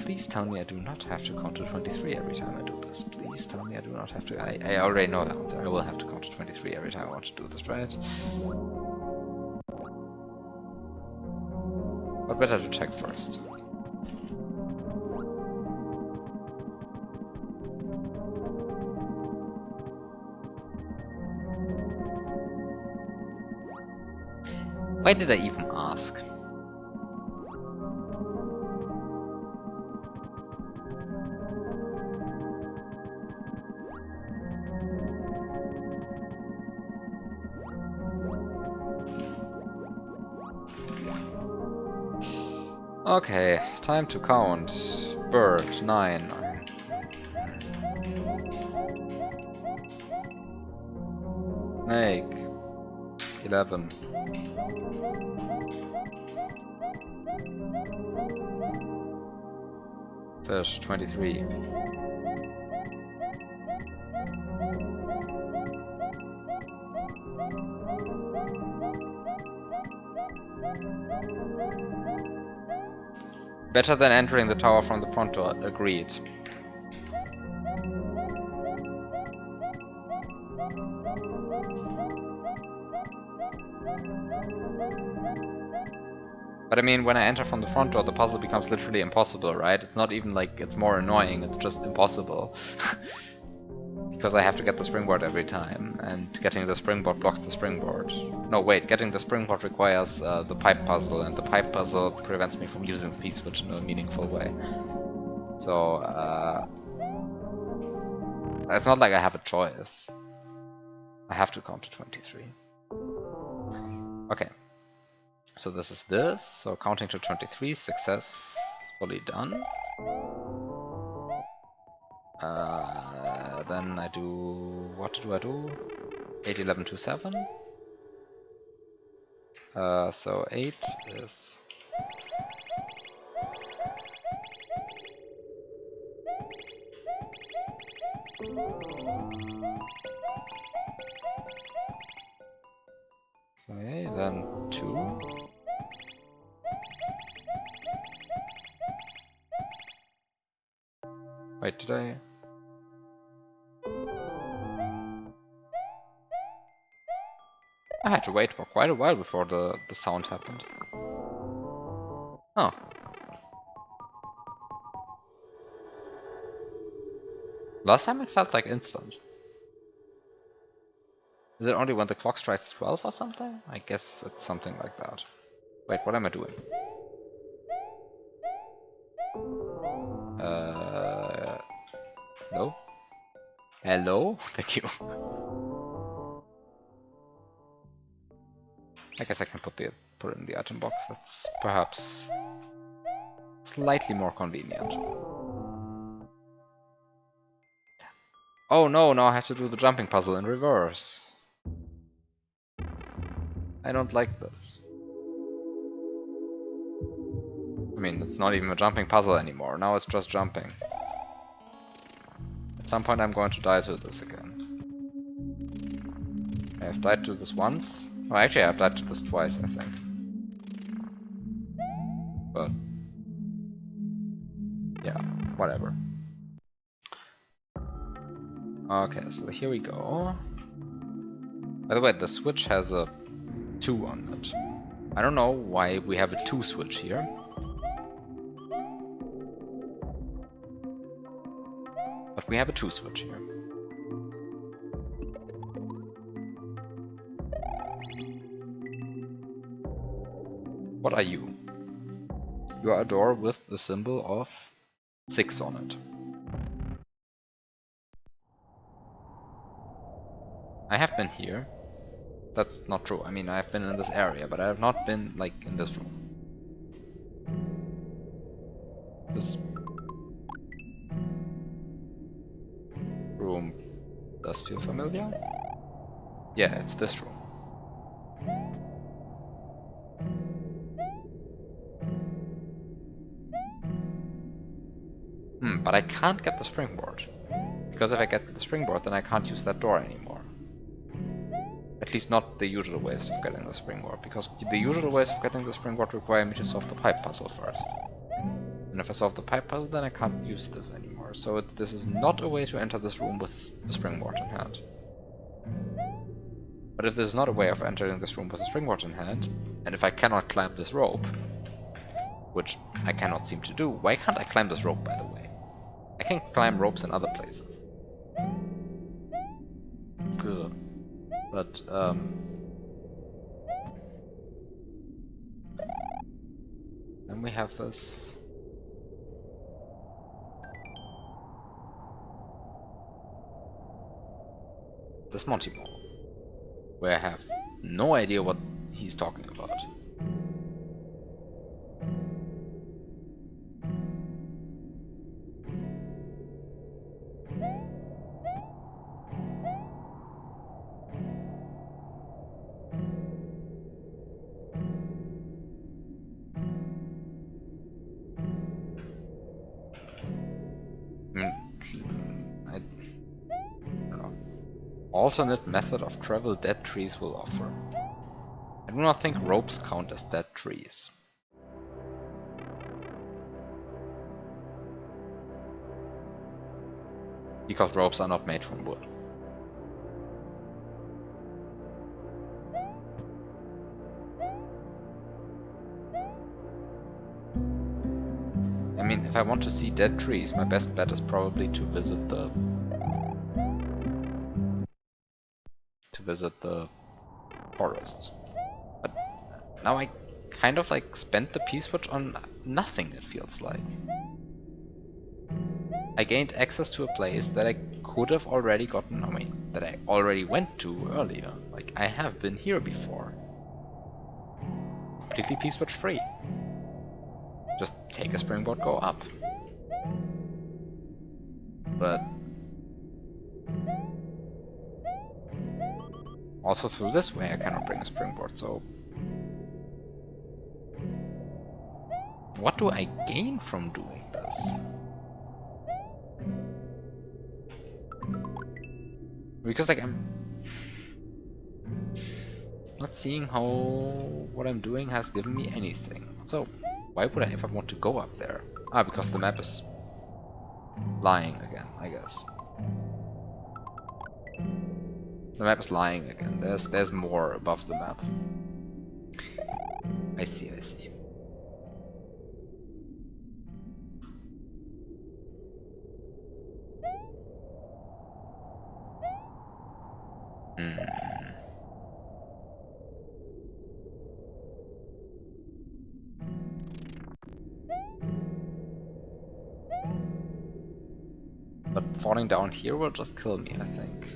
Please tell me I do not have to count to 23 every time I do this. Please tell me I do not have to. I already know the answer. I will have to count to 23 every time I want to do this, right? But better to check first. Why did I even ask? Okay, time to count. Bird, 9. Snake, 11. Fish, 23. Better than entering the tower from the front door, agreed. But I mean, when I enter from the front door, the puzzle becomes literally impossible, right? It's not even like it's more annoying, it's just impossible. Because I have to get the springboard every time, and getting the springboard blocks the springboard. No, wait, getting the springboard requires the pipe puzzle, and the pipe puzzle prevents me from using the P-switch in a meaningful way. So, it's not like I have a choice. I have to count to 23. Okay. So this is this. So counting to 23, successfully done. Then I do... what do I do? 8, 11, 2, 7. So 8 is... okay, then 2. Wait, did I... I had to wait for quite a while before the sound happened. Oh. Last time it felt like instant. Is it only when the clock strikes 12 or something? I guess it's something like that. Wait, what am I doing? No? Hello? Thank you. I guess I can put it in the item box. That's perhaps slightly more convenient. Oh no, now I have to do the jumping puzzle in reverse. I don't like this. I mean, it's not even a jumping puzzle anymore. Now it's just jumping. At some point I'm going to die to this again. I've died to this once. Oh, actually I've died to this twice, I think. But yeah, whatever. Okay, so here we go. By the way, the switch has a 2 on it. I don't know why we have a 2 switch here. But we have a 2 switch here. What are you? You are a door with the symbol of 6 on it. I have been here. That's not true. I mean, I have been in this area, but I have not been, like, in this room. This room does feel familiar. Yeah, it's this room. But I can't get the springboard. Because if I get the springboard, then I can't use that door anymore. At least not the usual ways of getting the springboard, because the usual ways of getting the springboard require me to solve the pipe puzzle first. And if I solve the pipe puzzle, then I can't use this anymore. So this is not a way to enter this room with a springboard in hand. But if this is not a way of entering this room with a springboard in hand, and if I cannot climb this rope, which I cannot seem to do, why can't I climb this rope, by the way? I can climb ropes in other places. Ugh. But, then we have this. This Monty Ball, where I have no idea what he's talking about. I don't know. Alternate method of travel dead trees will offer. I do not think ropes count as dead trees. Because ropes are not made from wood. I mean, if I want to see dead trees, my best bet is probably to visit the forest. But now I kind of like spent the P-switch on nothing, it feels like. I gained access to a place that I could have already gotten, I mean, that I already went to earlier. Like, I have been here before. Completely P-switch free. Just take a springboard, go up. But also through this way I cannot bring a springboard, so what do I gain from doing this? Because like I'm not seeing how what I'm doing has given me anything. So why would I ever want to go up there? Ah, because the map is lying again, I guess. The map is lying again. There's more above the map. I see, I see. But falling down here will just kill me, I think.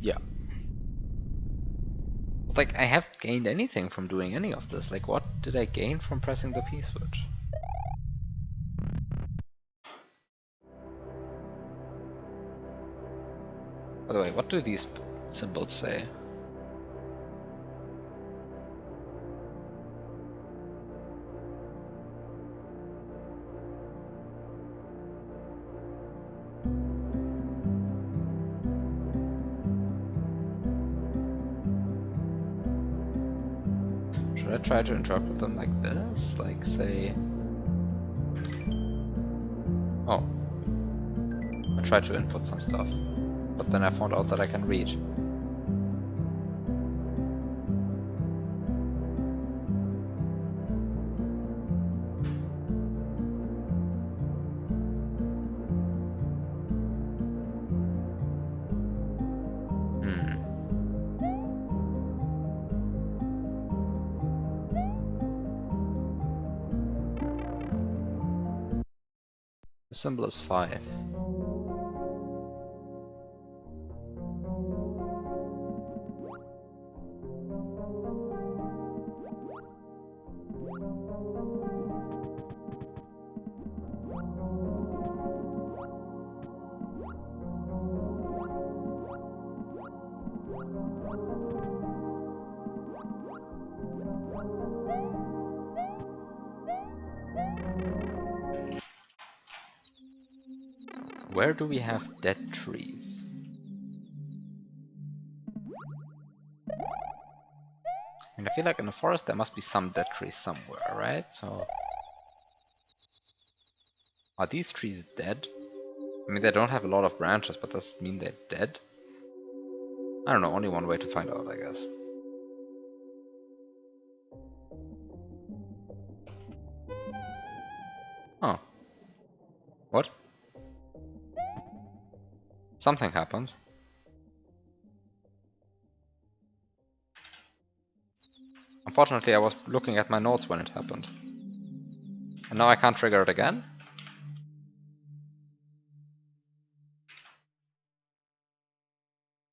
Yeah. But, like, I haven't gained anything from doing any of this. Like, what did I gain from pressing the P switch? By the way, what do these symbols say? Should I try to interpret them like this? Like, say... Oh. I tried to input some stuff. But then I found out that I can read. The symbol is 5. Where do we have dead trees? And I feel like in the forest there must be some dead trees somewhere, right? So... Are these trees dead? I mean, they don't have a lot of branches, but does it mean they're dead? I don't know, only one way to find out, I guess. Oh. What? Something happened. Unfortunately, I was looking at my notes when it happened. And now I can't trigger it again?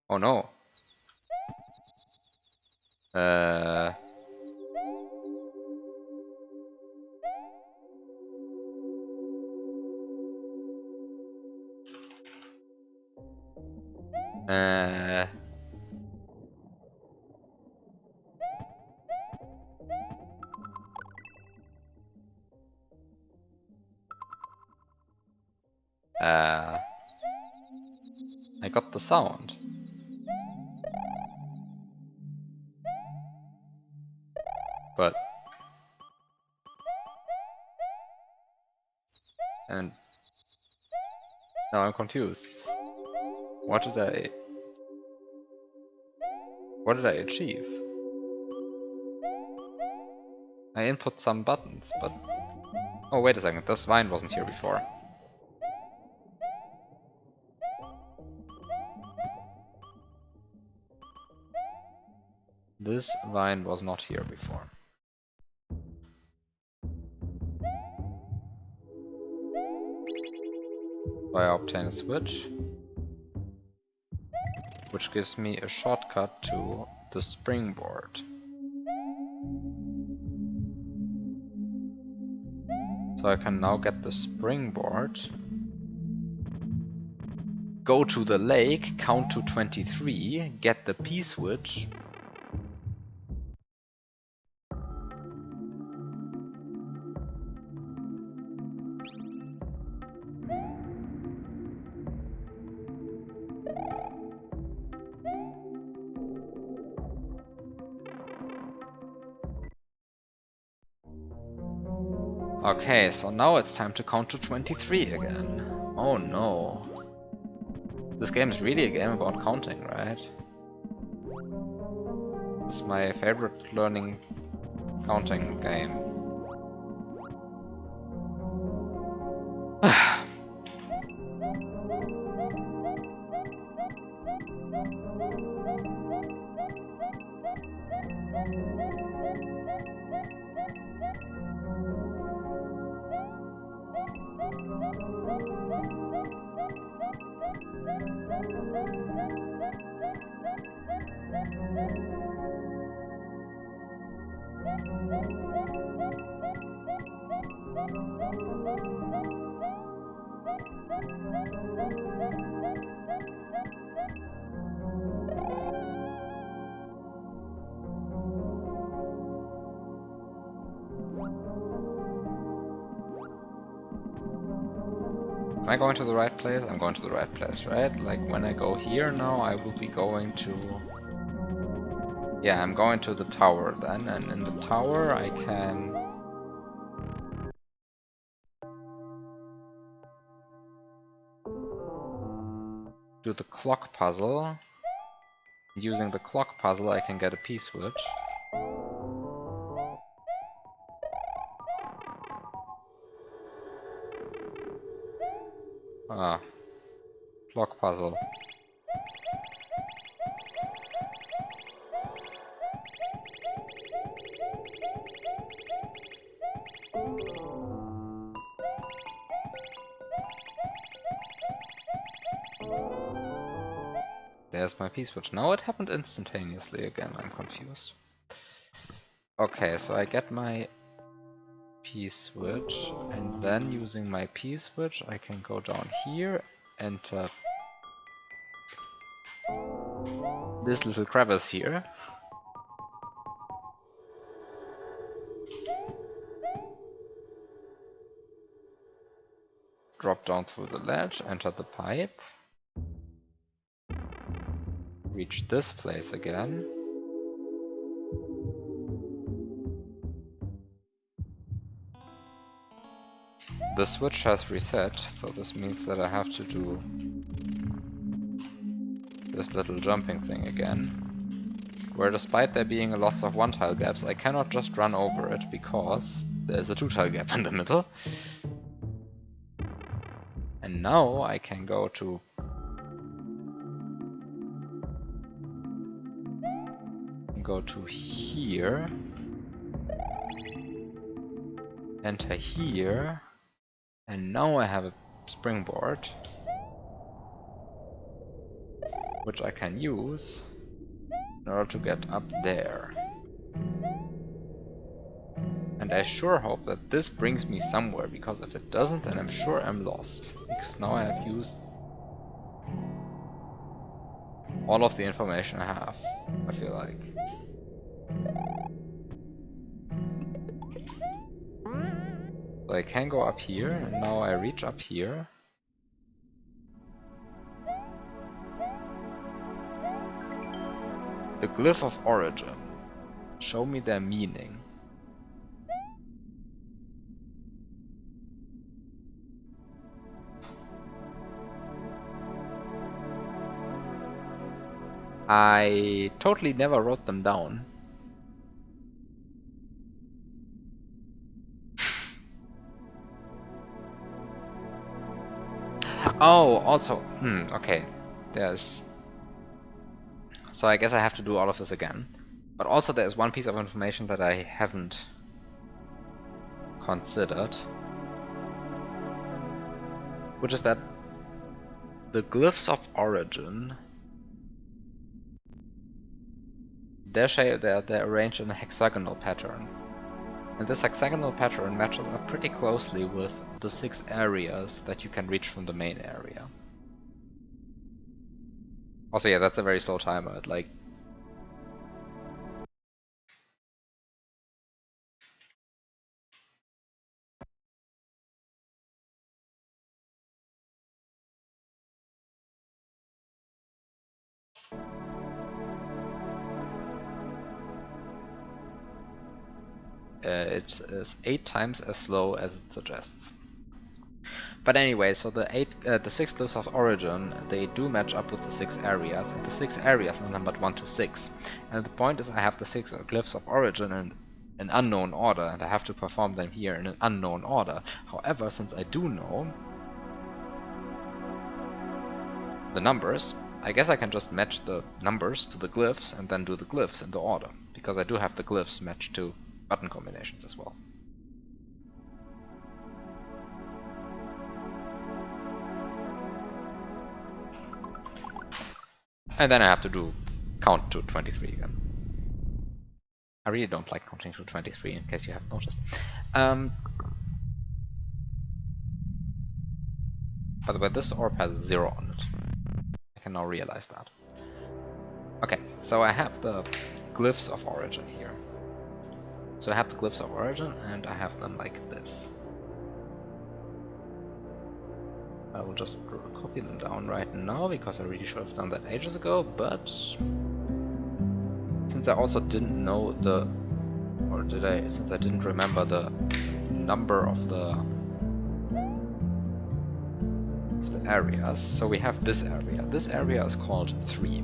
Oh no. Uh... I got the sound. But... And... Now I'm confused. What did I achieve? I input some buttons, but... Oh, wait a second, this vine wasn't here before. This vine was not here before. So I obtain a switch, which gives me a shortcut to the springboard. So I can now get the springboard, go to the lake, count to 23, get the P switch, Okay, so now it's time to count to 23 again. Oh no. This game is really a game about counting, right? It's my favorite learning counting game. Am I going to the right place? I'm going to the right place, right? Like when I go here now, I will be going to... Yeah, I'm going to the tower then, and in the tower I can... do the clock puzzle. Using the clock puzzle I can get a P-switch. Ah, clock puzzle. There's my P-switch. Now it happened instantaneously again, I'm confused. Okay, so I get my P-switch, and then using my P-switch I can go down here, enter this little crevice here. Drop down through the ledge, enter the pipe. Reach this place again. The switch has reset, so this means that I have to do this little jumping thing again. Where despite there being lots of one-tile gaps, I cannot just run over it because there's a two-tile gap in the middle. And now I can go to here, enter here, and now I have a springboard which I can use in order to get up there. And I sure hope that this brings me somewhere, because if it doesn't, then I'm sure I'm lost, because now I have used all of the information I have, I feel like. So I can go up here, and now I reach up here. The glyph of origin. Show me their meaning. I totally never wrote them down. Oh, also, okay. There's... So I guess I have to do all of this again. But also there's one piece of information that I haven't considered. Which is that the glyphs of origin, they're arranged in a hexagonal pattern. And this hexagonal pattern matches up pretty closely with the 6 areas that you can reach from the main area. Also, yeah, that's a very slow timer. It, like... it is 8 times as slow as it suggests. But anyway, so the 6 glyphs of origin, they do match up with the 6 areas, and the 6 areas are numbered 1 to 6. And the point is I have the 6 glyphs of origin in an unknown order, and I have to perform them here in an unknown order. However, since I do know the numbers, I guess I can just match the numbers to the glyphs and then do the glyphs in the order, because I do have the glyphs matched to button combinations as well. And then I have to do count to 23 again. I really don't like counting to 23, in case you haven't noticed. By the way, this orb has 0 on it. I can now realize that. Okay, so I have the glyphs of origin here. So I have the glyphs of origin, and I have them like this. I will just copy them down right now, because I really should have done that ages ago, but since I also didn't know since I didn't remember the number of the areas, so we have this area. This area is called 3.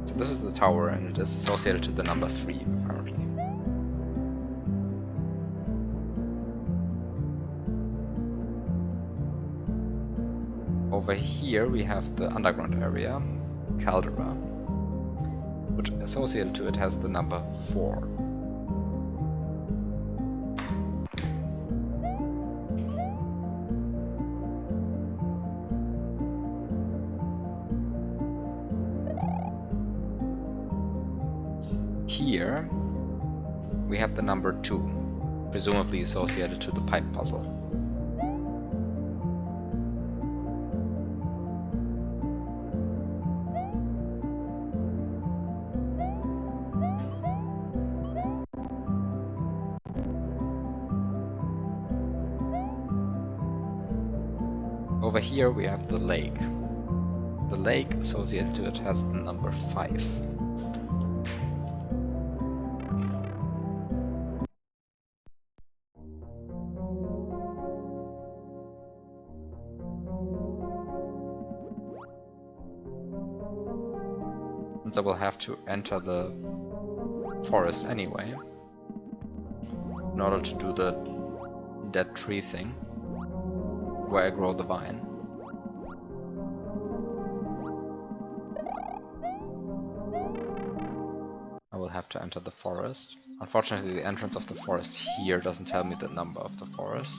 So this is the tower, and it is associated to the number 3, apparently. Over here we have the underground area, Caldera, which associated to it has the number 4. Here we have the number 2, presumably associated to the pipe puzzle. Over here we have the lake. The lake associated to it has the number 5. Since I will have to enter the forest anyway, in order to do the dead tree thing, where I grow the vine. I will have to enter the forest. Unfortunately, the entrance of the forest here doesn't tell me the number of the forest.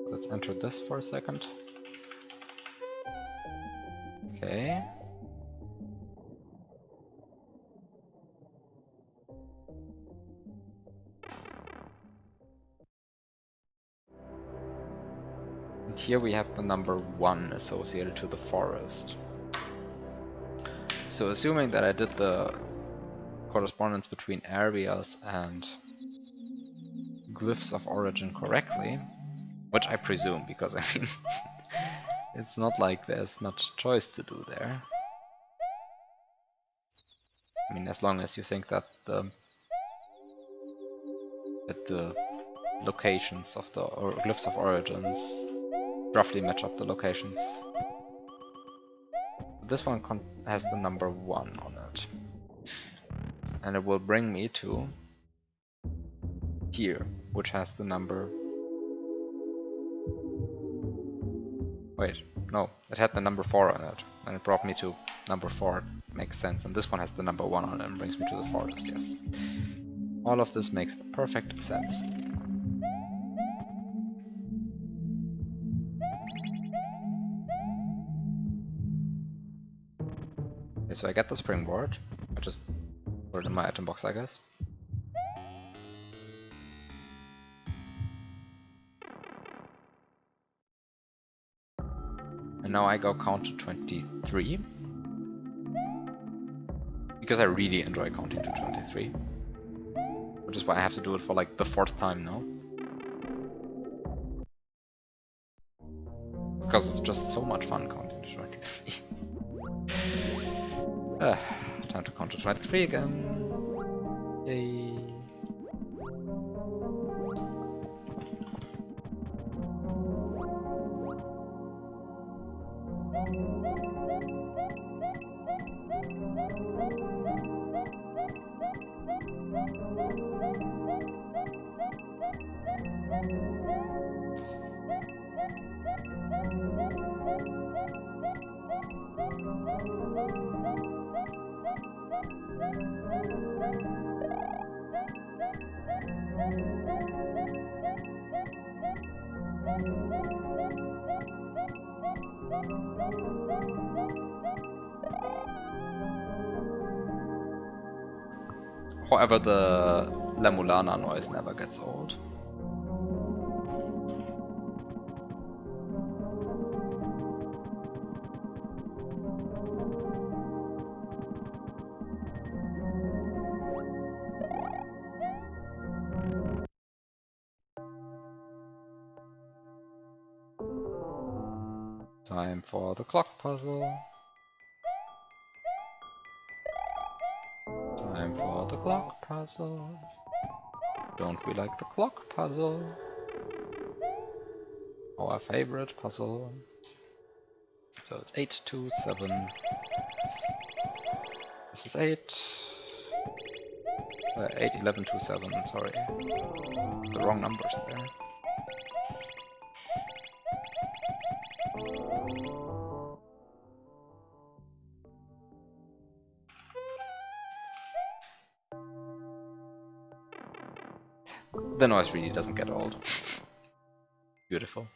Let's enter this for a second. Okay. And here we have the number 1 associated to the forest. So assuming that I did the correspondence between areas and glyphs of origin correctly, which I presume, because I mean it's not like there's much choice to do there. I mean, as long as you think that the locations of the glyphs of origins roughly match up the locations. This one has the number 1 on it, and it will bring me to here, which has the number... Wait, no, it had the number 4 on it, and it brought me to number 4. Makes sense. And this one has the number 1 on it and brings me to the forest, yes. All of this makes perfect sense. Okay, so I get the springboard. I just put it in my item box, I guess. And now I go count to 23. Because I really enjoy counting to 23. Which is why I have to do it for like the 4th time now. Because it's just so much fun counting to 23. Time to count to 23 again. Yay. However, the La Mulana noise never gets old. Time for the clock puzzle. Time for the clock puzzle. Don't we like the clock puzzle? Our favorite puzzle. So it's 8, 2, 7. This is 8. 8, 11, 2, 7, sorry. The wrong numbers there. The noise really doesn't get old. Beautiful.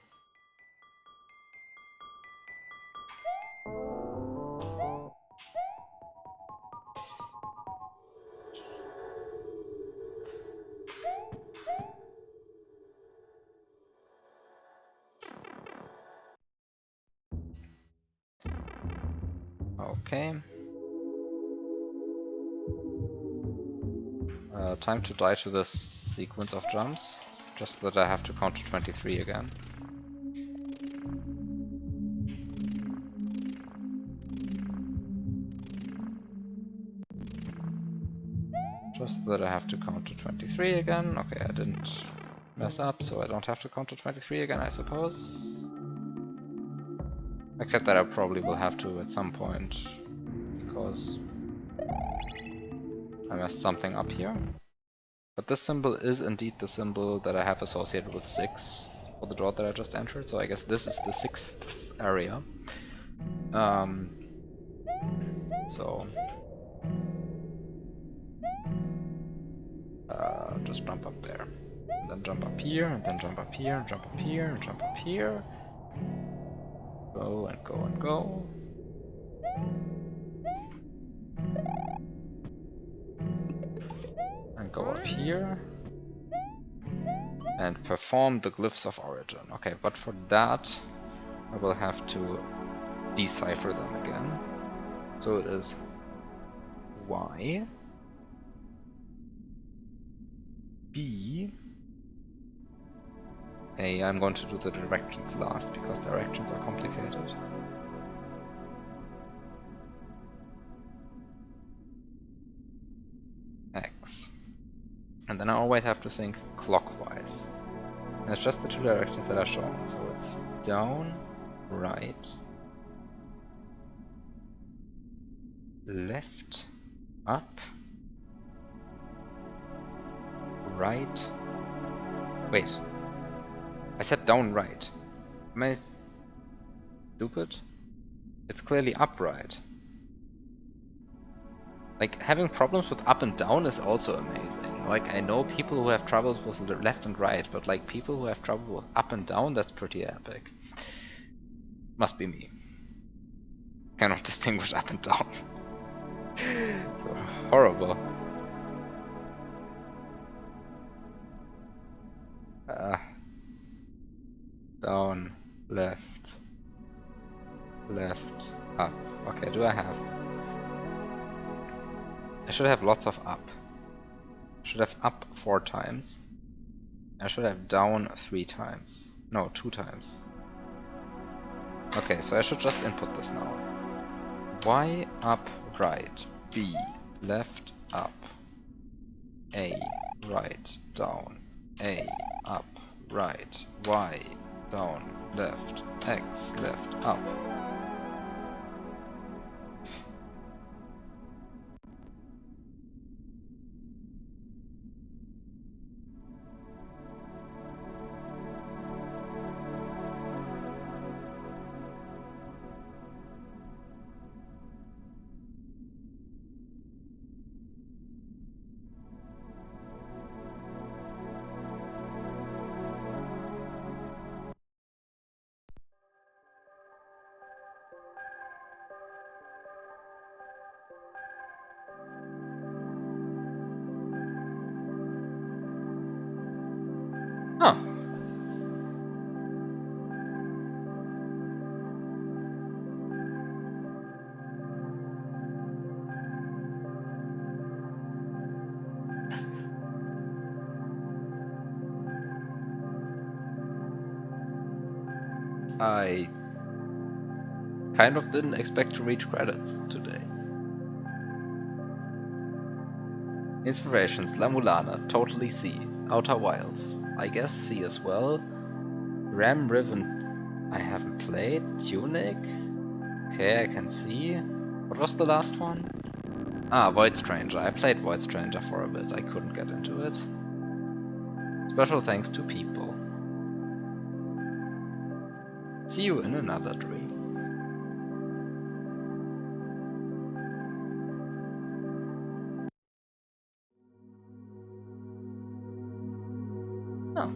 Okay. Time to die to this sequence of jumps, just that I have to count to 23 again. Just that I have to count to 23 again. Okay, I didn't mess up, so I don't have to count to 23 again, I suppose. Except that I probably will have to at some point, because I messed something up here. But this symbol is indeed the symbol that I have associated with 6 for the door that I just entered, so I guess this is the 6th area. So just jump up there, and then jump up here, and then jump up here, and jump up here, and jump up here. Go and go and go. And go up here. And perform the glyphs of origin. Okay, but for that I will have to decipher them again. So it is Y, B, A. I'm going to do the directions last because directions are complicated. X. And then I always have to think clockwise. And it's just the 2 directions that are shown. So it's down, right, left, up, right. Wait. I said down, right. Am I stupid? It's clearly upright. Like, having problems with up and down is also amazing. Like, I know people who have troubles with left and right, but like people who have trouble with up and down, that's pretty epic. Must be me. Cannot distinguish up and down. So horrible. Down, left, left, up. Okay, do I have... I should have lots of up. Should have up 4 times. I should have down 3 times. No, 2 times. Okay, so I should just input this now. Y up right, B left up, A right down, A up right, Y down left, X left up. Huh. I kind of didn't expect to reach credits today. Inspirations: La Mulana, Totally C, Outer Wilds, I guess C as well. Ram Riven I haven't played, Tunic, okay I can see. What was the last one? Ah, Void Stranger. I played Void Stranger for a bit, I couldn't get into it. Special thanks to people. See you in another dream. Oh.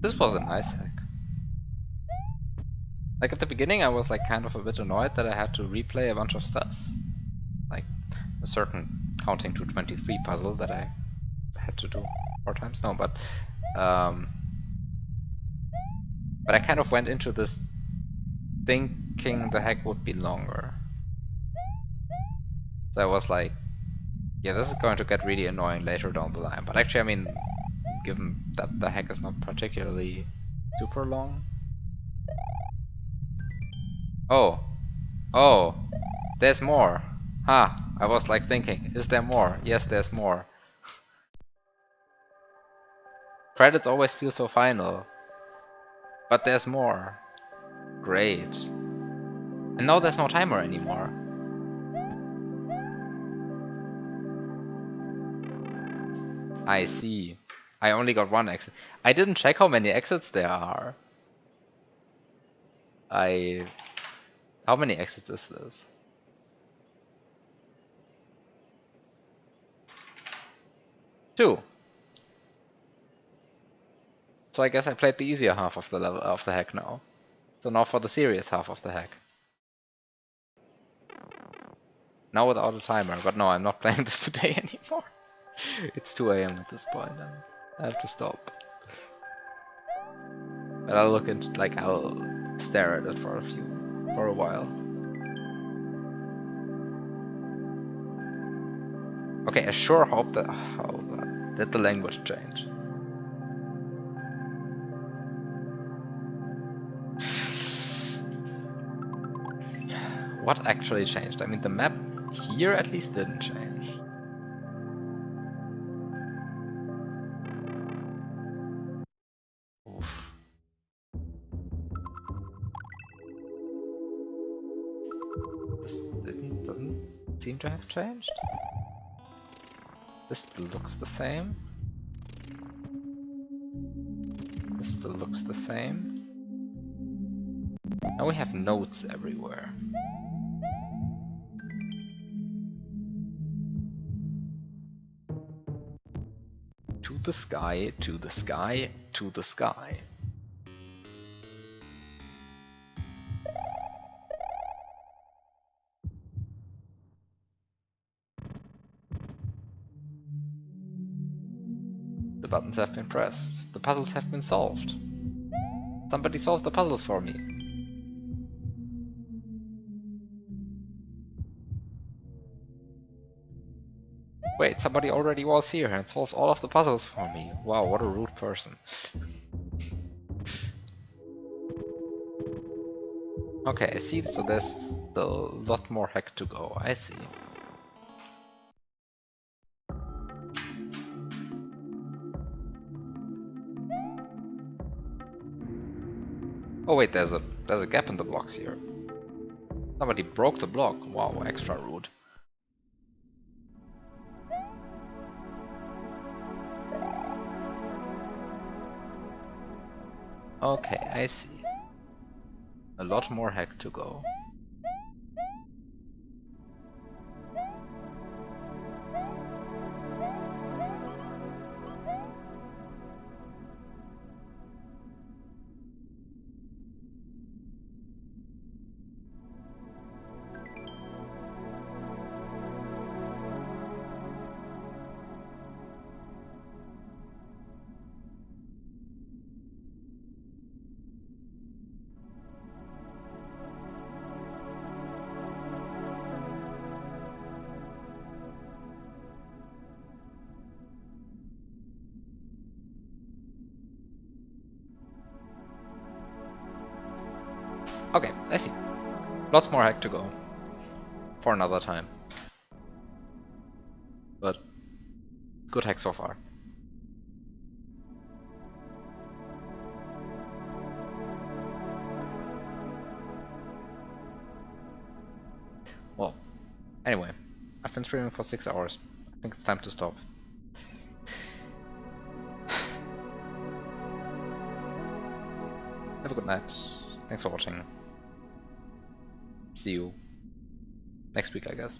This was a nice hack. Like at the beginning I was like kind of a bit annoyed that I had to replay a bunch of stuff. Like a certain counting to 23 puzzle that I had to do 4 times. No, but I kind of went into this thinking the hack would be longer. So I was like, yeah, this is going to get really annoying later down the line. But actually, I mean, given that the hack is not particularly super long. Oh, oh, there's more. Ha, I was like thinking, is there more? Yes, there's more. Credits always feel so final. But there's more. Great. And now there's no timer anymore. I see. I only got 1 exit. I didn't check how many exits there are. How many exits is this? 2. So I guess I played the easier half of the level of the hack now. So now for the serious half of the hack. Now without a timer, but no, I'm not playing this today anymore. It's 2 AM at this point, and I have to stop. But I'll look into, like, I'll stare at it for a while. Okay, I sure hope that, did the language change? What actually changed? I mean, the map here at least didn't change. Oof. This doesn't seem to have changed. This still looks the same. This still looks the same. Now we have notes everywhere. To the sky, to the sky, to the sky. buttons have been pressed. The puzzles have been solved. Somebody solved the puzzles for me. Wait, somebody already was here and solved all of the puzzles for me. Wow, what a rude person. Okay, I see, so there's still a lot more hack to go, I see. Oh wait, there's a gap in the blocks here. Somebody broke the block. Wow, extra rude. Okay, I see. A lot more hack to go. Okay, I see. Lots more hack to go. For another time. But good hack so far. Well, anyway, I've been streaming for 6 hours. I think it's time to stop. Have a good night. Thanks for watching. See you next week, I guess.